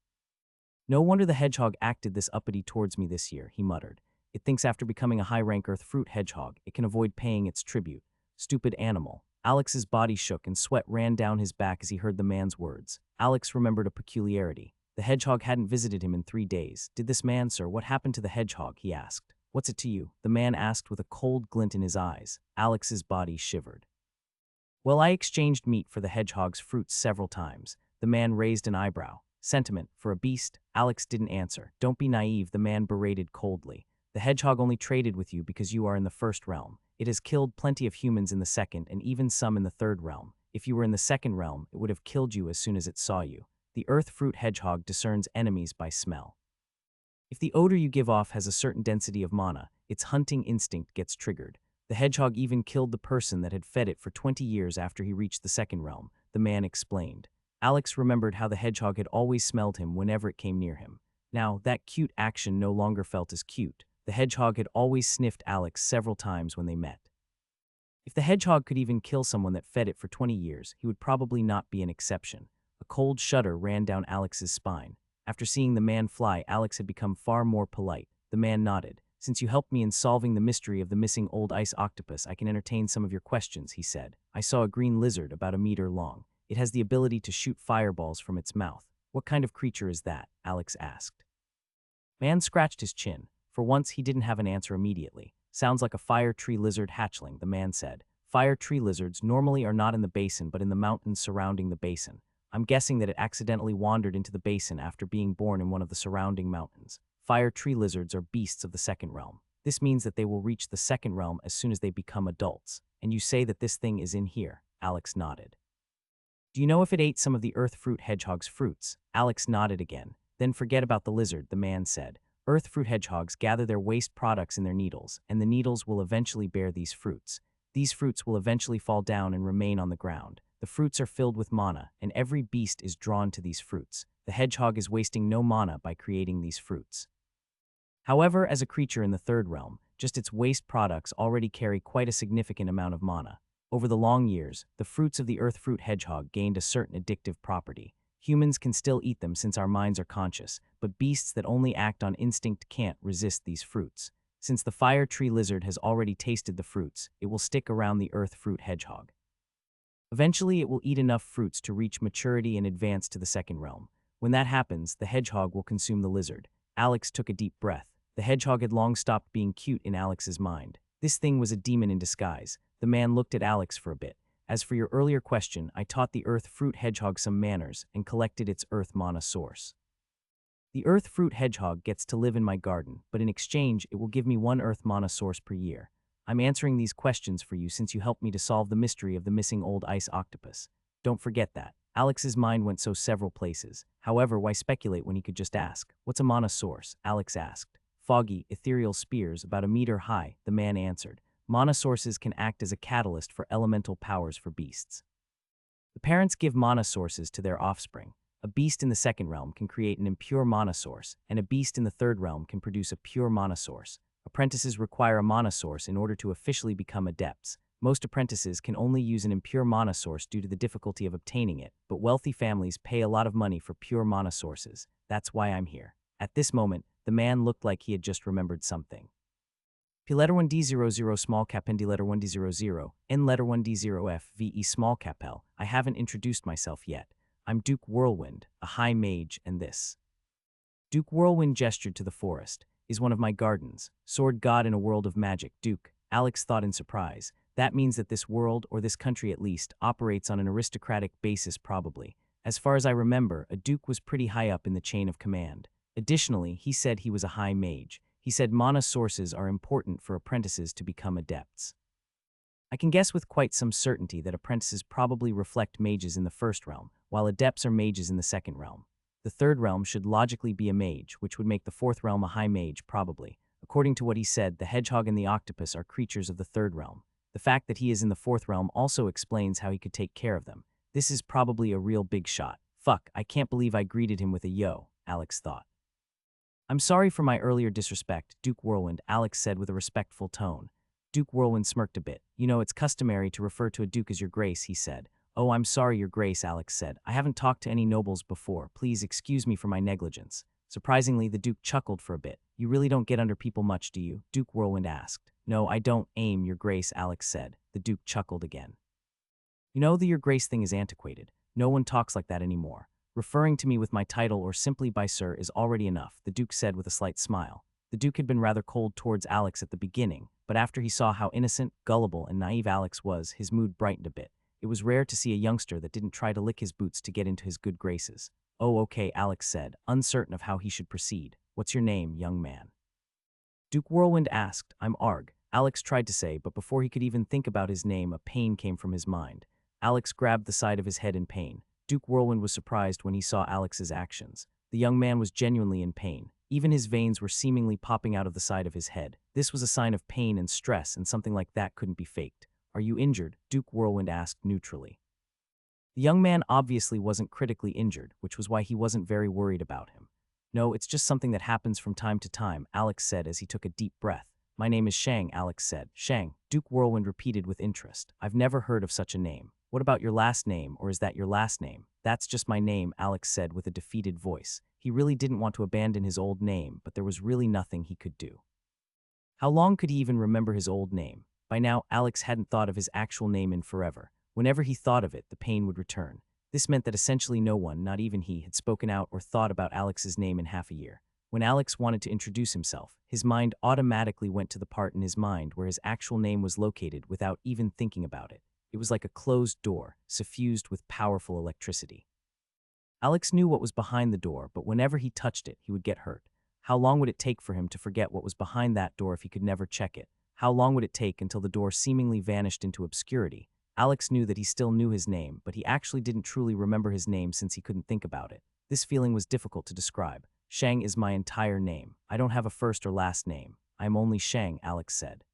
No wonder the hedgehog acted this uppity towards me this year, he muttered. It thinks after becoming a high-rank earth fruit hedgehog, it can avoid paying its tribute. Stupid animal. Alex's body shook and sweat ran down his back as he heard the man's words. Alex remembered a peculiarity. The hedgehog hadn't visited him in 3 days. Did this man, sir, what happened to the hedgehog? He asked. What's it to you? The man asked with a cold glint in his eyes. Alex's body shivered. Well, I exchanged meat for the hedgehog's fruits several times. The man raised an eyebrow. Sentiment, for a beast? Alex didn't answer. Don't be naive, the man berated coldly. The hedgehog only traded with you because you are in the first realm. It has killed plenty of humans in the second and even some in the third realm. If you were in the second realm, it would have killed you as soon as it saw you. The earth fruit hedgehog discerns enemies by smell. If the odor you give off has a certain density of mana, its hunting instinct gets triggered. The hedgehog even killed the person that had fed it for 20 years after he reached the second realm, the man explained. Alex remembered how the hedgehog had always smelled him whenever it came near him. Now, that cute action no longer felt as cute. The hedgehog had always sniffed Alex several times when they met. If the hedgehog could even kill someone that fed it for 20 years, he would probably not be an exception. A cold shudder ran down Alex's spine. After seeing the man fly, Alex had become far more polite. The man nodded. Since you helped me in solving the mystery of the missing old ice octopus, I can entertain some of your questions, he said. I saw a green lizard about 1 meter long. It has the ability to shoot fireballs from its mouth. What kind of creature is that? Alex asked. Man scratched his chin. For once, he didn't have an answer immediately. Sounds like a fire tree lizard hatchling, the man said. Fire tree lizards normally are not in the basin but in the mountains surrounding the basin. I'm guessing that it accidentally wandered into the basin after being born in one of the surrounding mountains. Fire tree lizards are beasts of the second realm. This means that they will reach the second realm as soon as they become adults. And you say that this thing is in here? Alex nodded. Do you know if it ate some of the earth fruit hedgehog's fruits? Alex nodded again. Then forget about the lizard, the man said. Earth fruit hedgehogs gather their waste products in their needles, and the needles will eventually bear these fruits. These fruits will eventually fall down and remain on the ground. The fruits are filled with mana, and every beast is drawn to these fruits. The hedgehog is wasting no mana by creating these fruits. However, as a creature in the third realm, just its waste products already carry quite a significant amount of mana. Over the long years, the fruits of the earth fruit hedgehog gained a certain addictive property. Humans can still eat them since our minds are conscious, but beasts that only act on instinct can't resist these fruits. Since the fire tree lizard has already tasted the fruits, it will stick around the earth fruit hedgehog. Eventually, it will eat enough fruits to reach maturity and advance to the second realm. When that happens, the hedgehog will consume the lizard. Alex took a deep breath. The hedgehog had long stopped being cute in Alex's mind. This thing was a demon in disguise. The man looked at Alex for a bit. As for your earlier question, I taught the earth fruit hedgehog some manners and collected its earth mana source. The earth fruit hedgehog gets to live in my garden, but in exchange, it will give me 1 earth mana source per year. I'm answering these questions for you since you helped me to solve the mystery of the missing old ice octopus. Don't forget that. Alex's mind went several places. However, why speculate when he could just ask? What's a mana source? Alex asked. Foggy, ethereal spears about a meter high, the man answered. Mana sources can act as a catalyst for elemental powers for beasts. The parents give mana sources to their offspring. A beast in the second realm can create an impure mana source, and a beast in the third realm can produce a pure mana source. Apprentices require a mana source in order to officially become adepts. Most apprentices can only use an impure mana source due to the difficulty of obtaining it, but wealthy families pay a lot of money for pure mana sources. That's why I'm here. At this moment, the man looked like he had just remembered something. P letter 1D00 small cap ND letter 1D00, N letter 1D0F VE small cap L. I haven't introduced myself yet. I'm Duke Whirlwind, a high mage, and this. Duke Whirlwind gestured to the forest. Is one of my gardens. Sword god in a world of magic. Duke, Alex thought in surprise. That means that this world, or this country at least, operates on an aristocratic basis probably. As far as I remember, a duke was pretty high up in the chain of command. Additionally, he said he was a high mage. He said mana sources are important for apprentices to become adepts. I can guess with quite some certainty that apprentices probably reflect mages in the first realm, while adepts are mages in the second realm. The third realm should logically be a mage, which would make the fourth realm a high mage, probably. According to what he said, the hedgehog and the octopus are creatures of the third realm. The fact that he is in the fourth realm also explains how he could take care of them. This is probably a real big shot. Fuck, I can't believe I greeted him with a yo, Alex thought. I'm sorry for my earlier disrespect, Duke Whirlwind, Alex said with a respectful tone. Duke Whirlwind smirked a bit. You know, it's customary to refer to a duke as your grace, he said. Oh, I'm sorry, your grace, Alex said. I haven't talked to any nobles before. Please excuse me for my negligence. Surprisingly, the duke chuckled for a bit. You really don't get under people much, do you? Duke Whirlwind asked. No, I don't, aim, your grace, Alex said. The duke chuckled again. You know, the your grace thing is antiquated. No one talks like that anymore. Referring to me with my title or simply by sir is already enough, the duke said with a slight smile. The duke had been rather cold towards Alex at the beginning, but after he saw how innocent, gullible, and naive Alex was, his mood brightened a bit. It was rare to see a youngster that didn't try to lick his boots to get into his good graces. Oh, okay, Alex said, uncertain of how he should proceed. What's your name, young man? Duke Whirlwind asked. I'm Arg, Alex tried to say, but before he could even think about his name, a pain came from his mind. Alex grabbed the side of his head in pain. Duke Whirlwind was surprised when he saw Alex's actions. The young man was genuinely in pain. Even his veins were seemingly popping out of the side of his head. This was a sign of pain and stress, and something like that couldn't be faked. Are you injured? Duke Whirlwind asked neutrally. The young man obviously wasn't critically injured, which was why he wasn't very worried about him. No, it's just something that happens from time to time, Alex said as he took a deep breath. My name is Shang, Alex said. Shang, Duke Whirlwind repeated with interest. I've never heard of such a name. What about your last name, or is that your last name? That's just my name, Alex said with a defeated voice. He really didn't want to abandon his old name, but there was really nothing he could do. How long could he even remember his old name? By now, Alex hadn't thought of his actual name in forever. Whenever he thought of it, the pain would return. This meant that essentially no one, not even he, had spoken out or thought about Alex's name in half a year. When Alex wanted to introduce himself, his mind automatically went to the part in his mind where his actual name was located without even thinking about it. It was like a closed door, suffused with powerful electricity. Alex knew what was behind the door, but whenever he touched it, he would get hurt. How long would it take for him to forget what was behind that door if he could never check it? How long would it take until the door seemingly vanished into obscurity? Alex knew that he still knew his name, but he actually didn't truly remember his name since he couldn't think about it. This feeling was difficult to describe. Shang is my entire name. I don't have a first or last name. I am only Shang, Alex said.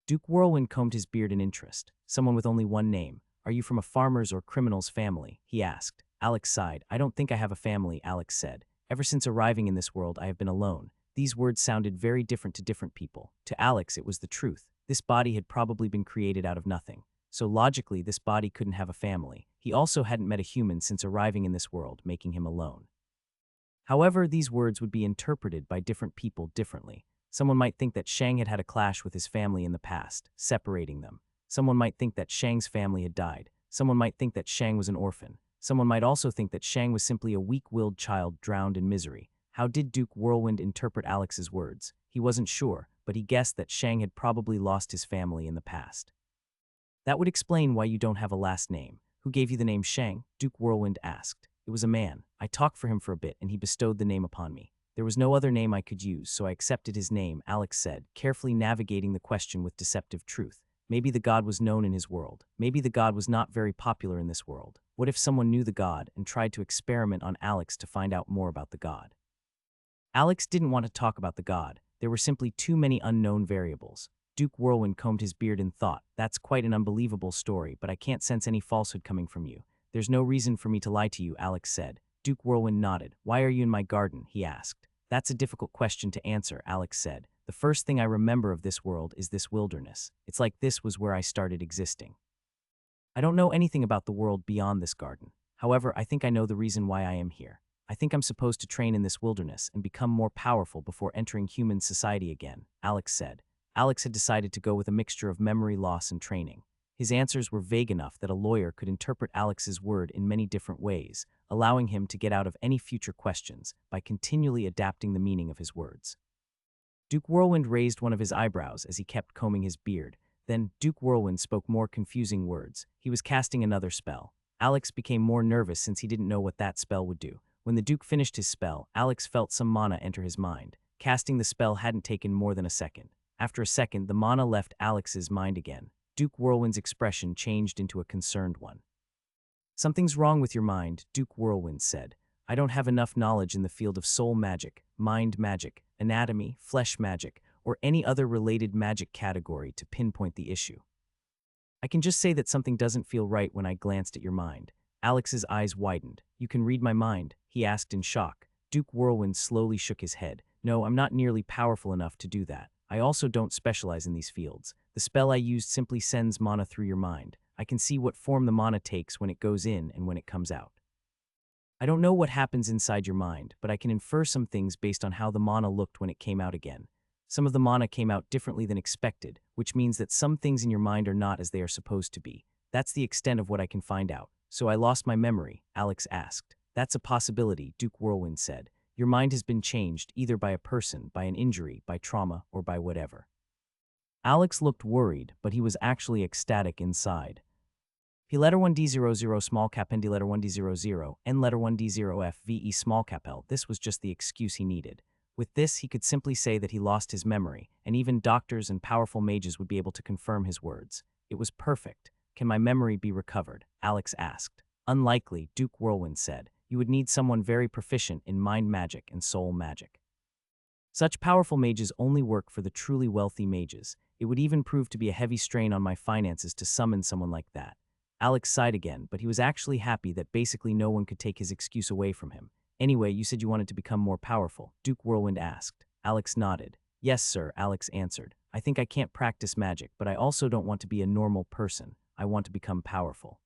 Duke Whirlwind combed his beard in interest. Someone with only one name. Are you from a farmer's or criminal's family? He asked. Alex sighed. I don't think I have a family, Alex said. Ever since arriving in this world, I have been alone. These words sounded very different to different people. To Alex, it was the truth. This body had probably been created out of nothing. So logically, this body couldn't have a family. He also hadn't met a human since arriving in this world, making him alone. However, these words would be interpreted by different people differently. Someone might think that Shang had had a clash with his family in the past, separating them. Someone might think that Shang's family had died. Someone might think that Shang was an orphan. Someone might also think that Shang was simply a weak-willed child drowned in misery. How did Duke Whirlwind interpret Alex's words? He wasn't sure, but he guessed that Shang had probably lost his family in the past. That would explain why you don't have a last name. Who gave you the name Shang? Duke Whirlwind asked. It was a man. I talked for him for a bit, and he bestowed the name upon me. There was no other name I could use, so I accepted his name, Alex said, carefully navigating the question with deceptive truth. Maybe the god was known in his world. Maybe the god was not very popular in this world. What if someone knew the god and tried to experiment on Alex to find out more about the god? Alex didn't want to talk about the god. There were simply too many unknown variables. Duke Whirlwind combed his beard in thought. That's quite an unbelievable story, but I can't sense any falsehood coming from you. There's no reason for me to lie to you, Alex said. Duke Whirlwind nodded. Why are you in my garden? He asked. That's a difficult question to answer, Alex said. The first thing I remember of this world is this wilderness. It's like this was where I started existing. I don't know anything about the world beyond this garden. However, I think I know the reason why I am here. I think I'm supposed to train in this wilderness and become more powerful before entering human society again, Alex said. Alex had decided to go with a mixture of memory loss and training. His answers were vague enough that a lawyer could interpret Alex's word in many different ways, allowing him to get out of any future questions by continually adapting the meaning of his words. Duke Whirlwind raised one of his eyebrows as he kept combing his beard. Then Duke Whirlwind spoke more confusing words. He was casting another spell. Alex became more nervous since he didn't know what that spell would do. When the Duke finished his spell, Alex felt some mana enter his mind. Casting the spell hadn't taken more than a second. After a second, the mana left Alex's mind again. Duke Whirlwind's expression changed into a concerned one. Something's wrong with your mind, Duke Whirlwind said. I don't have enough knowledge in the field of soul magic, mind magic, anatomy, flesh magic, or any other related magic category to pinpoint the issue. I can just say that something doesn't feel right when I glanced at your mind. Alex's eyes widened. You can read my mind? He asked in shock. Duke Whirlwind slowly shook his head. No, I'm not nearly powerful enough to do that. I also don't specialize in these fields. The spell I used simply sends mana through your mind. I can see what form the mana takes when it goes in and when it comes out. I don't know what happens inside your mind, but I can infer some things based on how the mana looked when it came out again. Some of the mana came out differently than expected, which means that some things in your mind are not as they are supposed to be. That's the extent of what I can find out. So I lost my memory, Alex asked. That's a possibility, Duke Whirlwind said. Your mind has been changed either by a person, by an injury, by trauma, or by whatever. Alex looked worried, but he was actually ecstatic inside. P letter 1D00 small cap N D letter 1D00 N letter 1D0 F VE small cap L. This was just the excuse he needed. With this, he could simply say that he lost his memory, and even doctors and powerful mages would be able to confirm his words. It was perfect. Can my memory be recovered? Alex asked. Unlikely, Duke Whirlwind said. You would need someone very proficient in mind magic and soul magic. Such powerful mages only work for the truly wealthy mages. It would even prove to be a heavy strain on my finances to summon someone like that. Alex sighed again, but he was actually happy that basically no one could take his excuse away from him. Anyway, you said you wanted to become more powerful, Duke Whirlwind asked. Alex nodded. Yes, sir, Alex answered. I think I can't practice magic, but I also don't want to be a normal person. I want to become powerful.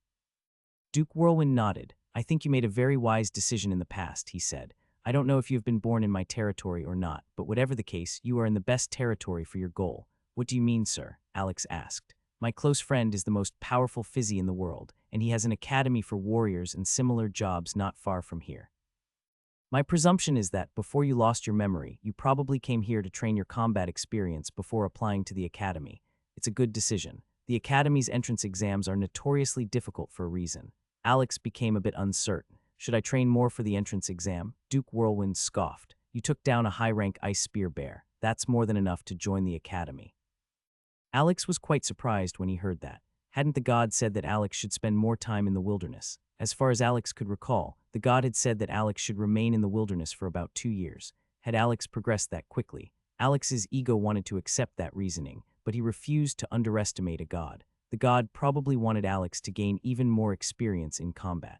Duke Whirlwind nodded. I think you made a very wise decision in the past, he said. I don't know if you have been born in my territory or not, but whatever the case, you are in the best territory for your goal. What do you mean, sir? Alex asked. My close friend is the most powerful fizzy in the world, and he has an academy for warriors and similar jobs not far from here. My presumption is that, before you lost your memory, you probably came here to train your combat experience before applying to the academy. It's a good decision. The academy's entrance exams are notoriously difficult for a reason. Alex became a bit uncertain. Should I train more for the entrance exam? Duke Whirlwind scoffed. You took down a high-rank ice spear bear. That's more than enough to join the academy. Alex was quite surprised when he heard that. Hadn't the god said that Alex should spend more time in the wilderness? As far as Alex could recall, the god had said that Alex should remain in the wilderness for about 2 years. Had Alex progressed that quickly? Alex's ego wanted to accept that reasoning, but he refused to underestimate a god. The god probably wanted Alex to gain even more experience in combat.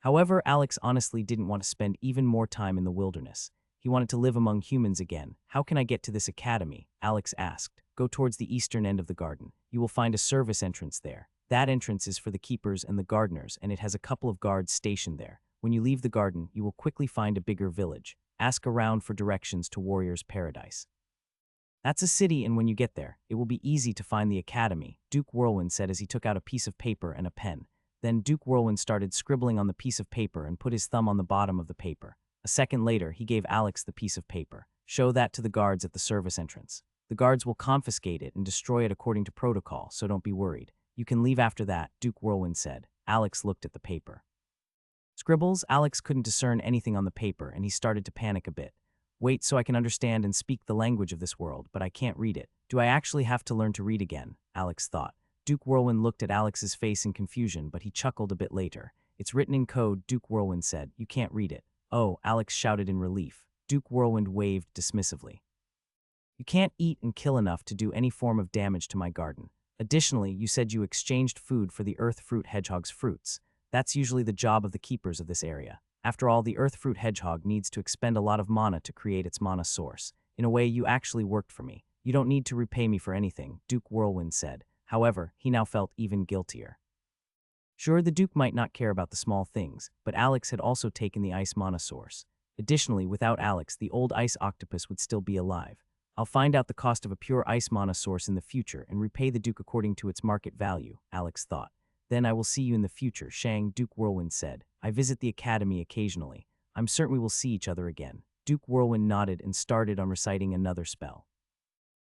However, Alex honestly didn't want to spend even more time in the wilderness. He He wanted to live among humans again. How can I get to this academy? Alex asked. Go towards the eastern end of the garden. You will find a service entrance there. That entrance is for the keepers and the gardeners, and it has a couple of guards stationed there. When you leave the garden, you will quickly find a bigger village. Ask around for directions to Warrior's Paradise. That's a city, and when you get there, it will be easy to find the academy, Duke Whirlwind said as he took out a piece of paper and a pen. Then Duke Whirlwind started scribbling on the piece of paper and put his thumb on the bottom of the paper. A second later, he gave Alex the piece of paper. Show that to the guards at the service entrance. The guards will confiscate it and destroy it according to protocol, so don't be worried. You can leave after that, Duke Whirlwind said. Alex looked at the paper. Scribbles? Alex couldn't discern anything on the paper, and he started to panic a bit. Wait, so I can understand and speak the language of this world, but I can't read it. Do I actually have to learn to read again? Alex thought. Duke Whirlwind looked at Alex's face in confusion, but he chuckled a bit later. It's written in code, Duke Whirlwind said. You can't read it. Oh, Alex shouted in relief. Duke Whirlwind waved dismissively. You can't eat and kill enough to do any form of damage to my garden. Additionally, you said you exchanged food for the earth fruit hedgehog's fruits. That's usually the job of the keepers of this area. After all, the earth fruit hedgehog needs to expend a lot of mana to create its mana source. In a way, you actually worked for me. You don't need to repay me for anything, Duke Whirlwind said. However, he now felt even guiltier. Sure, the Duke might not care about the small things, but Alex had also taken the ice mana source. Additionally, without Alex, the old ice octopus would still be alive. I'll find out the cost of a pure ice mana source in the future and repay the Duke according to its market value, Alex thought. Then I will see you in the future, Shang, Duke Whirlwind said. I visit the academy occasionally. I'm certain we will see each other again. Duke Whirlwind nodded and started on reciting another spell.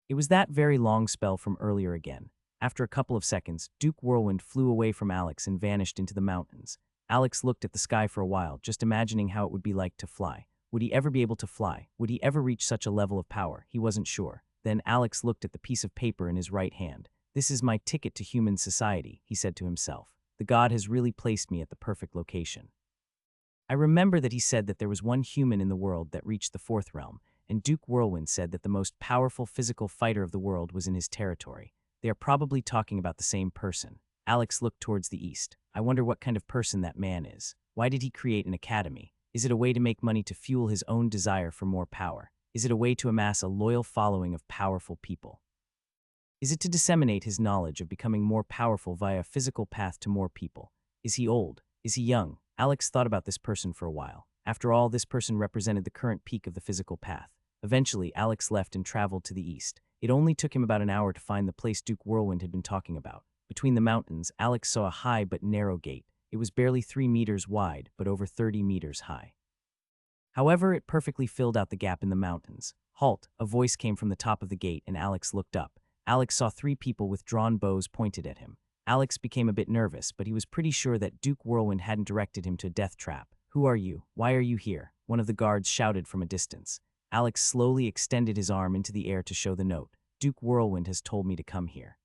It was that very long spell from earlier again. After a couple of seconds, Duke Whirlwind flew away from Alex and vanished into the mountains. Alex looked at the sky for a while, just imagining how it would be like to fly. Would he ever be able to fly? Would he ever reach such a level of power? He wasn't sure. Then Alex looked at the piece of paper in his right hand. This is my ticket to human society, he said to himself. The god has really placed me at the perfect location. I remember that he said that there was one human in the world that reached the fourth realm, and Duke Whirlwind said that the most powerful physical fighter of the world was in his territory. They are probably talking about the same person. Alex looked towards the east. I wonder what kind of person that man is. Why did he create an academy? Is it a way to make money to fuel his own desire for more power? Is it a way to amass a loyal following of powerful people? Is it to disseminate his knowledge of becoming more powerful via a physical path to more people? Is he old? Is he young? Alex thought about this person for a while. After all, this person represented the current peak of the physical path. Eventually, Alex left and traveled to the east. It only took him about an hour to find the place Duke Whirlwind had been talking about. Between the mountains, Alex saw a high but narrow gate. It was barely 3 meters wide, but over 30 meters high. However, it perfectly filled out the gap in the mountains. Halt! A voice came from the top of the gate, and Alex looked up. Alex saw 3 people with drawn bows pointed at him. Alex became a bit nervous, but he was pretty sure that Duke Whirlwind hadn't directed him to a death trap. Who are you? Why are you here? One of the guards shouted from a distance. Alex slowly extended his arm into the air to show the note. Duke Whirlwind has told me to come here.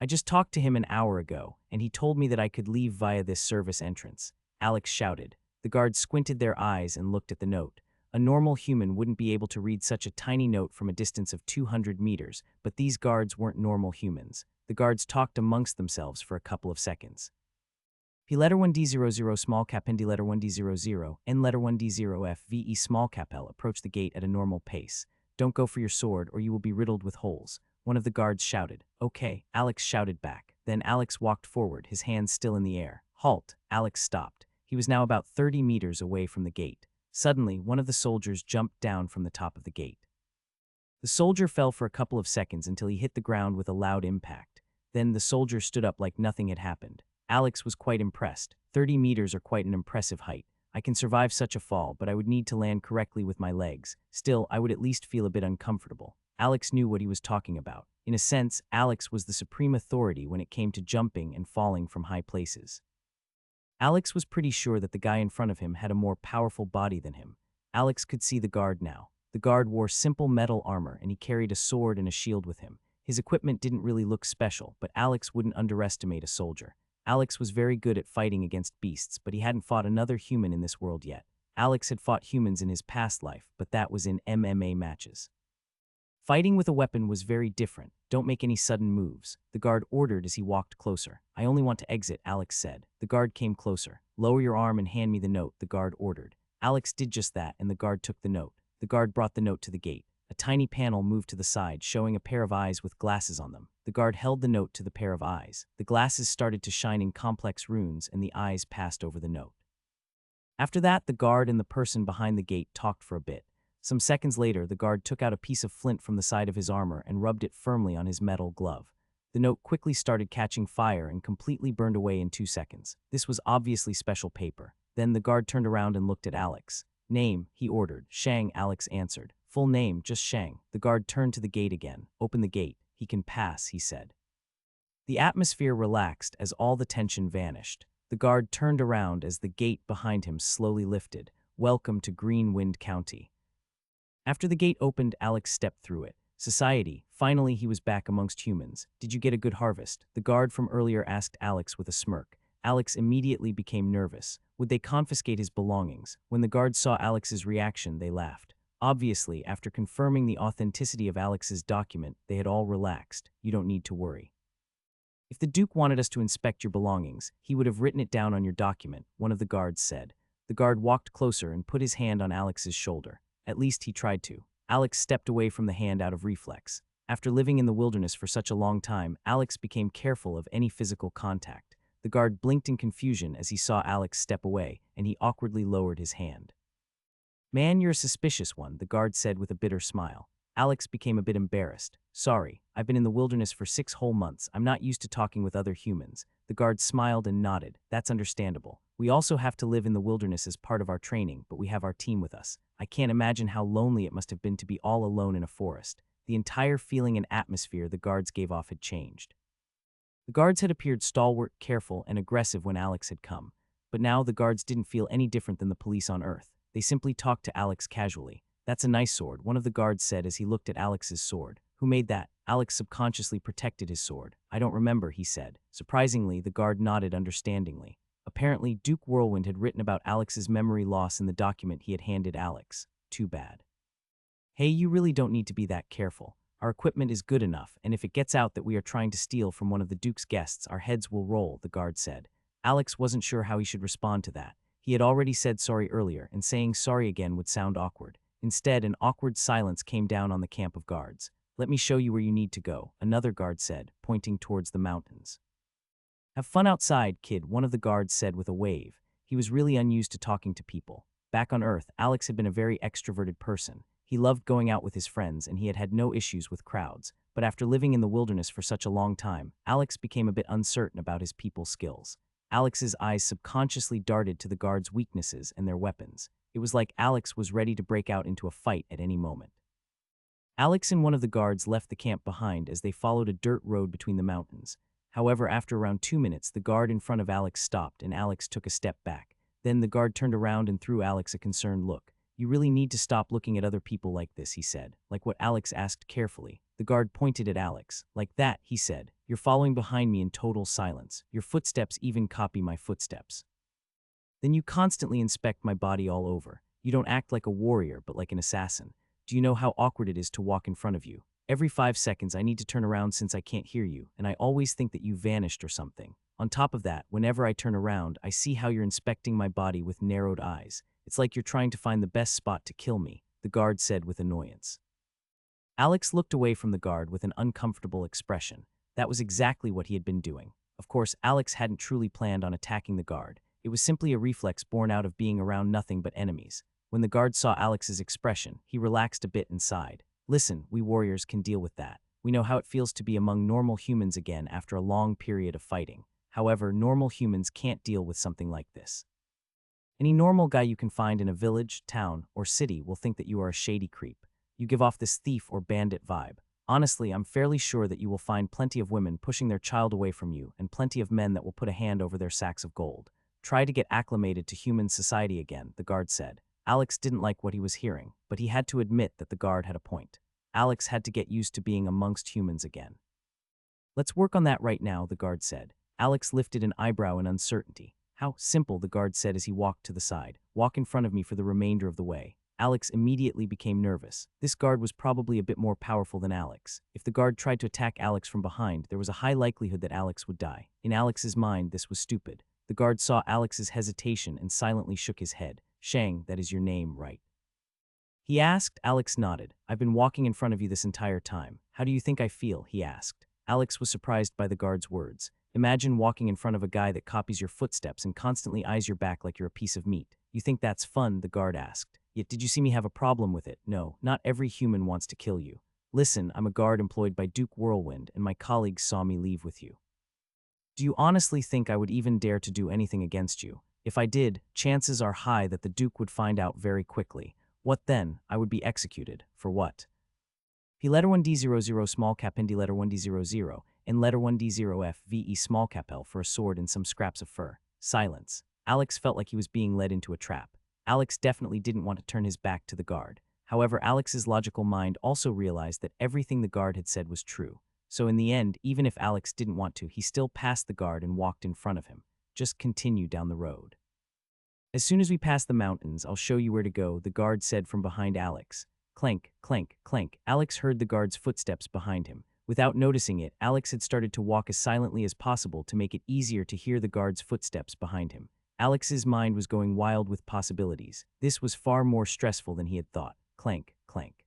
I just talked to him an hour ago, and he told me that I could leave via this service entrance. Alex shouted. The guards squinted their eyes and looked at the note. A normal human wouldn't be able to read such a tiny note from a distance of 200 meters, but these guards weren't normal humans. The guards talked amongst themselves for a couple of seconds. P letter 1D00 small cap N D letter 1D00 N letter 1D0 F VE small cap L approach the gate at a normal pace. Don't go for your sword or you will be riddled with holes. One of the guards shouted. Okay, Alex shouted back. Then Alex walked forward, his hands still in the air. Halt! Alex stopped. He was now about 30 meters away from the gate. Suddenly, one of the soldiers jumped down from the top of the gate. The soldier fell for a couple of seconds until he hit the ground with a loud impact. Then the soldier stood up like nothing had happened. Alex was quite impressed. 30 meters are quite an impressive height. I can survive such a fall, but I would need to land correctly with my legs. Still, I would at least feel a bit uncomfortable. Alex knew what he was talking about. In a sense, Alex was the supreme authority when it came to jumping and falling from high places. Alex was pretty sure that the guy in front of him had a more powerful body than him. Alex could see the guard now. The guard wore simple metal armor and he carried a sword and a shield with him. His equipment didn't really look special, but Alex wouldn't underestimate a soldier. Alex was very good at fighting against beasts, but he hadn't fought another human in this world yet. Alex had fought humans in his past life, but that was in MMA matches. Fighting with a weapon was very different. Don't make any sudden moves, the guard ordered as he walked closer. I only want to exit, Alex said. The guard came closer. Lower your arm and hand me the note, the guard ordered. Alex did just that, and the guard took the note. The guard brought the note to the gate. A tiny panel moved to the side, showing a pair of eyes with glasses on them. The guard held the note to the pair of eyes. The glasses started to shine in complex runes, and the eyes passed over the note. After that, the guard and the person behind the gate talked for a bit. Some seconds later, the guard took out a piece of flint from the side of his armor and rubbed it firmly on his metal glove. The note quickly started catching fire and completely burned away in 2 seconds. This was obviously special paper. Then the guard turned around and looked at Alex. "Name," he ordered. "Shang," Alex answered. "Full name, just Shang." The guard turned to the gate again. "Open the gate. He can pass," he said. The atmosphere relaxed as all the tension vanished. The guard turned around as the gate behind him slowly lifted. "Welcome to Greenwind County." After the gate opened, Alex stepped through it. Society. Finally, he was back amongst humans. "Did you get a good harvest?" The guard from earlier asked Alex with a smirk. Alex immediately became nervous. Would they confiscate his belongings? When the guards saw Alex's reaction, they laughed. Obviously, after confirming the authenticity of Alex's document, they had all relaxed. "You don't need to worry. If the Duke wanted us to inspect your belongings, he would have written it down on your document," one of the guards said. The guard walked closer and put his hand on Alex's shoulder. At least he tried to. Alex stepped away from the hand out of reflex. After living in the wilderness for such a long time, Alex became careful of any physical contact. The guard blinked in confusion as he saw Alex step away, and he awkwardly lowered his hand. "Man, you're a suspicious one," the guard said with a bitter smile. Alex became a bit embarrassed. "Sorry, I've been in the wilderness for 6 whole months. I'm not used to talking with other humans." The guard smiled and nodded. "That's understandable. We also have to live in the wilderness as part of our training, but we have our team with us. I can't imagine how lonely it must have been to be all alone in a forest." The entire feeling and atmosphere the guards gave off had changed. The guards had appeared stalwart, careful, and aggressive when Alex had come. But now the guards didn't feel any different than the police on Earth. They simply talked to Alex casually. "That's a nice sword," one of the guards said as he looked at Alex's sword. "Who made that?" Alex subconsciously protected his sword. "I don't remember," he said. Surprisingly, the guard nodded understandingly. Apparently, Duke Whirlwind had written about Alex's memory loss in the document he had handed Alex. Too bad. "Hey, you really don't need to be that careful. Our equipment is good enough, and if it gets out that we are trying to steal from one of the Duke's guests, our heads will roll," the guard said. Alex wasn't sure how he should respond to that. He had already said sorry earlier, and saying sorry again would sound awkward. Instead, an awkward silence came down on the camp of guards. "Let me show you where you need to go," another guard said, pointing towards the mountains. "Have fun outside, kid," one of the guards said with a wave. He was really unused to talking to people. Back on Earth, Alex had been a very extroverted person. He loved going out with his friends, and he had had no issues with crowds. But after living in the wilderness for such a long time, Alex became a bit uncertain about his people skills. Alex's eyes subconsciously darted to the guards' weaknesses and their weapons. It was like Alex was ready to break out into a fight at any moment. Alex and one of the guards left the camp behind as they followed a dirt road between the mountains. However, after around 2 minutes, the guard in front of Alex stopped and Alex took a step back. Then the guard turned around and threw Alex a concerned look. "You really need to stop looking at other people like this," he said, like what Alex asked carefully. The guard pointed at Alex. "Like that," he said. "You're following behind me in total silence. Your footsteps even copy my footsteps. Then you constantly inspect my body all over. You don't act like a warrior, but like an assassin. Do you know how awkward it is to walk in front of you? Every 5 seconds I need to turn around since I can't hear you, and I always think that you vanished or something. On top of that, whenever I turn around, I see how you're inspecting my body with narrowed eyes. It's like you're trying to find the best spot to kill me," the guard said with annoyance. Alex looked away from the guard with an uncomfortable expression. That was exactly what he had been doing. Of course, Alex hadn't truly planned on attacking the guard. It was simply a reflex born out of being around nothing but enemies. When the guard saw Alex's expression, he relaxed a bit and sighed. "Listen, we warriors can deal with that. We know how it feels to be among normal humans again after a long period of fighting. However, normal humans can't deal with something like this. Any normal guy you can find in a village, town, or city will think that you are a shady creep. You give off this thief or bandit vibe. Honestly, I'm fairly sure that you will find plenty of women pushing their child away from you and plenty of men that will put a hand over their sacks of gold. Try to get acclimated to human society again," the guard said. Alex didn't like what he was hearing, but he had to admit that the guard had a point. Alex had to get used to being amongst humans again. "Let's work on that right now," the guard said. Alex lifted an eyebrow in uncertainty. "How simple," the guard said as he walked to the side. "Walk in front of me for the remainder of the way." Alex immediately became nervous. This guard was probably a bit more powerful than Alex. If the guard tried to attack Alex from behind, there was a high likelihood that Alex would die. In Alex's mind, this was stupid. The guard saw Alex's hesitation and silently shook his head. "Shang, that is your name, right?" He asked. Alex nodded. I've been walking in front of you this entire time. How do you think I feel? He asked. Alex was surprised by the guard's words. Imagine walking in front of a guy that copies your footsteps and constantly eyes your back like you're a piece of meat. You think that's fun? The guard asked. Yet did you see me have a problem with it? No, not every human wants to kill you. Listen, I'm a guard employed by Duke Whirlwind, and my colleagues saw me leave with you. Do you honestly think I would even dare to do anything against you? If I did, chances are high that the Duke would find out very quickly. What then? I would be executed. For what? P letter 1D00 small cap ND letter 1D00 and letter 1D0F VE small cap L for a sword and some scraps of fur. Silence. Alex felt like he was being led into a trap. Alex definitely didn't want to turn his back to the guard. However, Alex's logical mind also realized that everything the guard had said was true. So in the end, even if Alex didn't want to, he still passed the guard and walked in front of him. Just continue down the road. As soon as we pass the mountains, I'll show you where to go, the guard said from behind Alex. Clank, clank, clank. Alex heard the guard's footsteps behind him. Without noticing it, Alex had started to walk as silently as possible to make it easier to hear the guard's footsteps behind him. Alex's mind was going wild with possibilities. This was far more stressful than he had thought. Clank, clank.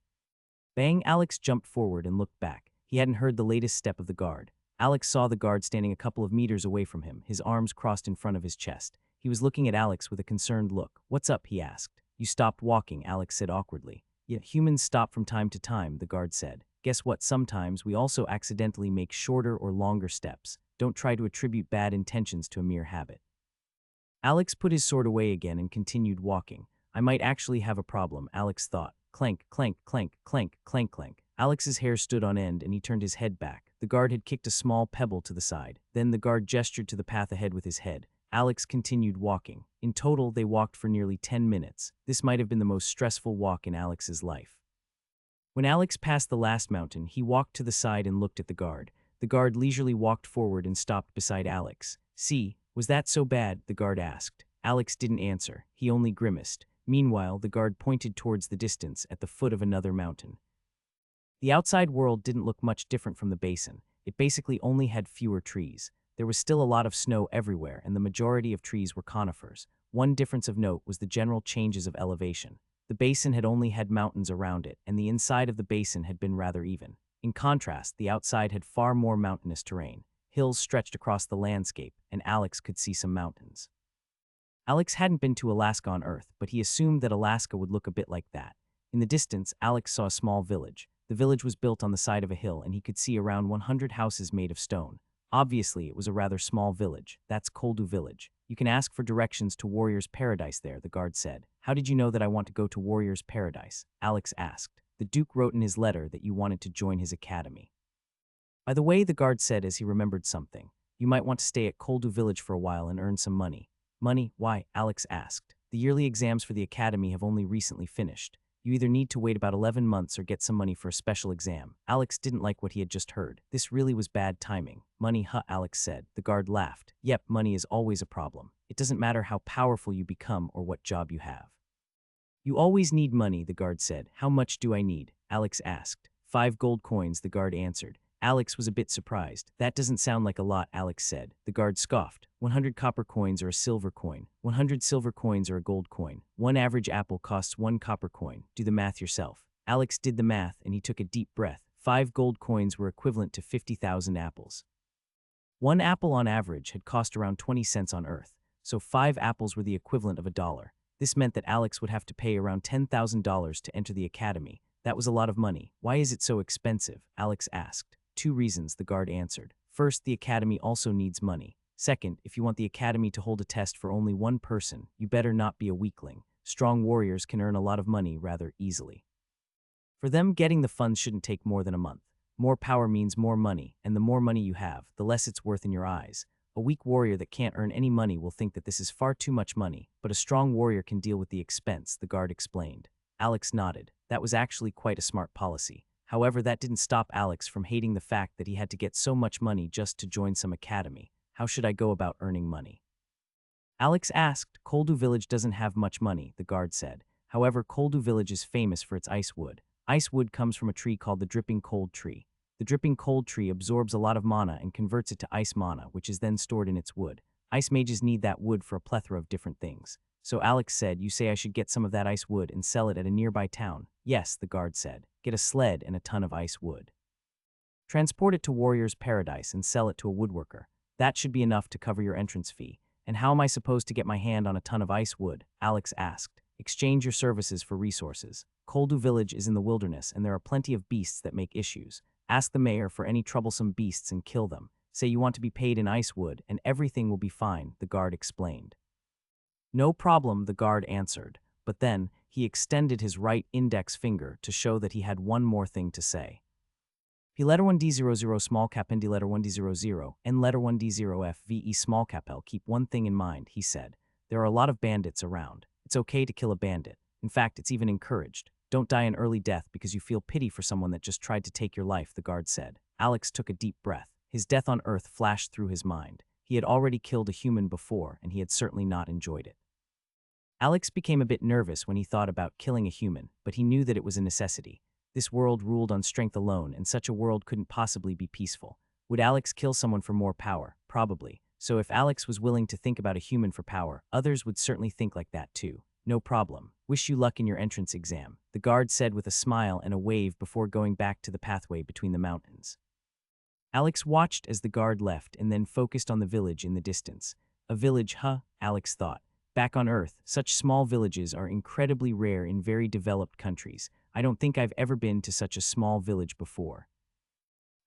Bang! Alex jumped forward and looked back. He hadn't heard the latest step of the guard. Alex saw the guard standing a couple of meters away from him, his arms crossed in front of his chest. He was looking at Alex with a concerned look. What's up? He asked. You stopped walking, Alex said awkwardly. Yeah, humans stop from time to time, the guard said. Guess what? Sometimes we also accidentally make shorter or longer steps. Don't try to attribute bad intentions to a mere habit. Alex put his sword away again and continued walking. I might actually have a problem, Alex thought. Clank, clank, clank, clank, clank, clank. Alex's hair stood on end and he turned his head back. The guard had kicked a small pebble to the side. Then the guard gestured to the path ahead with his head. Alex continued walking. In total, they walked for nearly 10 minutes. This might have been the most stressful walk in Alex's life. When Alex passed the last mountain, he walked to the side and looked at the guard. The guard leisurely walked forward and stopped beside Alex. See, was that so bad? The guard asked. Alex didn't answer. He only grimaced. Meanwhile, the guard pointed towards the distance at the foot of another mountain. The outside world didn't look much different from the basin. It basically only had fewer trees. There was still a lot of snow everywhere, and the majority of trees were conifers. One difference of note was the general changes of elevation. The basin had only had mountains around it, and the inside of the basin had been rather even. In contrast, the outside had far more mountainous terrain. Hills stretched across the landscape, and Alex could see some mountains. Alex hadn't been to Alaska on Earth, but he assumed that Alaska would look a bit like that. In the distance, Alex saw a small village. The village was built on the side of a hill, and he could see around 100 houses made of stone. Obviously, it was a rather small village. That's Koldu village. You can ask for directions to Warrior's Paradise there, the guard said. How did you know that I want to go to Warrior's Paradise? Alex asked. The Duke wrote in his letter that you wanted to join his academy. By the way, the guard said as he remembered something. You might want to stay at Koldu village for a while and earn some money. Money? Why? Alex asked. The yearly exams for the academy have only recently finished. You either need to wait about 11 months or get some money for a special exam. Alex didn't like what he had just heard. This really was bad timing. Money, huh? Alex said. The guard laughed. Yep, money is always a problem. It doesn't matter how powerful you become or what job you have. You always need money, the guard said. How much do I need? Alex asked. 5 gold coins, the guard answered. Alex was a bit surprised. That doesn't sound like a lot, Alex said. The guard scoffed. 100 copper coins or a silver coin. 100 silver coins or a gold coin. One average apple costs 1 copper coin. Do the math yourself. Alex did the math and he took a deep breath. 5 gold coins were equivalent to 50,000 apples. One apple on average had cost around 20 cents on Earth, so 5 apples were the equivalent of $1. This meant that Alex would have to pay around $10,000 to enter the academy. That was a lot of money. Why is it so expensive? Alex asked. 2 reasons, the guard answered. First, the academy also needs money. Second, if you want the academy to hold a test for only one person, you better not be a weakling. Strong warriors can earn a lot of money rather easily. For them, getting the funds shouldn't take more than a month. More power means more money, and the more money you have, the less it's worth in your eyes. A weak warrior that can't earn any money will think that this is far too much money, but a strong warrior can deal with the expense, the guard explained. Alex nodded. That was actually quite a smart policy. However, that didn't stop Alex from hating the fact that he had to get so much money just to join some academy. How should I go about earning money? Alex asked. Koldu village doesn't have much money, the guard said. However, Koldu village is famous for its ice wood. Ice wood comes from a tree called the dripping cold tree. The dripping cold tree absorbs a lot of mana and converts it to ice mana, which is then stored in its wood. Ice mages need that wood for a plethora of different things. So Alex said, "You say I should get some of that ice wood and sell it at a nearby town." "Yes," the guard said. "Get a sled and a ton of ice wood. Transport it to Warrior's Paradise and sell it to a woodworker. That should be enough to cover your entrance fee." "And how am I supposed to get my hand on a ton of ice wood?" Alex asked. "Exchange your services for resources. Koldu village is in the wilderness and there are plenty of beasts that make issues. Ask the mayor for any troublesome beasts and kill them. Say you want to be paid in ice wood and everything will be fine," the guard explained. "No problem," the guard answered, but then he extended his right index finger to show that he had one more thing to say. P letter 1D00 small cap N D letter 1D00 N letter 1D0 FVE small cap L. "Keep one thing in mind," he said. "There are a lot of bandits around. It's okay to kill a bandit. In fact, it's even encouraged. Don't die an early death because you feel pity for someone that just tried to take your life," the guard said. Alex took a deep breath. His death on Earth flashed through his mind. He had already killed a human before, and he had certainly not enjoyed it. Alex became a bit nervous when he thought about killing a human, but he knew that it was a necessity. This world ruled on strength alone, and such a world couldn't possibly be peaceful. Would Alex kill someone for more power? Probably. So if Alex was willing to think about a human for power, others would certainly think like that too. "No problem. Wish you luck in your entrance exam," the guard said with a smile and a wave before going back to the pathway between the mountains. Alex watched as the guard left and then focused on the village in the distance. A village, huh? Alex thought. Back on Earth, such small villages are incredibly rare in very developed countries. I don't think I've ever been to such a small village before.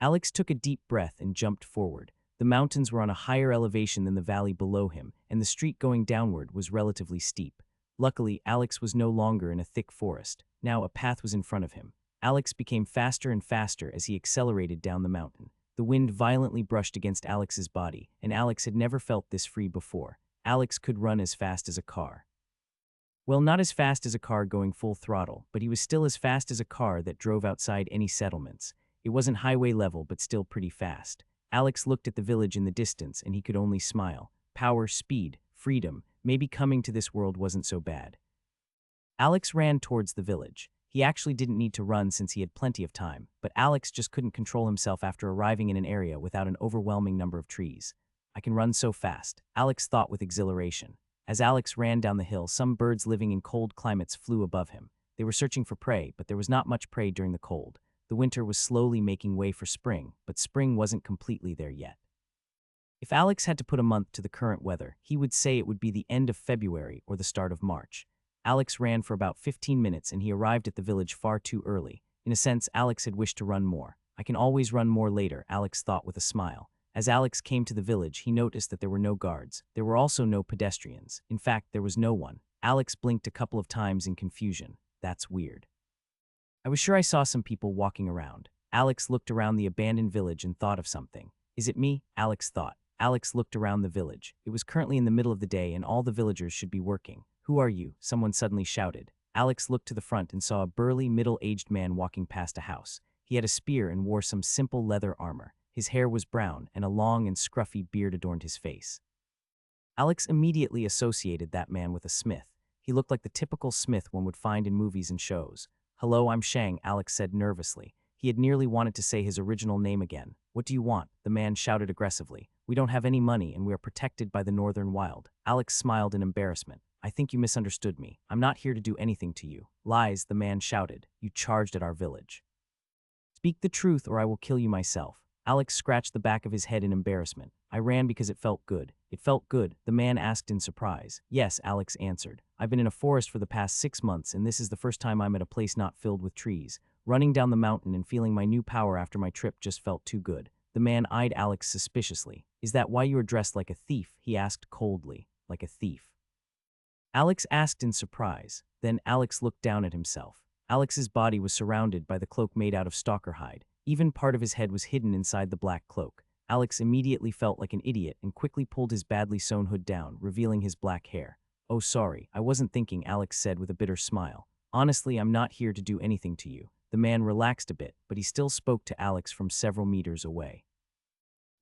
Alex took a deep breath and jumped forward. The mountains were on a higher elevation than the valley below him, and the street going downward was relatively steep. Luckily, Alex was no longer in a thick forest. Now a path was in front of him. Alex became faster and faster as he accelerated down the mountain. The wind violently brushed against Alex's body, and Alex had never felt this free before. Alex could run as fast as a car. Well, not as fast as a car going full throttle, but he was still as fast as a car that drove outside any settlements. It wasn't highway level, but still pretty fast. Alex looked at the village in the distance, and he could only smile. Power, speed, freedom. Maybe coming to this world wasn't so bad. Alex ran towards the village. He actually didn't need to run since he had plenty of time, but Alex just couldn't control himself after arriving in an area without an overwhelming number of trees. "I can run so fast," Alex thought with exhilaration. As Alex ran down the hill, some birds living in cold climates flew above him. They were searching for prey, but there was not much prey during the cold. The winter was slowly making way for spring, but spring wasn't completely there yet. If Alex had to put a month to the current weather, he would say it would be the end of February or the start of March. Alex ran for about 15 minutes and he arrived at the village far too early. In a sense, Alex had wished to run more. "I can always run more later," Alex thought with a smile. As Alex came to the village, he noticed that there were no guards. There were also no pedestrians. In fact, there was no one. Alex blinked a couple of times in confusion. "That's weird. I was sure I saw some people walking around." Alex looked around the abandoned village and thought of something. "Is it me?" Alex thought. Alex looked around the village. It was currently in the middle of the day and all the villagers should be working. "Who are you?" someone suddenly shouted. Alex looked to the front and saw a burly, middle-aged man walking past a house. He had a spear and wore some simple leather armor. His hair was brown, and a long and scruffy beard adorned his face. Alex immediately associated that man with a smith. He looked like the typical smith one would find in movies and shows. "Hello, I'm Shang," Alex said nervously. He had nearly wanted to say his original name again. "What do you want?" the man shouted aggressively. "We don't have any money and we are protected by the northern wild." Alex smiled in embarrassment. "I think you misunderstood me. I'm not here to do anything to you." "Lies," the man shouted. "You charged at our village. Speak the truth or I will kill you myself." Alex scratched the back of his head in embarrassment. "I ran because it felt good." "It felt good?" the man asked in surprise. "Yes," Alex answered. "I've been in a forest for the past 6 months and this is the first time I'm at a place not filled with trees. Running down the mountain and feeling my new power after my trip just felt too good." The man eyed Alex suspiciously. "Is that why you are dressed like a thief?" he asked coldly. "Like a thief?" Alex asked in surprise. Then Alex looked down at himself. Alex's body was surrounded by the cloak made out of stalker hide. Even part of his head was hidden inside the black cloak. Alex immediately felt like an idiot and quickly pulled his badly sewn hood down, revealing his black hair. "Oh, sorry, I wasn't thinking," Alex said with a bitter smile. "Honestly, I'm not here to do anything to you." The man relaxed a bit, but he still spoke to Alex from several meters away.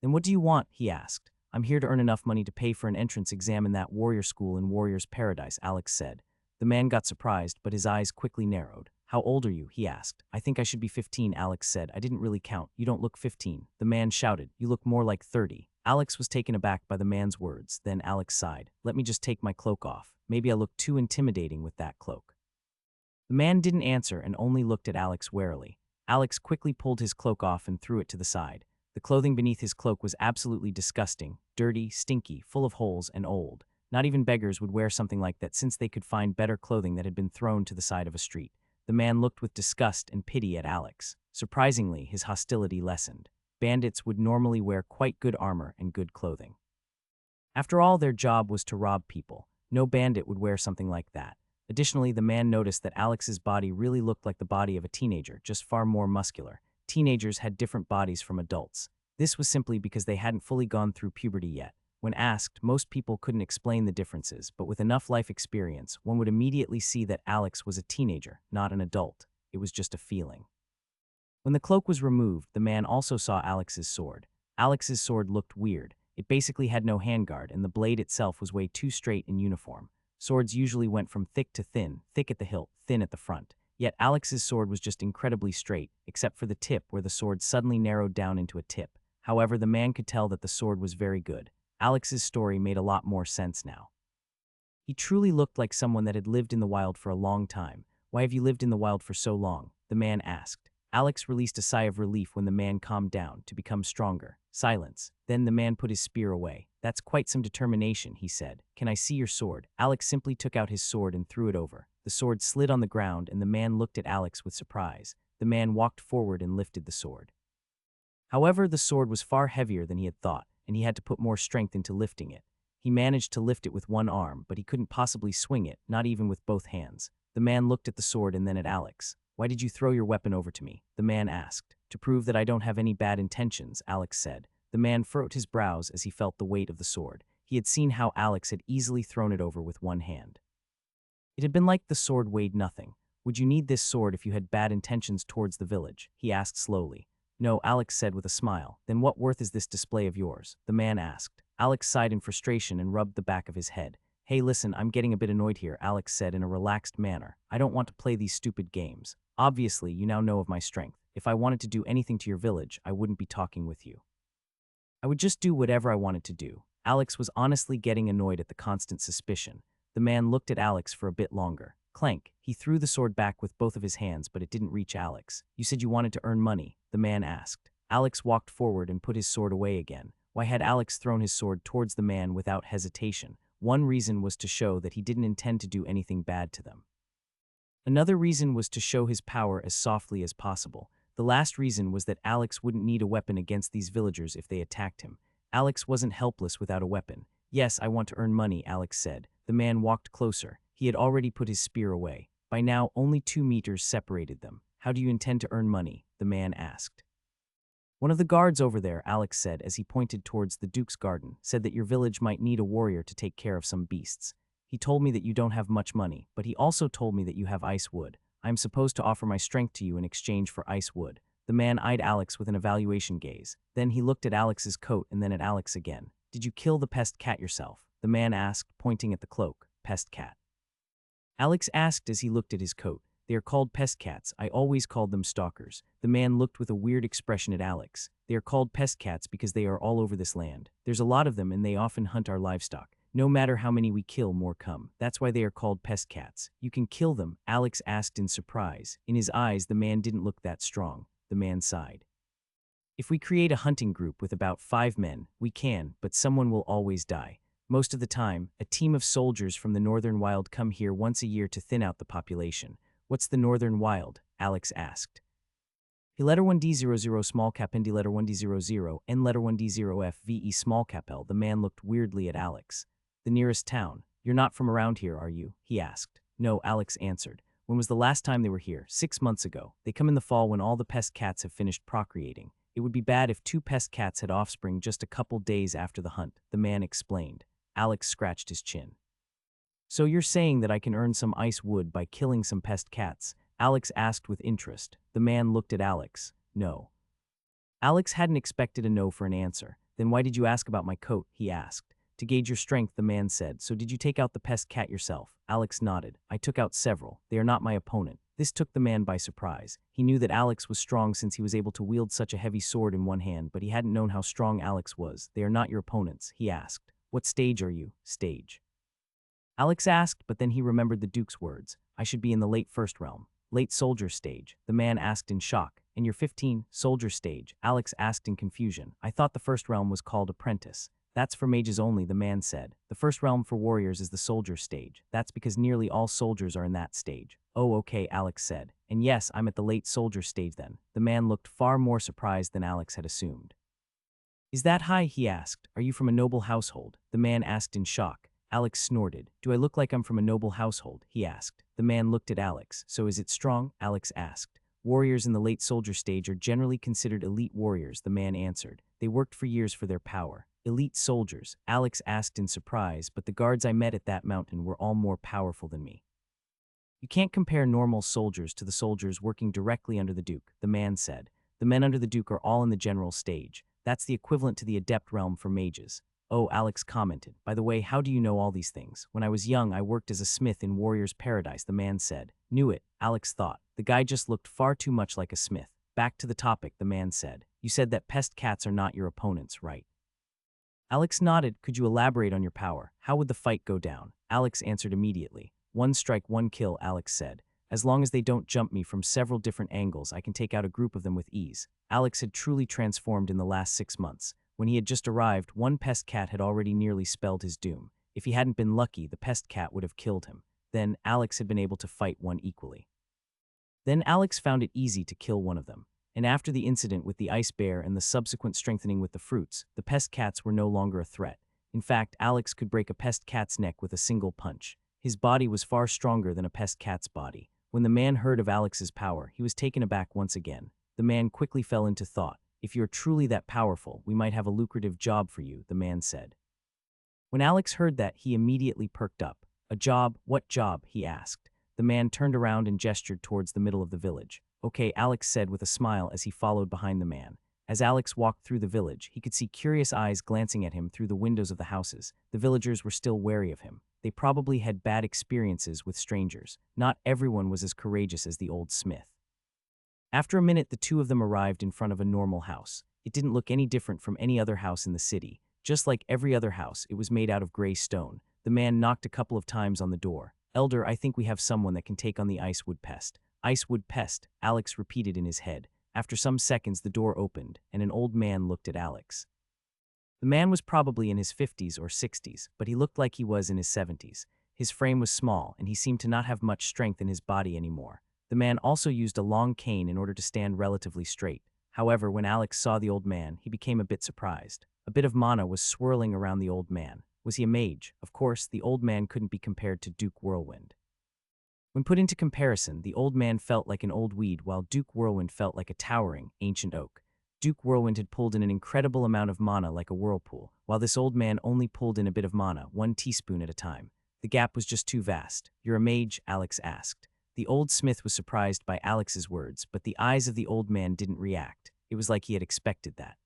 "Then what do you want?" he asked. "I'm here to earn enough money to pay for an entrance exam in that warrior school in Warrior's Paradise," Alex said. The man got surprised, but his eyes quickly narrowed. "How old are you?" he asked. "I think I should be 15, Alex said. "I didn't really count. You don't look 15. The man shouted. "You look more like 30. Alex was taken aback by the man's words. Then Alex sighed. "Let me just take my cloak off." Maybe I look too intimidating with that cloak. The man didn't answer and only looked at Alex warily. Alex quickly pulled his cloak off and threw it to the side. The clothing beneath his cloak was absolutely disgusting, dirty, stinky, full of holes, and old. Not even beggars would wear something like that since they could find better clothing that had been thrown to the side of a street. The man looked with disgust and pity at Alex. Surprisingly, his hostility lessened. Bandits would normally wear quite good armor and good clothing. After all, their job was to rob people. No bandit would wear something like that. Additionally, the man noticed that Alex's body really looked like the body of a teenager, just far more muscular. Teenagers had different bodies from adults. This was simply because they hadn't fully gone through puberty yet. When asked, most people couldn't explain the differences, but with enough life experience, one would immediately see that Alex was a teenager, not an adult. It was just a feeling. When the cloak was removed, the man also saw Alex's sword. Alex's sword looked weird. It basically had no handguard, and the blade itself was way too straight and uniform. Swords usually went from thick to thin, thick at the hilt, thin at the front. Yet Alex's sword was just incredibly straight, except for the tip where the sword suddenly narrowed down into a tip. However, the man could tell that the sword was very good. Alex's story made a lot more sense now. He truly looked like someone that had lived in the wild for a long time. Why have you lived in the wild for so long? The man asked. Alex released a sigh of relief when the man calmed down to become stronger. Silence. Then the man put his spear away. That's quite some determination, he said. Can I see your sword? Alex simply took out his sword and threw it over. The sword slid on the ground and the man looked at Alex with surprise. The man walked forward and lifted the sword. However, the sword was far heavier than he had thought, and he had to put more strength into lifting it. He managed to lift it with one arm, but he couldn't possibly swing it, not even with both hands. The man looked at the sword and then at Alex. Why did you throw your weapon over to me? The man asked. To prove that I don't have any bad intentions, Alex said. The man furrowed his brows as he felt the weight of the sword. He had seen how Alex had easily thrown it over with one hand. It had been like the sword weighed nothing. Would you need this sword if you had bad intentions towards the village? He asked slowly. No, Alex said with a smile. Then what worth is this display of yours? The man asked. Alex sighed in frustration and rubbed the back of his head. Hey, listen, I'm getting a bit annoyed here, Alex said in a relaxed manner. I don't want to play these stupid games. Obviously, you now know of my strength. If I wanted to do anything to your village, I wouldn't be talking with you. I would just do whatever I wanted to do. Alex was honestly getting annoyed at the constant suspicion. The man looked at Alex for a bit longer. Clank. He threw the sword back with both of his hands, but it didn't reach Alex. You said you wanted to earn money, the man asked. Alex walked forward and put his sword away again. Why had Alex thrown his sword towards the man without hesitation? One reason was to show that he didn't intend to do anything bad to them. Another reason was to show his power as softly as possible. The last reason was that Alex wouldn't need a weapon against these villagers if they attacked him. Alex wasn't helpless without a weapon. Yes, I want to earn money, Alex said. The man walked closer. He had already put his spear away. By now, only 2 meters separated them. How do you intend to earn money? The man asked. One of the guards over there, Alex said as he pointed towards the Duke's garden, said that your village might need a warrior to take care of some beasts. He told me that you don't have much money, but he also told me that you have ice wood. I am supposed to offer my strength to you in exchange for ice wood. The man eyed Alex with an evaluation gaze. Then he looked at Alex's coat and then at Alex again. Did you kill the pest cat yourself? The man asked, pointing at the cloak. Pest cat. Alex asked as he looked at his coat. They are called pest cats. I always called them stalkers. The man looked with a weird expression at Alex. They are called pest cats because they are all over this land. There's a lot of them and they often hunt our livestock. No matter how many we kill, more come. That's why they are called pest cats. You can kill them, Alex asked in surprise. In his eyes, the man didn't look that strong. The man sighed. If we create a hunting group with about 5 men, we can, but someone will always die. Most of the time, a team of soldiers from the Northern Wild come here once a year to thin out the population. What's the Northern Wild? Alex asked. He letter 1D00 small cap ND letter 1D00 N letter 1D0 FVE small cap L. The man looked weirdly at Alex. The nearest town. You're not from around here, are you? He asked. No, Alex answered. When was the last time they were here? 6 months ago. They come in the fall when all the pest cats have finished procreating. It would be bad if 2 pest cats had offspring just a couple days after the hunt, the man explained. Alex scratched his chin. So you're saying that I can earn some ice wood by killing some pest cats? Alex asked with interest. The man looked at Alex. No. Alex hadn't expected a no for an answer. Then why did you ask about my coat? He asked. To gauge your strength, the man said. So did you take out the pest cat yourself? Alex nodded. I took out several. They are not my opponent. This took the man by surprise. He knew that Alex was strong since he was able to wield such a heavy sword in one hand, but he hadn't known how strong Alex was. They are not your opponents, he asked. What stage are you? Stage. Alex asked, but then he remembered the Duke's words. I should be in the late first realm. Late soldier stage, the man asked in shock. And you're 15, soldier stage, Alex asked in confusion. I thought the first realm was called apprentice. That's for mages only, the man said. The first realm for warriors is the soldier stage. That's because nearly all soldiers are in that stage. Oh, okay, Alex said. And yes, I'm at the late soldier stage then. The man looked far more surprised than Alex had assumed. Is that high? He asked. Are you from a noble household? The man asked in shock. Alex snorted. Do I look like I'm from a noble household? He asked. The man looked at Alex. So is it strong? Alex asked. Warriors in the late soldier stage are generally considered elite warriors, the man answered. They worked for years for their power. Elite soldiers, Alex asked in surprise, but the guards I met at that mountain were all more powerful than me. You can't compare normal soldiers to the soldiers working directly under the Duke, the man said. The men under the Duke are all in the general stage. That's the equivalent to the adept realm for mages. Oh, Alex commented. By the way, how do you know all these things? When I was young, I worked as a smith in Warrior's Paradise, the man said. Knew it, Alex thought. The guy just looked far too much like a smith. Back to the topic, the man said. You said that pest cats are not your opponents, right? Alex nodded. Could you elaborate on your power? How would the fight go down? Alex answered immediately. One strike, one kill, Alex said. As long as they don't jump me from several different angles, I can take out a group of them with ease. Alex had truly transformed in the last 6 months. When he had just arrived, one pest cat had already nearly spelled his doom. If he hadn't been lucky, the pest cat would have killed him. Then, Alex had been able to fight one equally. Then Alex found it easy to kill one of them. And after the incident with the ice bear and the subsequent strengthening with the fruits, the pest cats were no longer a threat. In fact, Alex could break a pest cat's neck with a single punch. His body was far stronger than a pest cat's body. When the man heard of Alex's power, he was taken aback once again. The man quickly fell into thought. If you're truly that powerful, we might have a lucrative job for you, the man said. When Alex heard that, he immediately perked up. A job? What job? He asked. The man turned around and gestured towards the middle of the village. Okay, Alex said with a smile as he followed behind the man. As Alex walked through the village, he could see curious eyes glancing at him through the windows of the houses. The villagers were still wary of him. They probably had bad experiences with strangers. Not everyone was as courageous as the old smith. After a minute, the two of them arrived in front of a normal house. It didn't look any different from any other house in the city. Just like every other house, it was made out of gray stone. The man knocked a couple of times on the door. Elder, I think we have someone that can take on the icewood pest. Icewood pest, Alex repeated in his head. After some seconds, the door opened, and an old man looked at Alex. The man was probably in his 50s or 60s, but he looked like he was in his 70s. His frame was small, and he seemed to not have much strength in his body anymore. The man also used a long cane in order to stand relatively straight. However, when Alex saw the old man, he became a bit surprised. A bit of mana was swirling around the old man. Was he a mage? Of course, the old man couldn't be compared to Duke Whirlwind. When put into comparison, the old man felt like an old weed, while Duke Whirlwind felt like a towering, ancient oak. Duke Whirlwind had pulled in an incredible amount of mana like a whirlpool, while this old man only pulled in a bit of mana, 1 teaspoon at a time. The gap was just too vast. You're a mage? Alex asked. The old smith was surprised by Alex's words, but the eyes of the old man didn't react. It was like he had expected that.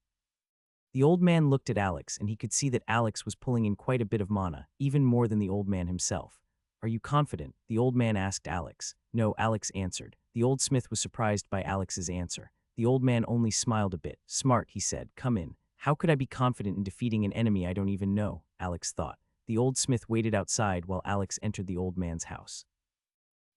The old man looked at Alex, and he could see that Alex was pulling in quite a bit of mana, even more than the old man himself. Are you confident? The old man asked Alex. No, Alex answered. The old smith was surprised by Alex's answer. The old man only smiled a bit. Smart, he said. Come in. How could I be confident in defeating an enemy I don't even know? Alex thought. The old smith waited outside while Alex entered the old man's house.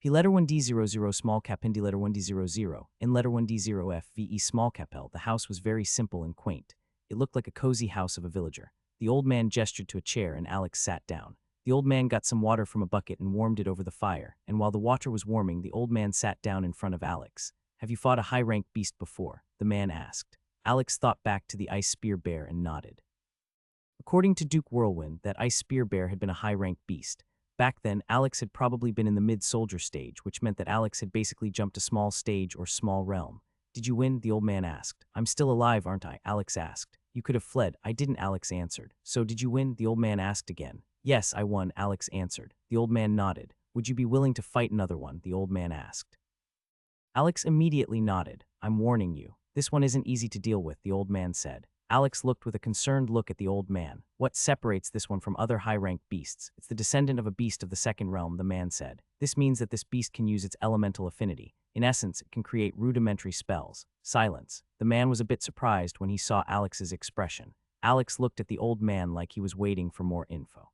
P letter 1D00 small cap Hindi letter 1D00 in letter 1D0 FVE small cap L. The house was very simple and quaint. It looked like a cozy house of a villager. The old man gestured to a chair and Alex sat down. The old man got some water from a bucket and warmed it over the fire, and while the water was warming, the old man sat down in front of Alex. Have you fought a high-ranked beast before? The man asked. Alex thought back to the ice spear bear and nodded. According to Duke Whirlwind, that ice spear bear had been a high-ranked beast. Back then, Alex had probably been in the mid-soldier stage, which meant that Alex had basically jumped a small stage or small realm. Did you win? The old man asked. I'm still alive, aren't I? Alex asked. You could have fled. I didn't, Alex answered. So did you win? The old man asked again. Yes, I won, Alex answered. The old man nodded. Would you be willing to fight another one? The old man asked. Alex immediately nodded. I'm warning you. This one isn't easy to deal with, the old man said. Alex looked with a concerned look at the old man. What separates this one from other high-ranked beasts? It's the descendant of a beast of the second realm, the man said. This means that this beast can use its elemental affinity. In essence, it can create rudimentary spells. Silence. The man was a bit surprised when he saw Alex's expression. Alex looked at the old man like he was waiting for more info.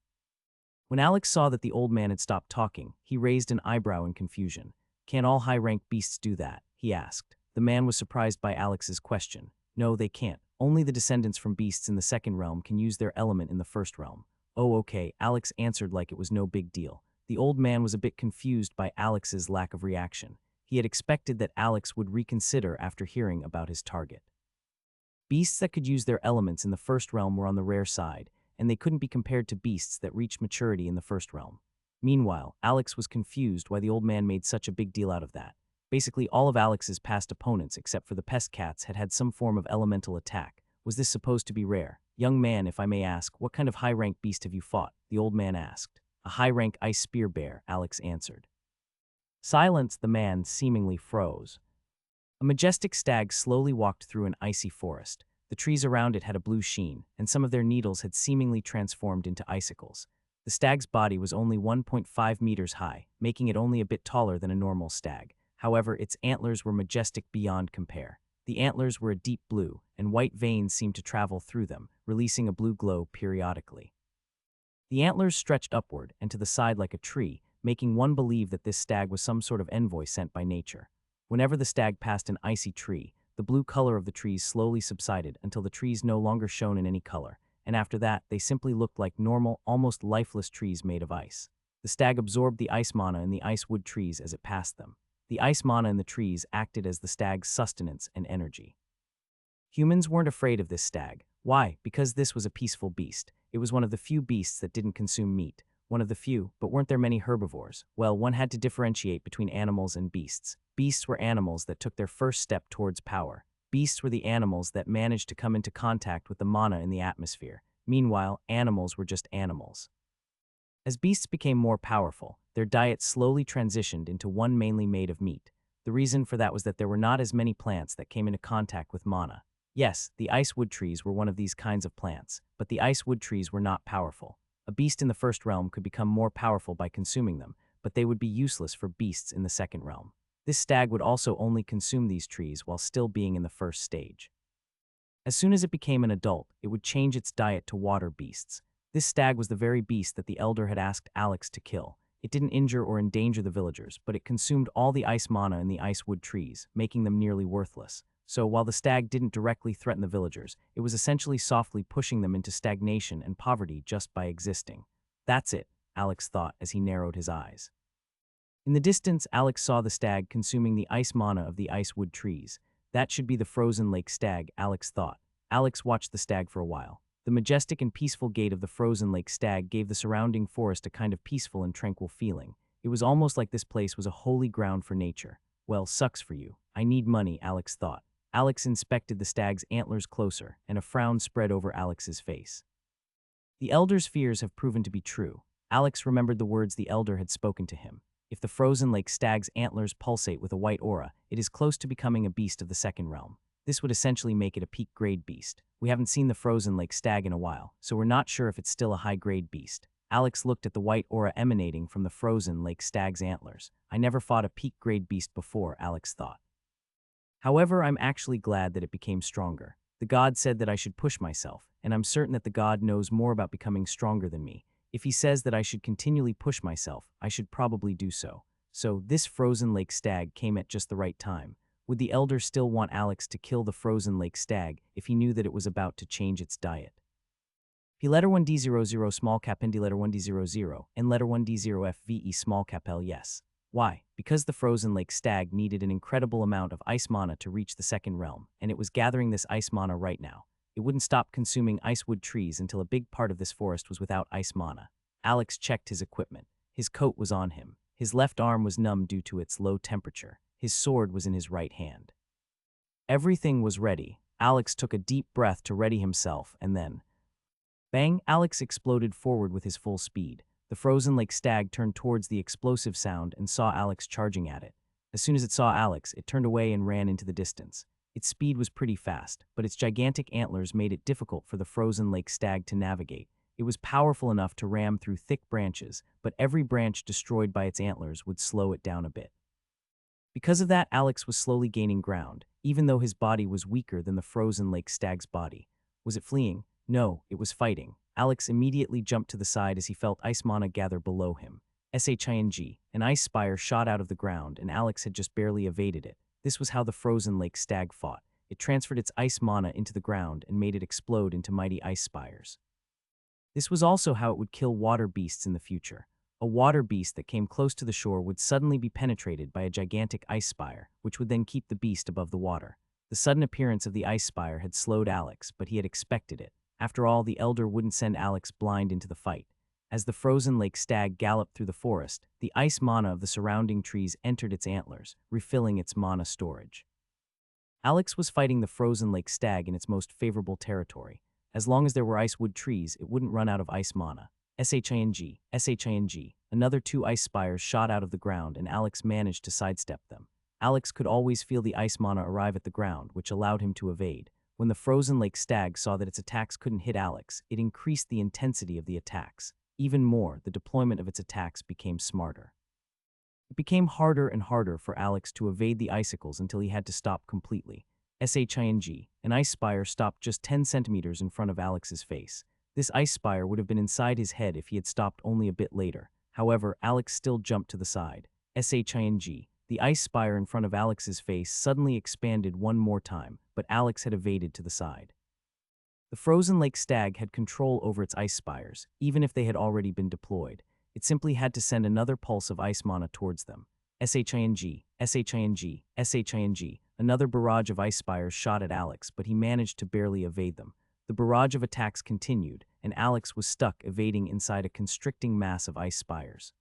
When Alex saw that the old man had stopped talking, he raised an eyebrow in confusion. "Can't all high-ranked beasts do that?" he asked. The man was surprised by Alex's question. "No, they can't. Only the descendants from beasts in the second realm can use their element in the first realm." "Oh, okay," Alex answered like it was no big deal. The old man was a bit confused by Alex's lack of reaction. He had expected that Alex would reconsider after hearing about his target. Beasts that could use their elements in the first realm were on the rare side, and they couldn't be compared to beasts that reached maturity in the first realm. Meanwhile, Alex was confused why the old man made such a big deal out of that. Basically, all of Alex's past opponents, except for the pest cats, had had some form of elemental attack. Was this supposed to be rare? "Young man, if I may ask, what kind of high-rank beast have you fought?" the old man asked. "A high-rank ice spear bear," Alex answered. Silence, the man seemingly froze. A majestic stag slowly walked through an icy forest. The trees around it had a blue sheen, and some of their needles had seemingly transformed into icicles. The stag's body was only 1.5 meters high, making it only a bit taller than a normal stag. However, its antlers were majestic beyond compare. The antlers were a deep blue, and white veins seemed to travel through them, releasing a blue glow periodically. The antlers stretched upward and to the side like a tree, making one believe that this stag was some sort of envoy sent by nature. Whenever the stag passed an icy tree, the blue color of the trees slowly subsided until the trees no longer shone in any color, and after that, they simply looked like normal, almost lifeless trees made of ice. The stag absorbed the ice mana in the ice wood trees as it passed them. The ice mana in the trees acted as the stag's sustenance and energy. Humans weren't afraid of this stag. Why? Because this was a peaceful beast. It was one of the few beasts that didn't consume meat. One of the few, but weren't there many herbivores? Well, one had to differentiate between animals and beasts. Beasts were animals that took their first step towards power. Beasts were the animals that managed to come into contact with the mana in the atmosphere. Meanwhile, animals were just animals. As beasts became more powerful, their diet slowly transitioned into one mainly made of meat. The reason for that was that there were not as many plants that came into contact with mana. Yes, the ice wood trees were one of these kinds of plants, but the ice wood trees were not powerful. A beast in the first realm could become more powerful by consuming them, but they would be useless for beasts in the second realm. This stag would also only consume these trees while still being in the first stage. As soon as it became an adult, it would change its diet to water beasts. This stag was the very beast that the elder had asked Alex to kill. It didn't injure or endanger the villagers, but it consumed all the ice mana in the ice wood trees, making them nearly worthless. So while the stag didn't directly threaten the villagers, it was essentially softly pushing them into stagnation and poverty just by existing. That's it, Alex thought as he narrowed his eyes. In the distance, Alex saw the stag consuming the ice mana of the ice wood trees. That should be the frozen lake stag, Alex thought. Alex watched the stag for a while. The majestic and peaceful gait of the frozen lake stag gave the surrounding forest a kind of peaceful and tranquil feeling. It was almost like this place was a holy ground for nature. Well, sucks for you. I need money, Alex thought. Alex inspected the stag's antlers closer, and a frown spread over Alex's face. The elder's fears have proven to be true. Alex remembered the words the elder had spoken to him. If the frozen lake stag's antlers pulsate with a white aura, it is close to becoming a beast of the second realm. This would essentially make it a peak-grade beast. We haven't seen the frozen lake stag in a while, so we're not sure if it's still a high-grade beast. Alex looked at the white aura emanating from the frozen lake stag's antlers. I never fought a peak-grade beast before, Alex thought. However, I'm actually glad that it became stronger. The god said that I should push myself, and I'm certain that the god knows more about becoming stronger than me. If he says that I should continually push myself, I should probably do so. So, this frozen lake stag came at just the right time. Would the elder still want Alex to kill the frozen lake stag if he knew that it was about to change its diet? P letter 1D00 small cap ND letter 1D00 and letter 1D0 FVE small cap L yes. Why? Because the frozen lake stag needed an incredible amount of ice mana to reach the second realm, and it was gathering this ice mana right now. It wouldn't stop consuming icewood trees until a big part of this forest was without ice mana. Alex checked his equipment. His coat was on him. His left arm was numb due to its low temperature. His sword was in his right hand. Everything was ready. Alex took a deep breath to ready himself, and then... Bang! Alex exploded forward with his full speed. The frozen lake stag turned towards the explosive sound and saw Alex charging at it. As soon as it saw Alex, it turned away and ran into the distance. Its speed was pretty fast, but its gigantic antlers made it difficult for the frozen lake stag to navigate. It was powerful enough to ram through thick branches, but every branch destroyed by its antlers would slow it down a bit. Because of that, Alex was slowly gaining ground, even though his body was weaker than the frozen lake stag's body. Was it fleeing? No, it was fighting. Alex immediately jumped to the side as he felt ice mana gather below him. Shing, an ice spire shot out of the ground, and Alex had just barely evaded it. This was how the frozen lake stag fought. It transferred its ice mana into the ground and made it explode into mighty ice spires. This was also how it would kill water beasts in the future. A water beast that came close to the shore would suddenly be penetrated by a gigantic ice spire, which would then keep the beast above the water. The sudden appearance of the ice spire had slowed Alex, but he had expected it. After all, the elder wouldn't send Alex blind into the fight. As the frozen lake stag galloped through the forest, the ice mana of the surrounding trees entered its antlers, refilling its mana storage. Alex was fighting the frozen lake stag in its most favorable territory. As long as there were ice wood trees, it wouldn't run out of ice mana. Shing. Another 2 ice spires shot out of the ground, and Alex managed to sidestep them. Alex could always feel the ice mana arrive at the ground, which allowed him to evade. When the frozen lake stag saw that its attacks couldn't hit Alex, it increased the intensity of the attacks. Even more, the deployment of its attacks became smarter. It became harder and harder for Alex to evade the icicles until he had to stop completely. Shing. An ice spire stopped just 10 centimeters in front of Alex's face. This ice spire would have been inside his head if he had stopped only a bit later. However, Alex still jumped to the side. Shing. The ice spire in front of Alex's face suddenly expanded one more time, but Alex had evaded to the side. The frozen lake stag had control over its ice spires, even if they had already been deployed. It simply had to send another pulse of ice mana towards them. Shing. Another barrage of ice spires shot at Alex, but he managed to barely evade them. The barrage of attacks continued, and Alex was stuck evading inside a constricting mass of ice spires.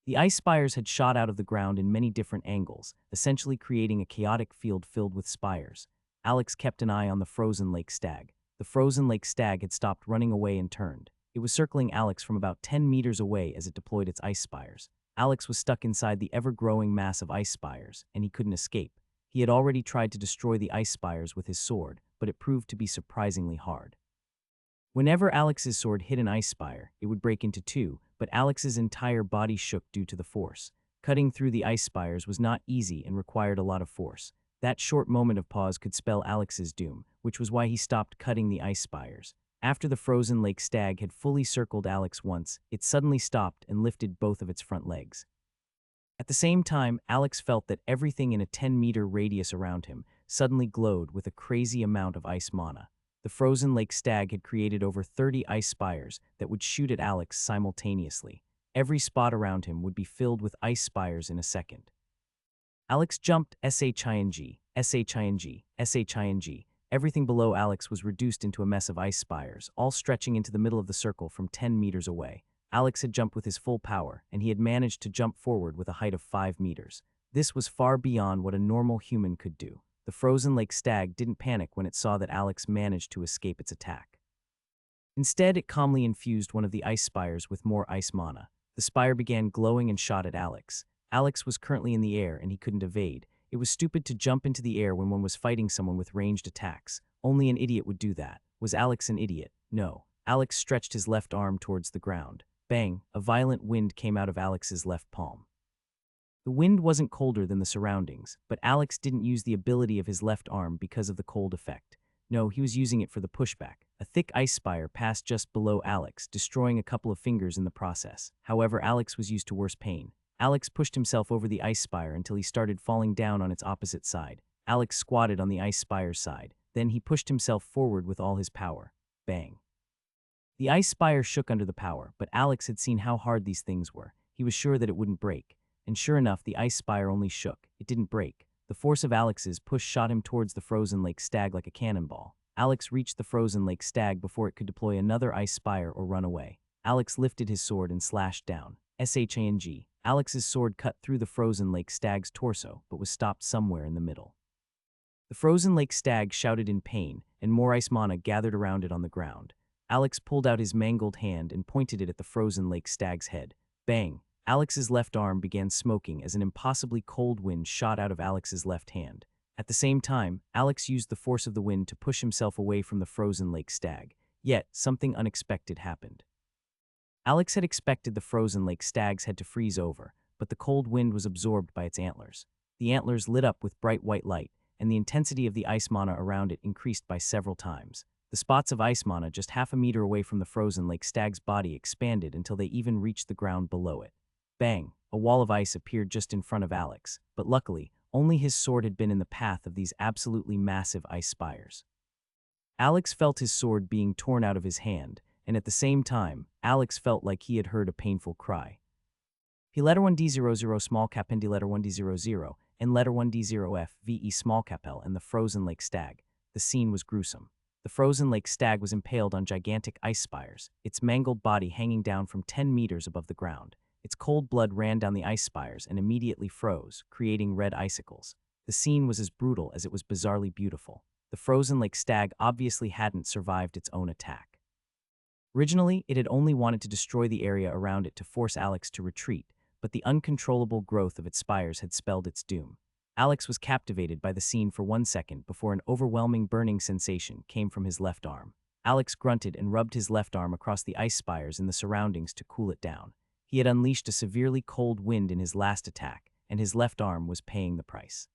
The ice spires had shot out of the ground in many different angles, essentially creating a chaotic field filled with spires. Alex kept an eye on the frozen lake stag. The frozen lake stag had stopped running away and turned. It was circling Alex from about 10 meters away as it deployed its ice spires. Alex was stuck inside the ever-growing mass of ice spires, and he couldn't escape. He had already tried to destroy the ice spires with his sword, but it proved to be surprisingly hard. Whenever Alex's sword hit an ice spire, it would break into 2, but Alex's entire body shook due to the force. Cutting through the ice spires was not easy and required a lot of force. That short moment of pause could spell Alex's doom, which was why he stopped cutting the ice spires. After the frozen lake stag had fully circled Alex once, it suddenly stopped and lifted both of its front legs. At the same time, Alex felt that everything in a 10-meter radius around him suddenly glowed with a crazy amount of ice mana. The frozen lake stag had created over 30 ice spires that would shoot at Alex simultaneously. Every spot around him would be filled with ice spires in a second. Alex jumped. Shing. Everything below Alex was reduced into a mess of ice spires, all stretching into the middle of the circle from 10 meters away. Alex had jumped with his full power, and he had managed to jump forward with a height of 5 meters. This was far beyond what a normal human could do. The frozen lake stag didn't panic when it saw that Alex managed to escape its attack. Instead, it calmly infused one of the ice spires with more ice mana. The spire began glowing and shot at Alex. Alex was currently in the air and he couldn't evade. It was stupid to jump into the air when one was fighting someone with ranged attacks. Only an idiot would do that. Was Alex an idiot? No. Alex stretched his left arm towards the ground. Bang! A violent wind came out of Alex's left palm. The wind wasn't colder than the surroundings, but Alex didn't use the ability of his left arm because of the cold effect. No, he was using it for the pushback. A thick ice spire passed just below Alex, destroying a couple of fingers in the process. However, Alex was used to worse pain. Alex pushed himself over the ice spire until he started falling down on its opposite side. Alex squatted on the ice spire's side. Then he pushed himself forward with all his power. Bang! The ice spire shook under the power, but Alex had seen how hard these things were. He was sure that it wouldn't break. And sure enough, the ice spire only shook. It didn't break. The force of Alex's push shot him towards the frozen lake stag like a cannonball. Alex reached the frozen lake stag before it could deploy another ice spire or run away. Alex lifted his sword and slashed down. Shing. Alex's sword cut through the frozen lake stag's torso, but was stopped somewhere in the middle. The frozen lake stag shouted in pain, and more ice mana gathered around it on the ground. Alex pulled out his mangled hand and pointed it at the frozen lake stag's head. Bang! Alex's left arm began smoking as an impossibly cold wind shot out of Alex's left hand. At the same time, Alex used the force of the wind to push himself away from the frozen lake stag. Yet, something unexpected happened. Alex had expected the frozen lake stag's head to freeze over, but the cold wind was absorbed by its antlers. The antlers lit up with bright white light, and the intensity of the ice mana around it increased by several times. The spots of ice mana just half a meter away from the frozen lake stag's body expanded until they even reached the ground below it. Bang! A wall of ice appeared just in front of Alex, but luckily, only his sword had been in the path of these absolutely massive ice spires. Alex felt his sword being torn out of his hand, and at the same time, Alex felt like he had heard a painful cry. P letter 1D00 small cap and D letter 1D00 and letter 1D0F VE small cap L and the frozen lake stag. The scene was gruesome. The frozen lake stag was impaled on gigantic ice spires, its mangled body hanging down from 10 meters above the ground. Its cold blood ran down the ice spires and immediately froze, creating red icicles. The scene was as brutal as it was bizarrely beautiful. The frozen lake stag obviously hadn't survived its own attack. Originally, it had only wanted to destroy the area around it to force Alex to retreat, but the uncontrollable growth of its spires had spelled its doom. Alex was captivated by the scene for 1 second before an overwhelming burning sensation came from his left arm. Alex grunted and rubbed his left arm across the ice spires in the surroundings to cool it down. He had unleashed a severely cold wind in his last attack, and his left arm was paying the price.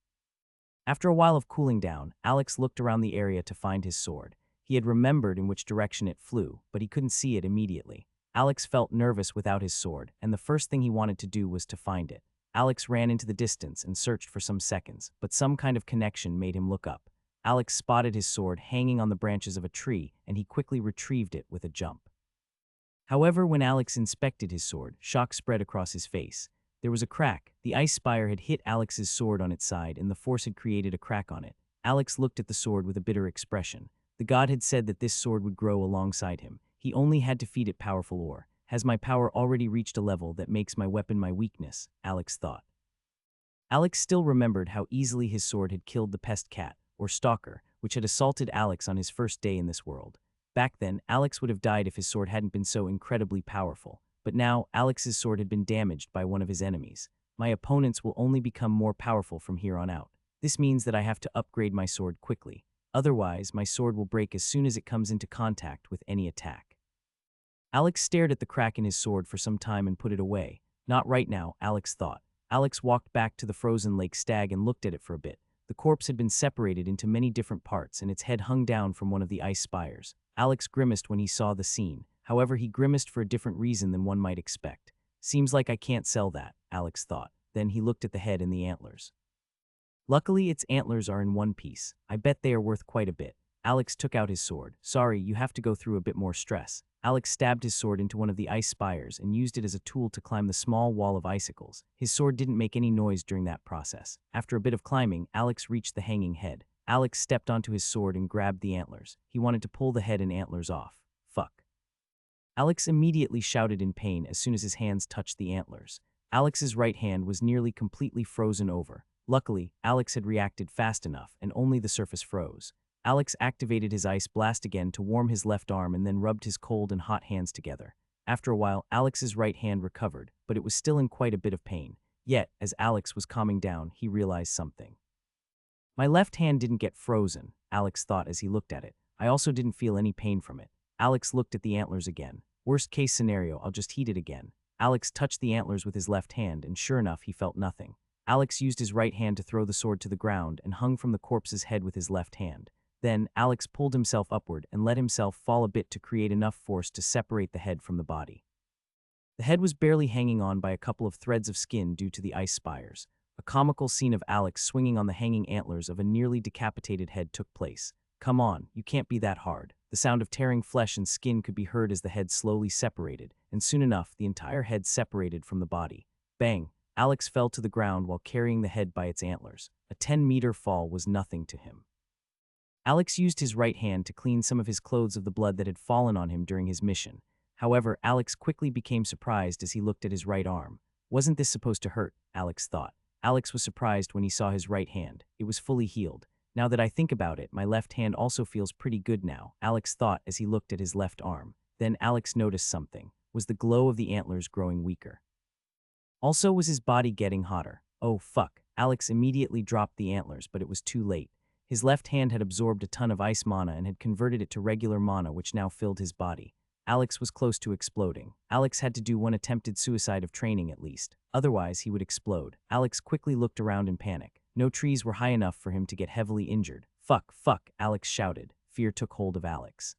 After a while of cooling down, Alex looked around the area to find his sword. He had remembered in which direction it flew, but he couldn't see it immediately. Alex felt nervous without his sword, and the first thing he wanted to do was to find it. Alex ran into the distance and searched for some seconds, but some kind of connection made him look up. Alex spotted his sword hanging on the branches of a tree, and he quickly retrieved it with a jump. However, when Alex inspected his sword, shock spread across his face. There was a crack. The ice spire had hit Alex's sword on its side, and the force had created a crack on it. Alex looked at the sword with a bitter expression. The god had said that this sword would grow alongside him. He only had to feed it powerful ore. Has my power already reached a level that makes my weapon my weakness? Alex thought. Alex still remembered how easily his sword had killed the pest cat, or stalker, which had assaulted Alex on his first day in this world. Back then, Alex would have died if his sword hadn't been so incredibly powerful. But now, Alex's sword had been damaged by one of his enemies. My opponents will only become more powerful from here on out. This means that I have to upgrade my sword quickly. Otherwise, my sword will break as soon as it comes into contact with any attack. Alex stared at the crack in his sword for some time and put it away. Not right now, Alex thought. Alex walked back to the frozen lake stag and looked at it for a bit. The corpse had been separated into many different parts and its head hung down from one of the ice spires. Alex grimaced when he saw the scene. However, he grimaced for a different reason than one might expect. Seems like I can't sell that, Alex thought. Then he looked at the head and the antlers. Luckily, its antlers are in one piece. I bet they are worth quite a bit. Alex took out his sword. Sorry, you have to go through a bit more stress. Alex stabbed his sword into one of the ice spires and used it as a tool to climb the small wall of icicles. His sword didn't make any noise during that process. After a bit of climbing, Alex reached the hanging head. Alex stepped onto his sword and grabbed the antlers. He wanted to pull the head and antlers off. Fuck. Alex immediately shouted in pain as soon as his hands touched the antlers. Alex's right hand was nearly completely frozen over. Luckily, Alex had reacted fast enough and only the surface froze. Alex activated his ice blast again to warm his left arm and then rubbed his cold and hot hands together. After a while, Alex's right hand recovered, but it was still in quite a bit of pain. Yet, as Alex was calming down, he realized something. My left hand didn't get frozen, Alex thought as he looked at it. I also didn't feel any pain from it. Alex looked at the antlers again. Worst case scenario, I'll just heat it again. Alex touched the antlers with his left hand, and sure enough, he felt nothing. Alex used his right hand to throw the sword to the ground and hung from the corpse's head with his left hand. Then, Alex pulled himself upward and let himself fall a bit to create enough force to separate the head from the body. The head was barely hanging on by a couple of threads of skin due to the ice spires. A comical scene of Alex swinging on the hanging antlers of a nearly decapitated head took place. Come on, you can't be that hard. The sound of tearing flesh and skin could be heard as the head slowly separated, and soon enough, the entire head separated from the body. Bang! Alex fell to the ground while carrying the head by its antlers. A 10-meter fall was nothing to him. Alex used his right hand to clean some of his clothes of the blood that had fallen on him during his mission. However, Alex quickly became surprised as he looked at his right arm. Wasn't this supposed to hurt? Alex thought. Alex was surprised when he saw his right hand. It was fully healed. Now that I think about it, my left hand also feels pretty good now, Alex thought as he looked at his left arm. Then Alex noticed something. Was the glow of the antlers growing weaker? Also, was his body getting hotter? Oh, fuck. Alex immediately dropped the antlers, but it was too late. His left hand had absorbed a ton of ice mana and had converted it to regular mana, which now filled his body. Alex was close to exploding. Alex had to do one attempted suicide of training at least. Otherwise, he would explode. Alex quickly looked around in panic. No trees were high enough for him to get heavily injured. Fuck, Alex shouted. fear took hold of Alex.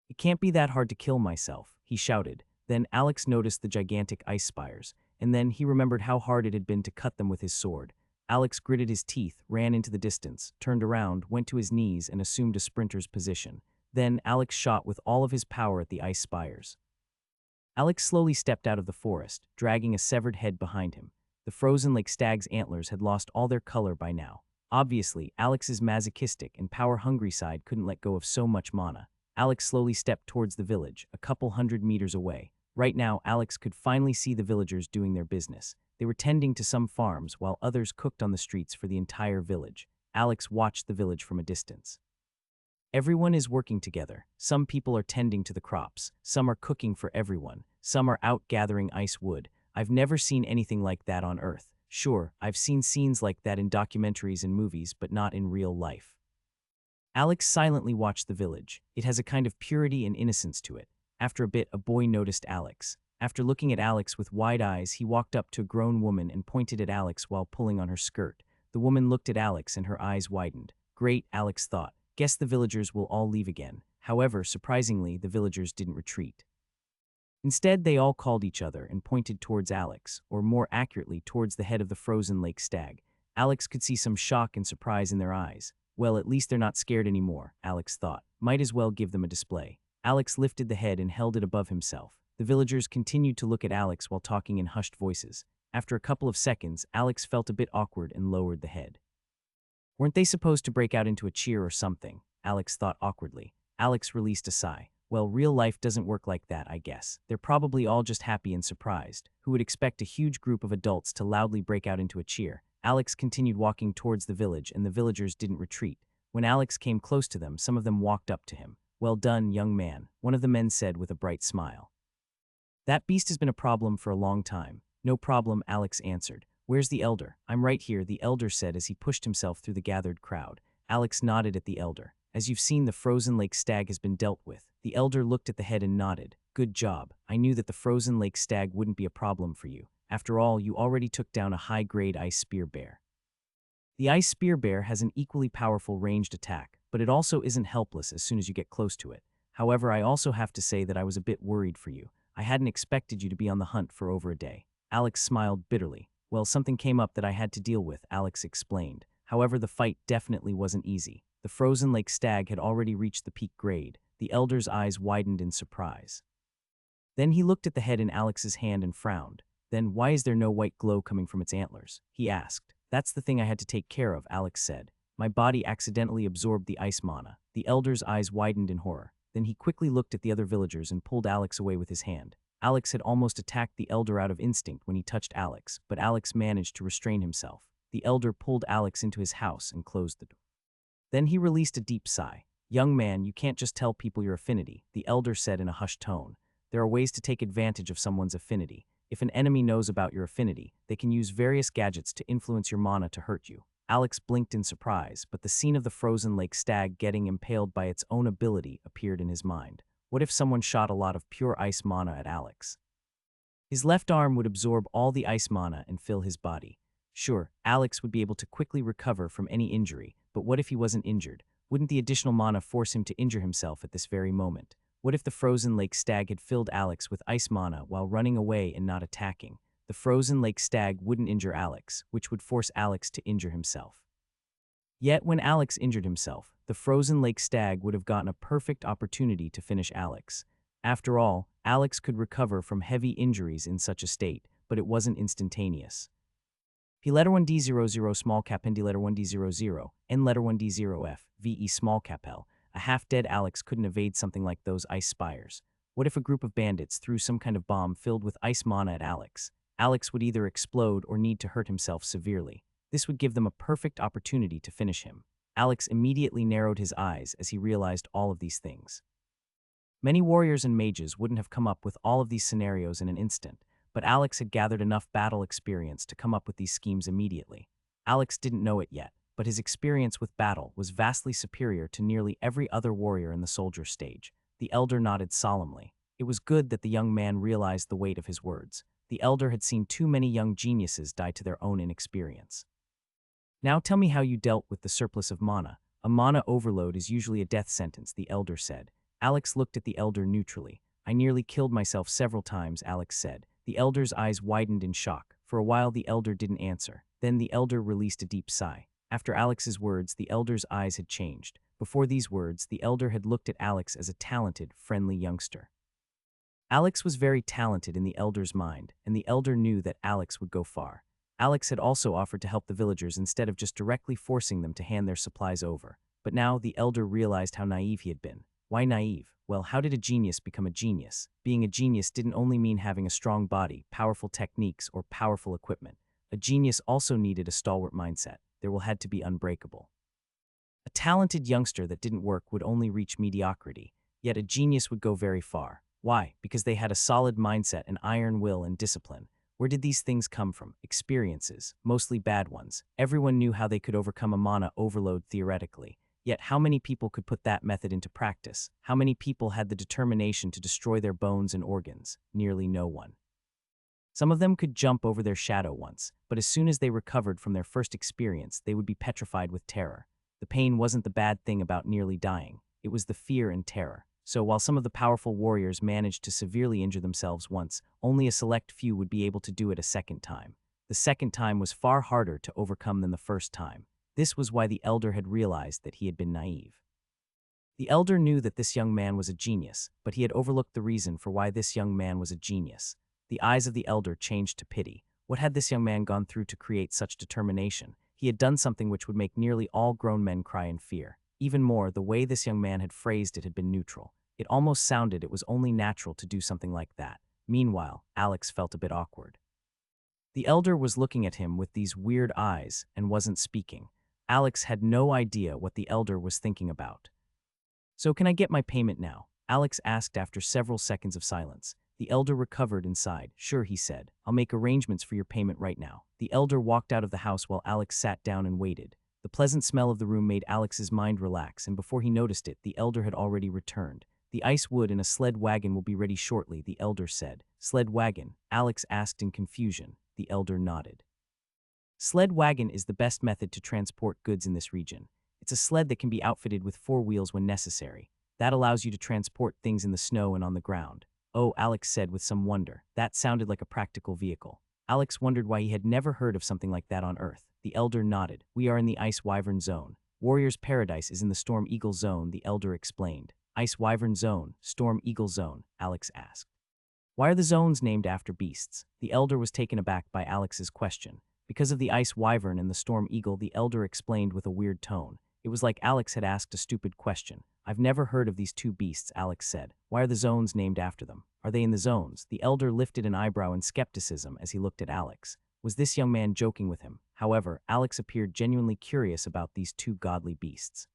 It can't be that hard to kill myself, he shouted. Then Alex noticed the gigantic ice spires, and then he remembered how hard it had been to cut them with his sword. Alex gritted his teeth, ran into the distance, turned around, went to his knees, and assumed a sprinter's position. Then Alex shot with all of his power at the ice spires. Alex slowly stepped out of the forest, dragging a severed head behind him. The frozen lake stag's antlers had lost all their color by now. Obviously, Alex's masochistic and power-hungry side couldn't let go of so much mana. Alex slowly stepped towards the village, a couple 100 meters away. Right now, Alex could finally see the villagers doing their business. They were tending to some farms while others cooked on the streets for the entire village. Alex watched the village from a distance. Everyone is working together. Some people are tending to the crops. Some are cooking for everyone. Some are out gathering ice wood. I've never seen anything like that on Earth. Sure, I've seen scenes like that in documentaries and movies, but not in real life. Alex silently watched the village. It has a kind of purity and innocence to it. After a bit, a boy noticed Alex. After looking at Alex with wide eyes, he walked up to a grown woman and pointed at Alex while pulling on her skirt. The woman looked at Alex and her eyes widened. Great, Alex thought. Guess the villagers will all leave again. However, surprisingly, the villagers didn't retreat. Instead, they all called each other and pointed towards Alex, or more accurately, towards the head of the frozen lake stag. Alex could see some shock and surprise in their eyes. Well, at least they're not scared anymore, Alex thought. Might as well give them a display. Alex lifted the head and held it above himself. The villagers continued to look at Alex while talking in hushed voices. After a couple of seconds, Alex felt a bit awkward and lowered the head. Weren't they supposed to break out into a cheer or something? Alex thought awkwardly. Alex released a sigh. Well, real life doesn't work like that, I guess. They're probably all just happy and surprised. Who would expect a huge group of adults to loudly break out into a cheer? Alex continued walking towards the village, and the villagers didn't retreat. When Alex came close to them, some of them walked up to him. Well done, young man, one of the men said with a bright smile. That beast has been a problem for a long time. No problem, Alex answered. Where's the elder? I'm right here, the elder said as he pushed himself through the gathered crowd. Alex nodded at the elder. As you've seen, the frozen lake stag has been dealt with. The elder looked at the head and nodded. Good job. I knew that the frozen lake stag wouldn't be a problem for you. After all, you already took down a high-grade ice spear bear. The ice spear bear has an equally powerful ranged attack, but it also isn't helpless as soon as you get close to it. However, I also have to say that I was a bit worried for you. I hadn't expected you to be on the hunt for over a day. Alex smiled bitterly. Well, something came up that I had to deal with, Alex explained. However, the fight definitely wasn't easy. The frozen lake stag had already reached the peak grade. The elder's eyes widened in surprise. Then he looked at the head in Alex's hand and frowned. Then why is there no white glow coming from its antlers? He asked. That's the thing I had to take care of, Alex said. My body accidentally absorbed the ice mana. The elder's eyes widened in horror. Then he quickly looked at the other villagers and pulled Alex away with his hand. Alex had almost attacked the elder out of instinct when he touched Alex, but Alex managed to restrain himself. The elder pulled Alex into his house and closed the door. Then he released a deep sigh. Young man, you can't just tell people your affinity, the elder said in a hushed tone. There are ways to take advantage of someone's affinity. If an enemy knows about your affinity, they can use various gadgets to influence your mana to hurt you. Alex blinked in surprise, but the scene of the frozen lake stag getting impaled by its own ability appeared in his mind. What if someone shot a lot of pure ice mana at Alex? His left arm would absorb all the ice mana and fill his body. Sure, Alex would be able to quickly recover from any injury, but what if he wasn't injured? Wouldn't the additional mana force him to injure himself at this very moment? What if the frozen lake stag had filled Alex with ice mana while running away and not attacking? The frozen lake stag wouldn't injure Alex, which would force Alex to injure himself. Yet when Alex injured himself, the frozen lake stag would have gotten a perfect opportunity to finish Alex. After all, Alex could recover from heavy injuries in such a state, but it wasn't instantaneous. P letter 1D00 small cap ND letter 1D00, N letter 1D0F, VE small cap L. A half-dead Alex couldn't evade something like those ice spires. What if a group of bandits threw some kind of bomb filled with ice mana at Alex? Alex would either explode or need to hurt himself severely. This would give them a perfect opportunity to finish him. Alex immediately narrowed his eyes as he realized all of these things. Many warriors and mages wouldn't have come up with all of these scenarios in an instant, but Alex had gathered enough battle experience to come up with these schemes immediately. Alex didn't know it yet, but his experience with battle was vastly superior to nearly every other warrior in the soldier stage. The elder nodded solemnly. It was good that the young man realized the weight of his words. The elder had seen too many young geniuses die to their own inexperience. Now tell me how you dealt with the surplus of mana. A mana overload is usually a death sentence, the elder said. Alex looked at the elder neutrally. I nearly killed myself several times, Alex said. The elder's eyes widened in shock. For a while the elder didn't answer. Then the elder released a deep sigh. After Alex's words, the elder's eyes had changed. Before these words, the elder had looked at Alex as a talented, friendly youngster. Alex was very talented in the elder's mind, and the elder knew that Alex would go far. Alex had also offered to help the villagers instead of just directly forcing them to hand their supplies over. But now the elder realized how naive he had been. Why naive? Well, how did a genius become a genius? Being a genius didn't only mean having a strong body, powerful techniques, or powerful equipment. A genius also needed a stalwart mindset. There had to be unbreakable. A talented youngster that didn't work would only reach mediocrity, yet a genius would go very far. Why? Because they had a solid mindset, an iron will, and discipline. Where did these things come from? Experiences, mostly bad ones. Everyone knew how they could overcome a mana overload theoretically. Yet how many people could put that method into practice? How many people had the determination to destroy their bones and organs? Nearly no one. Some of them could jump over their shadow once, but as soon as they recovered from their first experience, they would be petrified with terror. The pain wasn't the bad thing about nearly dying. It was the fear and terror. So while some of the powerful warriors managed to severely injure themselves once, only a select few would be able to do it a second time. The second time was far harder to overcome than the first time. This was why the elder had realized that he had been naive. The elder knew that this young man was a genius, but he had overlooked the reason for why this young man was a genius. The eyes of the elder changed to pity. What had this young man gone through to create such determination? He had done something which would make nearly all grown men cry in fear. Even more, the way this young man had phrased it had been neutral. It almost sounded it was only natural to do something like that. Meanwhile, Alex felt a bit awkward. The elder was looking at him with these weird eyes and wasn't speaking. Alex had no idea what the elder was thinking about. So can I get my payment now? Alex asked after several seconds of silence. The elder recovered and sighed. Sure, he said. I'll make arrangements for your payment right now. The elder walked out of the house while Alex sat down and waited. The pleasant smell of the room made Alex's mind relax, and before he noticed it, the elder had already returned. The ice wood and a sled wagon will be ready shortly, the elder said. Sled wagon? Alex asked in confusion. The elder nodded. Sled wagon is the best method to transport goods in this region. It's a sled that can be outfitted with 4 wheels when necessary. That allows you to transport things in the snow and on the ground. Oh, Alex said with some wonder. That sounded like a practical vehicle. Alex wondered why he had never heard of something like that on Earth. The elder nodded. We are in the Ice Wyvern Zone. Warrior's Paradise is in the Storm Eagle Zone, the elder explained. Ice Wyvern Zone, Storm Eagle Zone, Alex asked. Why are the zones named after beasts? The elder was taken aback by Alex's question. Because of the Ice Wyvern and the Storm Eagle, the elder explained with a weird tone. It was like Alex had asked a stupid question. I've never heard of these 2 beasts, Alex said. Why are the zones named after them? Are they in the zones? The elder lifted an eyebrow in skepticism as he looked at Alex. Was this young man joking with him? However, Alex appeared genuinely curious about these 2 godly beasts.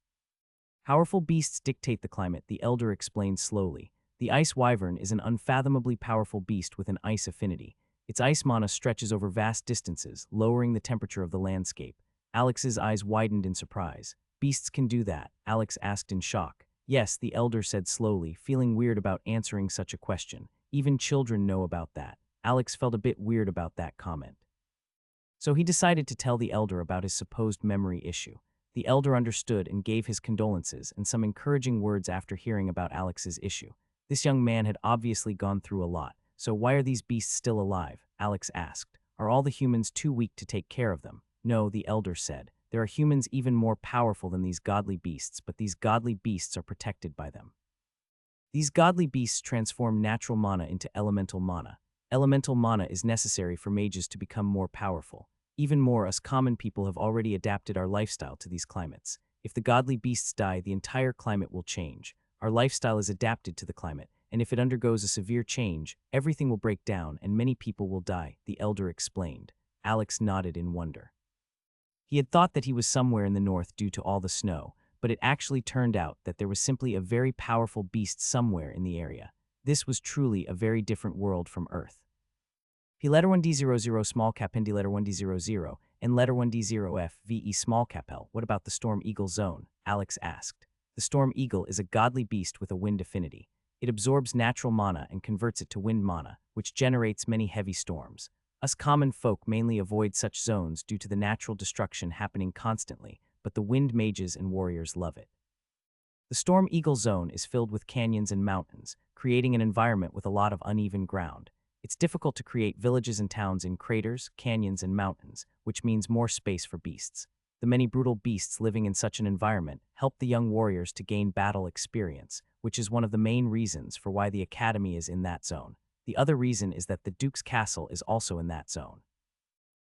Powerful beasts dictate the climate, the elder explained slowly. The Ice Wyvern is an unfathomably powerful beast with an ice affinity. Its ice mana stretches over vast distances, lowering the temperature of the landscape. Alex's eyes widened in surprise. Beasts can do that? Alex asked in shock. Yes, the elder said slowly, feeling weird about answering such a question. Even children know about that. Alex felt a bit weird about that comment. So he decided to tell the elder about his supposed memory issue. The elder understood and gave his condolences and some encouraging words after hearing about Alex's issue. This young man had obviously gone through a lot, so why are these beasts still alive? Alex asked. Are all the humans too weak to take care of them? No, the elder said. There are humans even more powerful than these godly beasts, but these godly beasts are protected by them. These godly beasts transform natural mana into elemental mana. Elemental mana is necessary for mages to become more powerful. Even more, us common people have already adapted our lifestyle to these climates. If the godly beasts die, the entire climate will change. Our lifestyle is adapted to the climate, and if it undergoes a severe change, everything will break down and many people will die, the elder explained. Alex nodded in wonder. He had thought that he was somewhere in the north due to all the snow, but it actually turned out that there was simply a very powerful beast somewhere in the area. This was truly a very different world from Earth. P letter 1D00 small cap ND letter 1D00 and letter 1D0F VE small cap L. What about the Storm Eagle Zone? Alex asked. The Storm Eagle is a godly beast with a wind affinity. It absorbs natural mana and converts it to wind mana, which generates many heavy storms. Us common folk mainly avoid such zones due to the natural destruction happening constantly, but the wind mages and warriors love it. The Storm Eagle Zone is filled with canyons and mountains, creating an environment with a lot of uneven ground. It's difficult to create villages and towns in craters, canyons, and mountains, which means more space for beasts. The many brutal beasts living in such an environment help the young warriors to gain battle experience, which is one of the main reasons for why the academy is in that zone. The other reason is that the Duke's castle is also in that zone.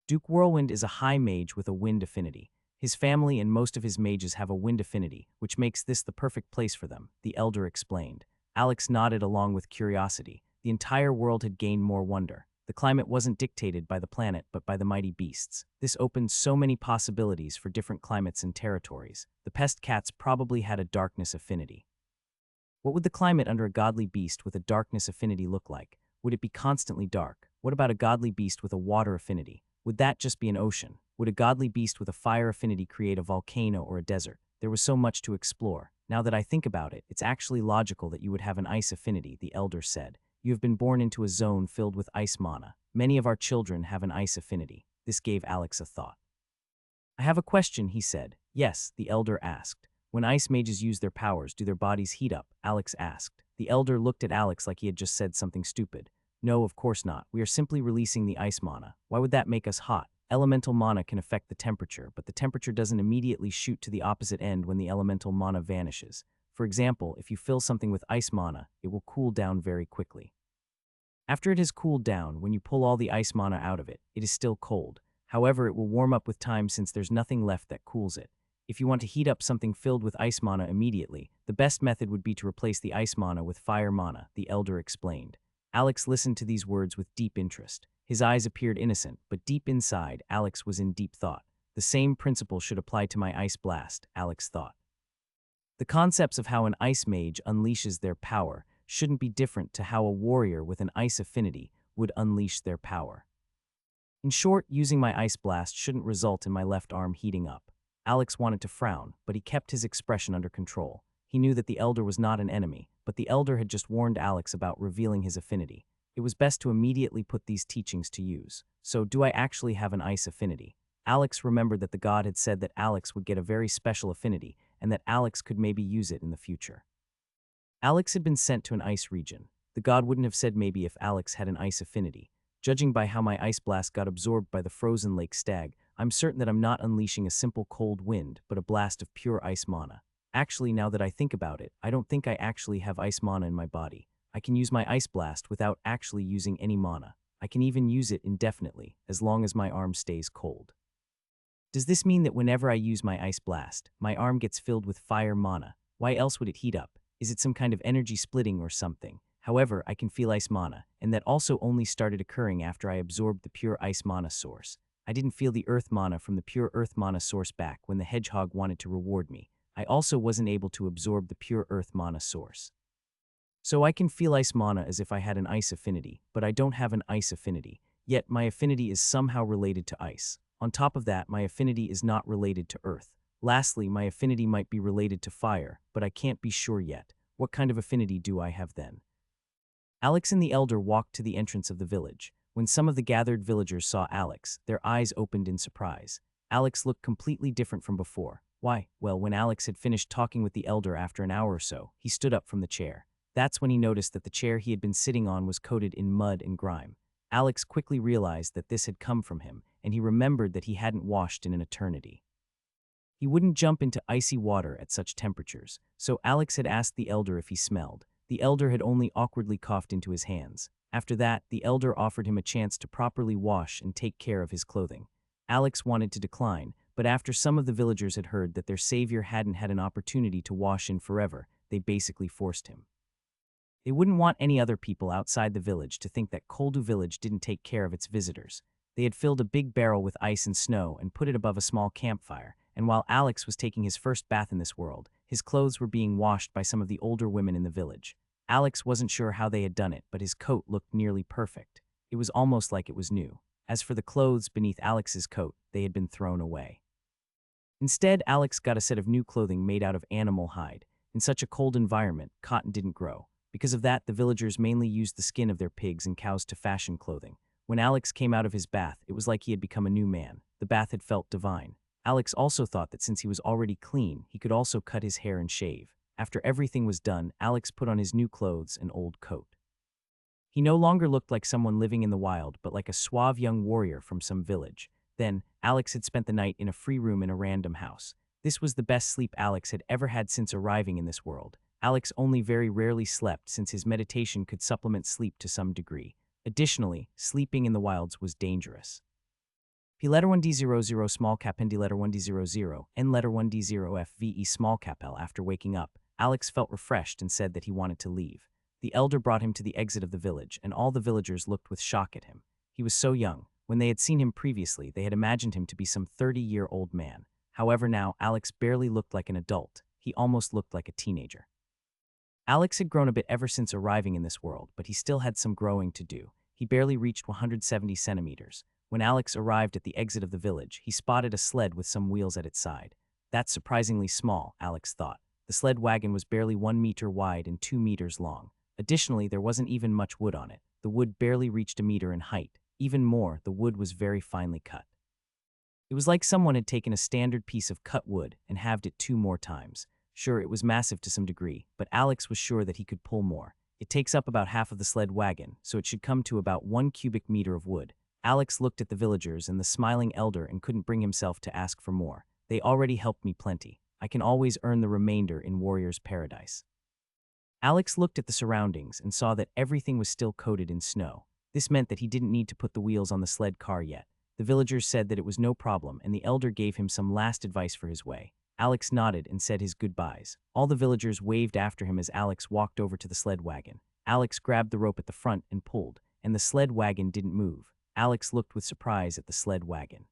Duke Whirlwind is a high mage with a wind affinity. His family and most of his mages have a wind affinity, which makes this the perfect place for them, the elder explained. Alex nodded along with curiosity. The entire world had gained more wonder. The climate wasn't dictated by the planet, but by the mighty beasts. This opened so many possibilities for different climates and territories. The pest cats probably had a darkness affinity. What would the climate under a godly beast with a darkness affinity look like? Would it be constantly dark? What about a godly beast with a water affinity? Would that just be an ocean? Would a godly beast with a fire affinity create a volcano or a desert? There was so much to explore. Now that I think about it, it's actually logical that you would have an ice affinity, the elder said. You have been born into a zone filled with ice mana. Many of our children have an ice affinity. This gave Alex a thought. I have a question, he said. Yes, the elder asked. When ice mages use their powers, do their bodies heat up? Alex asked. The elder looked at Alex like he had just said something stupid. No, of course not. We are simply releasing the ice mana. Why would that make us hot? Elemental mana can affect the temperature, but the temperature doesn't immediately shoot to the opposite end when the elemental mana vanishes. For example, if you fill something with ice mana, it will cool down very quickly. After it has cooled down, when you pull all the ice mana out of it, it is still cold. However, it will warm up with time since there's nothing left that cools it. If you want to heat up something filled with ice mana immediately, the best method would be to replace the ice mana with fire mana, the elder explained. Alex listened to these words with deep interest. His eyes appeared innocent, but deep inside, Alex was in deep thought. The same principle should apply to my ice blast, Alex thought. The concepts of how an ice mage unleashes their power shouldn't be different to how a warrior with an ice affinity would unleash their power. In short, using my ice blast shouldn't result in my left arm heating up. Alex wanted to frown, but he kept his expression under control. He knew that the elder was not an enemy, but the elder had just warned Alex about revealing his affinity. It was best to immediately put these teachings to use. So, do I actually have an ice affinity? Alex remembered that the god had said that Alex would get a very special affinity, and that Alex could maybe use it in the future. Alex had been sent to an ice region. The god wouldn't have said maybe if Alex had an ice affinity. Judging by how my ice blast got absorbed by the frozen lake stag, I'm certain that I'm not unleashing a simple cold wind, but a blast of pure ice mana. Actually, now that I think about it, I don't think I actually have ice mana in my body. I can use my ice blast without actually using any mana. I can even use it indefinitely, as long as my arm stays cold. Does this mean that whenever I use my ice blast, my arm gets filled with fire mana? Why else would it heat up? Is it some kind of energy splitting or something? However, I can feel ice mana, and that also only started occurring after I absorbed the pure ice mana source. I didn't feel the earth mana from the pure earth mana source back when the hedgehog wanted to reward me. I also wasn't able to absorb the pure earth mana source. So I can feel ice mana as if I had an ice affinity, but I don't have an ice affinity. Yet my affinity is somehow related to ice. On top of that, my affinity is not related to earth. Lastly, my affinity might be related to fire, but I can't be sure yet. What kind of affinity do I have then? Alex and the elder walked to the entrance of the village. When some of the gathered villagers saw Alex, their eyes opened in surprise. Alex looked completely different from before. Why? Well, when Alex had finished talking with the elder after an hour or so, he stood up from the chair. That's when he noticed that the chair he had been sitting on was coated in mud and grime. Alex quickly realized that this had come from him, and he remembered that he hadn't washed in an eternity. He wouldn't jump into icy water at such temperatures, so Alex had asked the elder if he smelled. The elder had only awkwardly coughed into his hands. After that, the elder offered him a chance to properly wash and take care of his clothing. Alex wanted to decline, but after some of the villagers had heard that their savior hadn't had an opportunity to wash in forever, they basically forced him. They wouldn't want any other people outside the village to think that Koldu village didn't take care of its visitors. They had filled a big barrel with ice and snow and put it above a small campfire, and while Alex was taking his first bath in this world, his clothes were being washed by some of the older women in the village. Alex wasn't sure how they had done it, but his coat looked nearly perfect. It was almost like it was new. As for the clothes beneath Alex's coat, they had been thrown away. Instead, Alex got a set of new clothing made out of animal hide. In such a cold environment, cotton didn't grow. Because of that, the villagers mainly used the skin of their pigs and cows to fashion clothing. When Alex came out of his bath, it was like he had become a new man. The bath had felt divine. Alex also thought that since he was already clean, he could also cut his hair and shave. After everything was done, Alex put on his new clothes and old coat. He no longer looked like someone living in the wild, but like a suave young warrior from some village. Then, Alex had spent the night in a free room in a random house. This was the best sleep Alex had ever had since arriving in this world. Alex only very rarely slept since his meditation could supplement sleep to some degree. Additionally, sleeping in the wilds was dangerous. P letter 1D00 small cap N D letter 1D00 N letter 1D0 FVE small cap L. After waking up, Alex felt refreshed and said that he wanted to leave. The elder brought him to the exit of the village, and all the villagers looked with shock at him. He was so young. When they had seen him previously, they had imagined him to be some 30-year-old man. However, now, Alex barely looked like an adult. He almost looked like a teenager. Alex had grown a bit ever since arriving in this world, but he still had some growing to do. He barely reached 170 centimeters. When Alex arrived at the exit of the village, he spotted a sled with some wheels at its side. That's surprisingly small, Alex thought. The sled wagon was barely 1 meter wide and 2 meters long. Additionally, there wasn't even much wood on it. The wood barely reached a meter in height. Even more, the wood was very finely cut. It was like someone had taken a standard piece of cut wood and halved it 2 more times. Sure, it was massive to some degree, but Alex was sure that he could pull more. It takes up about half of the sled wagon, so it should come to about 1 cubic meter of wood. Alex looked at the villagers and the smiling elder and couldn't bring himself to ask for more. They already helped me plenty. I can always earn the remainder in Warrior's Paradise. Alex looked at the surroundings and saw that everything was still coated in snow. This meant that he didn't need to put the wheels on the sled car yet. The villagers said that it was no problem, and the elder gave him some last advice for his way. Alex nodded and said his goodbyes. All the villagers waved after him as Alex walked over to the sled wagon. Alex grabbed the rope at the front and pulled, and the sled wagon didn't move. Alex looked with surprise at the sled wagon.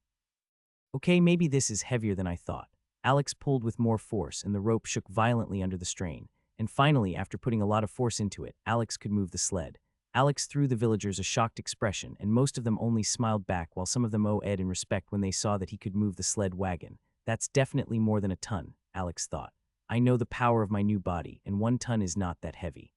Okay, maybe this is heavier than I thought. Alex pulled with more force, and the rope shook violently under the strain. And finally, after putting a lot of force into it, Alex could move the sled. Alex threw the villagers a shocked expression, and most of them only smiled back while some of them owed in respect when they saw that he could move the sled wagon. That's definitely more than a ton, Alex thought. I know the power of my new body, and 1 ton is not that heavy.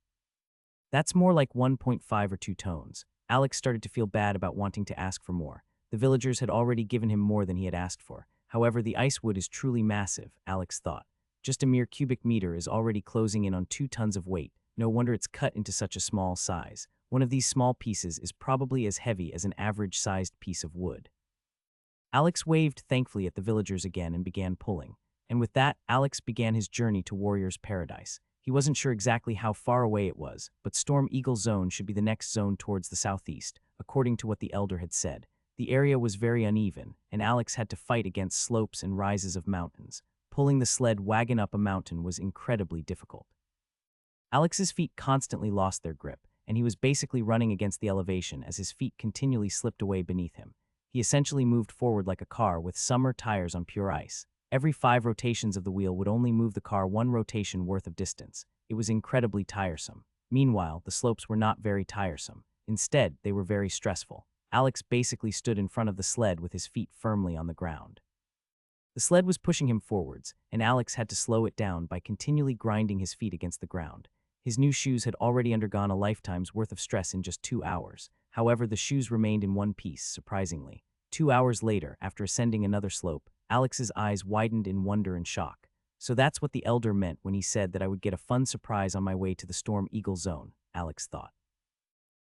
That's more like 1.5 or 2 tons. Alex started to feel bad about wanting to ask for more. The villagers had already given him more than he had asked for. However, the ice wood is truly massive, Alex thought. Just a mere cubic meter is already closing in on 2 tons of weight. No wonder it's cut into such a small size. One of these small pieces is probably as heavy as an average-sized piece of wood. Alex waved thankfully at the villagers again and began pulling. And with that, Alex began his journey to Warrior's Paradise. He wasn't sure exactly how far away it was, but Storm Eagle Zone should be the next zone towards the southeast, according to what the elder had said. The area was very uneven, and Alex had to fight against slopes and rises of mountains. Pulling the sled wagon up a mountain was incredibly difficult. Alex's feet constantly lost their grip, and he was basically running against the elevation as his feet continually slipped away beneath him. He essentially moved forward like a car with summer tires on pure ice. Every 5 rotations of the wheel would only move the car 1 rotation worth of distance. It was incredibly tiresome. Meanwhile, the slopes were not very tiresome. Instead, they were very stressful. Alex basically stood in front of the sled with his feet firmly on the ground. The sled was pushing him forwards, and Alex had to slow it down by continually grinding his feet against the ground. His new shoes had already undergone a lifetime's worth of stress in just 2 hours. However, the shoes remained in one piece, surprisingly. 2 hours later, after ascending another slope, Alex's eyes widened in wonder and shock. So that's what the elder meant when he said that I would get a fun surprise on my way to the Storm Eagle Zone, Alex thought.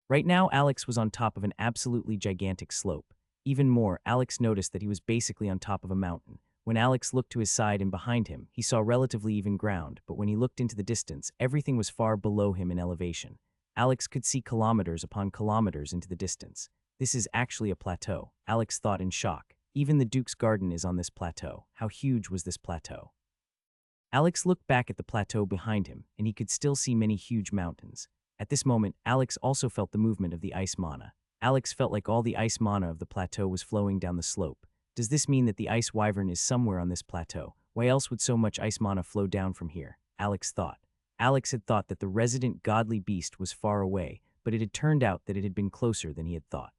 Right now, Alex was on top of an absolutely gigantic slope. Even more, Alex noticed that he was basically on top of a mountain. When Alex looked to his side and behind him, he saw relatively even ground, but when he looked into the distance, everything was far below him in elevation. Alex could see kilometers upon kilometers into the distance. This is actually a plateau, Alex thought in shock. Even the Duke's garden is on this plateau. How huge was this plateau? Alex looked back at the plateau behind him, and he could still see many huge mountains. At this moment, Alex also felt the movement of the ice mana. Alex felt like all the ice mana of the plateau was flowing down the slope. Does this mean that the ice wyvern is somewhere on this plateau? Why else would so much ice mana flow down from here? Alex thought. Alex had thought that the resident godly beast was far away, but it had turned out that it had been closer than he had thought.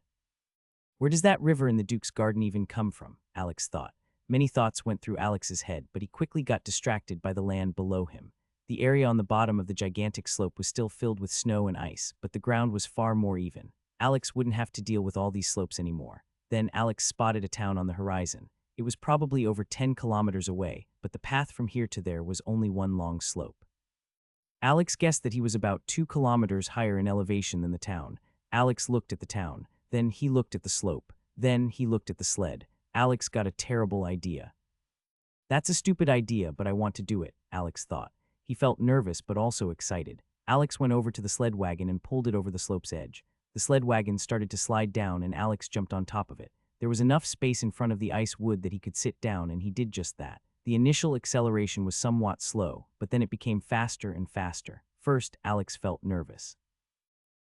Where does that river in the Duke's garden even come from? Alex thought. Many thoughts went through Alex's head, but he quickly got distracted by the land below him. The area on the bottom of the gigantic slope was still filled with snow and ice, but the ground was far more even. Alex wouldn't have to deal with all these slopes anymore. Then Alex spotted a town on the horizon. It was probably over 10 kilometers away, but the path from here to there was only one long slope. Alex guessed that he was about 2 kilometers higher in elevation than the town. Alex looked at the town, then he looked at the slope, then he looked at the sled. Alex got a terrible idea. That's a stupid idea, but I want to do it, Alex thought. He felt nervous but also excited. Alex went over to the sled wagon and pulled it over the slope's edge. The sled wagon started to slide down and Alex jumped on top of it. There was enough space in front of the ice wood that he could sit down, and he did just that. The initial acceleration was somewhat slow, but then it became faster and faster. First, Alex felt nervous.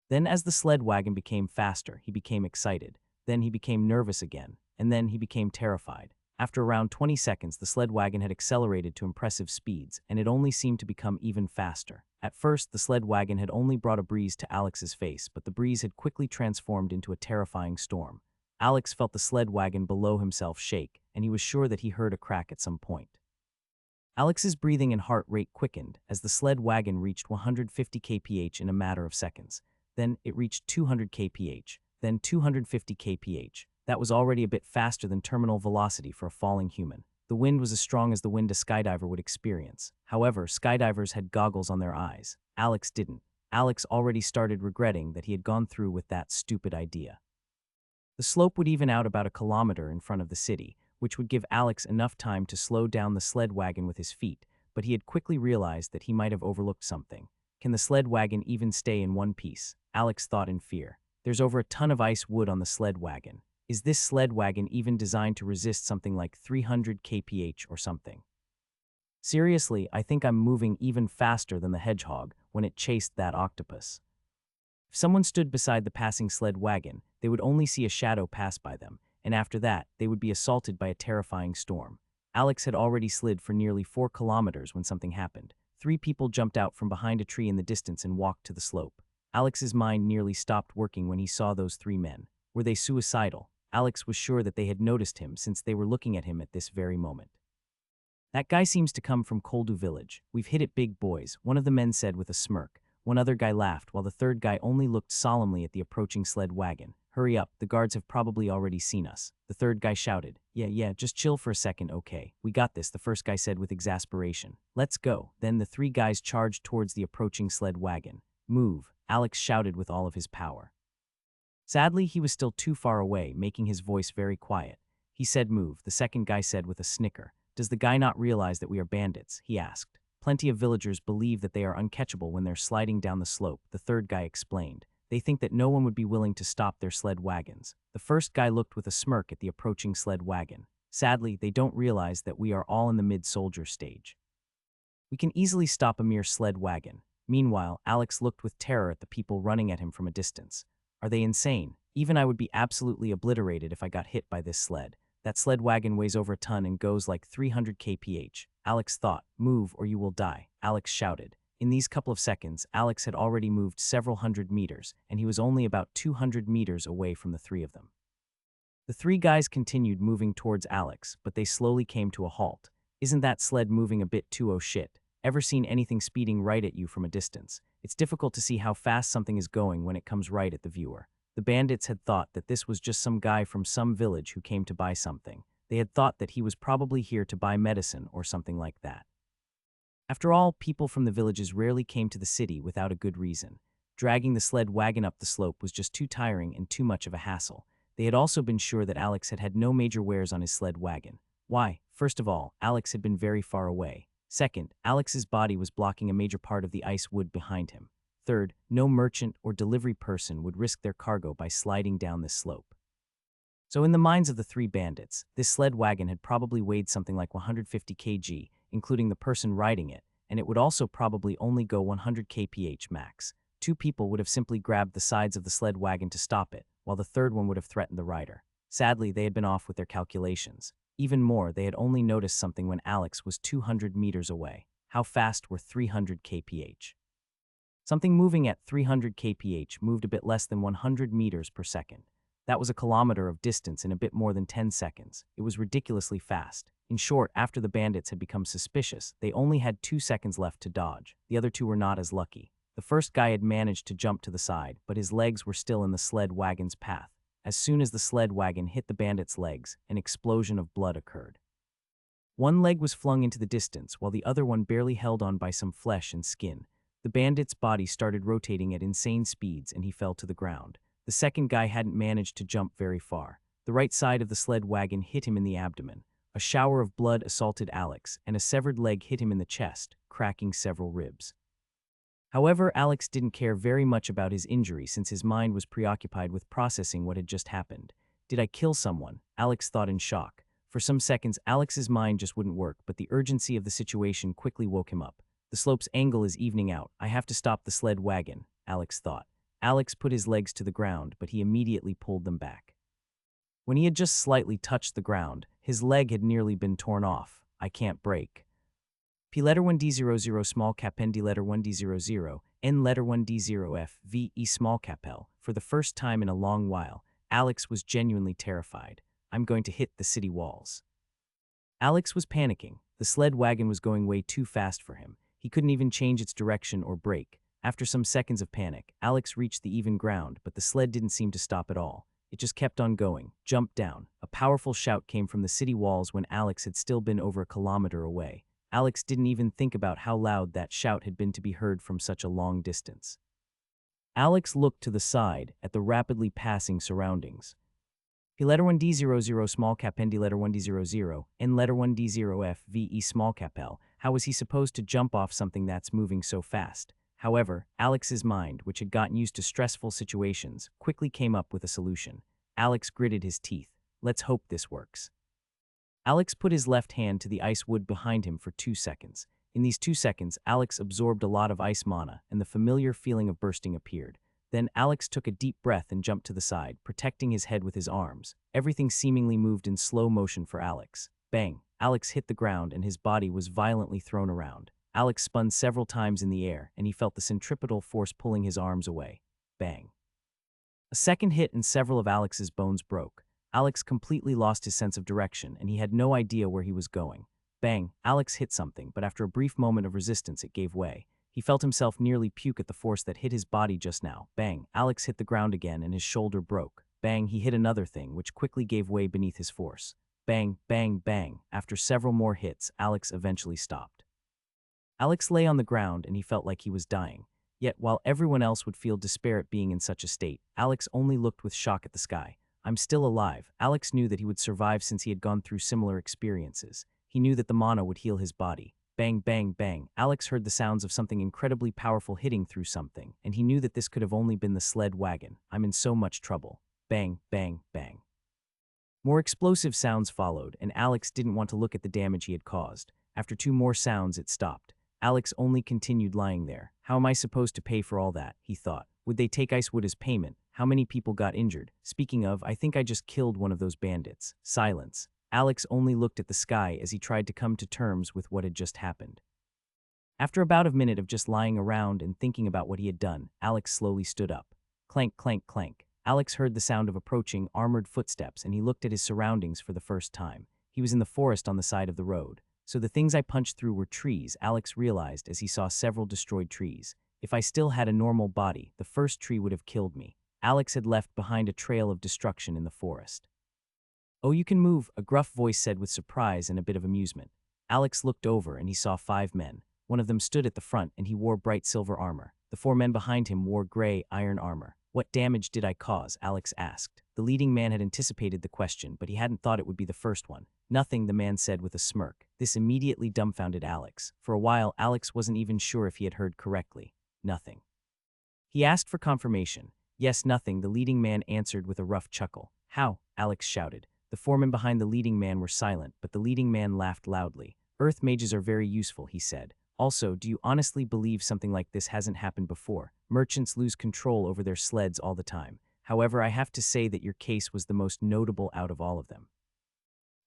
Then as the sled wagon became faster, he became excited. Then he became nervous again, and then he became terrified. After around 20 seconds, the sled wagon had accelerated to impressive speeds, and it only seemed to become even faster. At first, the sled wagon had only brought a breeze to Alex's face, but the breeze had quickly transformed into a terrifying storm. Alex felt the sled wagon below himself shake, and he was sure that he heard a crack at some point. Alex's breathing and heart rate quickened as the sled wagon reached 150 kph in a matter of seconds. Then it reached 200 kph, then 250 kph. That was already a bit faster than terminal velocity for a falling human. The wind was as strong as the wind a skydiver would experience. However, skydivers had goggles on their eyes. Alex didn't. Alex already started regretting that he had gone through with that stupid idea. The slope would even out about a kilometer in front of the city, which would give Alex enough time to slow down the sled wagon with his feet, but he had quickly realized that he might have overlooked something. Can the sled wagon even stay in one piece? Alex thought in fear. There's over a ton of ice wood on the sled wagon. Is this sled wagon even designed to resist something like 300 kph or something? Seriously, I think I'm moving even faster than the hedgehog when it chased that octopus. If someone stood beside the passing sled wagon, they would only see a shadow pass by them, and after that, they would be assaulted by a terrifying storm. Alex had already slid for nearly 4 kilometers when something happened. 3 people jumped out from behind a tree in the distance and walked to the slope. Alex's mind nearly stopped working when he saw those 3 men. Were they suicidal? Alex was sure that they had noticed him since they were looking at him at this very moment. That guy seems to come from Koldu village. We've hit it big, boys, one of the men said with a smirk. One other guy laughed, while the third guy only looked solemnly at the approaching sled wagon. Hurry up, the guards have probably already seen us. The third guy shouted. Yeah, just chill for a second, okay. We got this, the first guy said with exasperation. Let's go. Then the 3 guys charged towards the approaching sled wagon. Move, Alex shouted with all of his power. Sadly, he was still too far away, making his voice very quiet. He said move, the second guy said with a snicker. Does the guy not realize that we are bandits? He asked. Plenty of villagers believe that they are uncatchable when they're sliding down the slope, the third guy explained. They think that no one would be willing to stop their sled wagons. The first guy looked with a smirk at the approaching sled wagon. Sadly, they don't realize that we are all in the mid-soldier stage. We can easily stop a mere sled wagon. Meanwhile, Alex looked with terror at the people running at him from a distance. Are they insane? Even I would be absolutely obliterated if I got hit by this sled. That sled wagon weighs over a ton and goes like 300 kph. Alex thought, move or you will die. Alex shouted. In these couple of seconds, Alex had already moved several hundred meters, and he was only about 200 meters away from the 3 of them. The 3 guys continued moving towards Alex, but they slowly came to a halt. Isn't that sled moving a bit too oh shit? Ever seen anything speeding right at you from a distance? It's difficult to see how fast something is going when it comes right at the viewer. The bandits had thought that this was just some guy from some village who came to buy something. They had thought that he was probably here to buy medicine or something like that. After all, people from the villages rarely came to the city without a good reason. Dragging the sled wagon up the slope was just too tiring and too much of a hassle. They had also been sure that Alex had had no major wears on his sled wagon. Why? First of all, Alex had been very far away. Second, Alex's body was blocking a major part of the ice wood behind him. Third, no merchant or delivery person would risk their cargo by sliding down this slope. So in the minds of the 3 bandits, this sled wagon had probably weighed something like 150 kg, including the person riding it, and it would also probably only go 100 kph max. 2 people would have simply grabbed the sides of the sled wagon to stop it, while the third one would have threatened the rider. Sadly, they had been off with their calculations. Even more, they had only noticed something when Alex was 200 meters away. How fast were 300 kph? Something moving at 300 kph moved a bit less than 100 meters per second. That was a kilometer of distance in a bit more than 10 seconds. It was ridiculously fast. In short, after the bandits had become suspicious, they only had 2 seconds left to dodge. The other 2 were not as lucky. The first guy had managed to jump to the side, but his legs were still in the sled wagon's path. As soon as the sled wagon hit the bandits' legs, an explosion of blood occurred. One leg was flung into the distance, while the other one barely held on by some flesh and skin. The bandit's body started rotating at insane speeds and he fell to the ground. The second guy hadn't managed to jump very far. The right side of the sled wagon hit him in the abdomen. A shower of blood assaulted Alex, and a severed leg hit him in the chest, cracking several ribs. However, Alex didn't care very much about his injury since his mind was preoccupied with processing what had just happened. Did I kill someone? Alex thought in shock. For some seconds, Alex's mind just wouldn't work, but the urgency of the situation quickly woke him up. The slope's angle is evening out. I have to stop the sled wagon, Alex thought. Alex put his legs to the ground, but he immediately pulled them back. When he had just slightly touched the ground, his leg had nearly been torn off. I can't break. P letter 1D00 small cap N D letter 1D00 N letter 1D0 F V E small cap L. For the first time in a long while, Alex was genuinely terrified. I'm going to hit the city walls. Alex was panicking. The sled wagon was going way too fast for him. He couldn't even change its direction or brake. After some seconds of panic, Alex reached the even ground, but the sled didn't seem to stop at all. It just kept on going. Jumped down. A powerful shout came from the city walls when Alex had still been over a kilometer away. Alex didn't even think about how loud that shout had been to be heard from such a long distance. Alex looked to the side at the rapidly passing surroundings. P letter 1D00 small cap N D letter 1D00 N letter 1D0 F V E small cap L. How was he supposed to jump off something that's moving so fast? However, Alex's mind, which had gotten used to stressful situations, quickly came up with a solution. Alex gritted his teeth. Let's hope this works. Alex put his left hand to the ice wood behind him for 2 seconds. In these 2 seconds, Alex absorbed a lot of ice mana, and the familiar feeling of bursting appeared. Then Alex took a deep breath and jumped to the side, protecting his head with his arms. Everything seemingly moved in slow motion for Alex. Bang! Alex hit the ground and his body was violently thrown around. Alex spun several times in the air, and he felt the centripetal force pulling his arms away. Bang! A second hit and several of Alex's bones broke. Alex completely lost his sense of direction, and he had no idea where he was going. Bang! Alex hit something, but after a brief moment of resistance, it gave way. He felt himself nearly puke at the force that hit his body just now. Bang! Alex hit the ground again, and his shoulder broke. Bang! He hit another thing, which quickly gave way beneath his force. Bang! Bang! Bang! After several more hits, Alex eventually stopped. Alex lay on the ground, and he felt like he was dying. Yet, while everyone else would feel despair at being in such a state, Alex only looked with shock at the sky. I'm still alive. Alex knew that he would survive since he had gone through similar experiences. He knew that the mana would heal his body. Bang, bang, bang. Alex heard the sounds of something incredibly powerful hitting through something, and he knew that this could have only been the sled wagon. I'm in so much trouble. Bang, bang, bang. More explosive sounds followed, and Alex didn't want to look at the damage he had caused. After 2 more sounds, it stopped. Alex only continued lying there. How am I supposed to pay for all that? He thought. Would they take icewood as payment? How many people got injured? Speaking of, I think I just killed one of those bandits. Silence. Alex only looked at the sky as he tried to come to terms with what had just happened. After about a minute of just lying around and thinking about what he had done, Alex slowly stood up. Clank, clank, clank. Alex heard the sound of approaching, armored footsteps, and he looked at his surroundings for the first time. He was in the forest on the side of the road. So the things I punched through were trees, Alex realized as he saw several destroyed trees. If I still had a normal body, the first tree would have killed me. Alex had left behind a trail of destruction in the forest. Oh, you can move, a gruff voice said with surprise and a bit of amusement. Alex looked over and he saw 5 men. One of them stood at the front and he wore bright silver armor. The 4 men behind him wore gray, iron armor. What damage did I cause? Alex asked. The leading man had anticipated the question, but he hadn't thought it would be the first one. Nothing, the man said with a smirk. This immediately dumbfounded Alex. For a while, Alex wasn't even sure if he had heard correctly. Nothing. He asked for confirmation. Yes, nothing, the leading man answered with a rough chuckle. How? Alex shouted. The 4 men behind the leading man were silent, but the leading man laughed loudly. Earth mages are very useful, he said. Also, do you honestly believe something like this hasn't happened before? Merchants lose control over their sleds all the time. However, I have to say that your case was the most notable out of all of them.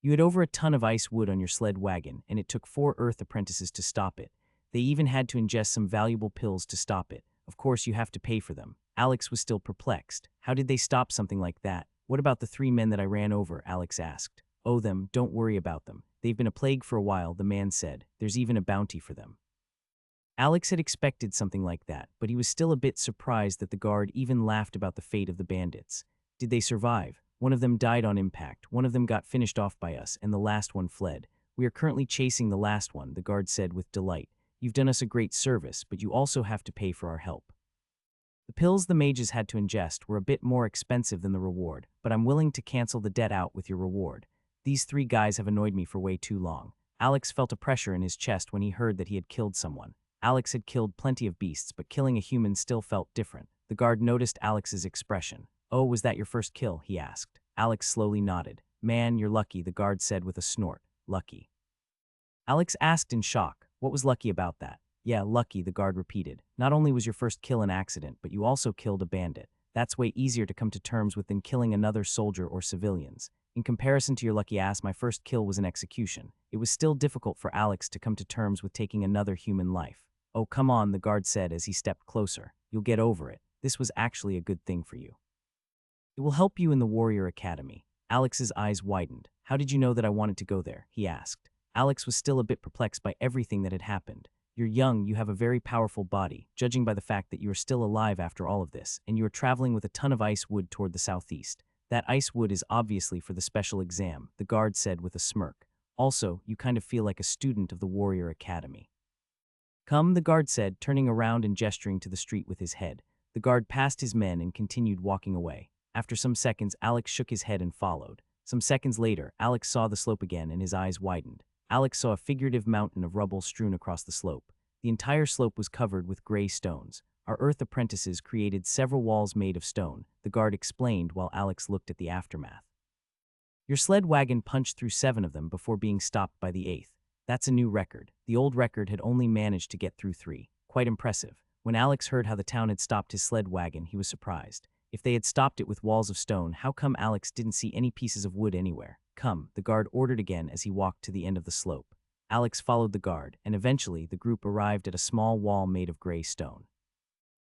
You had over a ton of ice wood on your sled wagon, and it took 4 Earth apprentices to stop it. They even had to ingest some valuable pills to stop it. Of course, you have to pay for them. Alex was still perplexed. How did they stop something like that? What about the 3 men that I ran over? Alex asked. Oh, them, don't worry about them. They've been a plague for a while, the man said. There's even a bounty for them. Alex had expected something like that, but he was still a bit surprised that the guard even laughed about the fate of the bandits. Did they survive? One of them died on impact, one of them got finished off by us, and the last one fled. We are currently chasing the last one, the guard said with delight. You've done us a great service, but you also have to pay for our help. The pills the mages had to ingest were a bit more expensive than the reward, but I'm willing to cancel the debt out with your reward. These three guys have annoyed me for way too long. Alex felt a pressure in his chest when he heard that he had killed someone. Alex had killed plenty of beasts, but killing a human still felt different. The guard noticed Alex's expression. Oh, was that your first kill? He asked. Alex slowly nodded. Man, you're lucky, the guard said with a snort. Lucky. Alex asked in shock. What was lucky about that? Yeah, lucky, the guard repeated. Not only was your first kill an accident, but you also killed a bandit. That's way easier to come to terms with than killing another soldier or civilians. In comparison to your lucky ass, my first kill was an execution. It was still difficult for Alex to come to terms with taking another human life. Oh, come on, the guard said as he stepped closer. You'll get over it. This was actually a good thing for you. It will help you in the Warrior Academy. Alex's eyes widened. How did you know that I wanted to go there? He asked. Alex was still a bit perplexed by everything that had happened. You're young, you have a very powerful body, judging by the fact that you are still alive after all of this, and you are traveling with a ton of ice wood toward the southeast. That ice wood is obviously for the special exam, the guard said with a smirk. Also, you kind of feel like a student of the Warrior Academy. Come, the guard said, turning around and gesturing to the street with his head. The guard passed his men and continued walking away. After some seconds, Alex shook his head and followed. Some seconds later, Alex saw the slope again and his eyes widened. Alex saw a figurative mountain of rubble strewn across the slope. The entire slope was covered with gray stones. Our Earth apprentices created several walls made of stone, the guard explained while Alex looked at the aftermath. Your sled wagon punched through 7 of them before being stopped by the 8th. That's a new record. The old record had only managed to get through 3. Quite impressive. When Alex heard how the town had stopped his sled wagon, he was surprised. If they had stopped it with walls of stone, how come Alex didn't see any pieces of wood anywhere? Come, the guard ordered again as he walked to the end of the slope. Alex followed the guard, and eventually the group arrived at a small wall made of gray stone.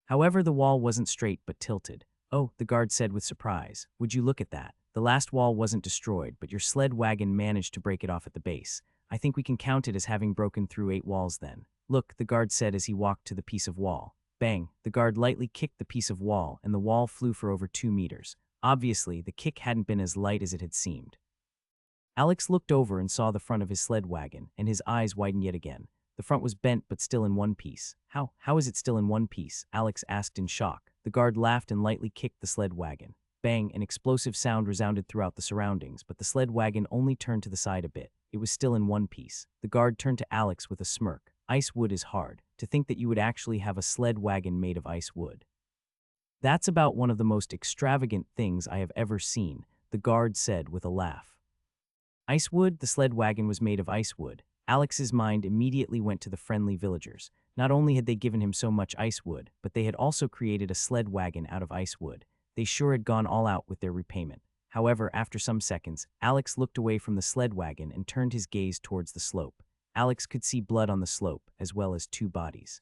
However, the wall wasn't straight but tilted. Oh, the guard said with surprise. Would you look at that? The last wall wasn't destroyed, but your sled wagon managed to break it off at the base. I think we can count it as having broken through 8 walls then. Look, the guard said as he walked to the piece of wall. Bang, the guard lightly kicked the piece of wall, and the wall flew for over 2 meters. Obviously, the kick hadn't been as light as it had seemed. Alex looked over and saw the front of his sled wagon, and his eyes widened yet again. The front was bent but still in one piece. How is it still in one piece? Alex asked in shock. The guard laughed and lightly kicked the sled wagon. Bang, an explosive sound resounded throughout the surroundings, but the sled wagon only turned to the side a bit. It was still in one piece. The guard turned to Alex with a smirk. Ice wood is hard. To think that you would actually have a sled wagon made of ice wood. That's about one of the most extravagant things I have ever seen, the guard said with a laugh. Ice wood? The sled wagon was made of ice wood. Alex's mind immediately went to the friendly villagers. Not only had they given him so much ice wood, but they had also created a sled wagon out of ice wood. They sure had gone all out with their repayment. However, after some seconds, Alex looked away from the sled wagon and turned his gaze towards the slope. Alex could see blood on the slope, as well as 2 bodies.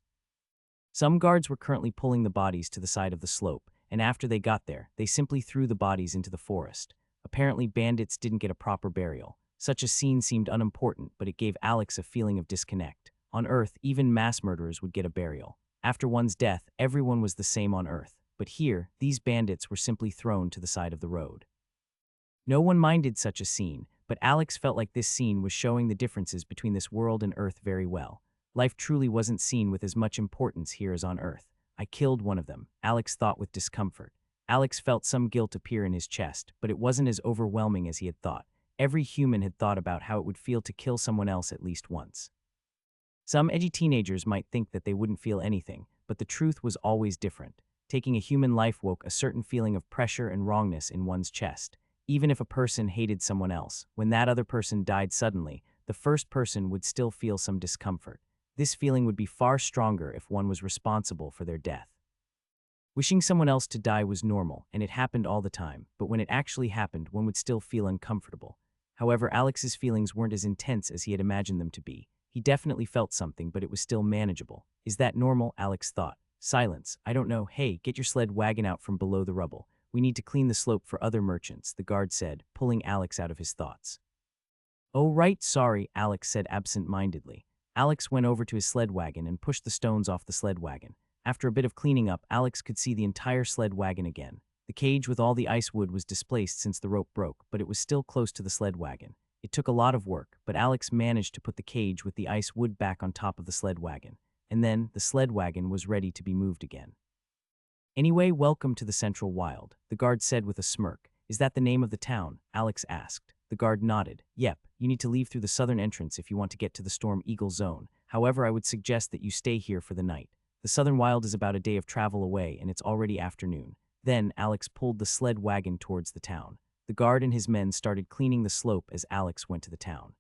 Some guards were currently pulling the bodies to the side of the slope, and after they got there, they simply threw the bodies into the forest. Apparently, bandits didn't get a proper burial. Such a scene seemed unimportant, but it gave Alex a feeling of disconnect. On Earth, even mass murderers would get a burial. After one's death, everyone was the same on Earth. But here, these bandits were simply thrown to the side of the road. No one minded such a scene, but Alex felt like this scene was showing the differences between this world and Earth very well. Life truly wasn't seen with as much importance here as on Earth. I killed one of them, Alex thought with discomfort. Alex felt some guilt appear in his chest, but it wasn't as overwhelming as he had thought. Every human had thought about how it would feel to kill someone else at least once. Some edgy teenagers might think that they wouldn't feel anything, but the truth was always different. Taking a human life woke a certain feeling of pressure and wrongness in one's chest. Even if a person hated someone else, when that other person died suddenly, the first person would still feel some discomfort. This feeling would be far stronger if one was responsible for their death. Wishing someone else to die was normal, and it happened all the time, but when it actually happened, one would still feel uncomfortable. However, Alex's feelings weren't as intense as he had imagined them to be. He definitely felt something, but it was still manageable. Is that normal? Alex thought. Silence. I don't know. Hey, get your sled wagon out from below the rubble. We need to clean the slope for other merchants, the guard said, pulling Alex out of his thoughts. Oh, right, sorry, Alex said absent-mindedly. Alex went over to his sled wagon and pushed the stones off the sled wagon. After a bit of cleaning up, Alex could see the entire sled wagon again. The cage with all the ice wood was displaced since the rope broke, but it was still close to the sled wagon. It took a lot of work, but Alex managed to put the cage with the ice wood back on top of the sled wagon, and then the sled wagon was ready to be moved again. "Anyway, welcome to the Central Wild," the guard said with a smirk. "Is that the name of the town?" Alex asked. The guard nodded. "Yep, you need to leave through the southern entrance if you want to get to the Storm Eagle Zone. However, I would suggest that you stay here for the night. The Southern Wild is about a day of travel away, and it's already afternoon." Then Alex pulled the sled wagon towards the town. The guard and his men started cleaning the slope as Alex went to the town.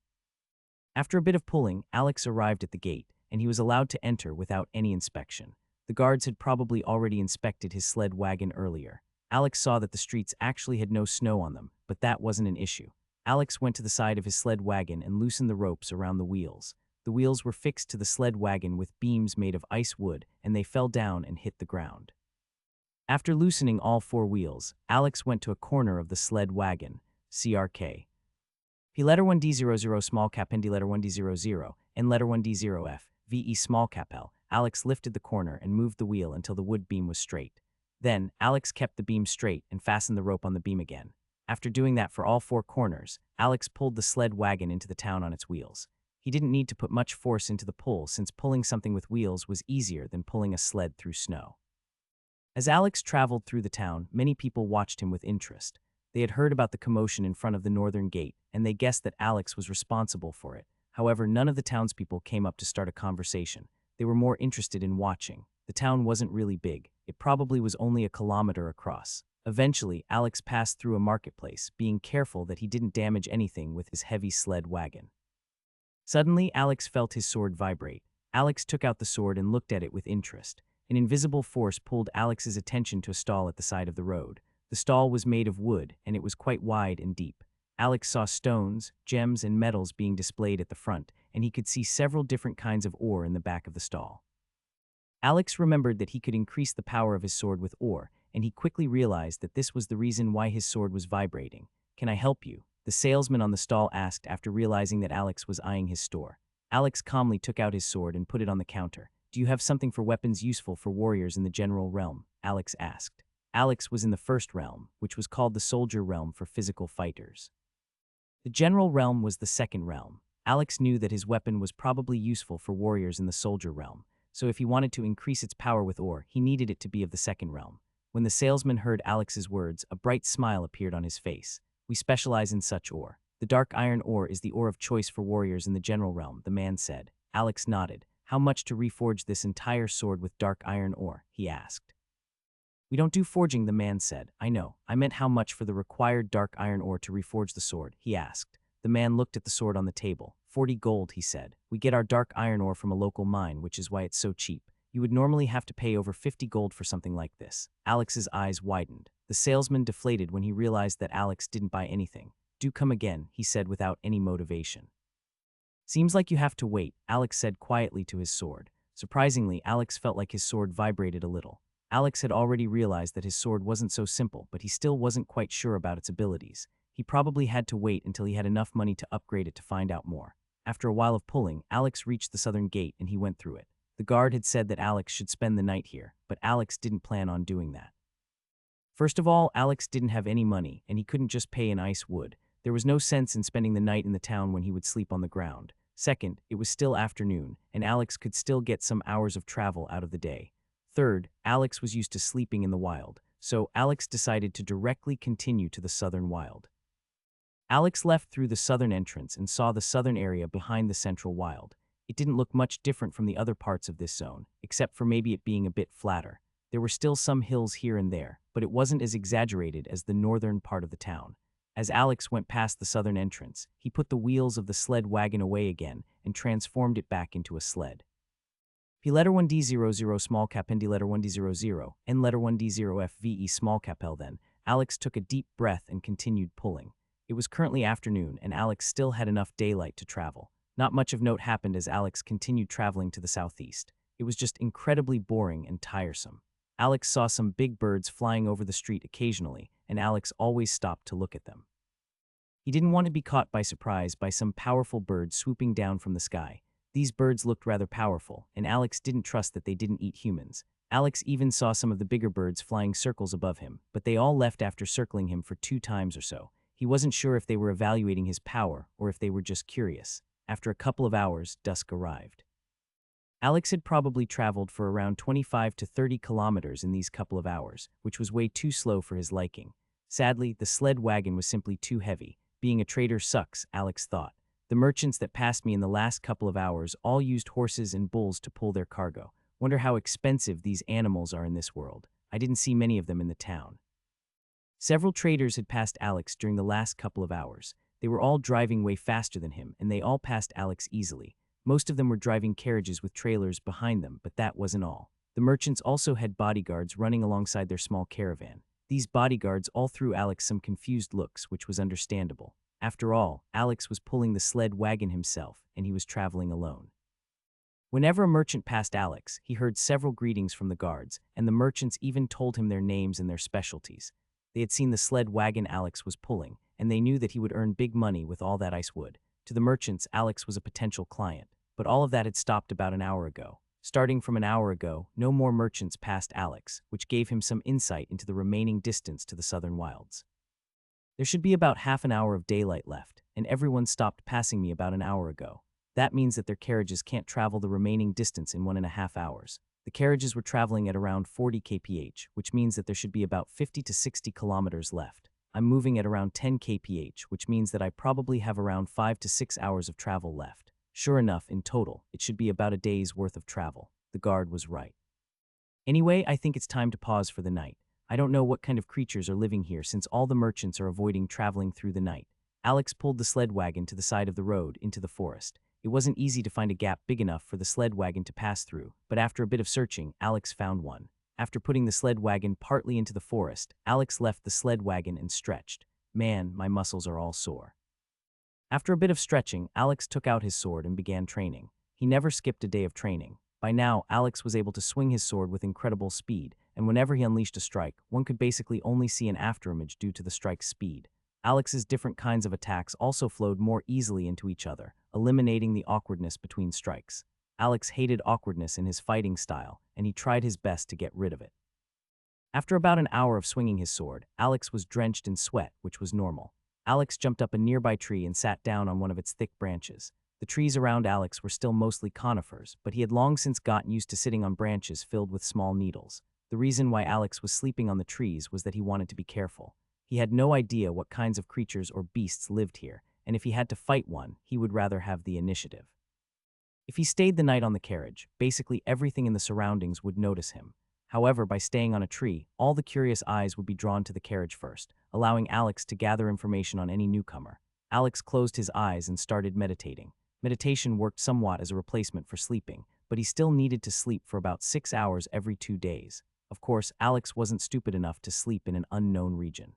After a bit of pulling, Alex arrived at the gate, and he was allowed to enter without any inspection. The guards had probably already inspected his sled wagon earlier. Alex saw that the streets actually had no snow on them, but that wasn't an issue. Alex went to the side of his sled wagon and loosened the ropes around the wheels. The wheels were fixed to the sled wagon with beams made of ice wood, and they fell down and hit the ground. After loosening all four wheels, Alex went to a corner of the sled wagon, CRK. P letter 1D00 small cap ND letter 1D00 and letter 1D0F, VE small cap L. Alex lifted the corner and moved the wheel until the wood beam was straight. Then, Alex kept the beam straight and fastened the rope on the beam again. After doing that for all four corners, Alex pulled the sled wagon into the town on its wheels. He didn't need to put much force into the pull since pulling something with wheels was easier than pulling a sled through snow. As Alex traveled through the town, many people watched him with interest. They had heard about the commotion in front of the northern gate, and they guessed that Alex was responsible for it. However, none of the townspeople came up to start a conversation. They were more interested in watching. The town wasn't really big. It probably was only a kilometer across. Eventually, Alex passed through a marketplace, being careful that he didn't damage anything with his heavy sled wagon. Suddenly, Alex felt his sword vibrate. Alex took out the sword and looked at it with interest. An invisible force pulled Alex's attention to a stall at the side of the road. The stall was made of wood, and it was quite wide and deep. Alex saw stones, gems, and metals being displayed at the front, and he could see several different kinds of ore in the back of the stall. Alex remembered that he could increase the power of his sword with ore, and he quickly realized that this was the reason why his sword was vibrating. "Can I help you?" the salesman on the stall asked after realizing that Alex was eyeing his store. Alex calmly took out his sword and put it on the counter. "Do you have something for weapons useful for warriors in the general realm?" Alex asked. Alex was in the first realm, which was called the soldier realm for physical fighters. The general realm was the second realm. Alex knew that his weapon was probably useful for warriors in the soldier realm, so if he wanted to increase its power with ore, he needed it to be of the second realm. When the salesman heard Alex's words, a bright smile appeared on his face. "We specialize in such ore. The dark iron ore is the ore of choice for warriors in the general realm," the man said. Alex nodded. "How much to reforge this entire sword with dark iron ore?" he asked. "We don't do forging," the man said. "I know. I meant how much for the required dark iron ore to reforge the sword," he asked. The man looked at the sword on the table. 40 gold, he said. "We get our dark iron ore from a local mine, which is why it's so cheap. You would normally have to pay over 50 gold for something like this." Alex's eyes widened. The salesman deflated when he realized that Alex didn't buy anything. "Do come again," he said without any motivation. "Seems like you have to wait," Alex said quietly to his sword. Surprisingly, Alex felt like his sword vibrated a little. Alex had already realized that his sword wasn't so simple, but he still wasn't quite sure about its abilities. He probably had to wait until he had enough money to upgrade it to find out more. After a while of pulling, Alex reached the southern gate and he went through it. The guard had said that Alex should spend the night here, but Alex didn't plan on doing that. First of all, Alex didn't have any money, and he couldn't just pay in ice wood. There was no sense in spending the night in the town when he would sleep on the ground. Second, it was still afternoon, and Alex could still get some hours of travel out of the day. Third, Alex was used to sleeping in the wild, so Alex decided to directly continue to the southern wild. Alex left through the southern entrance and saw the southern area behind the central wild. It didn't look much different from the other parts of this zone, except for maybe it being a bit flatter. There were still some hills here and there, but it wasn't as exaggerated as the northern part of the town. As Alex went past the southern entrance, he put the wheels of the sled wagon away again and transformed it back into a sled. P letter 1D00 small cap ND letter 1D00 N letter 1D0F VE small cap L. Then Alex took a deep breath and continued pulling. It was currently afternoon and Alex still had enough daylight to travel. Not much of note happened as Alex continued traveling to the southeast. It was just incredibly boring and tiresome. Alex saw some big birds flying over the street occasionally, and Alex always stopped to look at them. He didn't want to be caught by surprise by some powerful bird swooping down from the sky. These birds looked rather powerful, and Alex didn't trust that they didn't eat humans. Alex even saw some of the bigger birds flying circles above him, but they all left after circling him for 2 times or so. He wasn't sure if they were evaluating his power or if they were just curious. After a couple of hours, dusk arrived. Alex had probably traveled for around 25 to 30 kilometers in these couple of hours, which was way too slow for his liking. Sadly, the sled wagon was simply too heavy. Being a trader sucks, Alex thought. The merchants that passed me in the last couple of hours all used horses and bulls to pull their cargo. Wonder how expensive these animals are in this world. I didn't see many of them in the town. Several traders had passed Alex during the last couple of hours. They were all driving way faster than him, and they all passed Alex easily. Most of them were driving carriages with trailers behind them, but that wasn't all. The merchants also had bodyguards running alongside their small caravan. These bodyguards all threw Alex some confused looks, which was understandable. After all, Alex was pulling the sled wagon himself, and he was traveling alone. Whenever a merchant passed Alex, he heard several greetings from the guards, and the merchants even told him their names and their specialties. They had seen the sled wagon Alex was pulling, and they knew that he would earn big money with all that ice wood. To the merchants, Alex was a potential client, but all of that had stopped about an hour ago. Starting from an hour ago, no more merchants passed Alex, which gave him some insight into the remaining distance to the southern wilds. There should be about half an hour of daylight left, and everyone stopped passing me about an hour ago. That means that their carriages can't travel the remaining distance in 1.5 hours. The carriages were traveling at around 40 kph, which means that there should be about 50 to 60 kilometers left. I'm moving at around 10 kph, which means that I probably have around 5 to 6 hours of travel left. Sure enough, in total, it should be about a day's worth of travel. The guard was right. Anyway, I think it's time to pause for the night. I don't know what kind of creatures are living here since all the merchants are avoiding traveling through the night. Alex pulled the sled wagon to the side of the road into the forest. It wasn't easy to find a gap big enough for the sled wagon to pass through, but after a bit of searching, Alex found one. After putting the sled wagon partly into the forest, Alex left the sled wagon and stretched. Man, my muscles are all sore. After a bit of stretching, Alex took out his sword and began training. He never skipped a day of training. By now, Alex was able to swing his sword with incredible speed, and whenever he unleashed a strike, one could basically only see an afterimage due to the strike's speed. Alex's different kinds of attacks also flowed more easily into each other, eliminating the awkwardness between strikes. Alex hated awkwardness in his fighting style, and he tried his best to get rid of it. After about an hour of swinging his sword, Alex was drenched in sweat, which was normal. Alex jumped up a nearby tree and sat down on one of its thick branches. The trees around Alex were still mostly conifers, but he had long since gotten used to sitting on branches filled with small needles. The reason why Alex was sleeping on the trees was that he wanted to be careful. He had no idea what kinds of creatures or beasts lived here, and if he had to fight one, he would rather have the initiative. If he stayed the night on the carriage, basically everything in the surroundings would notice him. However, by staying on a tree, all the curious eyes would be drawn to the carriage first, allowing Alex to gather information on any newcomer. Alex closed his eyes and started meditating. Meditation worked somewhat as a replacement for sleeping, but he still needed to sleep for about 6 hours every 2 days. Of course, Alex wasn't stupid enough to sleep in an unknown region.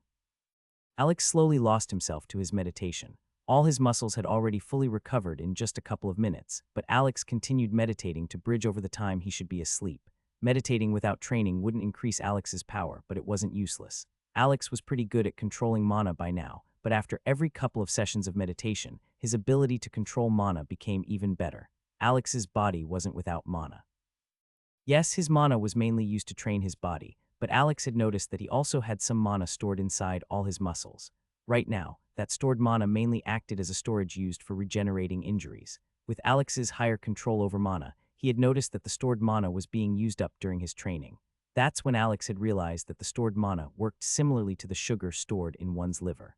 Alex slowly lost himself to his meditation. All his muscles had already fully recovered in just a couple of minutes, but Alex continued meditating to bridge over the time he should be asleep. Meditating without training wouldn't increase Alex's power, but it wasn't useless. Alex was pretty good at controlling mana by now, but after every couple of sessions of meditation, his ability to control mana became even better. Alex's body wasn't without mana. Yes, his mana was mainly used to train his body, but Alex had noticed that he also had some mana stored inside all his muscles. Right now, that stored mana mainly acted as a storage used for regenerating injuries. With Alex's higher control over mana, he had noticed that the stored mana was being used up during his training. That's when Alex had realized that the stored mana worked similarly to the sugar stored in one's liver.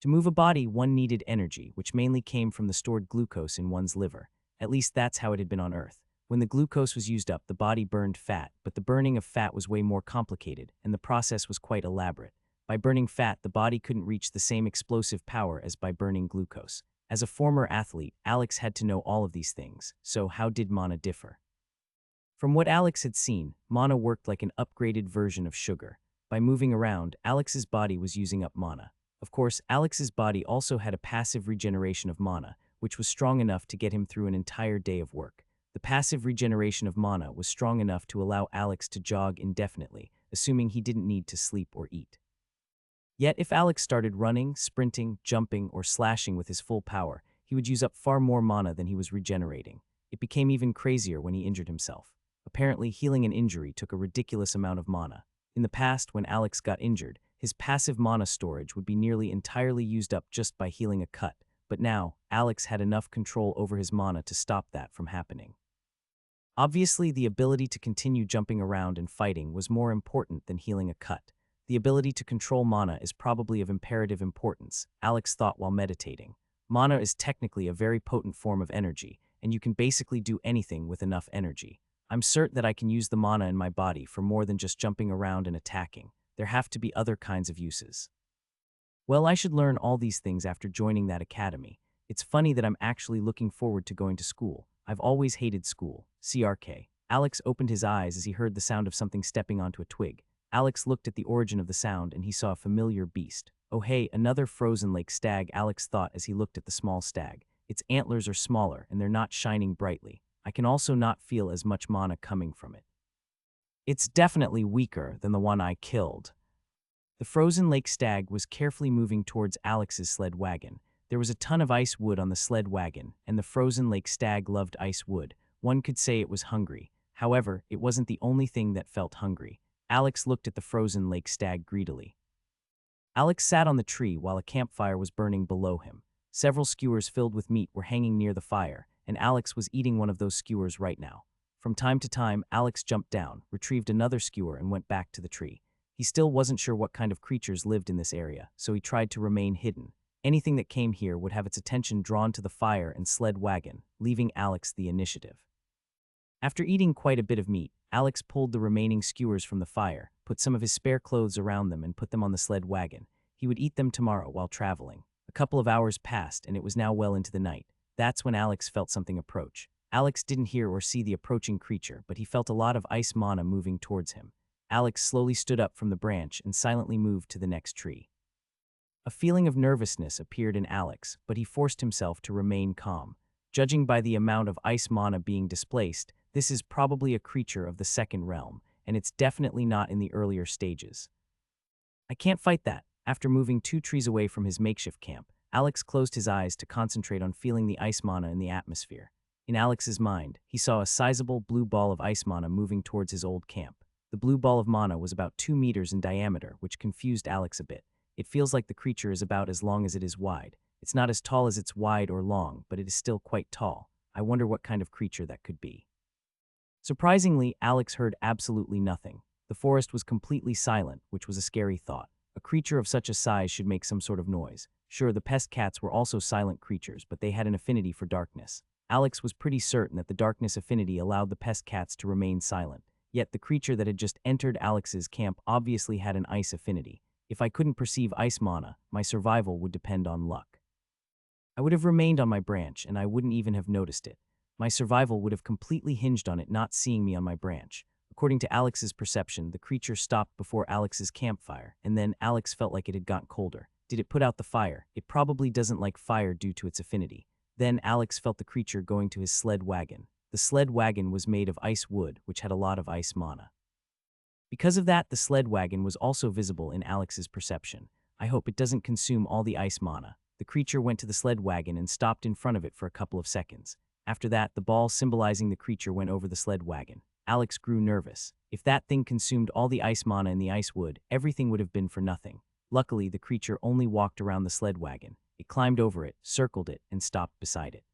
To move a body, one needed energy, which mainly came from the stored glucose in one's liver. At least that's how it had been on Earth. When the glucose was used up, the body burned fat, but the burning of fat was way more complicated, and the process was quite elaborate. By burning fat, the body couldn't reach the same explosive power as by burning glucose. As a former athlete, Alex had to know all of these things, so how did mana differ? From what Alex had seen, mana worked like an upgraded version of sugar. By moving around, Alex's body was using up mana. Of course, Alex's body also had a passive regeneration of mana, which was strong enough to get him through an entire day of work. The passive regeneration of mana was strong enough to allow Alex to jog indefinitely, assuming he didn't need to sleep or eat. Yet if Alex started running, sprinting, jumping, or slashing with his full power, he would use up far more mana than he was regenerating. It became even crazier when he injured himself. Apparently, healing an injury took a ridiculous amount of mana. In the past, when Alex got injured, his passive mana storage would be nearly entirely used up just by healing a cut, but now, Alex had enough control over his mana to stop that from happening. Obviously, the ability to continue jumping around and fighting was more important than healing a cut. The ability to control mana is probably of imperative importance, Alex thought while meditating. Mana is technically a very potent form of energy, and you can basically do anything with enough energy. I'm certain that I can use the mana in my body for more than just jumping around and attacking. There have to be other kinds of uses. Well, I should learn all these things after joining that academy. It's funny that I'm actually looking forward to going to school. I've always hated school. CRK. Alex opened his eyes as he heard the sound of something stepping onto a twig. Alex looked at the origin of the sound and he saw a familiar beast. Oh hey, another frozen lake stag, Alex thought as he looked at the small stag. Its antlers are smaller and they're not shining brightly. I can also not feel as much mana coming from it. It's definitely weaker than the one I killed. The frozen lake stag was carefully moving towards Alex's sled wagon. There was a ton of ice wood on the sled wagon, and the frozen lake stag loved ice wood. One could say it was hungry. However, it wasn't the only thing that felt hungry. Alex looked at the frozen lake stag greedily. Alex sat on the tree while a campfire was burning below him. Several skewers filled with meat were hanging near the fire, and Alex was eating one of those skewers right now. From time to time, Alex jumped down, retrieved another skewer, and went back to the tree. He still wasn't sure what kind of creatures lived in this area, so he tried to remain hidden. Anything that came here would have its attention drawn to the fire and sled wagon, leaving Alex the initiative. After eating quite a bit of meat, Alex pulled the remaining skewers from the fire, put some of his spare clothes around them, and put them on the sled wagon. He would eat them tomorrow while traveling. A couple of hours passed, and it was now well into the night. That's when Alex felt something approach. Alex didn't hear or see the approaching creature, but he felt a lot of ice mana moving towards him. Alex slowly stood up from the branch and silently moved to the next tree. A feeling of nervousness appeared in Alex, but he forced himself to remain calm. Judging by the amount of ice mana being displaced, this is probably a creature of the second realm, and it's definitely not in the earlier stages. I can't fight that. After moving 2 trees away from his makeshift camp, Alex closed his eyes to concentrate on feeling the ice mana in the atmosphere. In Alex's mind, he saw a sizable blue ball of ice mana moving towards his old camp. The blue ball of mana was about 2 meters in diameter, which confused Alex a bit. It feels like the creature is about as long as it is wide. It's not as tall as it's wide or long, but it is still quite tall. I wonder what kind of creature that could be. Surprisingly, Alex heard absolutely nothing. The forest was completely silent, which was a scary thought. A creature of such a size should make some sort of noise. Sure, the pest cats were also silent creatures, but they had an affinity for darkness. Alex was pretty certain that the darkness affinity allowed the pest cats to remain silent. Yet the creature that had just entered Alex's camp obviously had an ice affinity. If I couldn't perceive ice mana, my survival would depend on luck. I would have remained on my branch, and I wouldn't even have noticed it. My survival would have completely hinged on it not seeing me on my branch. According to Alex's perception, the creature stopped before Alex's campfire, and then Alex felt like it had gotten colder. Did it put out the fire? It probably doesn't like fire due to its affinity. Then Alex felt the creature going to his sled wagon. The sled wagon was made of ice wood, which had a lot of ice mana. Because of that, the sled wagon was also visible in Alex's perception. I hope it doesn't consume all the ice mana. The creature went to the sled wagon and stopped in front of it for a couple of seconds. After that, the ball symbolizing the creature went over the sled wagon. Alex grew nervous. If that thing consumed all the ice mana in the ice wood, everything would have been for nothing. Luckily, the creature only walked around the sled wagon. It climbed over it, circled it, and stopped beside it.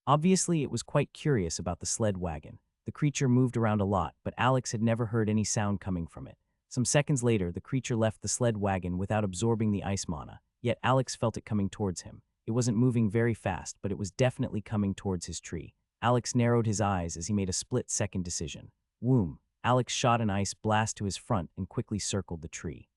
Obviously, it was quite curious about the sled wagon. The creature moved around a lot, but Alex had never heard any sound coming from it. Some seconds later, the creature left the sled wagon without absorbing the ice mana, yet Alex felt it coming towards him. It wasn't moving very fast, but it was definitely coming towards his tree. Alex narrowed his eyes as he made a split-second decision. Whoom! Alex shot an ice blast to his front and quickly circled the tree.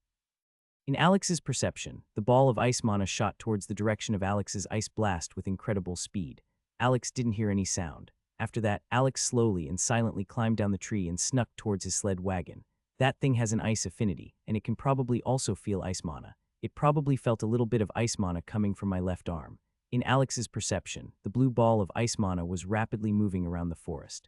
In Alex's perception, the ball of ice mana shot towards the direction of Alex's ice blast with incredible speed. Alex didn't hear any sound. After that, Alex slowly and silently climbed down the tree and snuck towards his sled wagon. That thing has an ice affinity, and it can probably also feel ice mana. It probably felt a little bit of ice mana coming from my left arm. In Alex's perception, the blue ball of ice mana was rapidly moving around the forest.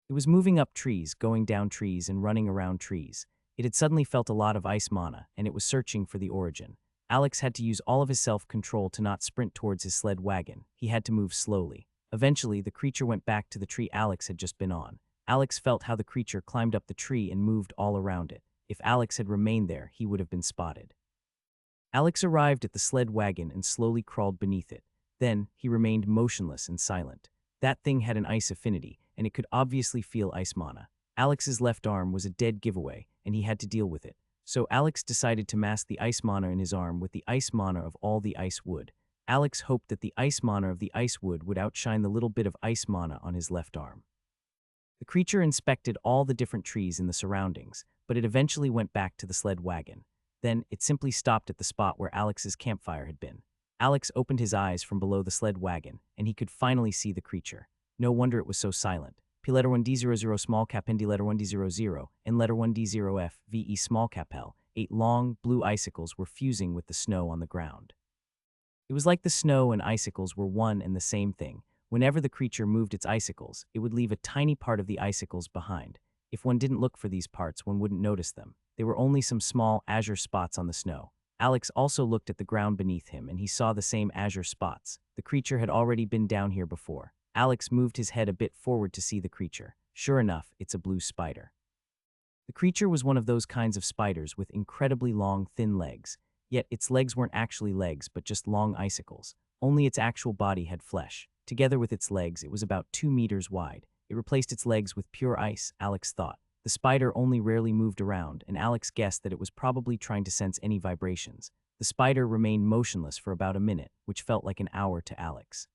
It was moving up trees, going down trees, and running around trees. It had suddenly felt a lot of ice mana, and it was searching for the origin. Alex had to use all of his self-control to not sprint towards his sled wagon. He had to move slowly. Eventually, the creature went back to the tree Alex had just been on. Alex felt how the creature climbed up the tree and moved all around it. If Alex had remained there, he would have been spotted. Alex arrived at the sled wagon and slowly crawled beneath it. Then, he remained motionless and silent. That thing had an ice affinity, and it could obviously feel ice mana. Alex's left arm was a dead giveaway, and he had to deal with it. So Alex decided to mask the ice mana in his arm with the ice mana of all the ice wood. Alex hoped that the ice mana of the ice wood would outshine the little bit of ice mana on his left arm. The creature inspected all the different trees in the surroundings, but it eventually went back to the sled wagon. Then, it simply stopped at the spot where Alex's campfire had been. Alex opened his eyes from below the sled wagon, and he could finally see the creature. No wonder it was so silent. P letter 1D00 small cap ND letter 1D00 and letter 1D0F VE small cap L. 8 long, blue icicles were fusing with the snow on the ground. It was like the snow and icicles were one and the same thing. Whenever the creature moved its icicles, it would leave a tiny part of the icicles behind. If one didn't look for these parts, one wouldn't notice them. They were only some small azure spots on the snow. Alex also looked at the ground beneath him, and he saw the same azure spots. The creature had already been down here before. Alex moved his head a bit forward to see the creature. Sure enough, it's a blue spider. The creature was one of those kinds of spiders with incredibly long, thin legs. Yet its legs weren't actually legs, but just long icicles. Only its actual body had flesh. Together with its legs, it was about 2 meters wide. It replaced its legs with pure ice, Alex thought. The spider only rarely moved around, and Alex guessed that it was probably trying to sense any vibrations. The spider remained motionless for about a minute, which felt like an hour to Alex.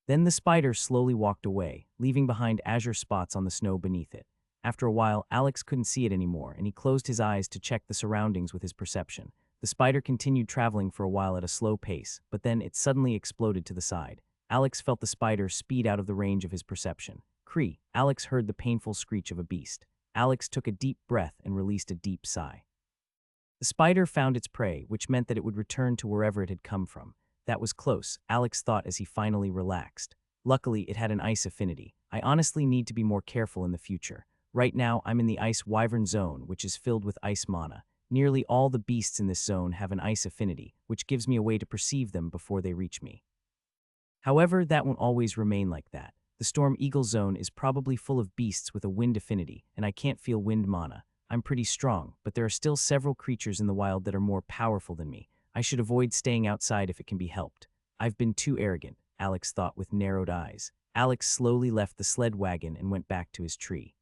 Then the spider slowly walked away, leaving behind azure spots on the snow beneath it. After a while, Alex couldn't see it anymore, and he closed his eyes to check the surroundings with his perception. The spider continued traveling for a while at a slow pace, but then it suddenly exploded to the side. Alex felt the spider speed out of the range of his perception. Cree! Alex heard the painful screech of a beast. Alex took a deep breath and released a deep sigh. The spider found its prey, which meant that it would return to wherever it had come from. That was close, Alex thought as he finally relaxed. Luckily, it had an ice affinity. I honestly need to be more careful in the future. Right now, I'm in the ice wyvern zone, which is filled with ice mana. Nearly all the beasts in this zone have an ice affinity, which gives me a way to perceive them before they reach me. However, that won't always remain like that. The Storm Eagle zone is probably full of beasts with a wind affinity, and I can't feel wind mana. I'm pretty strong, but there are still several creatures in the wild that are more powerful than me. I should avoid staying outside if it can be helped. I've been too arrogant, Alex thought with narrowed eyes. Alex slowly left the sled wagon and went back to his tree.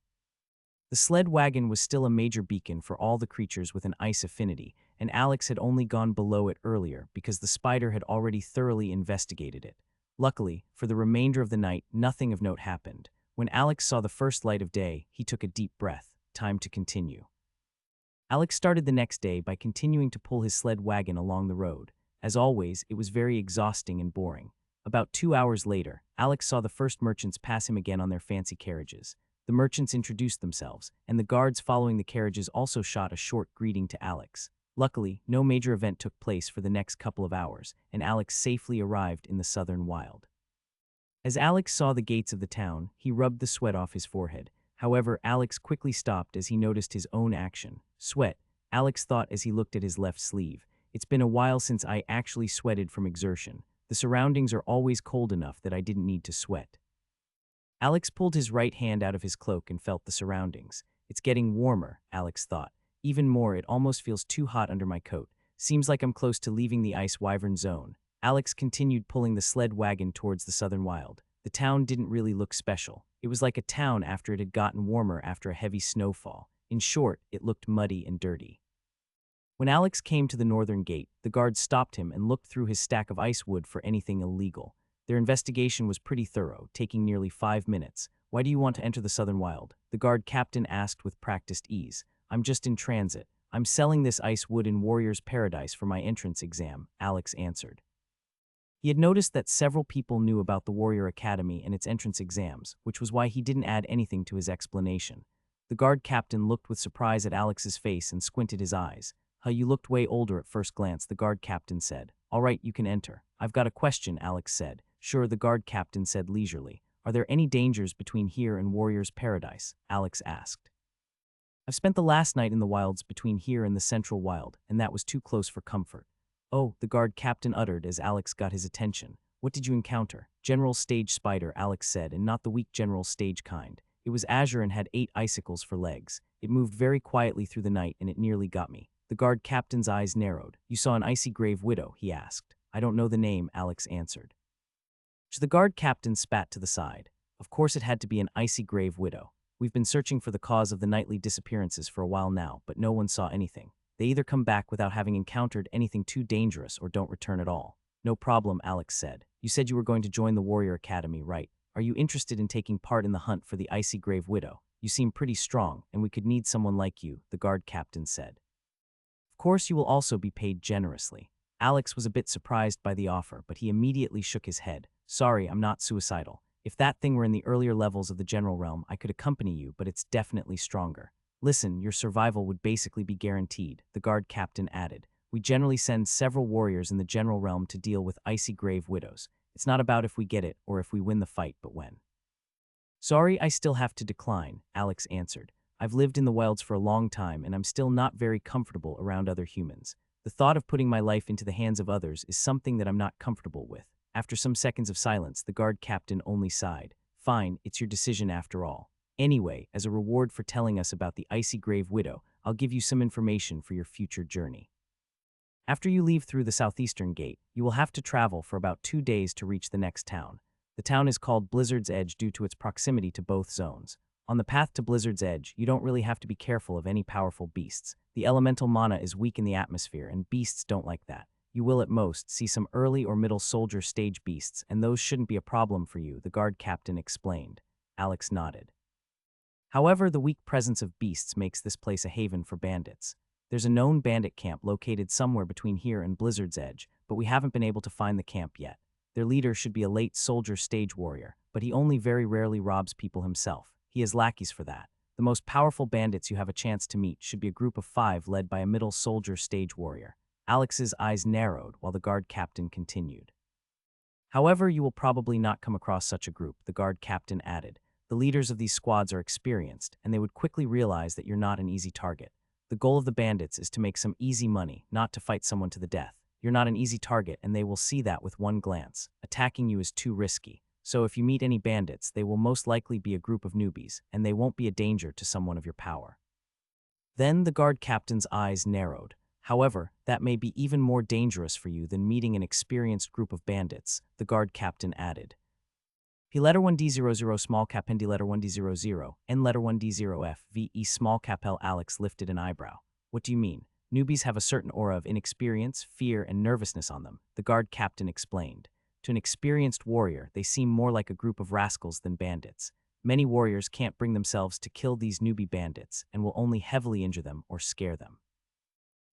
The sled wagon was still a major beacon for all the creatures with an ice affinity, and Alex had only gone below it earlier because the spider had already thoroughly investigated it. Luckily, for the remainder of the night, nothing of note happened. When Alex saw the first light of day, he took a deep breath. Time to continue. Alex started the next day by continuing to pull his sled wagon along the road. As always, it was very exhausting and boring. About 2 hours later, Alex saw the first merchants pass him again on their fancy carriages. The merchants introduced themselves, and the guards following the carriages also shot a short greeting to Alex. Luckily, no major event took place for the next couple of hours, and Alex safely arrived in the southern wild. As Alex saw the gates of the town, he rubbed the sweat off his forehead. However, Alex quickly stopped as he noticed his own action. Sweat, Alex thought as he looked at his left sleeve. It's been a while since I actually sweated from exertion. The surroundings are always cold enough that I didn't need to sweat. Alex pulled his right hand out of his cloak and felt the surroundings. It's getting warmer, Alex thought. Even more, it almost feels too hot under my coat. Seems like I'm close to leaving the ice wyvern zone. Alex continued pulling the sled wagon towards the southern wild. The town didn't really look special. It was like a town after it had gotten warmer after a heavy snowfall. In short, it looked muddy and dirty. When Alex came to the northern gate, the guards stopped him and looked through his stack of ice wood for anything illegal. Their investigation was pretty thorough, taking nearly 5 minutes. Why do you want to enter the southern wild? The guard captain asked with practiced ease. I'm just in transit. I'm selling this ice wood in Warrior's Paradise for my entrance exam, Alex answered. He had noticed that several people knew about the Warrior Academy and its entrance exams, which was why he didn't add anything to his explanation. The guard captain looked with surprise at Alex's face and squinted his eyes. You looked way older at first glance, the guard captain said. All right, you can enter. I've got a question, Alex said. Sure, the guard captain said leisurely. Are there any dangers between here and Warrior's Paradise? Alex asked. I've spent the last night in the wilds between here and the central wild, and that was too close for comfort. Oh, the guard captain uttered as Alex got his attention. What did you encounter? General stage spider, Alex said, and not the weak general stage kind. It was azure and had 8 icicles for legs. It moved very quietly through the night and it nearly got me. The guard captain's eyes narrowed. You saw an icy grave widow, he asked. I don't know the name, Alex answered. The guard captain spat to the side. Of course it had to be an icy grave widow. We've been searching for the cause of the nightly disappearances for a while now, but no one saw anything. They either come back without having encountered anything too dangerous or don't return at all. No problem, Alex said. You said you were going to join the Warrior Academy, right? Are you interested in taking part in the hunt for the icy grave widow? You seem pretty strong, and we could need someone like you, the guard captain said. Of course you will also be paid generously. Alex was a bit surprised by the offer, but he immediately shook his head. Sorry, I'm not suicidal. If that thing were in the earlier levels of the general realm, I could accompany you, but it's definitely stronger. Listen, your survival would basically be guaranteed, the guard captain added. We generally send several warriors in the general realm to deal with icy grave widows. It's not about if we get it or if we win the fight, but when. Sorry, I still have to decline, Alex answered. I've lived in the wilds for a long time and I'm still not very comfortable around other humans. The thought of putting my life into the hands of others is something that I'm not comfortable with. After some seconds of silence, the guard captain only sighed. Fine, it's your decision after all. Anyway, as a reward for telling us about the icy grave widow, I'll give you some information for your future journey. After you leave through the southeastern gate, you will have to travel for about 2 days to reach the next town. The town is called Blizzard's Edge due to its proximity to both zones. On the path to Blizzard's Edge, you don't really have to be careful of any powerful beasts. The elemental mana is weak in the atmosphere, and beasts don't like that. You will at most see some early or middle soldier stage beasts, and those shouldn't be a problem for you, the guard captain explained. Alex nodded. However, the weak presence of beasts makes this place a haven for bandits. There's a known bandit camp located somewhere between here and Blizzard's Edge, but we haven't been able to find the camp yet. Their leader should be a late soldier stage warrior, but he only very rarely robs people himself. He has lackeys for that. The most powerful bandits you have a chance to meet should be a group of 5 led by a middle soldier stage warrior. Alex's eyes narrowed while the guard captain continued. However, you will probably not come across such a group, the guard captain added. The leaders of these squads are experienced, and they would quickly realize that you're not an easy target. The goal of the bandits is to make some easy money, not to fight someone to the death. You're not an easy target, and they will see that with one glance. Attacking you is too risky. So if you meet any bandits, they will most likely be a group of newbies, and they won't be a danger to someone of your power. Then the guard captain's eyes narrowed. However, that may be even more dangerous for you than meeting an experienced group of bandits, the guard captain added. P letter 1D00 small cap N D letter 1D00, N letter 1D0F, VE small cap L. Alex lifted an eyebrow. What do you mean? Newbies have a certain aura of inexperience, fear, and nervousness on them, the guard captain explained. To an experienced warrior, they seem more like a group of rascals than bandits. Many warriors can't bring themselves to kill these newbie bandits and will only heavily injure them or scare them.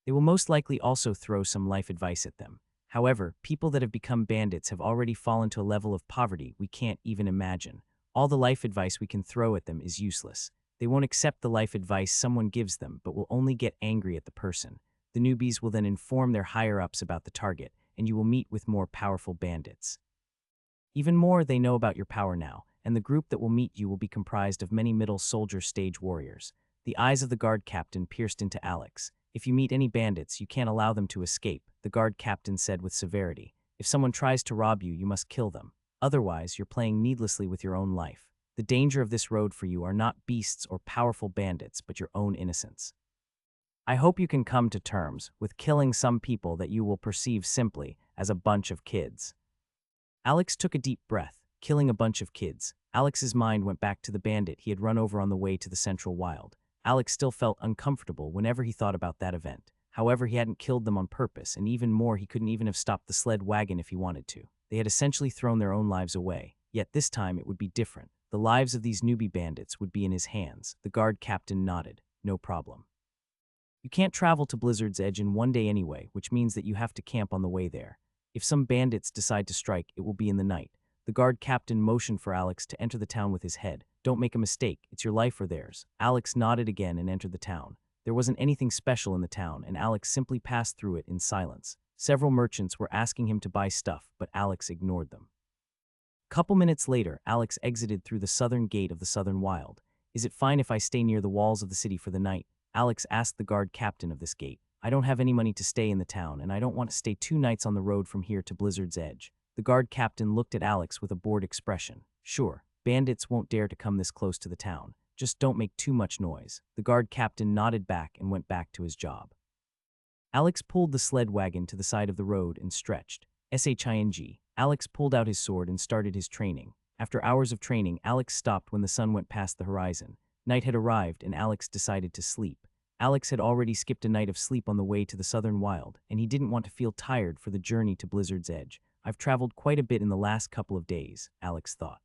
They will most likely also throw some life advice at them. However, people that have become bandits have already fallen to a level of poverty we can't even imagine. All the life advice we can throw at them is useless. They won't accept the life advice someone gives them, but will only get angry at the person. The newbies will then inform their higher-ups about the target, and you will meet with more powerful bandits. Even more, they know about your power now, and the group that will meet you will be comprised of many middle soldier stage warriors. The eyes of the guard captain pierced into Alex. If you meet any bandits, you can't allow them to escape, the guard captain said with severity. If someone tries to rob you, you must kill them. Otherwise, you're playing needlessly with your own life. The danger of this road for you are not beasts or powerful bandits, but your own innocence. I hope you can come to terms with killing some people that you will perceive simply as a bunch of kids. Alex took a deep breath. Killing a bunch of kids. Alex's mind went back to the bandit he had run over on the way to the central wild. Alex still felt uncomfortable whenever he thought about that event. However, he hadn't killed them on purpose, and even more, he couldn't even have stopped the sled wagon if he wanted to. They had essentially thrown their own lives away. Yet this time it would be different. The lives of these newbie bandits would be in his hands. The guard captain nodded. No problem. You can't travel to Blizzard's Edge in 1 day anyway, which means that you have to camp on the way there. If some bandits decide to strike, it will be in the night. The guard captain motioned for Alex to enter the town with his head. Don't make a mistake, it's your life or theirs. Alex nodded again and entered the town. There wasn't anything special in the town, and Alex simply passed through it in silence. Several merchants were asking him to buy stuff, but Alex ignored them. Couple minutes later, Alex exited through the southern gate of the southern wild. Is it fine if I stay near the walls of the city for the night? Alex asked the guard captain of this gate. I don't have any money to stay in the town, and I don't want to stay 2 nights on the road from here to Blizzard's Edge. The guard captain looked at Alex with a bored expression. Sure, Bandits won't dare to come this close to the town. Just don't make too much noise." The guard captain nodded back and went back to his job. Alex pulled the sled wagon to the side of the road and stretched. Shing. Alex pulled out his sword and started his training. After hours of training, Alex stopped when the sun went past the horizon. Night had arrived and Alex decided to sleep. Alex had already skipped a night of sleep on the way to the southern wild, and he didn't want to feel tired for the journey to Blizzard's Edge. "I've traveled quite a bit in the last couple of days," Alex thought.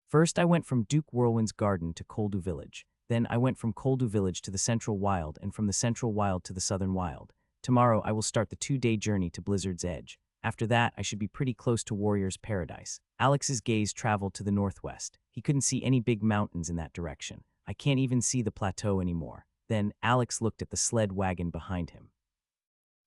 "First, I went from Duke Whirlwind's garden to Koldu Village. Then I went from Koldu Village to the Central Wild and from the Central Wild to the Southern Wild. Tomorrow, I will start the 2-day journey to Blizzard's Edge. After that, I should be pretty close to Warrior's Paradise." Alex's gaze traveled to the northwest. He couldn't see any big mountains in that direction. "I can't even see the plateau anymore." Then, Alex looked at the sled wagon behind him.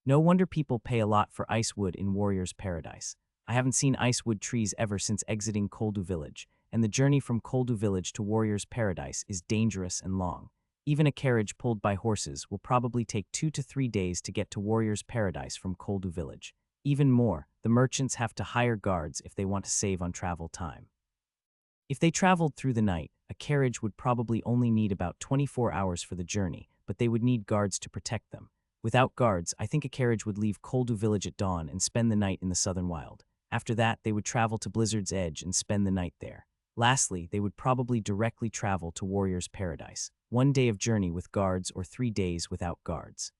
"No wonder people pay a lot for ice wood in Warrior's Paradise. I haven't seen ice wood trees ever since exiting Koldu Village, and the journey from Koldu Village to Warrior's Paradise is dangerous and long. Even a carriage pulled by horses will probably take 2 to 3 days to get to Warrior's Paradise from Koldu Village. Even more, the merchants have to hire guards if they want to save on travel time. If they traveled through the night, a carriage would probably only need about 24 hours for the journey, but they would need guards to protect them. Without guards, I think a carriage would leave Koldu Village at dawn and spend the night in the Southern Wild. After that, they would travel to Blizzard's Edge and spend the night there. Lastly, they would probably directly travel to Warrior's Paradise. 1 day of journey with guards or 3 days without guards.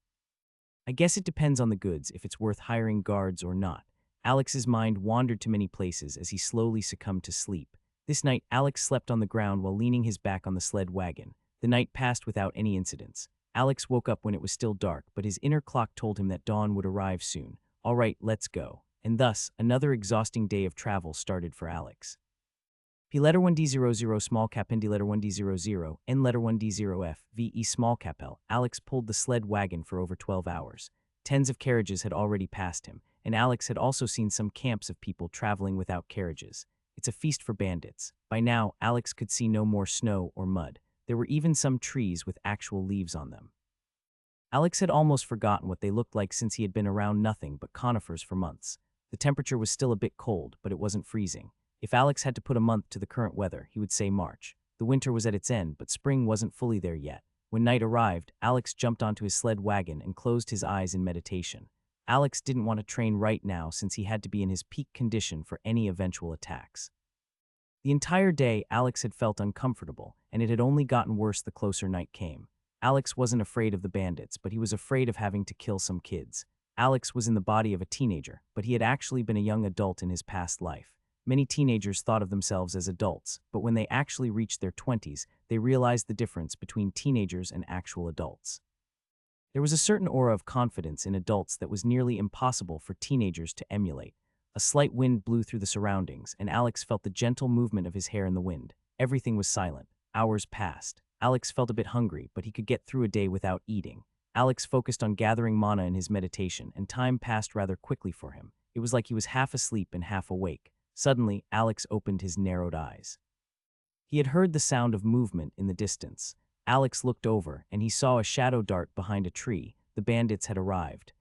I guess it depends on the goods if it's worth hiring guards or not." Alex's mind wandered to many places as he slowly succumbed to sleep. This night, Alex slept on the ground while leaning his back on the sled wagon. The night passed without any incidents. Alex woke up when it was still dark, but his inner clock told him that dawn would arrive soon. "All right, let's go." And thus, another exhausting day of travel started for Alex. P letter 1D00 small cap N D letter 1D00 N letter 1D0F VE small cap L. Alex pulled the sled wagon for over 12 hours. Tens of carriages had already passed him, and Alex had also seen some camps of people traveling without carriages. It's a feast for bandits. By now, Alex could see no more snow or mud. There were even some trees with actual leaves on them. Alex had almost forgotten what they looked like since he had been around nothing but conifers for months. The temperature was still a bit cold, but it wasn't freezing. If Alex had to put a month to the current weather, he would say March. The winter was at its end, but spring wasn't fully there yet. When night arrived, Alex jumped onto his sled wagon and closed his eyes in meditation. Alex didn't want to train right now since he had to be in his peak condition for any eventual attacks. The entire day, Alex had felt uncomfortable, and it had only gotten worse the closer night came. Alex wasn't afraid of the bandits, but he was afraid of having to kill some kids. Alex was in the body of a teenager, but he had actually been a young adult in his past life. Many teenagers thought of themselves as adults, but when they actually reached their 20s, they realized the difference between teenagers and actual adults. There was a certain aura of confidence in adults that was nearly impossible for teenagers to emulate. A slight wind blew through the surroundings, and Alex felt the gentle movement of his hair in the wind. Everything was silent. Hours passed. Alex felt a bit hungry, but he could get through a day without eating. Alex focused on gathering mana in his meditation, and time passed rather quickly for him. It was like he was half asleep and half awake. Suddenly, Alex opened his narrowed eyes. He had heard the sound of movement in the distance. Alex looked over, and he saw a shadow dart behind a tree. The bandits had arrived.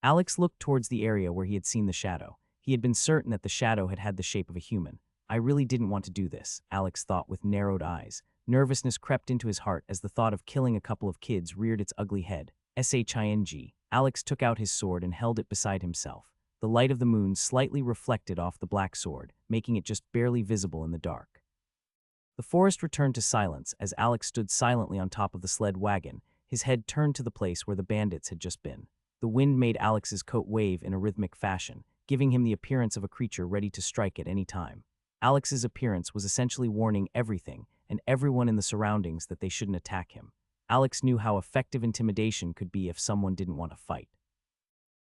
Alex looked towards the area where he had seen the shadow. He had been certain that the shadow had had the shape of a human. I really didn't want to do this, Alex thought with narrowed eyes. Nervousness crept into his heart as the thought of killing a couple of kids reared its ugly head. Shing. Alex took out his sword and held it beside himself. The light of the moon slightly reflected off the black sword, making it just barely visible in the dark. The forest returned to silence as Alex stood silently on top of the sled wagon, his head turned to the place where the bandits had just been. The wind made Alex's coat wave in a rhythmic fashion, giving him the appearance of a creature ready to strike at any time. Alex's appearance was essentially warning everything and everyone in the surroundings that they shouldn't attack him. Alex knew how effective intimidation could be if someone didn't want to fight.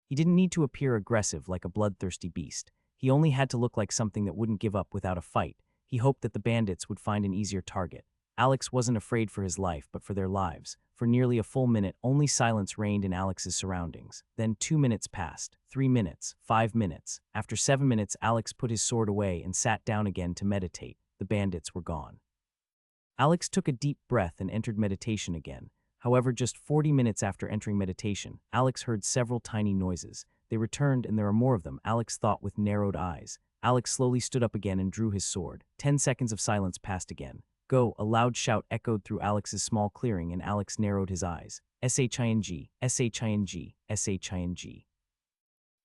He didn't need to appear aggressive like a bloodthirsty beast. He only had to look like something that wouldn't give up without a fight. He hoped that the bandits would find an easier target. Alex wasn't afraid for his life, but for their lives. For nearly a full minute, only silence reigned in Alex's surroundings. Then 2 minutes passed, 3 minutes, 5 minutes. After 7 minutes, Alex put his sword away and sat down again to meditate. The bandits were gone. Alex took a deep breath and entered meditation again. However, just 40 minutes after entering meditation, Alex heard several tiny noises. They returned, and there are more of them, Alex thought with narrowed eyes. Alex slowly stood up again and drew his sword. 10 seconds of silence passed again. Go, a loud shout echoed through Alex's small clearing and Alex narrowed his eyes. Shing, shing, shing.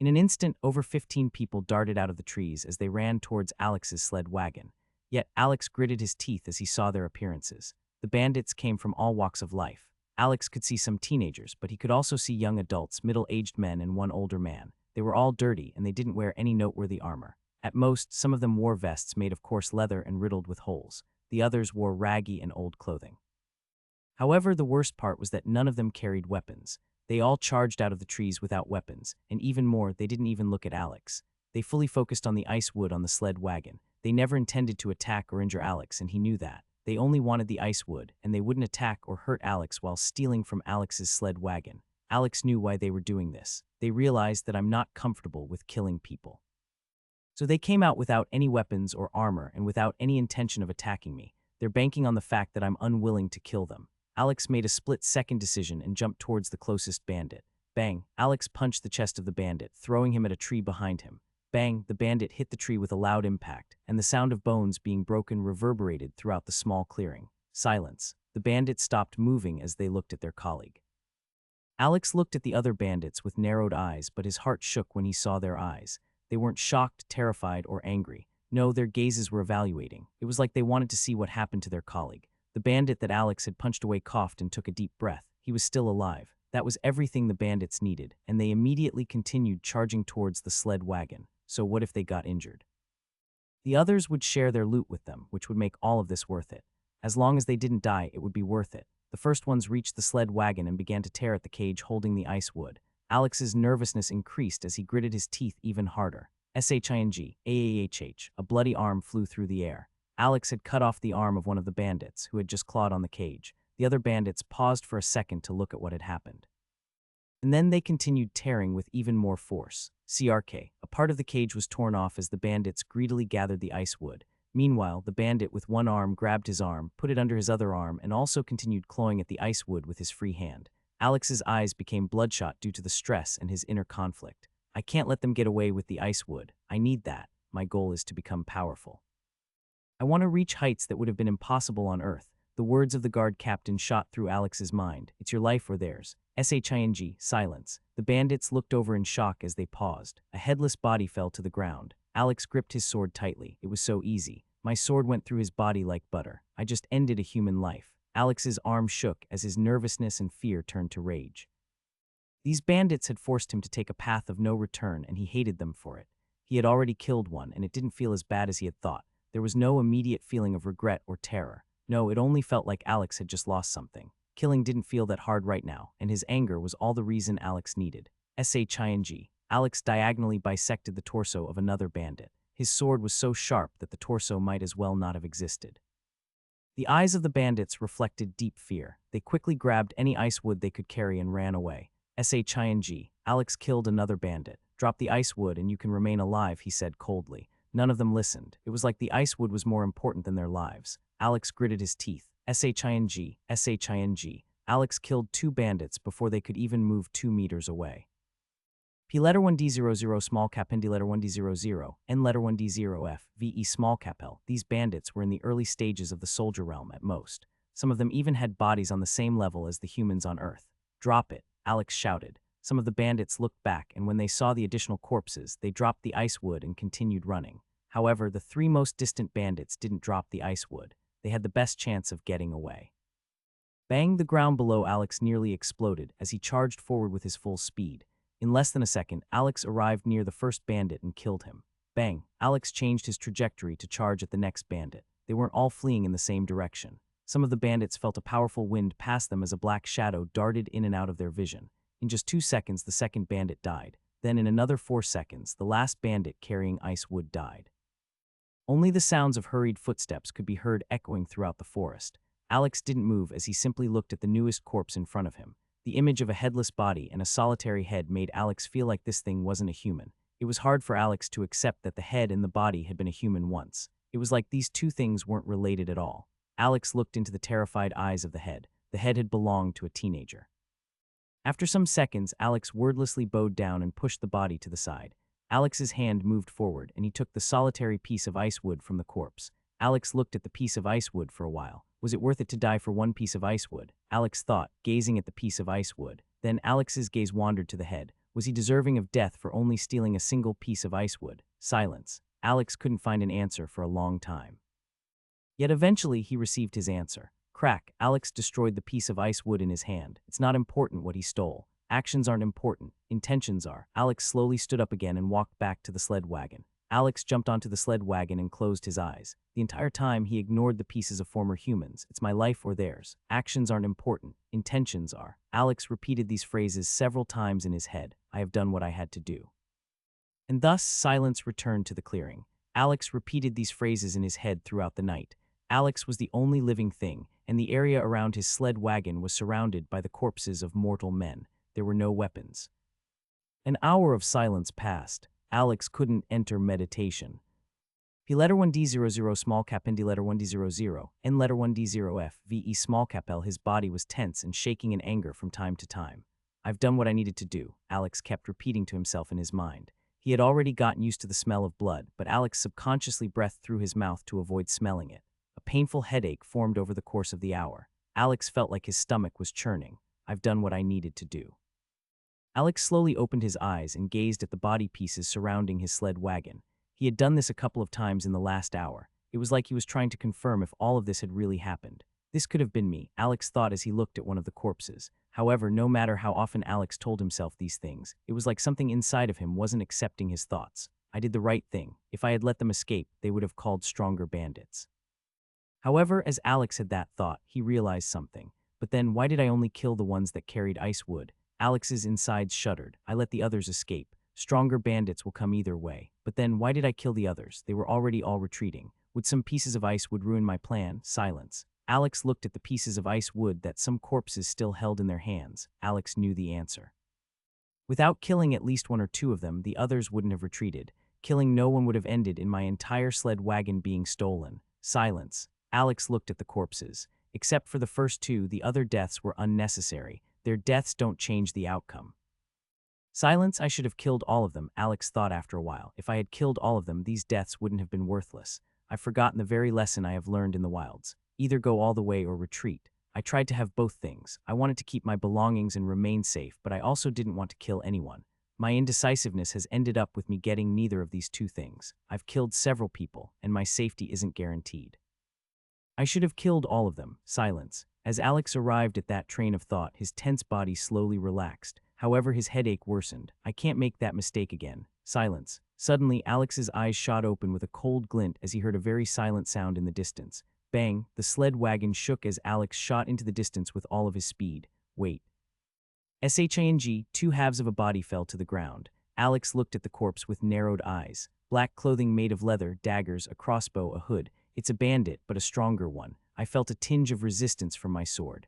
In an instant, over 15 people darted out of the trees as they ran towards Alex's sled wagon. Yet Alex gritted his teeth as he saw their appearances. The bandits came from all walks of life. Alex could see some teenagers, but he could also see young adults, middle-aged men, and one older man. They were all dirty, and they didn't wear any noteworthy armor. At most, some of them wore vests made of coarse leather and riddled with holes. The others wore raggy and old clothing. However, the worst part was that none of them carried weapons. They all charged out of the trees without weapons, and even more, they didn't even look at Alex. They fully focused on the ice wood on the sled wagon. They never intended to attack or injure Alex, and he knew that. They only wanted the ice wood, and they wouldn't attack or hurt Alex while stealing from Alex's sled wagon. Alex knew why they were doing this. They realized that I'm not comfortable with killing people. So they came out without any weapons or armor and without any intention of attacking me. They're banking on the fact that I'm unwilling to kill them. Alex made a split-second decision and jumped towards the closest bandit. Bang! Alex punched the chest of the bandit, throwing him at a tree behind him. Bang! The bandit hit the tree with a loud impact, and the sound of bones being broken reverberated throughout the small clearing. Silence. The bandit stopped moving as they looked at their colleague. Alex looked at the other bandits with narrowed eyes, but his heart shook when he saw their eyes. They weren't shocked, terrified, or angry. No, their gazes were evaluating. It was like they wanted to see what happened to their colleague. The bandit that Alex had punched away coughed and took a deep breath. He was still alive. That was everything the bandits needed, and they immediately continued charging towards the sled wagon. So what if they got injured? The others would share their loot with them, which would make all of this worth it. As long as they didn't die, it would be worth it. The first ones reached the sled wagon and began to tear at the cage holding the ice wood. Alex's nervousness increased as he gritted his teeth even harder. Shing, aahh, a bloody arm flew through the air. Alex had cut off the arm of one of the bandits, who had just clawed on the cage. The other bandits paused for a second to look at what had happened. And then they continued tearing with even more force. CRK, a part of the cage was torn off as the bandits greedily gathered the ice wood. Meanwhile, the bandit with one arm grabbed his arm, put it under his other arm, and also continued clawing at the ice wood with his free hand. Alex's eyes became bloodshot due to the stress and his inner conflict. I can't let them get away with the ice wood. I need that. My goal is to become powerful. I want to reach heights that would have been impossible on Earth. The words of the guard captain shot through Alex's mind. It's your life or theirs. Shing, silence. The bandits looked over in shock as they paused. A headless body fell to the ground. Alex gripped his sword tightly. It was so easy. My sword went through his body like butter. I just ended a human life. Alex's arm shook as his nervousness and fear turned to rage. These bandits had forced him to take a path of no return, and he hated them for it. He had already killed one, and it didn't feel as bad as he had thought. There was no immediate feeling of regret or terror. No, it only felt like Alex had just lost something. Killing didn't feel that hard right now, and his anger was all the reason Alex needed. Shing. Alex diagonally bisected the torso of another bandit. His sword was so sharp that the torso might as well not have existed. The eyes of the bandits reflected deep fear. They quickly grabbed any ice wood they could carry and ran away. Shing. Alex killed another bandit. Drop the ice wood and you can remain alive, he said coldly. None of them listened. It was like the ice wood was more important than their lives. Alex gritted his teeth. Shing. Alex killed 2 bandits before they could even move 2 meters away. P letter 1D00 small cap N D letter 1D00 N letter 1D0F VE small cap L. These bandits were in the early stages of the soldier realm at most. Some of them even had bodies on the same level as the humans on Earth. Drop it, Alex shouted. Some of the bandits looked back, and when they saw the additional corpses, they dropped the ice wood and continued running. However, the 3 most distant bandits didn't drop the ice wood. They had the best chance of getting away. Bang! The ground below Alex nearly exploded as he charged forward with his full speed. In less than a second, Alex arrived near the first bandit and killed him. Bang! Alex changed his trajectory to charge at the next bandit. They weren't all fleeing in the same direction. Some of the bandits felt a powerful wind pass them as a black shadow darted in and out of their vision. In just 2 seconds, the second bandit died. Then in another 4 seconds, the last bandit carrying ice wood died. Only the sounds of hurried footsteps could be heard echoing throughout the forest. Alex didn't move as he simply looked at the newest corpse in front of him. The image of a headless body and a solitary head made Alex feel like this thing wasn't a human. It was hard for Alex to accept that the head and the body had been a human once. It was like these 2 things weren't related at all. Alex looked into the terrified eyes of the head. The head had belonged to a teenager. After some seconds, Alex wordlessly bowed down and pushed the body to the side. Alex's hand moved forward, and he took the solitary piece of ice wood from the corpse. Alex looked at the piece of ice wood for a while. Was it worth it to die for one piece of ice wood? Alex thought, gazing at the piece of ice wood. Then Alex's gaze wandered to the head. Was he deserving of death for only stealing a single piece of ice wood? Silence. Alex couldn't find an answer for a long time. Yet eventually he received his answer. Crack. Alex destroyed the piece of ice wood in his hand. It's not important what he stole. Actions aren't important. Intentions are. Alex slowly stood up again and walked back to the sled wagon. Alex jumped onto the sled wagon and closed his eyes. The entire time he ignored the pieces of former humans. It's my life or theirs. Actions aren't important. Intentions are. Alex repeated these phrases several times in his head. I have done what I had to do. And thus silence returned to the clearing. Alex repeated these phrases in his head throughout the night. Alex was the only living thing, and the area around his sled wagon was surrounded by the corpses of mortal men. There were no weapons. An hour of silence passed. Alex couldn't enter meditation. P letter 1D00 small cap ND letter 1D00 N letter 1D0F VE small cap L. His body was tense and shaking in anger from time to time. I've done what I needed to do, Alex kept repeating to himself in his mind. He had already gotten used to the smell of blood, but Alex subconsciously breathed through his mouth to avoid smelling it. A painful headache formed over the course of the hour. Alex felt like his stomach was churning. I've done what I needed to do. Alex slowly opened his eyes and gazed at the body pieces surrounding his sled wagon. He had done this a couple of times in the last hour. It was like he was trying to confirm if all of this had really happened. This could have been me, Alex thought as he looked at one of the corpses. However, no matter how often Alex told himself these things, it was like something inside of him wasn't accepting his thoughts. I did the right thing. If I had let them escape, they would have called stronger bandits. However, as Alex had that thought, he realized something. But then, why did I only kill the ones that carried ice wood? Alex's insides shuddered. I let the others escape. Stronger bandits will come either way. But then, why did I kill the others? They were already all retreating. Would some pieces of ice wood ruin my plan? Silence. Alex looked at the pieces of ice wood that some corpses still held in their hands. Alex knew the answer. Without killing at least one or two of them, the others wouldn't have retreated. Killing no one would have ended in my entire sled wagon being stolen. Silence. Alex looked at the corpses. Except for the first two, the other deaths were unnecessary. Their deaths don't change the outcome. Silence. I should have killed all of them, Alex thought after a while. If I had killed all of them, these deaths wouldn't have been worthless. I've forgotten the very lesson I have learned in the wilds. Either go all the way or retreat. I tried to have both things. I wanted to keep my belongings and remain safe, but I also didn't want to kill anyone. My indecisiveness has ended up with me getting neither of these two things. I've killed several people, and my safety isn't guaranteed. I should have killed all of them. Silence. As Alex arrived at that train of thought, his tense body slowly relaxed. However, his headache worsened. I can't make that mistake again. Silence. Suddenly, Alex's eyes shot open with a cold glint as he heard a very silent sound in the distance. Bang! The sled wagon shook as Alex shot into the distance with all of his speed. Wait. SHING, two halves of a body fell to the ground. Alex looked at the corpse with narrowed eyes. Black clothing made of leather, daggers, a crossbow, a hood. It's a bandit, but a stronger one. I felt a tinge of resistance from my sword.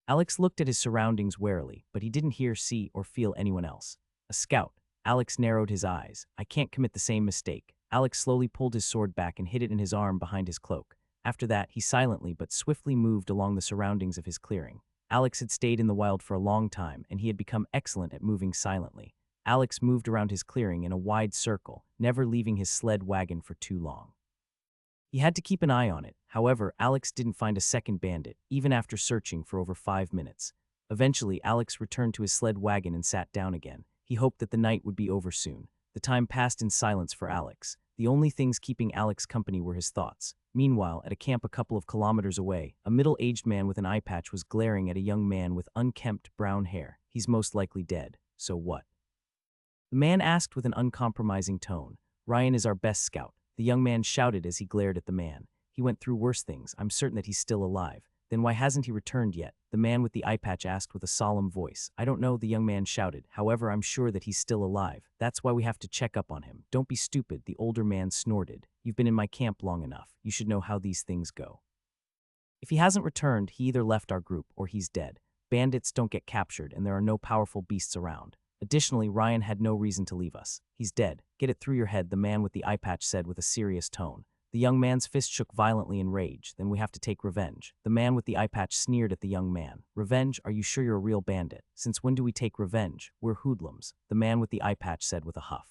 Alex looked at his surroundings warily, but he didn't hear, see, or feel anyone else. A scout. Alex narrowed his eyes. I can't commit the same mistake. Alex slowly pulled his sword back and hid it in his arm behind his cloak. After that, he silently but swiftly moved along the surroundings of his clearing. Alex had stayed in the wild for a long time, and he had become excellent at moving silently. Alex moved around his clearing in a wide circle, never leaving his sled wagon for too long. He had to keep an eye on it. However, Alex didn't find a second bandit, even after searching for over 5 minutes. Eventually, Alex returned to his sled wagon and sat down again. He hoped that the night would be over soon. The time passed in silence for Alex. The only things keeping Alex company were his thoughts. Meanwhile, at a camp a couple of kilometers away, a middle-aged man with an eye patch was glaring at a young man with unkempt brown hair. He's most likely dead. So what? The man asked with an uncompromising tone. Ryan is our best scout. The young man shouted as he glared at the man. He went through worse things. I'm certain that he's still alive. Then why hasn't he returned yet? The man with the eye patch asked with a solemn voice. I don't know, the young man shouted. However, I'm sure that he's still alive. That's why we have to check up on him. Don't be stupid, the older man snorted. You've been in my camp long enough. You should know how these things go. If he hasn't returned, he either left our group or he's dead. Bandits don't get captured and there are no powerful beasts around. Additionally, Ryan had no reason to leave us. He's dead. Get it through your head, the man with the eye patch said with a serious tone. The young man's fist shook violently in rage. Then we have to take revenge. The man with the eye patch sneered at the young man. Revenge? Are you sure you're a real bandit? Since when do we take revenge? We're hoodlums, the man with the eye patch said with a huff.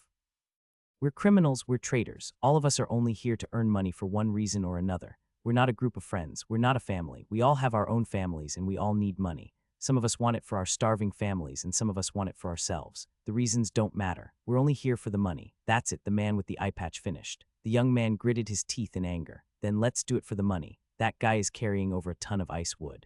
We're criminals, we're traitors. All of us are only here to earn money for one reason or another. We're not a group of friends. We're not a family. We all have our own families and we all need money. Some of us want it for our starving families and some of us want it for ourselves. The reasons don't matter. We're only here for the money. That's it, the man with the eye patch finished. The young man gritted his teeth in anger. Then let's do it for the money. That guy is carrying over a ton of ice wood.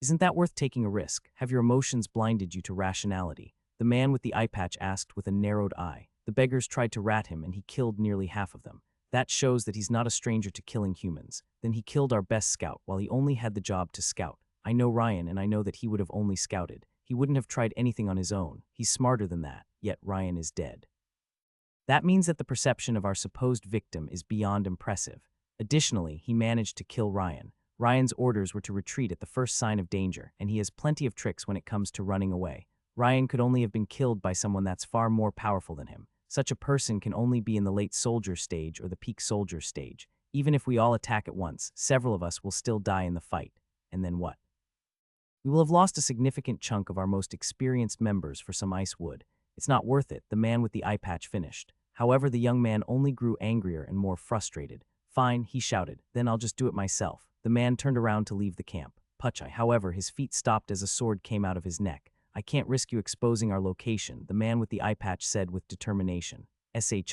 Isn't that worth taking a risk? Have your emotions blinded you to rationality? The man with the eye patch asked with a narrowed eye. The beggars tried to rat him and he killed nearly half of them. That shows that he's not a stranger to killing humans. Then he killed our best scout while he only had the job to scout. I know Ryan and I know that he would have only scouted. He wouldn't have tried anything on his own. He's smarter than that, yet Ryan is dead. That means that the perception of our supposed victim is beyond impressive. Additionally, he managed to kill Ryan. Ryan's orders were to retreat at the first sign of danger, and he has plenty of tricks when it comes to running away. Ryan could only have been killed by someone that's far more powerful than him. Such a person can only be in the late soldier stage or the peak soldier stage. Even if we all attack at once, several of us will still die in the fight. And then what? We will have lost a significant chunk of our most experienced members for some ice wood. It's not worth it, the man with the eye patch finished. However, the young man only grew angrier and more frustrated. Fine, he shouted, then I'll just do it myself. The man turned around to leave the camp. Puchai, however, his feet stopped as a sword came out of his neck. I can't risk you exposing our location, the man with the eye patch said with determination. Shing.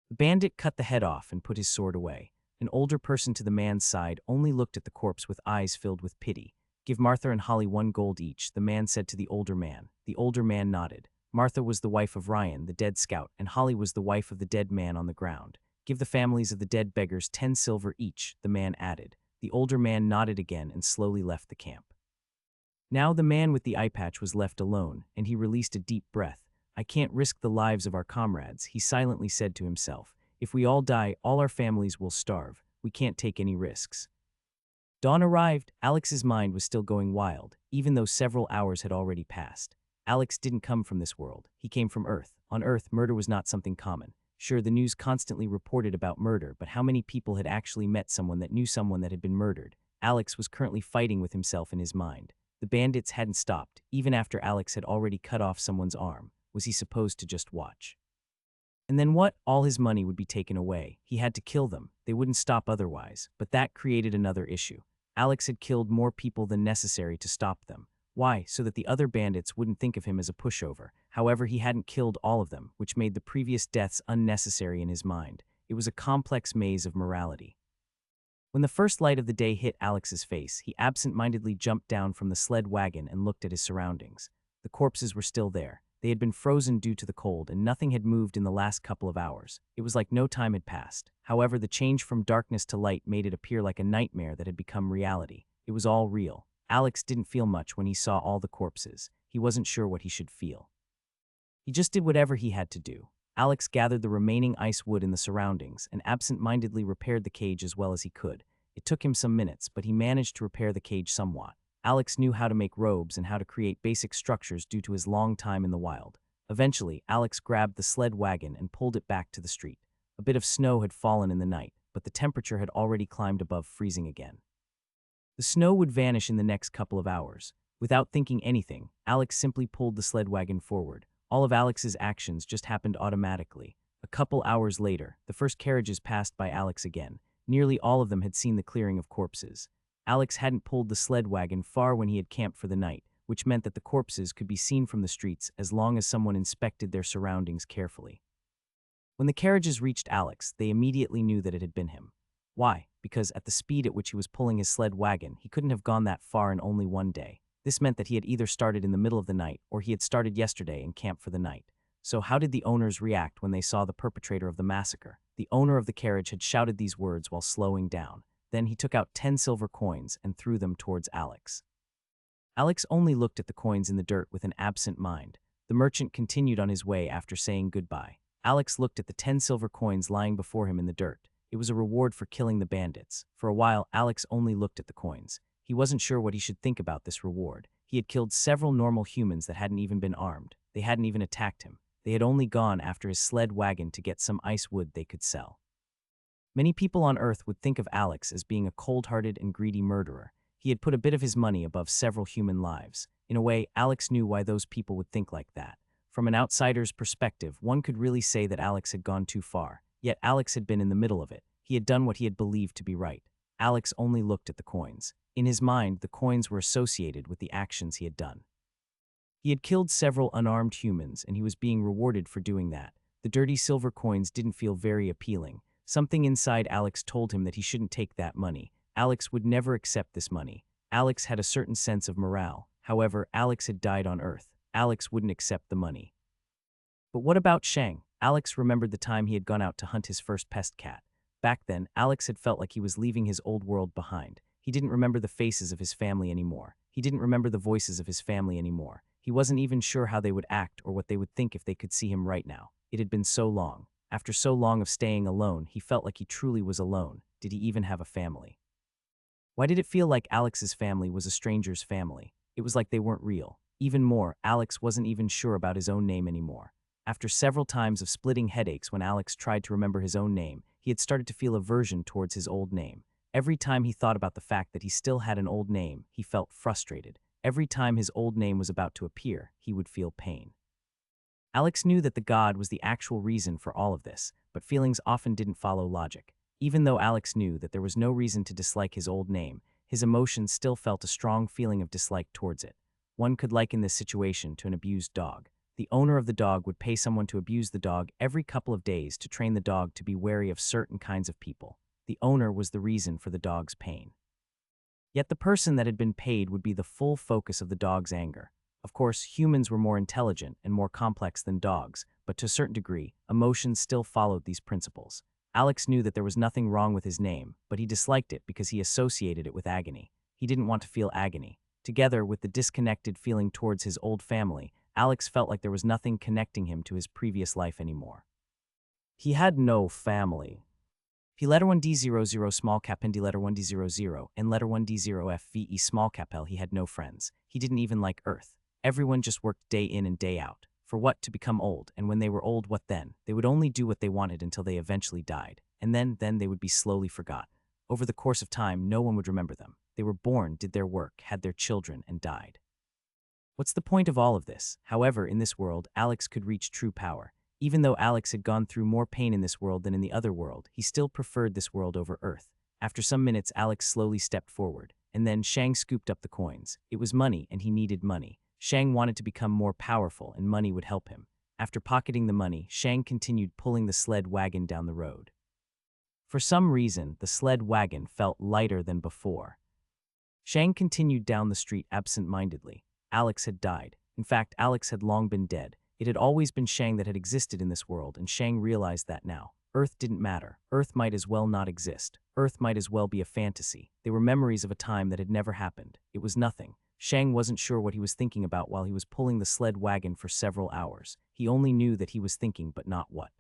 The bandit cut the head off and put his sword away. An older person to the man's side only looked at the corpse with eyes filled with pity. Give Martha and Holly 1 gold each, the man said to the older man. The older man nodded. Martha was the wife of Ryan, the dead scout, and Holly was the wife of the dead man on the ground. Give the families of the dead beggars 10 silver each, the man added. The older man nodded again and slowly left the camp. Now the man with the eye patch was left alone, and he released a deep breath. I can't risk the lives of our comrades, he silently said to himself. If we all die, all our families will starve. We can't take any risks. Dawn arrived. Alex's mind was still going wild, even though several hours had already passed. Alex didn't come from this world. He came from Earth. On Earth, murder was not something common. Sure, the news constantly reported about murder, but how many people had actually met someone that knew someone that had been murdered? Alex was currently fighting with himself in his mind. The bandits hadn't stopped, even after Alex had already cut off someone's arm. Was he supposed to just watch? And then what? All his money would be taken away. He had to kill them. They wouldn't stop otherwise. But that created another issue. Alex had killed more people than necessary to stop them. Why? So that the other bandits wouldn't think of him as a pushover. However, he hadn't killed all of them, which made the previous deaths unnecessary in his mind. It was a complex maze of morality. When the first light of the day hit Alex's face, he absent-mindedly jumped down from the sled wagon and looked at his surroundings. The corpses were still there. They had been frozen due to the cold, and nothing had moved in the last couple of hours. It was like no time had passed. However, the change from darkness to light made it appear like a nightmare that had become reality. It was all real. Alex didn't feel much when he saw all the corpses. He wasn't sure what he should feel. He just did whatever he had to do. Alex gathered the remaining ice wood in the surroundings and absent-mindedly repaired the cage as well as he could. It took him some minutes, but he managed to repair the cage somewhat. Alex knew how to make robes and how to create basic structures due to his long time in the wild. Eventually, Alex grabbed the sled wagon and pulled it back to the street. A bit of snow had fallen in the night, but the temperature had already climbed above freezing again. The snow would vanish in the next couple of hours. Without thinking anything, Alex simply pulled the sled wagon forward. All of Alex's actions just happened automatically. A couple hours later, the first carriages passed by Alex again. Nearly all of them had seen the clearing of corpses. Alex hadn't pulled the sled wagon far when he had camped for the night, which meant that the corpses could be seen from the streets as long as someone inspected their surroundings carefully. When the carriages reached Alex, they immediately knew that it had been him. Why? Because at the speed at which he was pulling his sled wagon, he couldn't have gone that far in only one day. This meant that he had either started in the middle of the night or he had started yesterday and camped for the night. So how did the owners react when they saw the perpetrator of the massacre? The owner of the carriage had shouted these words while slowing down. Then he took out 10 silver coins and threw them towards Alex. Alex only looked at the coins in the dirt with an absent mind. The merchant continued on his way after saying goodbye. Alex looked at the 10 silver coins lying before him in the dirt. It was a reward for killing the bandits. For a while, Alex only looked at the coins. He wasn't sure what he should think about this reward. He had killed several normal humans that hadn't even been armed. They hadn't even attacked him. They had only gone after his sled wagon to get some ice wood they could sell. Many people on Earth would think of Alex as being a cold-hearted and greedy murderer. He had put a bit of his money above several human lives. In a way, Alex knew why those people would think like that. From an outsider's perspective, one could really say that Alex had gone too far. Yet Alex had been in the middle of it. He had done what he had believed to be right. Alex only looked at the coins. In his mind, the coins were associated with the actions he had done. He had killed several unarmed humans, and he was being rewarded for doing that. The dirty silver coins didn't feel very appealing. Something inside Alex told him that he shouldn't take that money. Alex would never accept this money. Alex had a certain sense of morale. However, Alex had died on Earth. Alex wouldn't accept the money. But what about Shang? Alex remembered the time he had gone out to hunt his first pest cat. Back then, Alex had felt like he was leaving his old world behind. He didn't remember the faces of his family anymore. He didn't remember the voices of his family anymore. He wasn't even sure how they would act or what they would think if they could see him right now. It had been so long. After so long of staying alone, he felt like he truly was alone. Did he even have a family? Why did it feel like Alex's family was a stranger's family? It was like they weren't real. Even more, Alex wasn't even sure about his own name anymore. After several times of splitting headaches when Alex tried to remember his own name, he had started to feel aversion towards his old name. Every time he thought about the fact that he still had an old name, he felt frustrated. Every time his old name was about to appear, he would feel pain. Alex knew that the god was the actual reason for all of this, but feelings often didn't follow logic. Even though Alex knew that there was no reason to dislike his old name, his emotions still felt a strong feeling of dislike towards it. One could liken this situation to an abused dog. The owner of the dog would pay someone to abuse the dog every couple of days to train the dog to be wary of certain kinds of people. The owner was the reason for the dog's pain. Yet the person that had been paid would be the full focus of the dog's anger. Of course, humans were more intelligent and more complex than dogs, but to a certain degree, emotions still followed these principles. Alex knew that there was nothing wrong with his name, but he disliked it because he associated it with agony. He didn't want to feel agony. Together with the disconnected feeling towards his old family, Alex felt like there was nothing connecting him to his previous life anymore. He had no family. P letter 1D00 small cap and D letter 1D00 and letter 1D0 FVE small cap L. He had no friends. He didn't even like Earth. Everyone just worked day in and day out. For what? To become old, and when they were old, what then? They would only do what they wanted until they eventually died, and then they would be slowly forgot. Over the course of time, no one would remember them. They were born, did their work, had their children, and died. What's the point of all of this? However, in this world, Alex could reach true power. Even though Alex had gone through more pain in this world than in the other world, he still preferred this world over Earth. After some minutes, Alex slowly stepped forward, and then Shang scooped up the coins. It was money, and he needed money. Shang wanted to become more powerful, and money would help him. After pocketing the money, Shang continued pulling the sled wagon down the road. For some reason, the sled wagon felt lighter than before. Shang continued down the street absent-mindedly. Alex had died. In fact, Alex had long been dead. It had always been Shang that had existed in this world, and Shang realized that now. Earth didn't matter. Earth might as well not exist. Earth might as well be a fantasy. They were memories of a time that had never happened. It was nothing. Shang wasn't sure what he was thinking about while he was pulling the sled wagon for several hours. He only knew that he was thinking, but not what.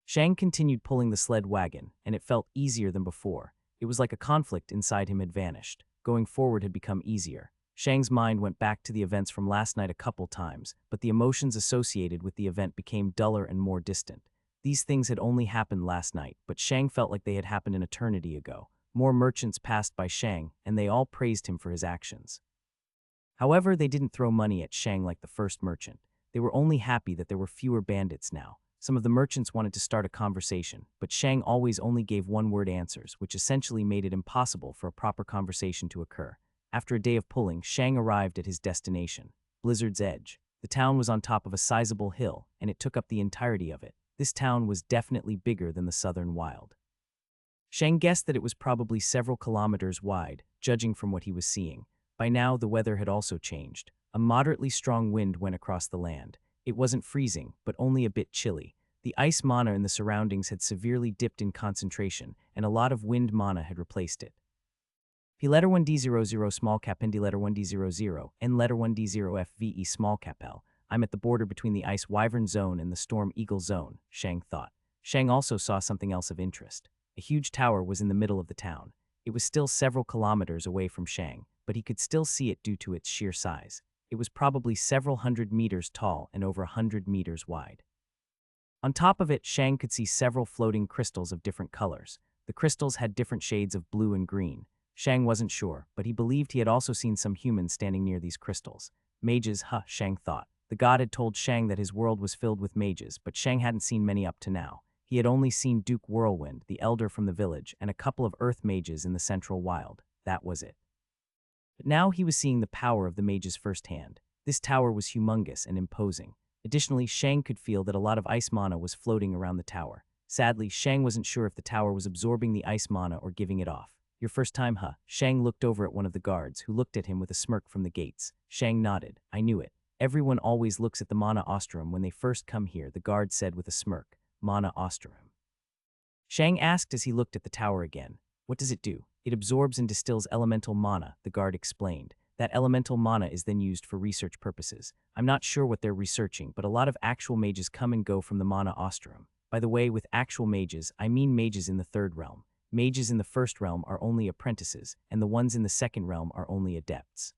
Shang continued pulling the sled wagon, and it felt easier than before. It was like a conflict inside him had vanished. Going forward had become easier. Shang's mind went back to the events from last night a couple times, but the emotions associated with the event became duller and more distant. These things had only happened last night, but Shang felt like they had happened an eternity ago. More merchants passed by Shang, and they all praised him for his actions. However, they didn't throw money at Shang like the first merchant. They were only happy that there were fewer bandits now. Some of the merchants wanted to start a conversation, but Shang always only gave one-word answers, which essentially made it impossible for a proper conversation to occur. After a day of pulling, Shang arrived at his destination, Blizzard's Edge. The town was on top of a sizable hill, and it took up the entirety of it. This town was definitely bigger than the Southern Wild. Shang guessed that it was probably several kilometers wide, judging from what he was seeing. By now, the weather had also changed. A moderately strong wind went across the land. It wasn't freezing, but only a bit chilly. The ice mana in the surroundings had severely dipped in concentration, and a lot of wind mana had replaced it. P letter 1D00 small cap and D letter 1D00 and letter 1D0 FVE small cap L. I'm at the border between the Ice Wyvern Zone and the Storm Eagle Zone, Shang thought. Shang also saw something else of interest. A huge tower was in the middle of the town. It was still several kilometers away from Shang, but he could still see it due to its sheer size. It was probably several hundred meters tall and over 100 meters wide. On top of it, Shang could see several floating crystals of different colors. The crystals had different shades of blue and green. Shang wasn't sure, but he believed he had also seen some humans standing near these crystals. Mages, Shang thought. The god had told Shang that his world was filled with mages, but Shang hadn't seen many up to now. He had only seen Duke Whirlwind, the elder from the village, and a couple of earth mages in the central wild. That was it. But now he was seeing the power of the mages firsthand. This tower was humongous and imposing. Additionally, Shang could feel that a lot of ice mana was floating around the tower. Sadly, Shang wasn't sure if the tower was absorbing the ice mana or giving it off. Your first time, huh? Shang looked over at one of the guards, who looked at him with a smirk from the gates. Shang nodded. I knew it. Everyone always looks at the mana ostrum when they first come here, the guard said with a smirk. Mana ostrum. Shang asked as he looked at the tower again. What does it do? It absorbs and distills elemental mana, the guard explained. That elemental mana is then used for research purposes. I'm not sure what they're researching, but a lot of actual mages come and go from the mana ostrum. By the way, with actual mages, I mean mages in the third realm. Mages in the first realm are only apprentices, and the ones in the second realm are only adepts.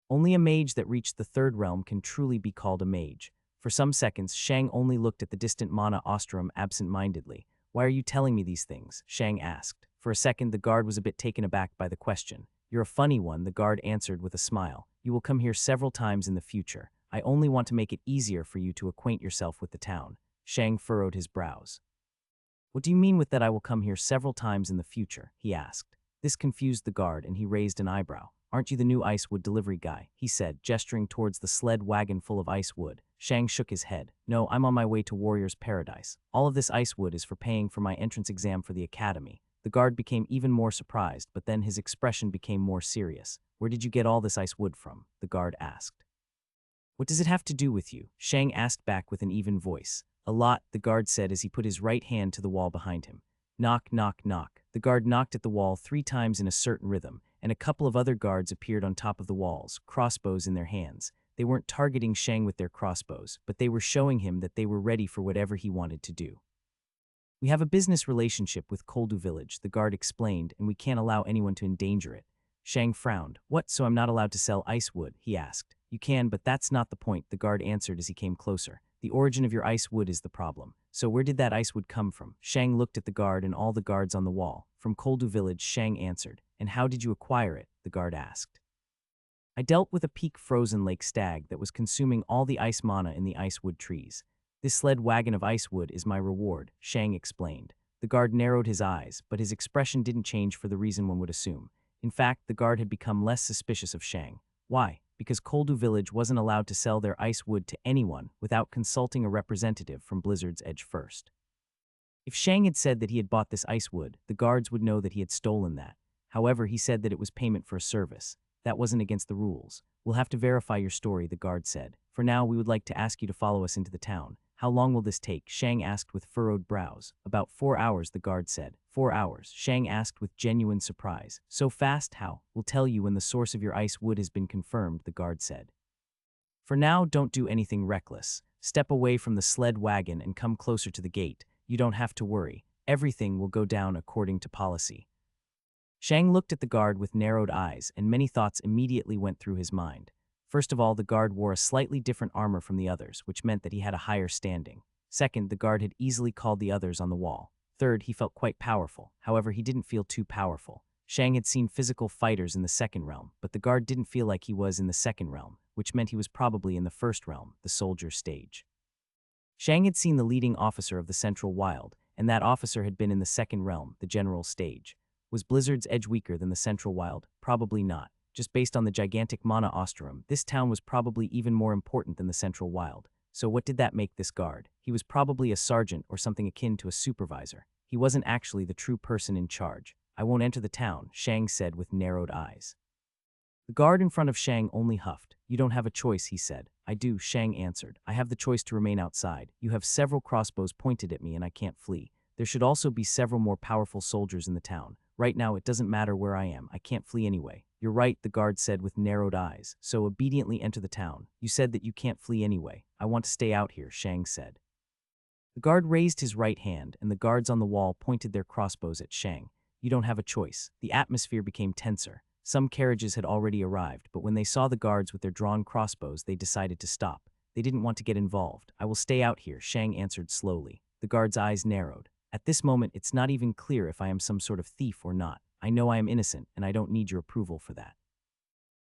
Only a mage that reached the third realm can truly be called a mage. For some seconds, Shang only looked at the distant mana ostrum absent-mindedly. Why are you telling me these things? Shang asked. For a second, the guard was a bit taken aback by the question. You're a funny one, the guard answered with a smile. You will come here several times in the future. I only want to make it easier for you to acquaint yourself with the town. Shang furrowed his brows. What do you mean with that I will come here several times in the future? He asked. This confused the guard and he raised an eyebrow. Aren't you the new ice wood delivery guy? He said, gesturing towards the sled wagon full of ice wood. Shang shook his head. No, I'm on my way to Warrior's Paradise. All of this ice wood is for paying for my entrance exam for the academy. The guard became even more surprised, but then his expression became more serious. Where did you get all this ice wood from? The guard asked. What does it have to do with you? Shang asked back with an even voice. A lot, the guard said as he put his right hand to the wall behind him. Knock, knock, knock. The guard knocked at the wall 3 times in a certain rhythm, and a couple of other guards appeared on top of the walls, crossbows in their hands. They weren't targeting Shang with their crossbows, but they were showing him that they were ready for whatever he wanted to do. We have a business relationship with Koldu village, the guard explained, and we can't allow anyone to endanger it. Shang frowned. What, so I'm not allowed to sell ice wood? He asked. You can, but that's not the point, the guard answered as he came closer. The origin of your ice wood is the problem. So where did that ice wood come from? Shang looked at the guard and all the guards on the wall. From Koldu village, Shang answered. And how did you acquire it? The guard asked. I dealt with a peak frozen lake stag that was consuming all the ice mana in the ice wood trees. This sled wagon of ice wood is my reward, Shang explained. The guard narrowed his eyes, but his expression didn't change for the reason one would assume. In fact, the guard had become less suspicious of Shang. Why? Because Koldu village wasn't allowed to sell their ice wood to anyone without consulting a representative from Blizzard's Edge first. If Shang had said that he had bought this ice wood, the guards would know that he had stolen that. However, he said that it was payment for a service. That wasn't against the rules. We'll have to verify your story, the guard said. For now, we would like to ask you to follow us into the town. How long will this take? Shang asked with furrowed brows. About 4 hours, the guard said. 4 hours, Shang asked with genuine surprise. So fast, how? We'll tell you when the source of your ice wood has been confirmed, the guard said. For now, don't do anything reckless. Step away from the sled wagon and come closer to the gate. You don't have to worry. Everything will go down according to policy. Shang looked at the guard with narrowed eyes, and many thoughts immediately went through his mind. First of all, the guard wore a slightly different armor from the others, which meant that he had a higher standing. Second, the guard had easily called the others on the wall. Third, he felt quite powerful. However, he didn't feel too powerful. Shang had seen physical fighters in the second realm, but the guard didn't feel like he was in the second realm, which meant he was probably in the first realm, the soldier stage. Shang had seen the leading officer of the Central Wild, and that officer had been in the second realm, the general stage. Was Blizzard's Edge weaker than the Central Wild? Probably not. Just based on the gigantic mana ostrum, this town was probably even more important than the Central Wild. So what did that make this guard? He was probably a sergeant or something akin to a supervisor. He wasn't actually the true person in charge. I won't enter the town, Shang said with narrowed eyes. The guard in front of Shang only huffed. You don't have a choice, he said. I do, Shang answered. I have the choice to remain outside. You have several crossbows pointed at me and I can't flee. There should also be several more powerful soldiers in the town. Right now, it doesn't matter where I am. I can't flee anyway. You're right, the guard said with narrowed eyes. So obediently enter the town. You said that you can't flee anyway. I want to stay out here, Shang said. The guard raised his right hand, and the guards on the wall pointed their crossbows at Shang. You don't have a choice. The atmosphere became tenser. Some carriages had already arrived, but when they saw the guards with their drawn crossbows, they decided to stop. They didn't want to get involved. I will stay out here, Shang answered slowly. The guard's eyes narrowed. At this moment, it's not even clear if I am some sort of thief or not. I know I am innocent, and I don't need your approval for that.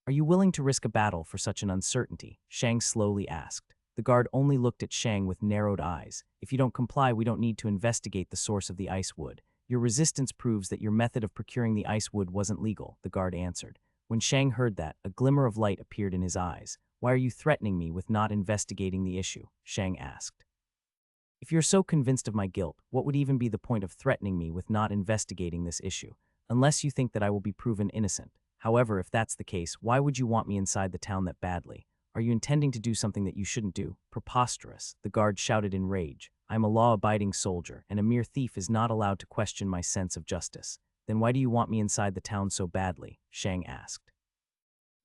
Are you willing to risk a battle for such an uncertainty? Shang slowly asked. The guard only looked at Shang with narrowed eyes. If you don't comply, we don't need to investigate the source of the ice wood. Your resistance proves that your method of procuring the ice wood wasn't legal, the guard answered. When Shang heard that, a glimmer of light appeared in his eyes. Why are you threatening me with not investigating the issue? Shang asked. If you're so convinced of my guilt, what would even be the point of threatening me with not investigating this issue? Unless you think that I will be proven innocent. However, if that's the case, why would you want me inside the town that badly? Are you intending to do something that you shouldn't do? Preposterous, the guard shouted in rage. I am a law-abiding soldier, and a mere thief is not allowed to question my sense of justice. Then why do you want me inside the town so badly? Shang asked.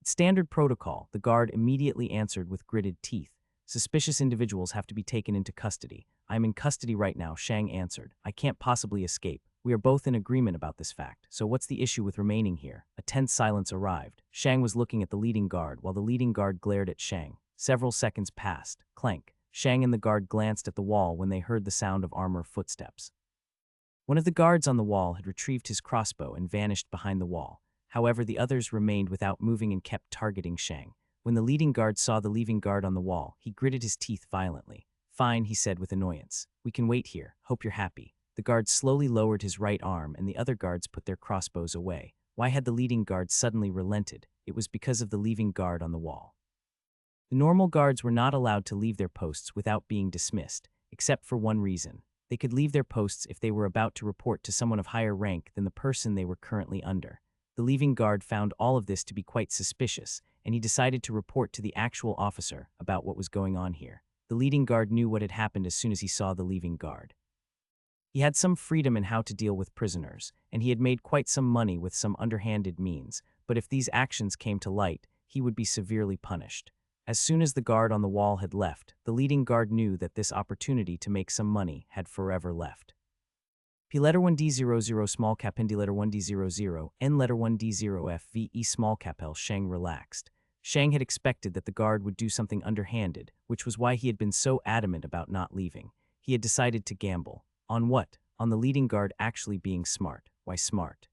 It's standard protocol, the guard immediately answered with gritted teeth. Suspicious individuals have to be taken into custody. I am in custody right now, Shang answered. I can't possibly escape. We are both in agreement about this fact, so what's the issue with remaining here? A tense silence arrived. Shang was looking at the leading guard, while the leading guard glared at Shang. Several seconds passed. Clank. Shang and the guard glanced at the wall when they heard the sound of armor footsteps. One of the guards on the wall had retrieved his crossbow and vanished behind the wall. However, the others remained without moving and kept targeting Shang. When the leading guard saw the leaving guard on the wall, he gritted his teeth violently. Fine, he said with annoyance. We can wait here. Hope you're happy. The guard slowly lowered his right arm and the other guards put their crossbows away. Why had the leading guard suddenly relented? It was because of the leaving guard on the wall. The normal guards were not allowed to leave their posts without being dismissed, except for one reason. They could leave their posts if they were about to report to someone of higher rank than the person they were currently under. The leaving guard found all of this to be quite suspicious, and he decided to report to the actual officer about what was going on here. The leading guard knew what had happened as soon as he saw the leaving guard. He had some freedom in how to deal with prisoners, and he had made quite some money with some underhanded means, but if these actions came to light, he would be severely punished. As soon as the guard on the wall had left, the leading guard knew that this opportunity to make some money had forever left. P letter 1D00 small cap N D letter 1D00 N letter 1D0 F V E small cap L. Shang relaxed. Shang had expected that the guard would do something underhanded, which was why he had been so adamant about not leaving. He had decided to gamble. On what? On the leading guard actually being smart. Why smart?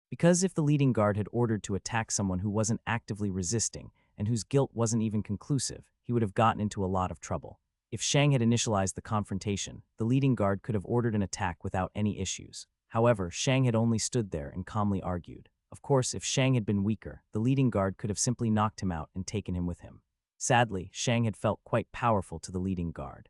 Because if the leading guard had ordered to attack someone who wasn't actively resisting and whose guilt wasn't even conclusive, he would have gotten into a lot of trouble. If Shang had initialized the confrontation, the leading guard could have ordered an attack without any issues. However, Shang had only stood there and calmly argued. Of course, if Shang had been weaker, the leading guard could have simply knocked him out and taken him with him. Sadly, Shang had felt quite powerful to the leading guard.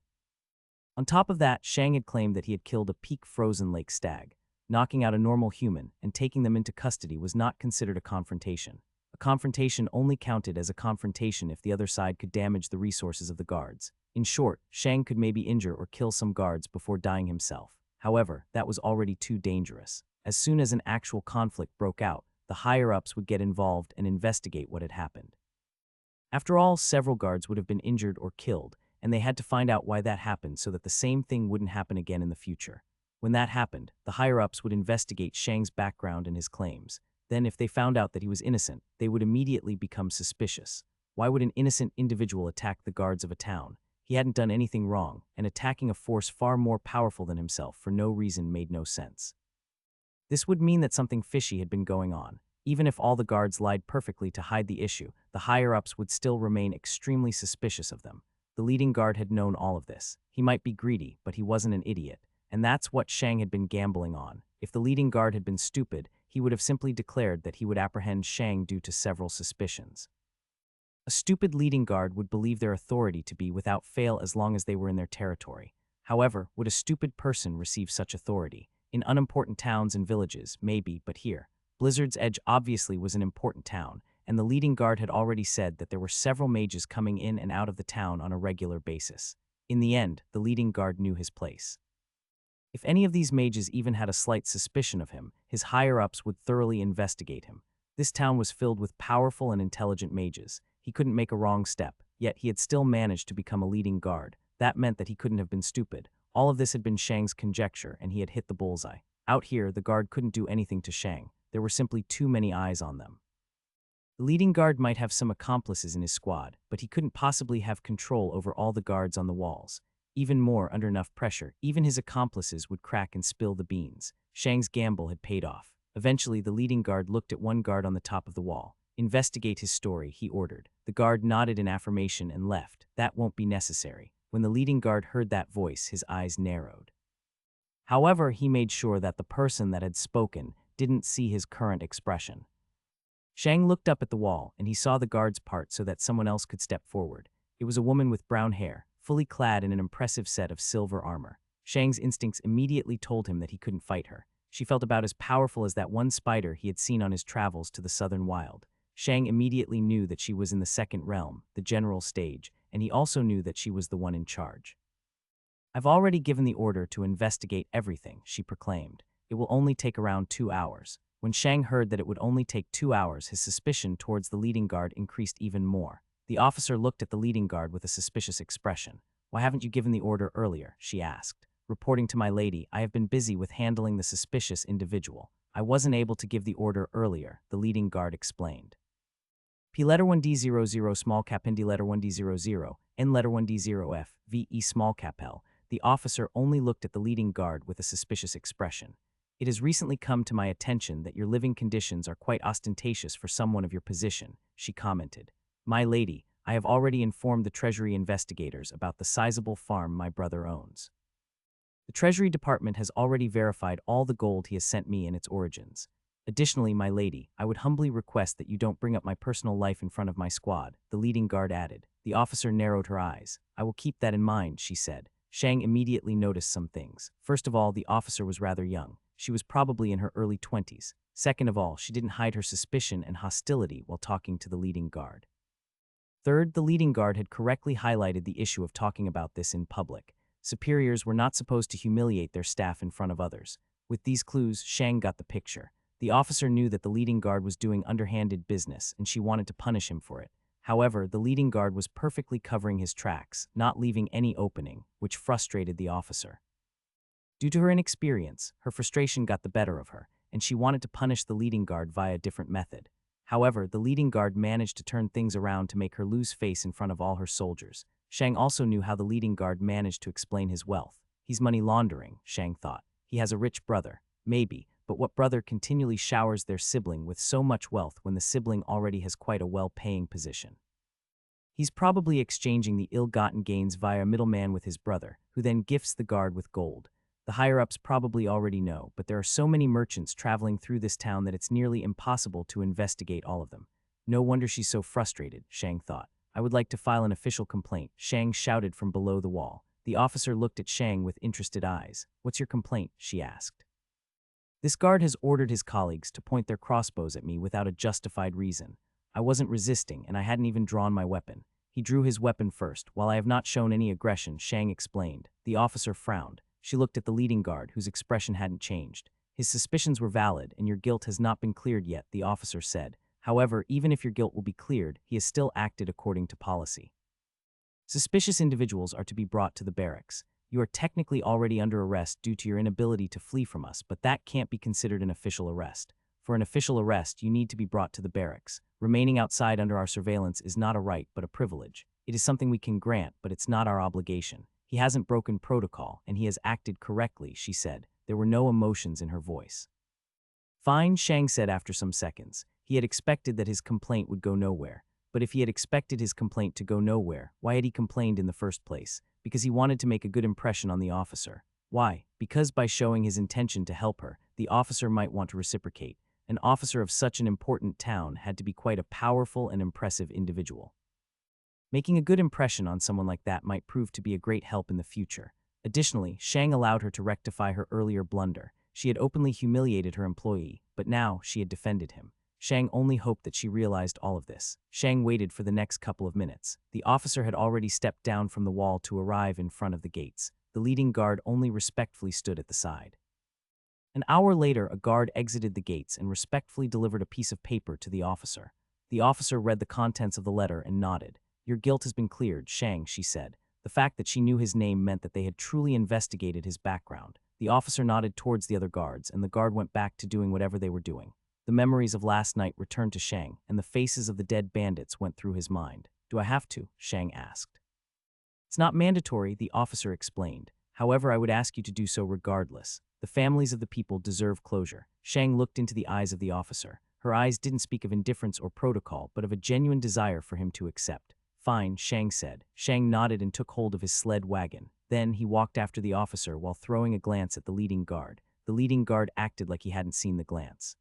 On top of that, Shang had claimed that he had killed a peak frozen lake stag. Knocking out a normal human and taking them into custody was not considered a confrontation. A confrontation only counted as a confrontation if the other side could damage the resources of the guards. In short, Shang could maybe injure or kill some guards before dying himself. However, that was already too dangerous. As soon as an actual conflict broke out, the higher-ups would get involved and investigate what had happened. After all, several guards would have been injured or killed, and they had to find out why that happened so that the same thing wouldn't happen again in the future. When that happened, the higher-ups would investigate Shang's background and his claims. Then, if they found out that he was innocent, they would immediately become suspicious. Why would an innocent individual attack the guards of a town? He hadn't done anything wrong, and attacking a force far more powerful than himself for no reason made no sense. This would mean that something fishy had been going on. Even if all the guards lied perfectly to hide the issue, the higher-ups would still remain extremely suspicious of them. The leading guard had known all of this. He might be greedy, but he wasn't an idiot. And that's what Shang had been gambling on. If the leading guard had been stupid, he would have simply declared that he would apprehend Shang due to several suspicions. A stupid leading guard would believe their authority to be without fail as long as they were in their territory. However, would a stupid person receive such authority? In unimportant towns and villages, maybe, but here. Blizzard's Edge obviously was an important town, and the leading guard had already said that there were several mages coming in and out of the town on a regular basis. In the end, the leading guard knew his place. If any of these mages even had a slight suspicion of him, his higher-ups would thoroughly investigate him. This town was filled with powerful and intelligent mages. He couldn't make a wrong step, yet he had still managed to become a leading guard. That meant that he couldn't have been stupid. All of this had been Shang's conjecture, and he had hit the bullseye. Out here, the guard couldn't do anything to Shang. There were simply too many eyes on them. The leading guard might have some accomplices in his squad, but he couldn't possibly have control over all the guards on the walls. Even more, under enough pressure, even his accomplices would crack and spill the beans. Shang's gamble had paid off. Eventually, the leading guard looked at one guard on the top of the wall. Investigate his story, he ordered. The guard nodded in affirmation and left. That won't be necessary. When the leading guard heard that voice, his eyes narrowed. However, he made sure that the person that had spoken didn't see his current expression. Shang looked up at the wall, and he saw the guard's part so that someone else could step forward. It was a woman with brown hair, fully clad in an impressive set of silver armor. Shang's instincts immediately told him that he couldn't fight her. She felt about as powerful as that one spider he had seen on his travels to the southern wild. Shang immediately knew that she was in the second realm, the general stage, and he also knew that she was the one in charge. "I've already given the order to investigate everything," she proclaimed. "It will only take around 2 hours." When Shang heard that it would only take 2 hours, his suspicion towards the leading guard increased even more. The officer looked at the leading guard with a suspicious expression. "Why haven't you given the order earlier?" she asked. "Reporting to my lady, I have been busy with handling the suspicious individual. I wasn't able to give the order earlier," the leading guard explained. P letter 1D00 small cap N D letter 1D00 N letter 1D0F VE small cap L. The officer only looked at the leading guard with a suspicious expression. "It has recently come to my attention that your living conditions are quite ostentatious for someone of your position," she commented. "My lady, I have already informed the Treasury investigators about the sizable farm my brother owns. The Treasury Department has already verified all the gold he has sent me and its origins. Additionally, my lady, I would humbly request that you don't bring up my personal life in front of my squad," the leading guard added. The officer narrowed her eyes. "I will keep that in mind," she said. Shang immediately noticed some things. First of all, the officer was rather young. She was probably in her early 20s. Second of all, she didn't hide her suspicion and hostility while talking to the leading guard. Third, the leading guard had correctly highlighted the issue of talking about this in public. Superiors were not supposed to humiliate their staff in front of others. With these clues, Shang got the picture. The officer knew that the leading guard was doing underhanded business, and she wanted to punish him for it. However, the leading guard was perfectly covering his tracks, not leaving any opening, which frustrated the officer. Due to her inexperience, her frustration got the better of her, and she wanted to punish the leading guard via a different method. However, the leading guard managed to turn things around to make her lose face in front of all her soldiers. Shang also knew how the leading guard managed to explain his wealth. He's money laundering, Shang thought. He has a rich brother. Maybe, but what brother continually showers their sibling with so much wealth when the sibling already has quite a well-paying position? He's probably exchanging the ill-gotten gains via a middleman with his brother, who then gifts the guard with gold. The higher-ups probably already know, but there are so many merchants traveling through this town that it's nearly impossible to investigate all of them. No wonder she's so frustrated, Shang thought. "I would like to file an official complaint," Shang shouted from below the wall. The officer looked at Shang with interested eyes. "What's your complaint?" she asked. "This guard has ordered his colleagues to point their crossbows at me without a justified reason. I wasn't resisting, and I hadn't even drawn my weapon. He drew his weapon first. While I have not shown any aggression," Shang explained. The officer frowned. She looked at the leading guard, whose expression hadn't changed. "His suspicions were valid, and your guilt has not been cleared yet," the officer said. "However, even if your guilt will be cleared, he has still acted according to policy. Suspicious individuals are to be brought to the barracks. You are technically already under arrest due to your inability to flee from us, but that can't be considered an official arrest. For an official arrest, you need to be brought to the barracks. Remaining outside under our surveillance is not a right, but a privilege. It is something we can grant, but it's not our obligation. He hasn't broken protocol, and he has acted correctly," she said. There were no emotions in her voice. "Fine," Shang said after some seconds. He had expected that his complaint would go nowhere. But if he had expected his complaint to go nowhere, why had he complained in the first place? Because he wanted to make a good impression on the officer. Why? Because by showing his intention to help her, the officer might want to reciprocate. An officer of such an important town had to be quite a powerful and impressive individual. Making a good impression on someone like that might prove to be a great help in the future. Additionally, Shang allowed her to rectify her earlier blunder. She had openly humiliated her employee, but now she had defended him. Shang only hoped that she realized all of this. Shang waited for the next couple of minutes. The officer had already stepped down from the wall to arrive in front of the gates. The leading guard only respectfully stood at the side. An hour later, a guard exited the gates and respectfully delivered a piece of paper to the officer. The officer read the contents of the letter and nodded. "Your guilt has been cleared, Shang," she said. The fact that she knew his name meant that they had truly investigated his background. The officer nodded towards the other guards, and the guard went back to doing whatever they were doing. The memories of last night returned to Shang, and the faces of the dead bandits went through his mind. "Do I have to?" Shang asked. "It's not mandatory," the officer explained. "However, I would ask you to do so regardless. The families of the people deserve closure." Shang looked into the eyes of the officer. Her eyes didn't speak of indifference or protocol, but of a genuine desire for him to accept. Fine, Shang said. Shang nodded and took hold of his sled wagon. Then he walked after the officer while throwing a glance at the leading guard. The leading guard acted like he hadn't seen the glance.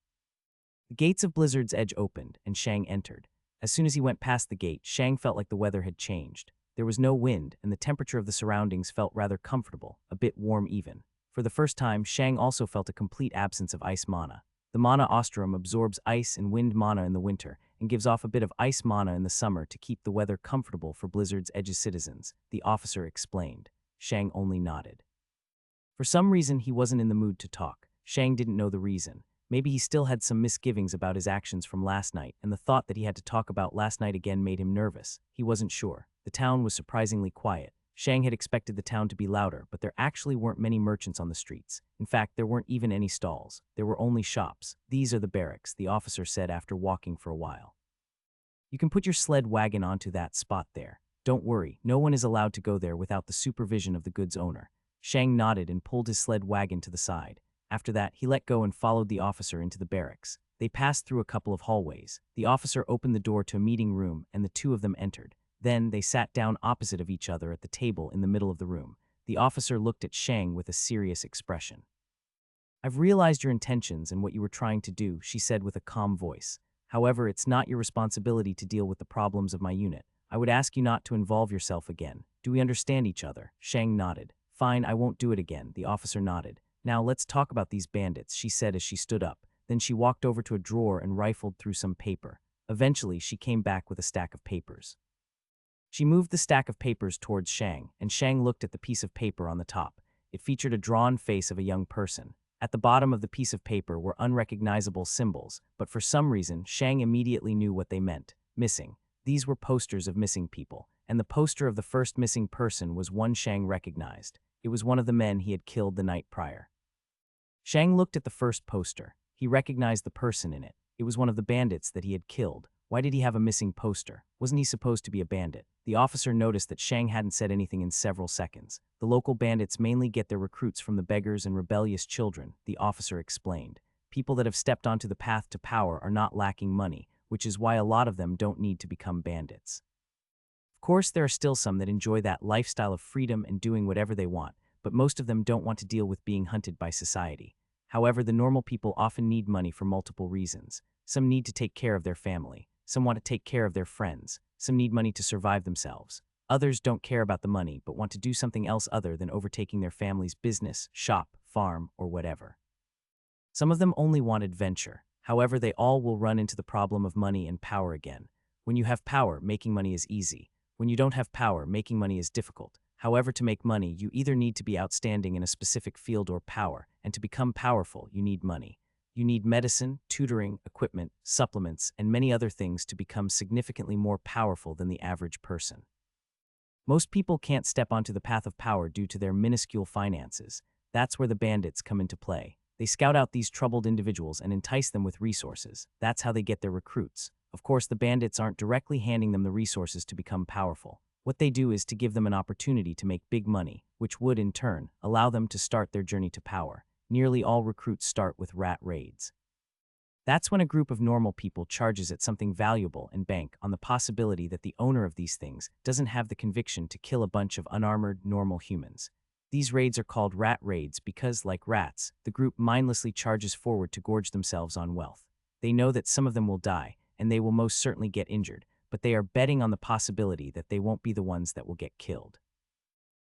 The gates of Blizzard's Edge opened, and Shang entered. As soon as he went past the gate, Shang felt like the weather had changed. There was no wind, and the temperature of the surroundings felt rather comfortable, a bit warm even. For the first time, Shang also felt a complete absence of ice mana. The mana ostrum absorbs ice and wind mana in the winter, and gives off a bit of ice mana in the summer to keep the weather comfortable for Blizzard's Edge's citizens, the officer explained. Shang only nodded. For some reason, he wasn't in the mood to talk. Shang didn't know the reason. Maybe he still had some misgivings about his actions from last night, and the thought that he had to talk about last night again made him nervous. He wasn't sure. The town was surprisingly quiet. Shang had expected the town to be louder, but there actually weren't many merchants on the streets. In fact, there weren't even any stalls. There were only shops. These are the barracks, the officer said after walking for a while. You can put your sled wagon onto that spot there. Don't worry, no one is allowed to go there without the supervision of the goods owner. Shang nodded and pulled his sled wagon to the side. After that, he let go and followed the officer into the barracks. They passed through a couple of hallways. The officer opened the door to a meeting room, and the two of them entered. Then they sat down opposite of each other at the table in the middle of the room. The officer looked at Shang with a serious expression. I've realized your intentions and what you were trying to do, she said with a calm voice. However, it's not your responsibility to deal with the problems of my unit. I would ask you not to involve yourself again. Do we understand each other? Shang nodded. Fine, I won't do it again, the officer nodded. Now let's talk about these bandits, she said as she stood up. Then she walked over to a drawer and rifled through some paper. Eventually, she came back with a stack of papers. She moved the stack of papers towards Shang, and Shang looked at the piece of paper on the top. It featured a drawn face of a young person. At the bottom of the piece of paper were unrecognizable symbols, but for some reason, Shang immediately knew what they meant. Missing. These were posters of missing people, and the poster of the first missing person was one Shang recognized. It was one of the men he had killed the night prior. Shang looked at the first poster. He recognized the person in it. It was one of the bandits that he had killed. Why did he have a missing poster? Wasn't he supposed to be a bandit? The officer noticed that Shang hadn't said anything in several seconds. The local bandits mainly get their recruits from the beggars and rebellious children, the officer explained. People that have stepped onto the path to power are not lacking money, which is why a lot of them don't need to become bandits. Of course, there are still some that enjoy that lifestyle of freedom and doing whatever they want, but most of them don't want to deal with being hunted by society. However, the normal people often need money for multiple reasons. Some need to take care of their family. Some want to take care of their friends. Some need money to survive themselves. Others don't care about the money, but want to do something else other than overtaking their family's business, shop, farm, or whatever. Some of them only want adventure. However, they all will run into the problem of money and power again. When you have power, making money is easy. When you don't have power, making money is difficult. However, to make money, you either need to be outstanding in a specific field or power, and to become powerful, you need money. You need medicine, tutoring, equipment, supplements, and many other things to become significantly more powerful than the average person. Most people can't step onto the path of power due to their minuscule finances. That's where the bandits come into play. They scout out these troubled individuals and entice them with resources. That's how they get their recruits. Of course, the bandits aren't directly handing them the resources to become powerful. What they do is to give them an opportunity to make big money, which would, in turn, allow them to start their journey to power. Nearly all recruits start with rat raids. That's when a group of normal people charges at something valuable and bank on the possibility that the owner of these things doesn't have the conviction to kill a bunch of unarmored, normal humans. These raids are called rat raids because, like rats, the group mindlessly charges forward to gorge themselves on wealth. They know that some of them will die, and they will most certainly get injured, but they are betting on the possibility that they won't be the ones that will get killed.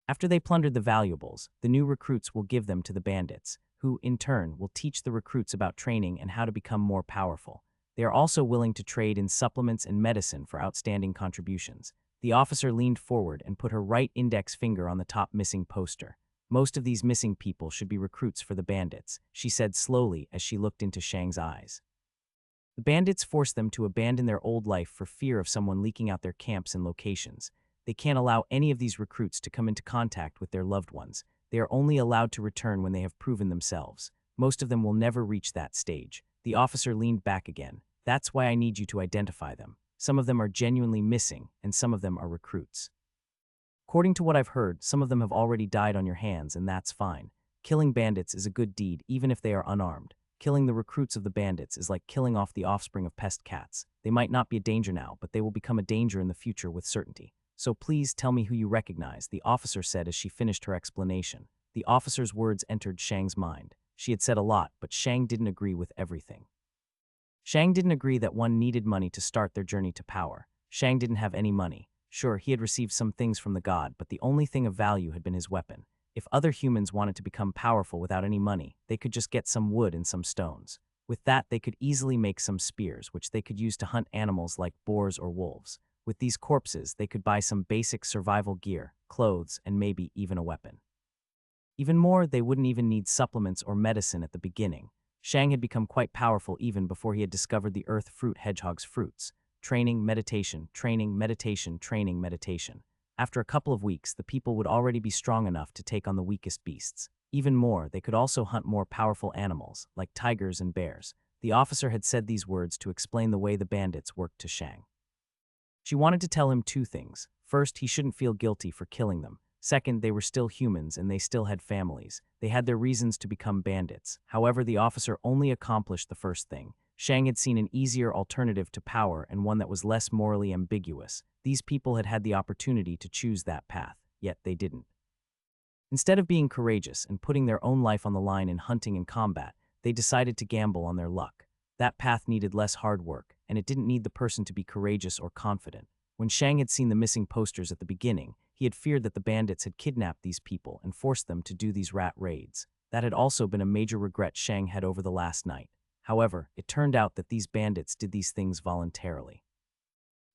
After they plundered the valuables, the new recruits will give them to the bandits, who, in turn, will teach the recruits about training and how to become more powerful. They are also willing to trade in supplements and medicine for outstanding contributions. The officer leaned forward and put her right index finger on the top missing poster. Most of these missing people should be recruits for the bandits, she said slowly as she looked into Shang's eyes. The bandits force them to abandon their old life for fear of someone leaking out their camps and locations. They can't allow any of these recruits to come into contact with their loved ones. They are only allowed to return when they have proven themselves. Most of them will never reach that stage. The officer leaned back again. That's why I need you to identify them. Some of them are genuinely missing, and some of them are recruits. According to what I've heard, some of them have already died on your hands, and that's fine. Killing bandits is a good deed, even if they are unarmed. Killing the recruits of the bandits is like killing off the offspring of pest cats. They might not be a danger now, but they will become a danger in the future with certainty. So please tell me who you recognize, the officer said as she finished her explanation. The officer's words entered Shang's mind. She had said a lot, but Shang didn't agree with everything. Shang didn't agree that one needed money to start their journey to power. Shang didn't have any money. Sure, he had received some things from the god, but the only thing of value had been his weapon. If other humans wanted to become powerful without any money, they could just get some wood and some stones. With that, they could easily make some spears, which they could use to hunt animals like boars or wolves. With these corpses, they could buy some basic survival gear, clothes, and maybe even a weapon. Even more, they wouldn't even need supplements or medicine at the beginning. Shang had become quite powerful even before he had discovered the earth fruit hedgehog's fruits. Training, meditation, training, meditation, training, meditation. After a couple of weeks, the people would already be strong enough to take on the weakest beasts. Even more, they could also hunt more powerful animals, like tigers and bears. The officer had said these words to explain the way the bandits worked to Shang. She wanted to tell him two things. First, he shouldn't feel guilty for killing them. Second, they were still humans and they still had families. They had their reasons to become bandits. However, the officer only accomplished the first thing. Shang had seen an easier alternative to power and one that was less morally ambiguous. These people had had the opportunity to choose that path, yet they didn't. Instead of being courageous and putting their own life on the line in hunting and combat, they decided to gamble on their luck. That path needed less hard work, and it didn't need the person to be courageous or confident. When Shang had seen the missing posters at the beginning, he had feared that the bandits had kidnapped these people and forced them to do these rat raids. That had also been a major regret Shang had over the last night. However, it turned out that these bandits did these things voluntarily.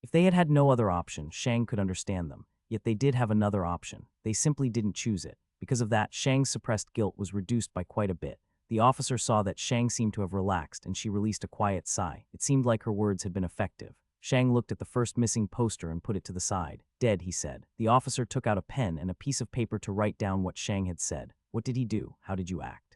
If they had had no other option, Shang could understand them. Yet they did have another option. They simply didn't choose it. Because of that, Shang's suppressed guilt was reduced by quite a bit. The officer saw that Shang seemed to have relaxed and she released a quiet sigh. It seemed like her words had been effective. Shang looked at the first missing poster and put it to the side. Dead, he said. The officer took out a pen and a piece of paper to write down what Shang had said. What did he do? How did you act?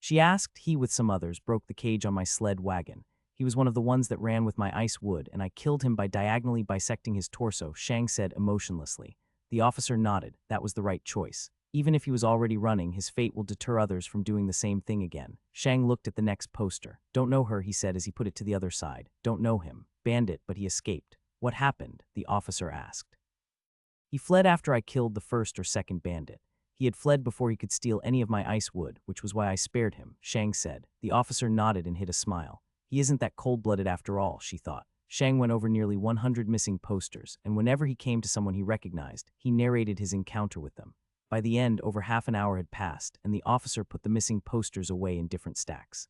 She asked. He, with some others, broke the cage on my sled wagon. He was one of the ones that ran with my ice wood, and I killed him by diagonally bisecting his torso, Shang said emotionlessly. The officer nodded. That was the right choice. Even if he was already running, his fate will deter others from doing the same thing again. Shang looked at the next poster. Don't know her, he said as he put it to the other side. Don't know him. Bandit, but he escaped. What happened? The officer asked. He fled after I killed the first or second bandit. He had fled before he could steal any of my ice wood, which was why I spared him, Shang said. The officer nodded and hid a smile. He isn't that cold-blooded after all, she thought. Shang went over nearly 100 missing posters, and whenever he came to someone he recognized, he narrated his encounter with them. By the end, over half an hour had passed, and the officer put the missing posters away in different stacks.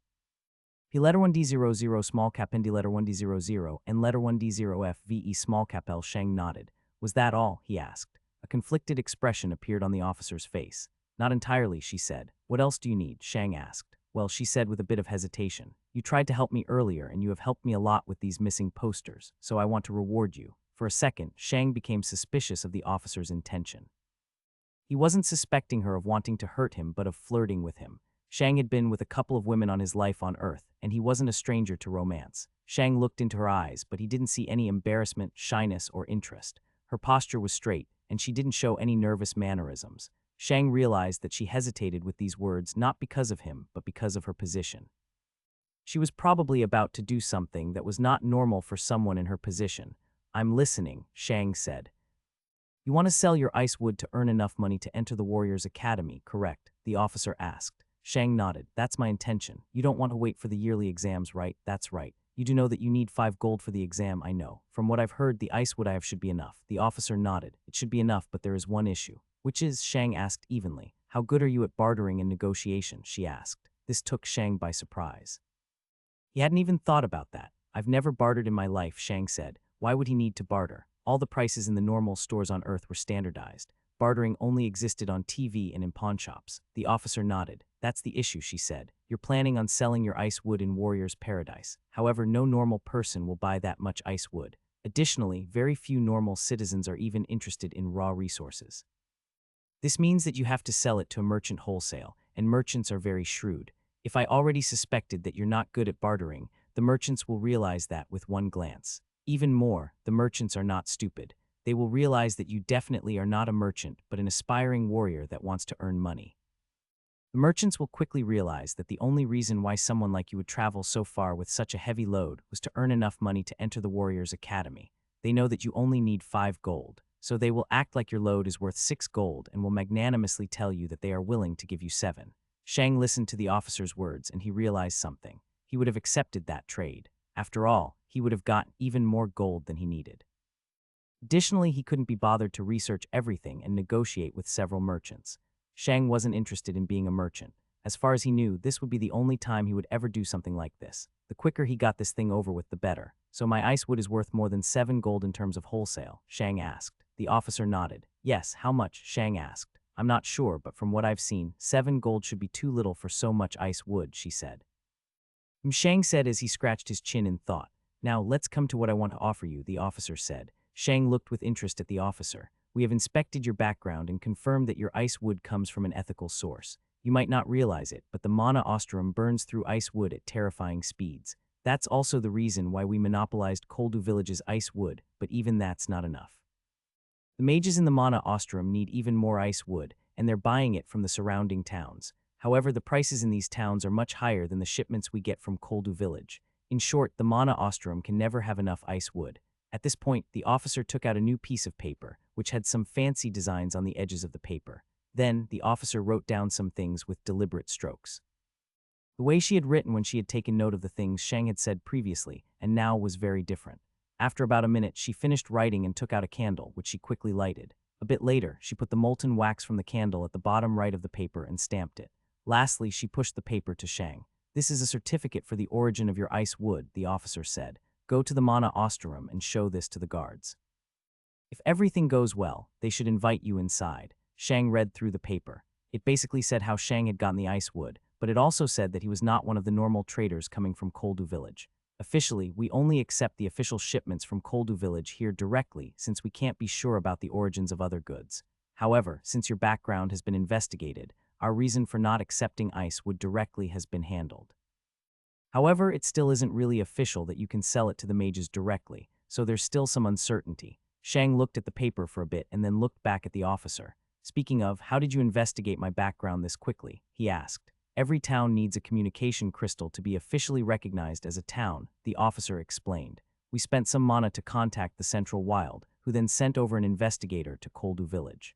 P letter 1D00 small cap ND letter 1D00 and letter 1D0F VE small cap L. Shang nodded. Was that all? He asked. A conflicted expression appeared on the officer's face. Not entirely, she said. What else do you need? Shang asked. Well, she said with a bit of hesitation. You tried to help me earlier and you have helped me a lot with these missing posters, so I want to reward you. For a second, Shang became suspicious of the officer's intention. He wasn't suspecting her of wanting to hurt him, but of flirting with him. Shang had been with a couple of women on his life on Earth, and he wasn't a stranger to romance. Shang looked into her eyes, but he didn't see any embarrassment, shyness, or interest. Her posture was straight, and she didn't show any nervous mannerisms. Shang realized that she hesitated with these words not because of him, but because of her position. She was probably about to do something that was not normal for someone in her position. I'm listening, Shang said. You want to sell your ice wood to earn enough money to enter the Warriors Academy, correct? The officer asked. Shang nodded. That's my intention. You don't want to wait for the yearly exams, right? That's right. You do know that you need 5 gold for the exam, I know. From what I've heard, the ice wood I have should be enough. The officer nodded. It should be enough, but there is one issue. Which is? Shang asked evenly. How good are you at bartering and negotiation? She asked. This took Shang by surprise. He hadn't even thought about that. I've never bartered in my life, Shang said. Why would he need to barter? All the prices in the normal stores on Earth were standardized. Bartering only existed on TV and in pawn shops. The officer nodded. That's the issue, she said. You're planning on selling your ice wood in Warrior's Paradise. However, no normal person will buy that much ice wood. Additionally, very few normal citizens are even interested in raw resources. This means that you have to sell it to a merchant wholesale, and merchants are very shrewd. If I already suspected that you're not good at bartering, the merchants will realize that with one glance. Even more, the merchants are not stupid. They will realize that you definitely are not a merchant, but an aspiring warrior that wants to earn money. The merchants will quickly realize that the only reason why someone like you would travel so far with such a heavy load was to earn enough money to enter the warrior's academy. They know that you only need 5 gold, so they will act like your load is worth 6 gold and will magnanimously tell you that they are willing to give you 7. Shang listened to the officer's words and he realized something. He would have accepted that trade. After all, he would have gotten even more gold than he needed. Additionally, he couldn't be bothered to research everything and negotiate with several merchants. Shang wasn't interested in being a merchant. As far as he knew, this would be the only time he would ever do something like this. The quicker he got this thing over with, the better. So my ice wood is worth more than 7 gold in terms of wholesale, Shang asked. The officer nodded. Yes, how much? Shang asked. I'm not sure, but from what I've seen, 7 gold should be too little for so much ice wood, she said. Shang said as he scratched his chin in thought. Now, let's come to what I want to offer you, the officer said. Shang looked with interest at the officer. We have inspected your background and confirmed that your ice wood comes from an ethical source. You might not realize it, but the mana ostrum burns through ice wood at terrifying speeds. That's also the reason why we monopolized Koldu Village's ice wood, but even that's not enough. The mages in the mana ostrum need even more ice wood, and they're buying it from the surrounding towns. However, the prices in these towns are much higher than the shipments we get from Koldu Village. In short, the mana ostrum can never have enough ice wood. At this point, the officer took out a new piece of paper, which had some fancy designs on the edges of the paper. Then, the officer wrote down some things with deliberate strokes. The way she had written when she had taken note of the things Shang had said previously, and now was very different. After about a minute, she finished writing and took out a candle, which she quickly lighted. A bit later, she put the molten wax from the candle at the bottom right of the paper and stamped it. Lastly, she pushed the paper to Shang. This is a certificate for the origin of your ice wood, the officer said. Go to the mana ostrum and show this to the guards. If everything goes well, they should invite you inside. Shang read through the paper. It basically said how Shang had gotten the ice wood, but it also said that he was not one of the normal traders coming from Koldu Village. Officially, we only accept the official shipments from Koldu Village here directly since we can't be sure about the origins of other goods. However, since your background has been investigated, our reason for not accepting ice wood directly has been handled. However, it still isn't really official that you can sell it to the mages directly, so there's still some uncertainty. Shang looked at the paper for a bit and then looked back at the officer. Speaking of, how did you investigate my background this quickly? He asked. Every town needs a communication crystal to be officially recognized as a town, the officer explained. We spent some mana to contact the Central Wild, who then sent over an investigator to Koldu Village.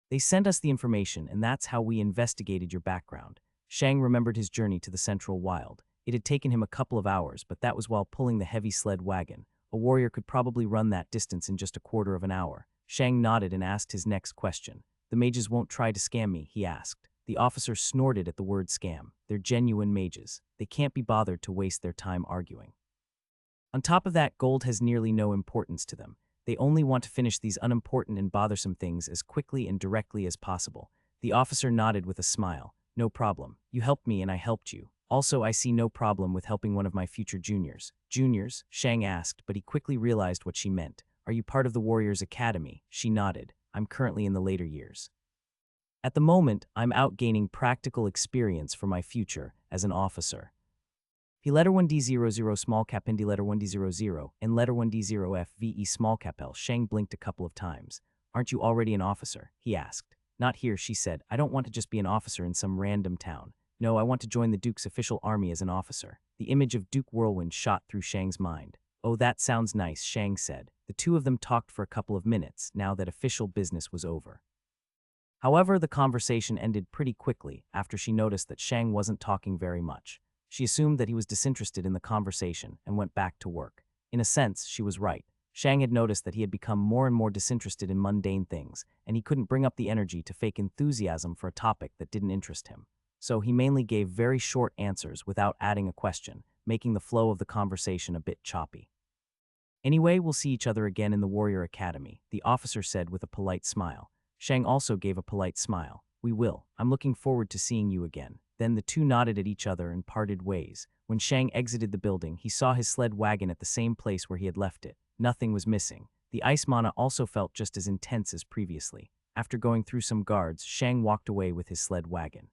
They sent us the information, and that's how we investigated your background. Shang remembered his journey to the Central Wild. It had taken him a couple of hours, but that was while pulling the heavy sled wagon. A warrior could probably run that distance in just a quarter of an hour. Shang nodded and asked his next question. The mages won't try to scam me, he asked. The officer snorted at the word scam. They're genuine mages. They can't be bothered to waste their time arguing. On top of that, gold has nearly no importance to them. They only want to finish these unimportant and bothersome things as quickly and directly as possible. The officer nodded with a smile. No problem. You helped me and I helped you. Also, I see no problem with helping one of my future juniors. Juniors? Shang asked, but he quickly realized what she meant. Are you part of the Warriors Academy? She nodded. I'm currently in the later years. At the moment, I'm out gaining practical experience for my future as an officer. P letter 1D00 small cap ND letter 1D00 and letter 1D0 FVE small cap L. Shang blinked a couple of times. Aren't you already an officer? He asked. Not here, she said. I don't want to just be an officer in some random town. No, I want to join the Duke's official army as an officer. The image of Duke Whirlwind shot through Shang's mind. Oh, that sounds nice, Shang said. The two of them talked for a couple of minutes now that official business was over. However, the conversation ended pretty quickly after she noticed that Shang wasn't talking very much. She assumed that he was disinterested in the conversation and went back to work. In a sense, she was right. Shang had noticed that he had become more and more disinterested in mundane things, and he couldn't bring up the energy to fake enthusiasm for a topic that didn't interest him. So he mainly gave very short answers without adding a question, making the flow of the conversation a bit choppy. Anyway, we'll see each other again in the Warrior Academy, the officer said with a polite smile. Shang also gave a polite smile. We will. I'm looking forward to seeing you again. Then the two nodded at each other and parted ways. When Shang exited the building, he saw his sled wagon at the same place where he had left it. Nothing was missing. The ice mana also felt just as intense as previously. After going through some guards, Shang walked away with his sled wagon.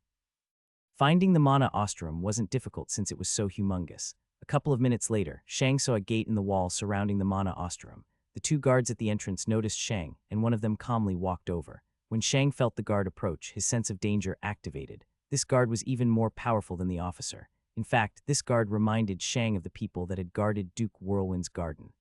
Finding the mana ostrum wasn't difficult since it was so humongous. A couple of minutes later, Shang saw a gate in the wall surrounding the mana ostrum. The two guards at the entrance noticed Shang, and one of them calmly walked over. When Shang felt the guard approach, his sense of danger activated. This guard was even more powerful than the officer. In fact, this guard reminded Shang of the people that had guarded Duke Whirlwind's garden.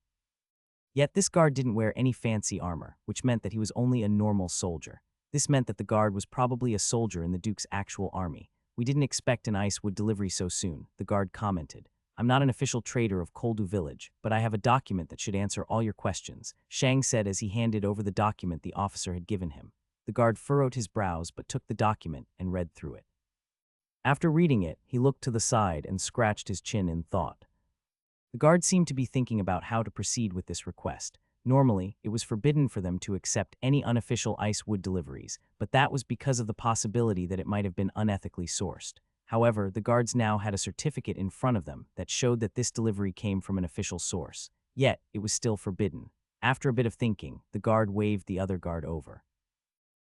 Yet this guard didn't wear any fancy armor, which meant that he was only a normal soldier. This meant that the guard was probably a soldier in the Duke's actual army. "We didn't expect an Icewood delivery so soon," the guard commented. "I'm not an official trader of Koldu village, but I have a document that should answer all your questions," Shang said as he handed over the document the officer had given him. The guard furrowed his brows but took the document and read through it. After reading it, he looked to the side and scratched his chin in thought. The guard seemed to be thinking about how to proceed with this request. Normally, it was forbidden for them to accept any unofficial Icewood deliveries, but that was because of the possibility that it might have been unethically sourced. However, the guards now had a certificate in front of them that showed that this delivery came from an official source. Yet, it was still forbidden. After a bit of thinking, the guard waved the other guard over.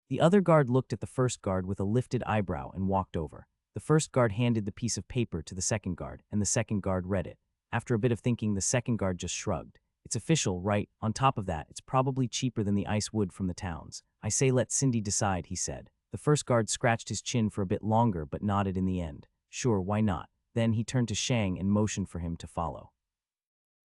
The other guard looked at the first guard with a lifted eyebrow and walked over. The first guard handed the piece of paper to the second guard, and the second guard read it. After a bit of thinking, the second guard just shrugged. "It's official, right? On top of that, it's probably cheaper than the ice wood from the towns. I say let Cindy decide," he said. The first guard scratched his chin for a bit longer but nodded in the end. "Sure, why not?" Then he turned to Shang and motioned for him to follow.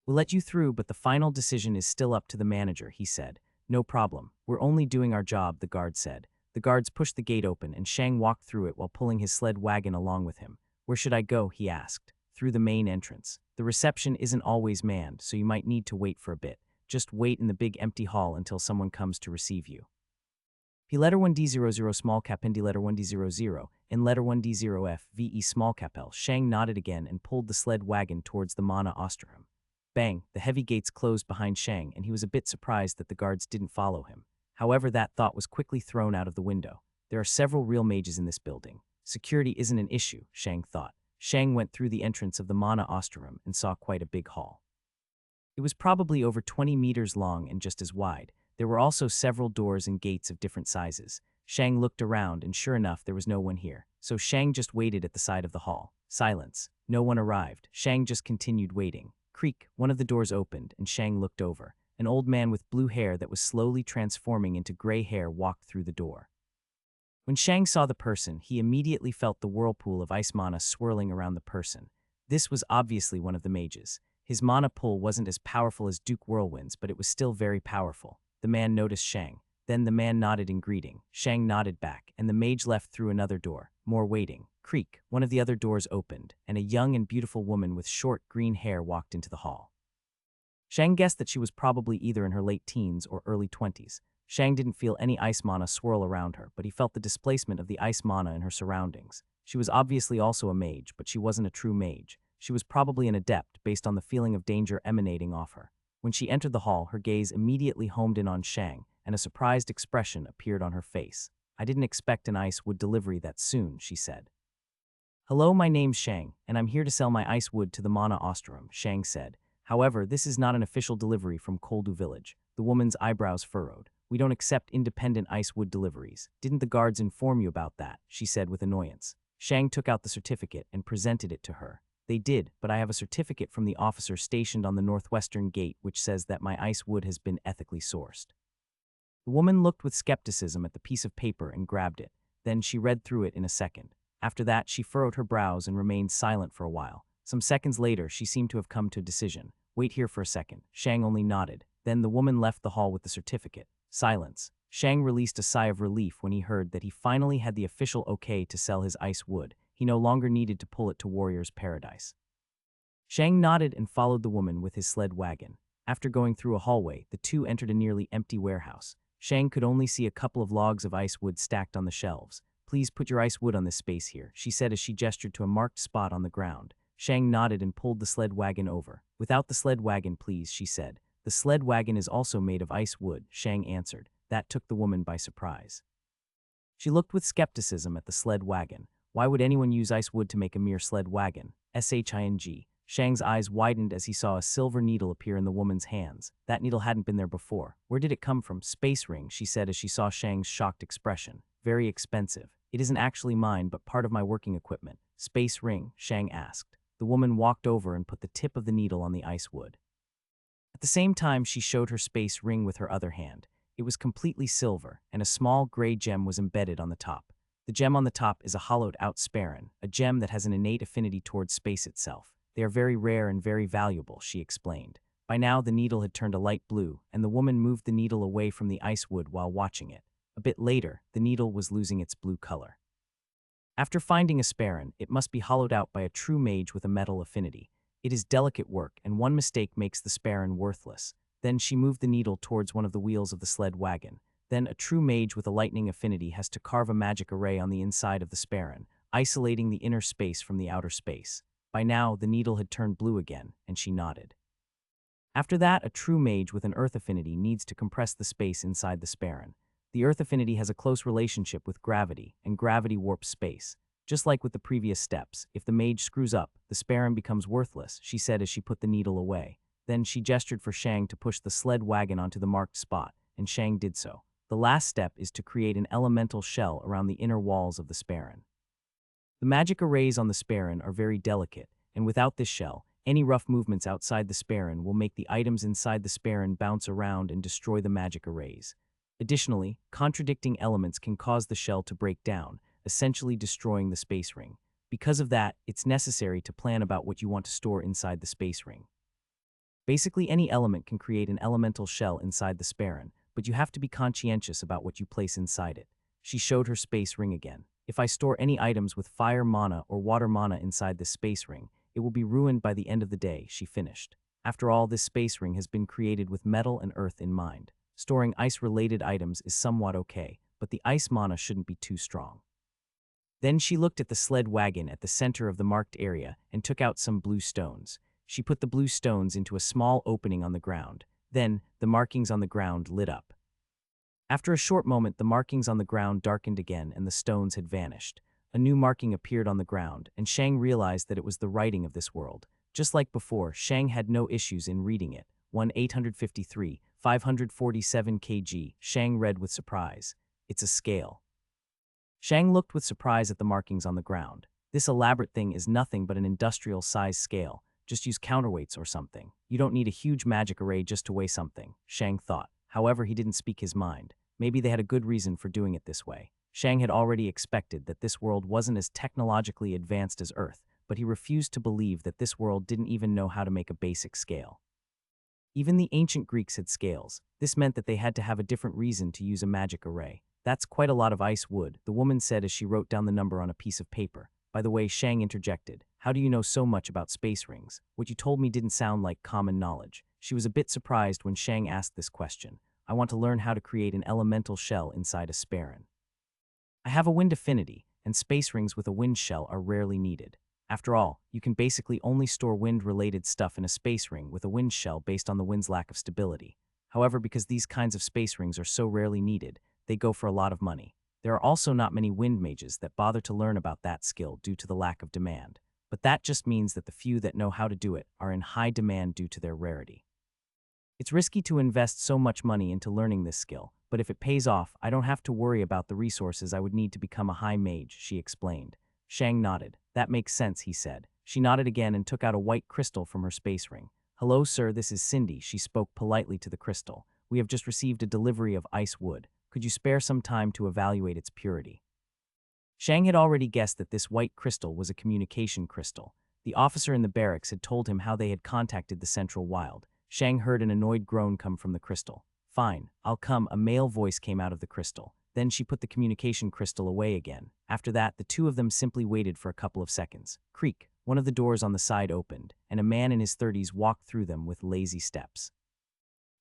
"We'll let you through, but the final decision is still up to the manager," he said. "No problem. We're only doing our job," the guard said. The guards pushed the gate open and Shang walked through it while pulling his sled wagon along with him. "Where should I go?" he asked. "Through the main entrance. The reception isn't always manned, so you might need to wait for a bit. Just wait in the big empty hall until someone comes to receive you." P letter 1D00 small cap N D letter 1D00 and letter 1D0F VE small cap L. Shang nodded again and pulled the sled wagon towards the Mana Ostrom. Bang, the heavy gates closed behind Shang and he was a bit surprised that the guards didn't follow him. However, that thought was quickly thrown out of the window. There are several real mages in this building. Security isn't an issue, Shang thought. Shang went through the entrance of the Mana Ostrom and saw quite a big hall. It was probably over 20 meters long and just as wide. There were also several doors and gates of different sizes. Shang looked around and sure enough there was no one here. So Shang just waited at the side of the hall. Silence. No one arrived. Shang just continued waiting. Creak, one of the doors opened and Shang looked over. An old man with blue hair that was slowly transforming into gray hair walked through the door. When Shang saw the person, he immediately felt the whirlpool of ice mana swirling around the person. This was obviously one of the mages. His mana pull wasn't as powerful as Duke Whirlwind's, but it was still very powerful. The man noticed Shang. Then the man nodded in greeting. Shang nodded back, and the mage left through another door. More waiting. Creak, one of the other doors opened, and a young and beautiful woman with short green hair walked into the hall. Shang guessed that she was probably either in her late teens or early 20s. Shang didn't feel any ice mana swirl around her, but he felt the displacement of the ice mana in her surroundings. She was obviously also a mage, but she wasn't a true mage. She was probably an adept based on the feeling of danger emanating off her. When she entered the hall, her gaze immediately homed in on Shang, and a surprised expression appeared on her face. "I didn't expect an ice wood delivery that soon," she said. "Hello, my name's Shang, and I'm here to sell my ice wood to the Mana Ostrom," Shang said. "However, this is not an official delivery from Koldu village." The woman's eyebrows furrowed. "We don't accept independent ice wood deliveries. Didn't the guards inform you about that?" she said with annoyance. Shang took out the certificate and presented it to her. "They did, but I have a certificate from the officer stationed on the northwestern gate which says that my ice wood has been ethically sourced." The woman looked with skepticism at the piece of paper and grabbed it. Then she read through it in a second. After that, she furrowed her brows and remained silent for a while. Some seconds later, she seemed to have come to a decision. "Wait here for a second." Shang only nodded. Then the woman left the hall with the certificate. Silence. Shang released a sigh of relief when he heard that he finally had the official okay to sell his ice wood. He no longer needed to pull it to Warrior's Paradise. Shang nodded and followed the woman with his sled wagon. After going through a hallway, the two entered a nearly empty warehouse. Shang could only see a couple of logs of ice wood stacked on the shelves. "Please put your ice wood on this space here," she said as she gestured to a marked spot on the ground. Shang nodded and pulled the sled wagon over. "Without the sled wagon, please," she said. "The sled wagon is also made of ice wood," Shang answered. That took the woman by surprise. She looked with skepticism at the sled wagon. Why would anyone use ice wood to make a mere sled wagon? Shing. Shang's eyes widened as he saw a silver needle appear in the woman's hands. That needle hadn't been there before. "Where did it come from?" "Space ring," she said as she saw Shang's shocked expression. "Very expensive." "It isn't actually mine, but part of my working equipment." "Space ring?" Shang asked. The woman walked over and put the tip of the needle on the ice wood. At the same time, she showed her space ring with her other hand. It was completely silver, and a small gray gem was embedded on the top. The gem on the top is a hollowed-out sparin, a gem that has an innate affinity towards space itself. They are very rare and very valuable, she explained. By now, the needle had turned a light blue, and the woman moved the needle away from the ice wood while watching it. A bit later, the needle was losing its blue color. After finding a sparin, it must be hollowed out by a true mage with a metal affinity. It is delicate work, and one mistake makes the sparin worthless. Then she moved the needle towards one of the wheels of the sled wagon. Then a true mage with a lightning affinity has to carve a magic array on the inside of the sparin, isolating the inner space from the outer space. By now, the needle had turned blue again, and she nodded. After that, a true mage with an earth affinity needs to compress the space inside the sparin. The earth affinity has a close relationship with gravity, and gravity warps space. Just like with the previous steps, if the mage screws up, the sparin becomes worthless, she said as she put the needle away. Then she gestured for Shang to push the sled wagon onto the marked spot, and Shang did so. The last step is to create an elemental shell around the inner walls of the sparin. The magic arrays on the sparin are very delicate, and without this shell, any rough movements outside the sparin will make the items inside the sparin bounce around and destroy the magic arrays. Additionally, contradicting elements can cause the shell to break down, essentially destroying the space ring. Because of that, it's necessary to plan about what you want to store inside the space ring. Basically, any element can create an elemental shell inside the sparin, but you have to be conscientious about what you place inside it. She showed her space ring again. If I store any items with fire mana or water mana inside this space ring, it will be ruined by the end of the day, she finished. After all, this space ring has been created with metal and earth in mind. Storing ice-related items is somewhat okay, but the ice mana shouldn't be too strong. Then she looked at the sled wagon at the center of the marked area and took out some blue stones. She put the blue stones into a small opening on the ground. Then, the markings on the ground lit up. After a short moment, the markings on the ground darkened again and the stones had vanished. A new marking appeared on the ground, and Shang realized that it was the writing of this world. Just like before, Shang had no issues in reading it. 1853, 547 kg, Shang read with surprise. It's a scale. Shang looked with surprise at the markings on the ground. This elaborate thing is nothing but an industrial-size scale. Just use counterweights or something. You don't need a huge magic array just to weigh something, Shang thought. However, he didn't speak his mind. Maybe they had a good reason for doing it this way. Shang had already expected that this world wasn't as technologically advanced as Earth, but he refused to believe that this world didn't even know how to make a basic scale. Even the ancient Greeks had scales. This meant that they had to have a different reason to use a magic array. That's quite a lot of ice wood, the woman said as she wrote down the number on a piece of paper. By the way, Shang interjected. How do you know so much about space rings? What you told me didn't sound like common knowledge. She was a bit surprised when Shang asked this question. I want to learn how to create an elemental shell inside a sparin. I have a wind affinity, and space rings with a wind shell are rarely needed. After all, you can basically only store wind-related stuff in a space ring with a wind shell based on the wind's lack of stability. However, because these kinds of space rings are so rarely needed, they go for a lot of money. There are also not many wind mages that bother to learn about that skill due to the lack of demand. But that just means that the few that know how to do it are in high demand due to their rarity. It's risky to invest so much money into learning this skill, but if it pays off, I don't have to worry about the resources I would need to become a high mage, she explained. Shang nodded. That makes sense, he said. She nodded again and took out a white crystal from her space ring. Hello, sir, this is Cindy, she spoke politely to the crystal. We have just received a delivery of ice wood. Could you spare some time to evaluate its purity? Shang had already guessed that this white crystal was a communication crystal. The officer in the barracks had told him how they had contacted the Central Wild. Shang heard an annoyed groan come from the crystal. Fine, I'll come, a male voice came out of the crystal. Then she put the communication crystal away again. After that, the two of them simply waited for a couple of seconds. Creak, one of the doors on the side opened, and a man in his 30s walked through them with lazy steps.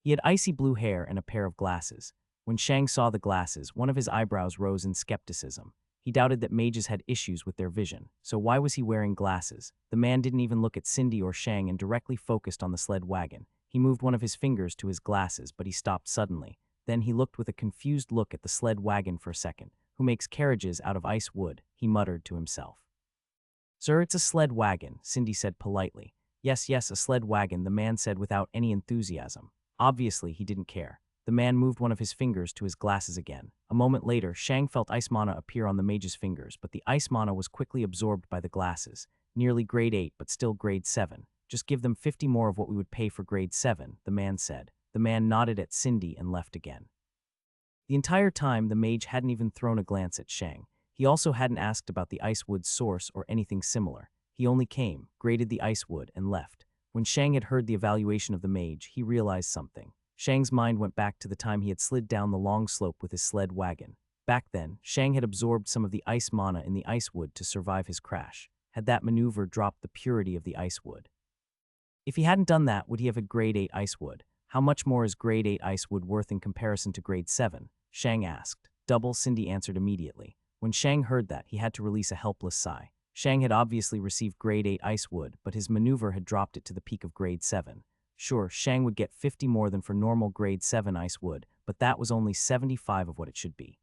He had icy blue hair and a pair of glasses. When Shang saw the glasses, one of his eyebrows rose in skepticism. He doubted that mages had issues with their vision, so why was he wearing glasses? The man didn't even look at Cindy or Shang and directly focused on the sled wagon. He moved one of his fingers to his glasses, but he stopped suddenly. Then he looked with a confused look at the sled wagon for a second. Who makes carriages out of ice wood? He muttered to himself. Sir, it's a sled wagon, Cindy said politely. Yes, a sled wagon, the man said without any enthusiasm. Obviously, he didn't care. The man moved one of his fingers to his glasses again. A moment later, Shang felt ice mana appear on the mage's fingers, but the ice mana was quickly absorbed by the glasses. Nearly grade 8, but still grade 7. Just give them 50 more of what we would pay for grade 7, the man said. The man nodded at Cindy and left again. The entire time, the mage hadn't even thrown a glance at Shang. He also hadn't asked about the ice wood's source or anything similar. He only came, graded the ice wood, and left. When Shang had heard the evaluation of the mage, he realized something. Shang's mind went back to the time he had slid down the long slope with his sled wagon. Back then, Shang had absorbed some of the ice mana in the ice wood to survive his crash. Had that maneuver dropped the purity of the ice wood? If he hadn't done that, would he have a grade 8 ice wood? How much more is grade 8 ice wood worth in comparison to grade 7? Shang asked. Double, Cindy answered immediately. When Shang heard that, he had to release a helpless sigh. Shang had obviously received grade 8 ice wood, but his maneuver had dropped it to the peak of grade 7. Sure, Shang would get 50 more than for normal grade 7 ice wood, but that was only 75 of what it should be.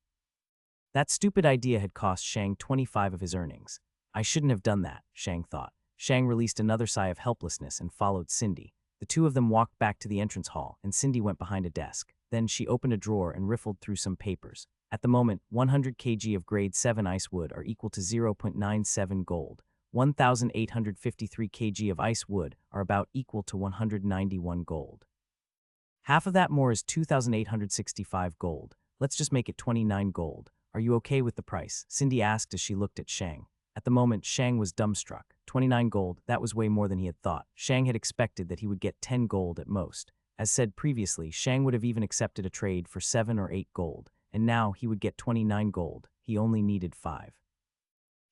That stupid idea had cost Shang 25 of his earnings. I shouldn't have done that, Shang thought. Shang released another sigh of helplessness and followed Cindy. The two of them walked back to the entrance hall, and Cindy went behind a desk. Then she opened a drawer and riffled through some papers. At the moment, 100 kg of grade 7 ice wood are equal to 0.97 gold. 1,853 kg of ice wood are about equal to 191 gold. Half of that more is 2,865 gold. Let's just make it 29 gold. Are you okay with the price? Cindy asked as she looked at Shang. At the moment, Shang was dumbstruck. 29 gold, that was way more than he had thought. Shang had expected that he would get 10 gold at most. As said previously, Shang would have even accepted a trade for 7 or 8 gold, and now he would get 29 gold. He only needed 5.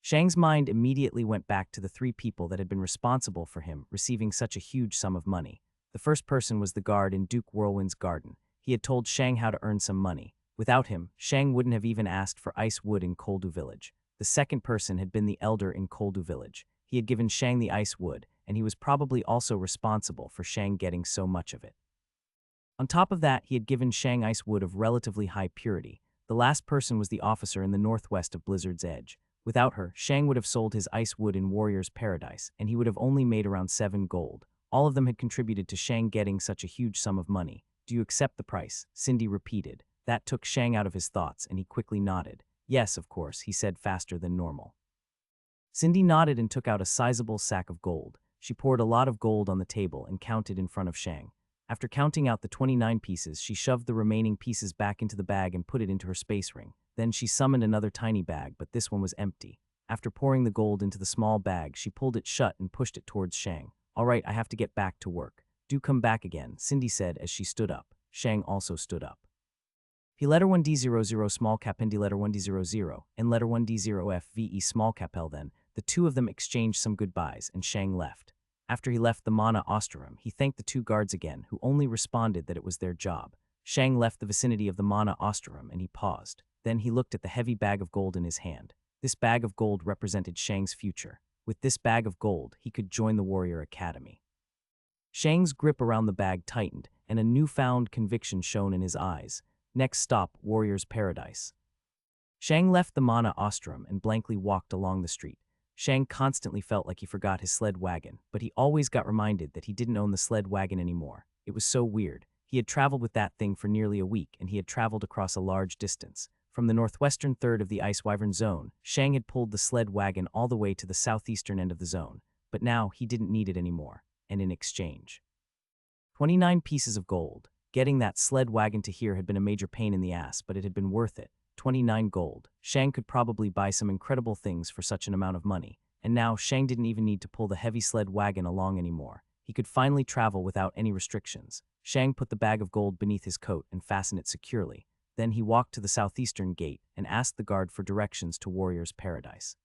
Shang's mind immediately went back to the 3 people that had been responsible for him receiving such a huge sum of money. The first person was the guard in Duke Whirlwind's garden. He had told Shang how to earn some money. Without him, Shang wouldn't have even asked for ice wood in Koldu village. The second person had been the elder in Koldu village. He had given Shang the ice wood, and he was probably also responsible for Shang getting so much of it. On top of that, he had given Shang ice wood of relatively high purity. The last person was the officer in the northwest of Blizzard's Edge. Without her, Shang would have sold his ice wood in Warrior's Paradise, and he would have only made around 7 gold. All of them had contributed to Shang getting such a huge sum of money. Do you accept the price? Cindy repeated. That took Shang out of his thoughts, and he quickly nodded. Yes, of course, he said faster than normal. Cindy nodded and took out a sizable sack of gold. She poured a lot of gold on the table and counted in front of Shang. After counting out the 29 pieces, she shoved the remaining pieces back into the bag and put it into her space ring. Then she summoned another tiny bag, but this one was empty. After pouring the gold into the small bag, she pulled it shut and pushed it towards Shang. All right, I have to get back to work. Do come back again, Cindy said as she stood up. Shang also stood up. P letter 1D00 small cap and D letter 1D00 and letter 1D0FVE small cap L. Then the two of them exchanged some goodbyes and Shang left. After he left the Mana Ostrom, he thanked the 2 guards again, who only responded that it was their job. Shang left the vicinity of the Mana Ostrom and he paused. Then he looked at the heavy bag of gold in his hand. This bag of gold represented Shang's future. With this bag of gold, he could join the Warrior Academy. Shang's grip around the bag tightened, and a newfound conviction shone in his eyes. Next stop, Warrior's Paradise. Shang left the Mana Ostrom and blankly walked along the street. Shang constantly felt like he forgot his sled wagon, but he always got reminded that he didn't own the sled wagon anymore. It was so weird. He had traveled with that thing for nearly a week, and he had traveled across a large distance. From the northwestern third of the Ice Wyvern zone, Shang had pulled the sled wagon all the way to the southeastern end of the zone, but now he didn't need it anymore, and in exchange, 29 pieces of gold. Getting that sled wagon to here had been a major pain in the ass, but it had been worth it. 29 gold. Shang could probably buy some incredible things for such an amount of money, and now Shang didn't even need to pull the heavy sled wagon along anymore. He could finally travel without any restrictions. Shang put the bag of gold beneath his coat and fastened it securely. Then he walked to the southeastern gate and asked the guard for directions to Warrior's Paradise.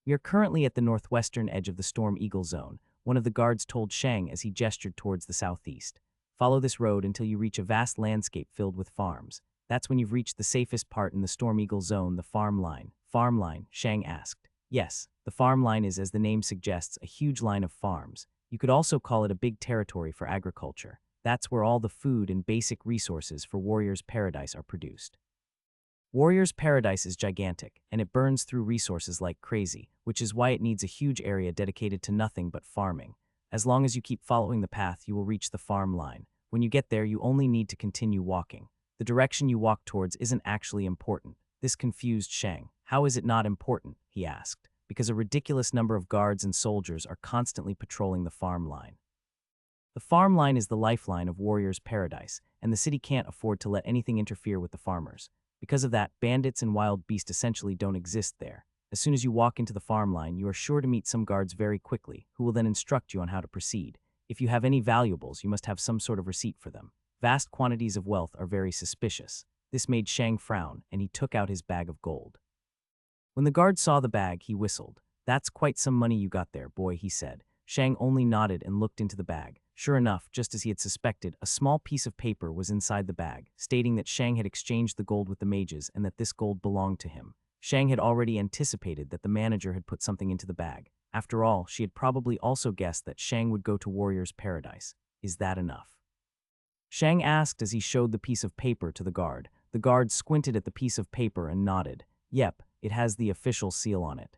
We are currently at the northwestern edge of the Storm Eagle Zone, one of the guards told Shang as he gestured towards the southeast. Follow this road until you reach a vast landscape filled with farms. That's when you've reached the safest part in the Storm Eagle Zone, the farm line. Farm line? Shang asked. Yes, the farm line is, as the name suggests, a huge line of farms. You could also call it a big territory for agriculture. That's where all the food and basic resources for Warrior's Paradise are produced. Warrior's Paradise is gigantic, and it burns through resources like crazy, which is why it needs a huge area dedicated to nothing but farming. As long as you keep following the path, you will reach the farm line. When you get there, you only need to continue walking. The direction you walk towards isn't actually important. This confused Shang. How is it not important? He asked. Because a ridiculous number of guards and soldiers are constantly patrolling the farm line. The farm line is the lifeline of Warrior's Paradise, and the city can't afford to let anything interfere with the farmers. Because of that, bandits and wild beasts essentially don't exist there. As soon as you walk into the farm line, you are sure to meet some guards very quickly, who will then instruct you on how to proceed. If you have any valuables, you must have some sort of receipt for them. Vast quantities of wealth are very suspicious. This made Shang frown, and he took out his bag of gold. When the guard saw the bag, he whistled. "That's quite some money you got there, boy," he said. Shang only nodded and looked into the bag. Sure enough, just as he had suspected, a small piece of paper was inside the bag, stating that Shang had exchanged the gold with the mages and that this gold belonged to him. Shang had already anticipated that the manager had put something into the bag. After all, she had probably also guessed that Shang would go to Warrior's Paradise. Is that enough? Shang asked as he showed the piece of paper to the guard. The guard squinted at the piece of paper and nodded. Yep, it has the official seal on it.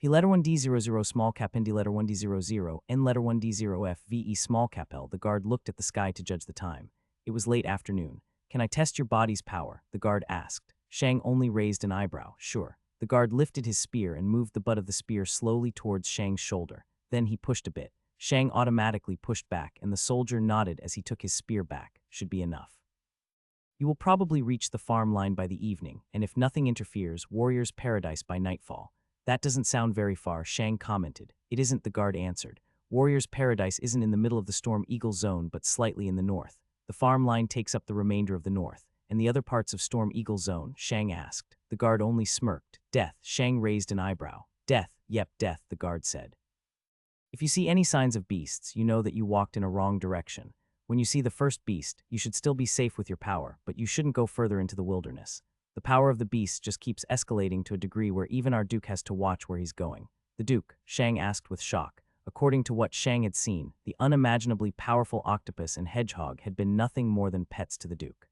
P letter 1D00 small cap ND letter 1D00 N letter 1D0 FVE small cap L. The guard looked at the sky to judge the time. It was late afternoon. "Can I test your body's power?" the guard asked. Shang only raised an eyebrow. Sure. The guard lifted his spear and moved the butt of the spear slowly towards Shang's shoulder. Then he pushed a bit. Shang automatically pushed back, and the soldier nodded as he took his spear back. Should be enough. "You will probably reach the farm line by the evening, and if nothing interferes, Warrior's Paradise by nightfall." "That doesn't sound very far," Shang commented. "It isn't," the guard answered. "Warrior's Paradise isn't in the middle of the Storm Eagle Zone, but slightly in the north. The farm line takes up the remainder of the north. And the other parts of Storm Eagle Zone?" Shang asked. The guard only smirked. "Death." Shang raised an eyebrow. "Death, yep, death," the guard said. "If you see any signs of beasts, you know that you walked in a wrong direction. When you see the first beast, you should still be safe with your power, but you shouldn't go further into the wilderness. The power of the beast just keeps escalating to a degree where even our Duke has to watch where he's going." "The Duke?" Shang asked with shock. According to what Shang had seen, the unimaginably powerful octopus and hedgehog had been nothing more than pets to the Duke.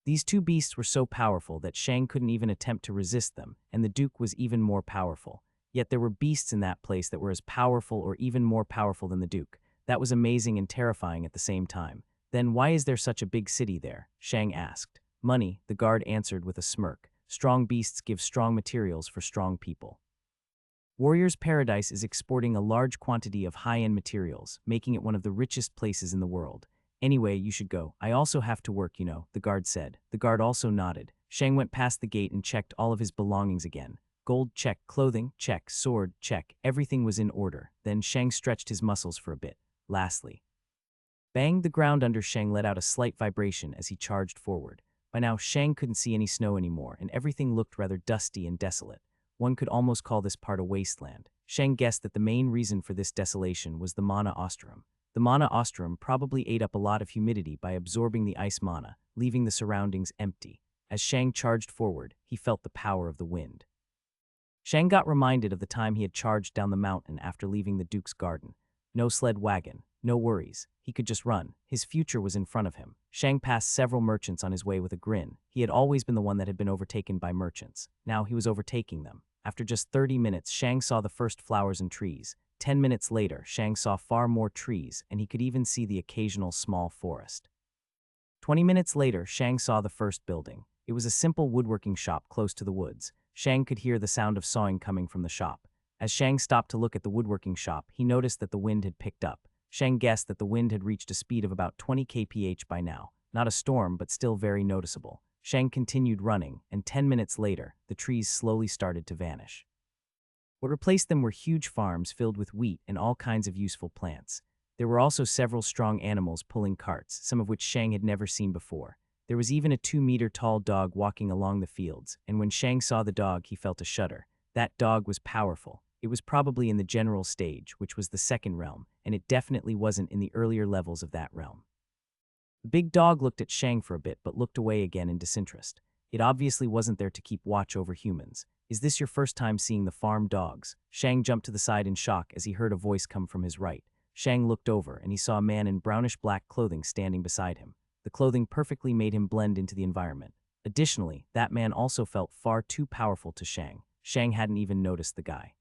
These two beasts were so powerful that Shang couldn't even attempt to resist them, and the Duke was even more powerful. Yet there were beasts in that place that were as powerful or even more powerful than the Duke. That was amazing and terrifying at the same time. "Then why is there such a big city there?" Shang asked. "Money," the guard answered with a smirk. "Strong beasts give strong materials for strong people." Warrior's Paradise is exporting a large quantity of high-end materials, making it one of the richest places in the world. "Anyway, you should go. I also have to work, you know," the guard said. The guard also nodded. Shang went past the gate and checked all of his belongings again. Gold, check. Clothing, check. Sword, check. Everything was in order. Then Shang stretched his muscles for a bit. Lastly, bang! The ground under Shang let out a slight vibration as he charged forward. By now, Shang couldn't see any snow anymore, and everything looked rather dusty and desolate. One could almost call this part a wasteland. Shang guessed that the main reason for this desolation was the mana ostrum. The mana ostrum probably ate up a lot of humidity by absorbing the ice mana, leaving the surroundings empty. As Shang charged forward, he felt the power of the wind. Shang got reminded of the time he had charged down the mountain after leaving the Duke's garden. No sled wagon, no worries. He could just run. His future was in front of him. Shang passed several merchants on his way with a grin. He had always been the one that had been overtaken by merchants. Now he was overtaking them. After just 30 minutes, Shang saw the first flowers and trees. 10 minutes later, Shang saw far more trees, and he could even see the occasional small forest. 20 minutes later, Shang saw the first building. It was a simple woodworking shop close to the woods. Shang could hear the sound of sawing coming from the shop. As Shang stopped to look at the woodworking shop, he noticed that the wind had picked up. Shang guessed that the wind had reached a speed of about 20 kph by now. Not a storm, but still very noticeable. Shang continued running, and 10 minutes later, the trees slowly started to vanish. What replaced them were huge farms filled with wheat and all kinds of useful plants. There were also several strong animals pulling carts, some of which Shang had never seen before. There was even a 2-meter-tall dog walking along the fields, and when Shang saw the dog, he felt a shudder. That dog was powerful. It was probably in the general stage, which was the second realm, and it definitely wasn't in the earlier levels of that realm. The big dog looked at Shang for a bit but looked away again in disinterest. It obviously wasn't there to keep watch over humans. "Is this your first time seeing the farm dogs?" Shang jumped to the side in shock as he heard a voice come from his right. Shang looked over and he saw a man in brownish-black clothing standing beside him. The clothing perfectly made him blend into the environment. Additionally, that man also felt far too powerful to Shang. Shang hadn't even noticed the guy.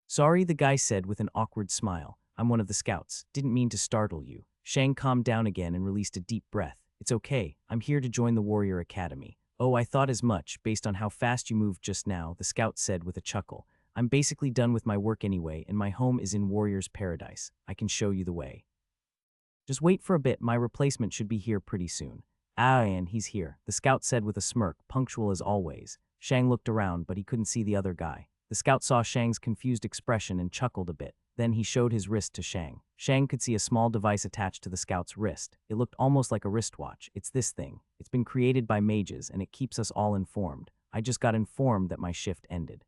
"Sorry," the guy said with an awkward smile. "I'm one of the scouts. Didn't mean to startle you." Shang calmed down again and released a deep breath. "It's okay. I'm here to join the Warrior Academy." "Oh, I thought as much, based on how fast you moved just now," the scout said with a chuckle. "I'm basically done with my work anyway, and my home is in Warrior's Paradise. I can show you the way. Just wait for a bit, my replacement should be here pretty soon." Ah, and he's here, the scout said with a smirk, punctual as always. Shang looked around, but he couldn't see the other guy. The scout saw Shang's confused expression and chuckled a bit. Then he showed his wrist to Shang. Shang could see a small device attached to the scout's wrist. It looked almost like a wristwatch. It's this thing. It's been created by mages, and it keeps us all informed. I just got informed that my shift ended.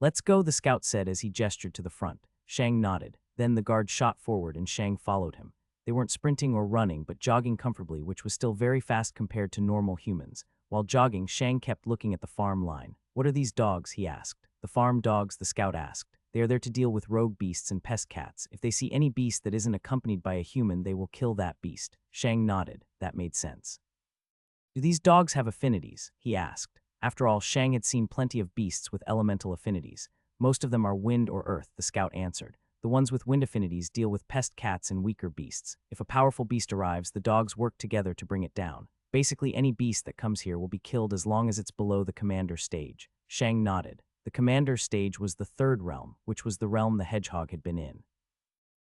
Let's go, the scout said as he gestured to the front. Shang nodded. Then the guard shot forward and Shang followed him. They weren't sprinting or running, but jogging comfortably, which was still very fast compared to normal humans. While jogging, Shang kept looking at the farm line. What are these dogs? He asked. The farm dogs, the scout asked. They are there to deal with rogue beasts and pest cats. If they see any beast that isn't accompanied by a human, they will kill that beast. Shang nodded. That made sense. Do these dogs have affinities? He asked. After all, Shang had seen plenty of beasts with elemental affinities. Most of them are wind or earth, the scout answered. The ones with wind affinities deal with pest cats and weaker beasts. If a powerful beast arrives, the dogs work together to bring it down. Basically, any beast that comes here will be killed as long as it's below the commander stage. Shang nodded. The commander stage was the third realm, which was the realm the hedgehog had been in.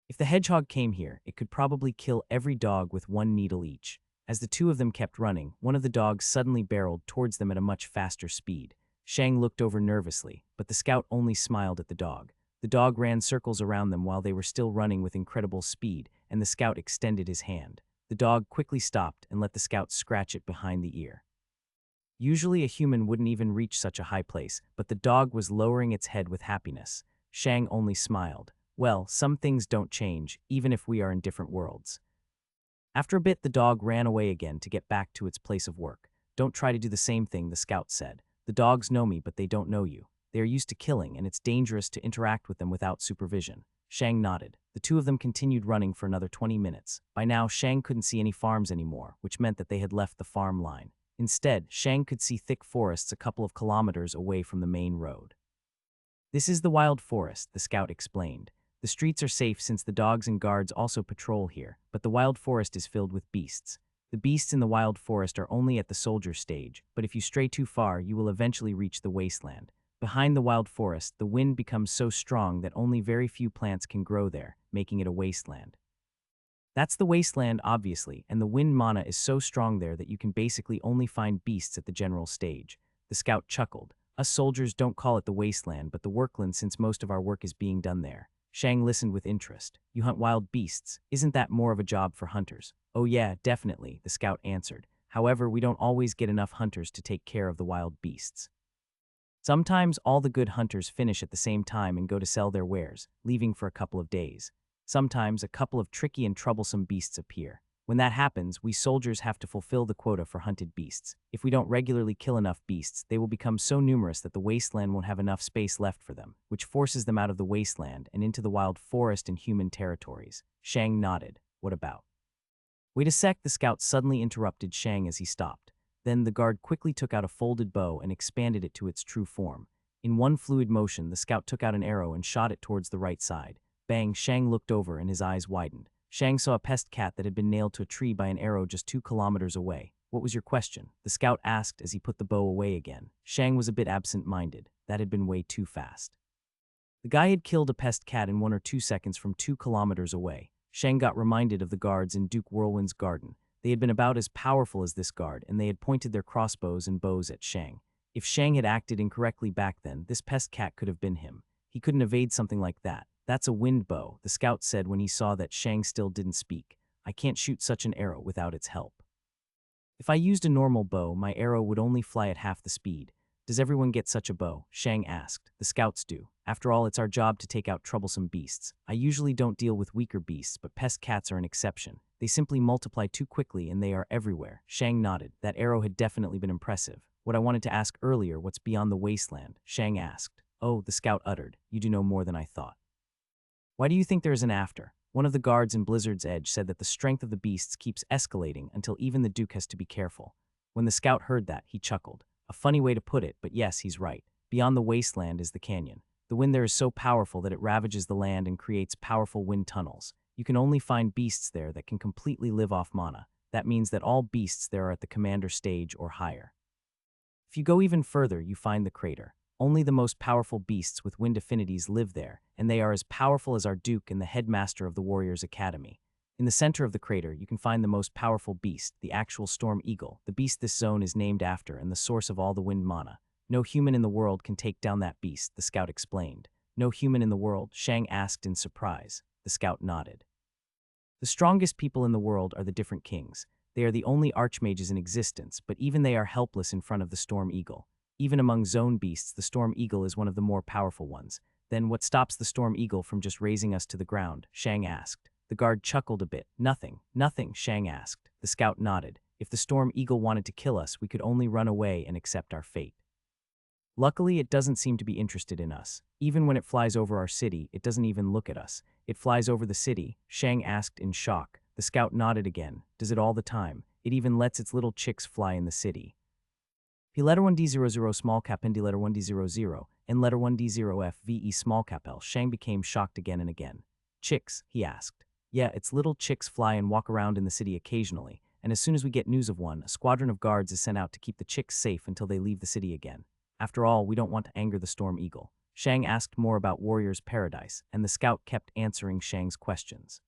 If the hedgehog came here, it could probably kill every dog with one needle each. As the two of them kept running, one of the dogs suddenly barreled towards them at a much faster speed. Shang looked over nervously, but the scout only smiled at the dog. The dog ran circles around them while they were still running with incredible speed, and the scout extended his hand. The dog quickly stopped and let the scout scratch it behind the ear. Usually a human wouldn't even reach such a high place, but the dog was lowering its head with happiness. Shang only smiled. Well, some things don't change, even if we are in different worlds. After a bit, the dog ran away again to get back to its place of work. Don't try to do the same thing, the scout said. The dogs know me, but they don't know you. They are used to killing, and it's dangerous to interact with them without supervision. Shang nodded. The two of them continued running for another 20 minutes. By now, Shang couldn't see any farms anymore, which meant that they had left the farm line. Instead, Shang could see thick forests a couple of kilometers away from the main road. This is the wild forest, the scout explained. The streets are safe since the dogs and guards also patrol here, but the wild forest is filled with beasts. The beasts in the wild forest are only at the soldier stage, but if you stray too far, you will eventually reach the wasteland. Behind the wild forest, the wind becomes so strong that only very few plants can grow there, making it a wasteland. That's the wasteland, obviously, and the wind mana is so strong there that you can basically only find beasts at the general stage. The scout chuckled. Us soldiers don't call it the wasteland, but the workland, since most of our work is being done there. Shang listened with interest. You hunt wild beasts. Isn't that more of a job for hunters? Oh yeah, definitely, the scout answered. However, we don't always get enough hunters to take care of the wild beasts. Sometimes all the good hunters finish at the same time and go to sell their wares, leaving for a couple of days. Sometimes a couple of tricky and troublesome beasts appear. When that happens, we soldiers have to fulfill the quota for hunted beasts. If we don't regularly kill enough beasts, they will become so numerous that the wasteland won't have enough space left for them, which forces them out of the wasteland and into the wild forest and human territories. Shang nodded. What about? Wait a sec, the scout suddenly interrupted Shang as he stopped. Then the guard quickly took out a folded bow and expanded it to its true form. In one fluid motion, the scout took out an arrow and shot it towards the right side. Bang, Shang looked over and his eyes widened. Shang saw a pest cat that had been nailed to a tree by an arrow just 2 kilometers away. What was your question? The scout asked as he put the bow away again. Shang was a bit absent-minded. That had been way too fast. The guy had killed a pest cat in 1 or 2 seconds from 2 kilometers away. Shang got reminded of the guards in Duke Whirlwind's garden. They had been about as powerful as this guard, and they had pointed their crossbows and bows at Shang. If Shang had acted incorrectly back then, this pest cat could have been him. He couldn't evade something like that. That's a wind bow, the scout said when he saw that Shang still didn't speak. I can't shoot such an arrow without its help. If I used a normal bow, my arrow would only fly at half the speed. Does everyone get such a bow? Shang asked. The scouts do. After all, it's our job to take out troublesome beasts. I usually don't deal with weaker beasts, but pest cats are an exception. They simply multiply too quickly and they are everywhere. Shang nodded. That arrow had definitely been impressive. What I wanted to ask earlier, what's beyond the wasteland? Shang asked. Oh, the scout uttered. You do know more than I thought. Why do you think there is an after? One of the guards in Blizzard's Edge said that the strength of the beasts keeps escalating until even the Duke has to be careful. When the scout heard that, he chuckled. A funny way to put it, but yes, he's right. Beyond the wasteland is the canyon. The wind there is so powerful that it ravages the land and creates powerful wind tunnels. You can only find beasts there that can completely live off mana. That means that all beasts there are at the commander stage or higher. If you go even further, you find the crater. Only the most powerful beasts with wind affinities live there, and they are as powerful as our Duke and the headmaster of the Warriors Academy. In the center of the crater, you can find the most powerful beast, the actual storm eagle, the beast this zone is named after and the source of all the wind mana. No human in the world can take down that beast, the scout explained. No human in the world? Shang asked in surprise. The scout nodded. The strongest people in the world are the different kings. They are the only archmages in existence, but even they are helpless in front of the storm eagle. Even among zone beasts, the storm eagle is one of the more powerful ones. Then what stops the storm eagle from just raising us to the ground? Shang asked. The guard chuckled a bit. Nothing, nothing, Shang asked. The scout nodded. If the storm eagle wanted to kill us, we could only run away and accept our fate. Luckily, it doesn't seem to be interested in us. Even when it flies over our city, it doesn't even look at us. It flies over the city, Shang asked in shock. The scout nodded again. Does it all the time? It even lets its little chicks fly in the city. P letter 1D00 small cap N D letter 1D00 and letter 1D0 FVE small cap L. Shang became shocked again and again. Chicks, he asked. Yeah, its little chicks fly and walk around in the city occasionally, and as soon as we get news of one, a squadron of guards is sent out to keep the chicks safe until they leave the city again. After all, we don't want to anger the storm eagle. Shang asked more about Warrior's Paradise, and the scout kept answering Shang's questions.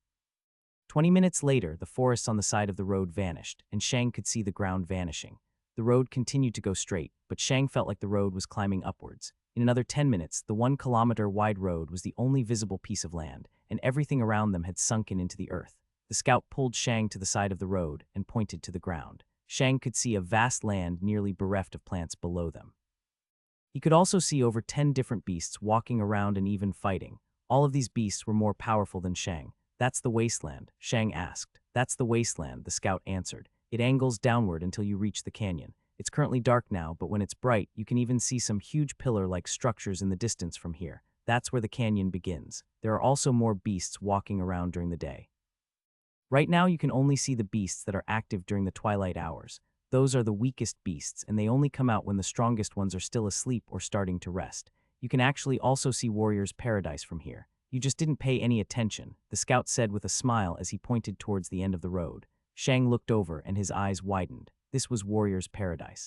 20 minutes later, the forests on the side of the road vanished, and Shang could see the ground vanishing. The road continued to go straight, but Shang felt like the road was climbing upwards. In another 10 minutes, the 1-kilometer-wide road was the only visible piece of land, and everything around them had sunken into the earth. The scout pulled Shang to the side of the road and pointed to the ground. Shang could see a vast land nearly bereft of plants below them. He could also see over 10 different beasts walking around and even fighting. All of these beasts were more powerful than Shang. That's the wasteland, Shang asked. That's the wasteland, the scout answered. It angles downward until you reach the canyon. It's currently dark now, but when it's bright, you can even see some huge pillar-like structures in the distance from here. That's where the canyon begins. There are also more beasts walking around during the day. Right now, you can only see the beasts that are active during the twilight hours. Those are the weakest beasts, and they only come out when the strongest ones are still asleep or starting to rest. You can actually also see Warrior's Paradise from here. You just didn't pay any attention, the scout said with a smile as he pointed towards the end of the road. Shang looked over and his eyes widened. This was Warrior's Paradise.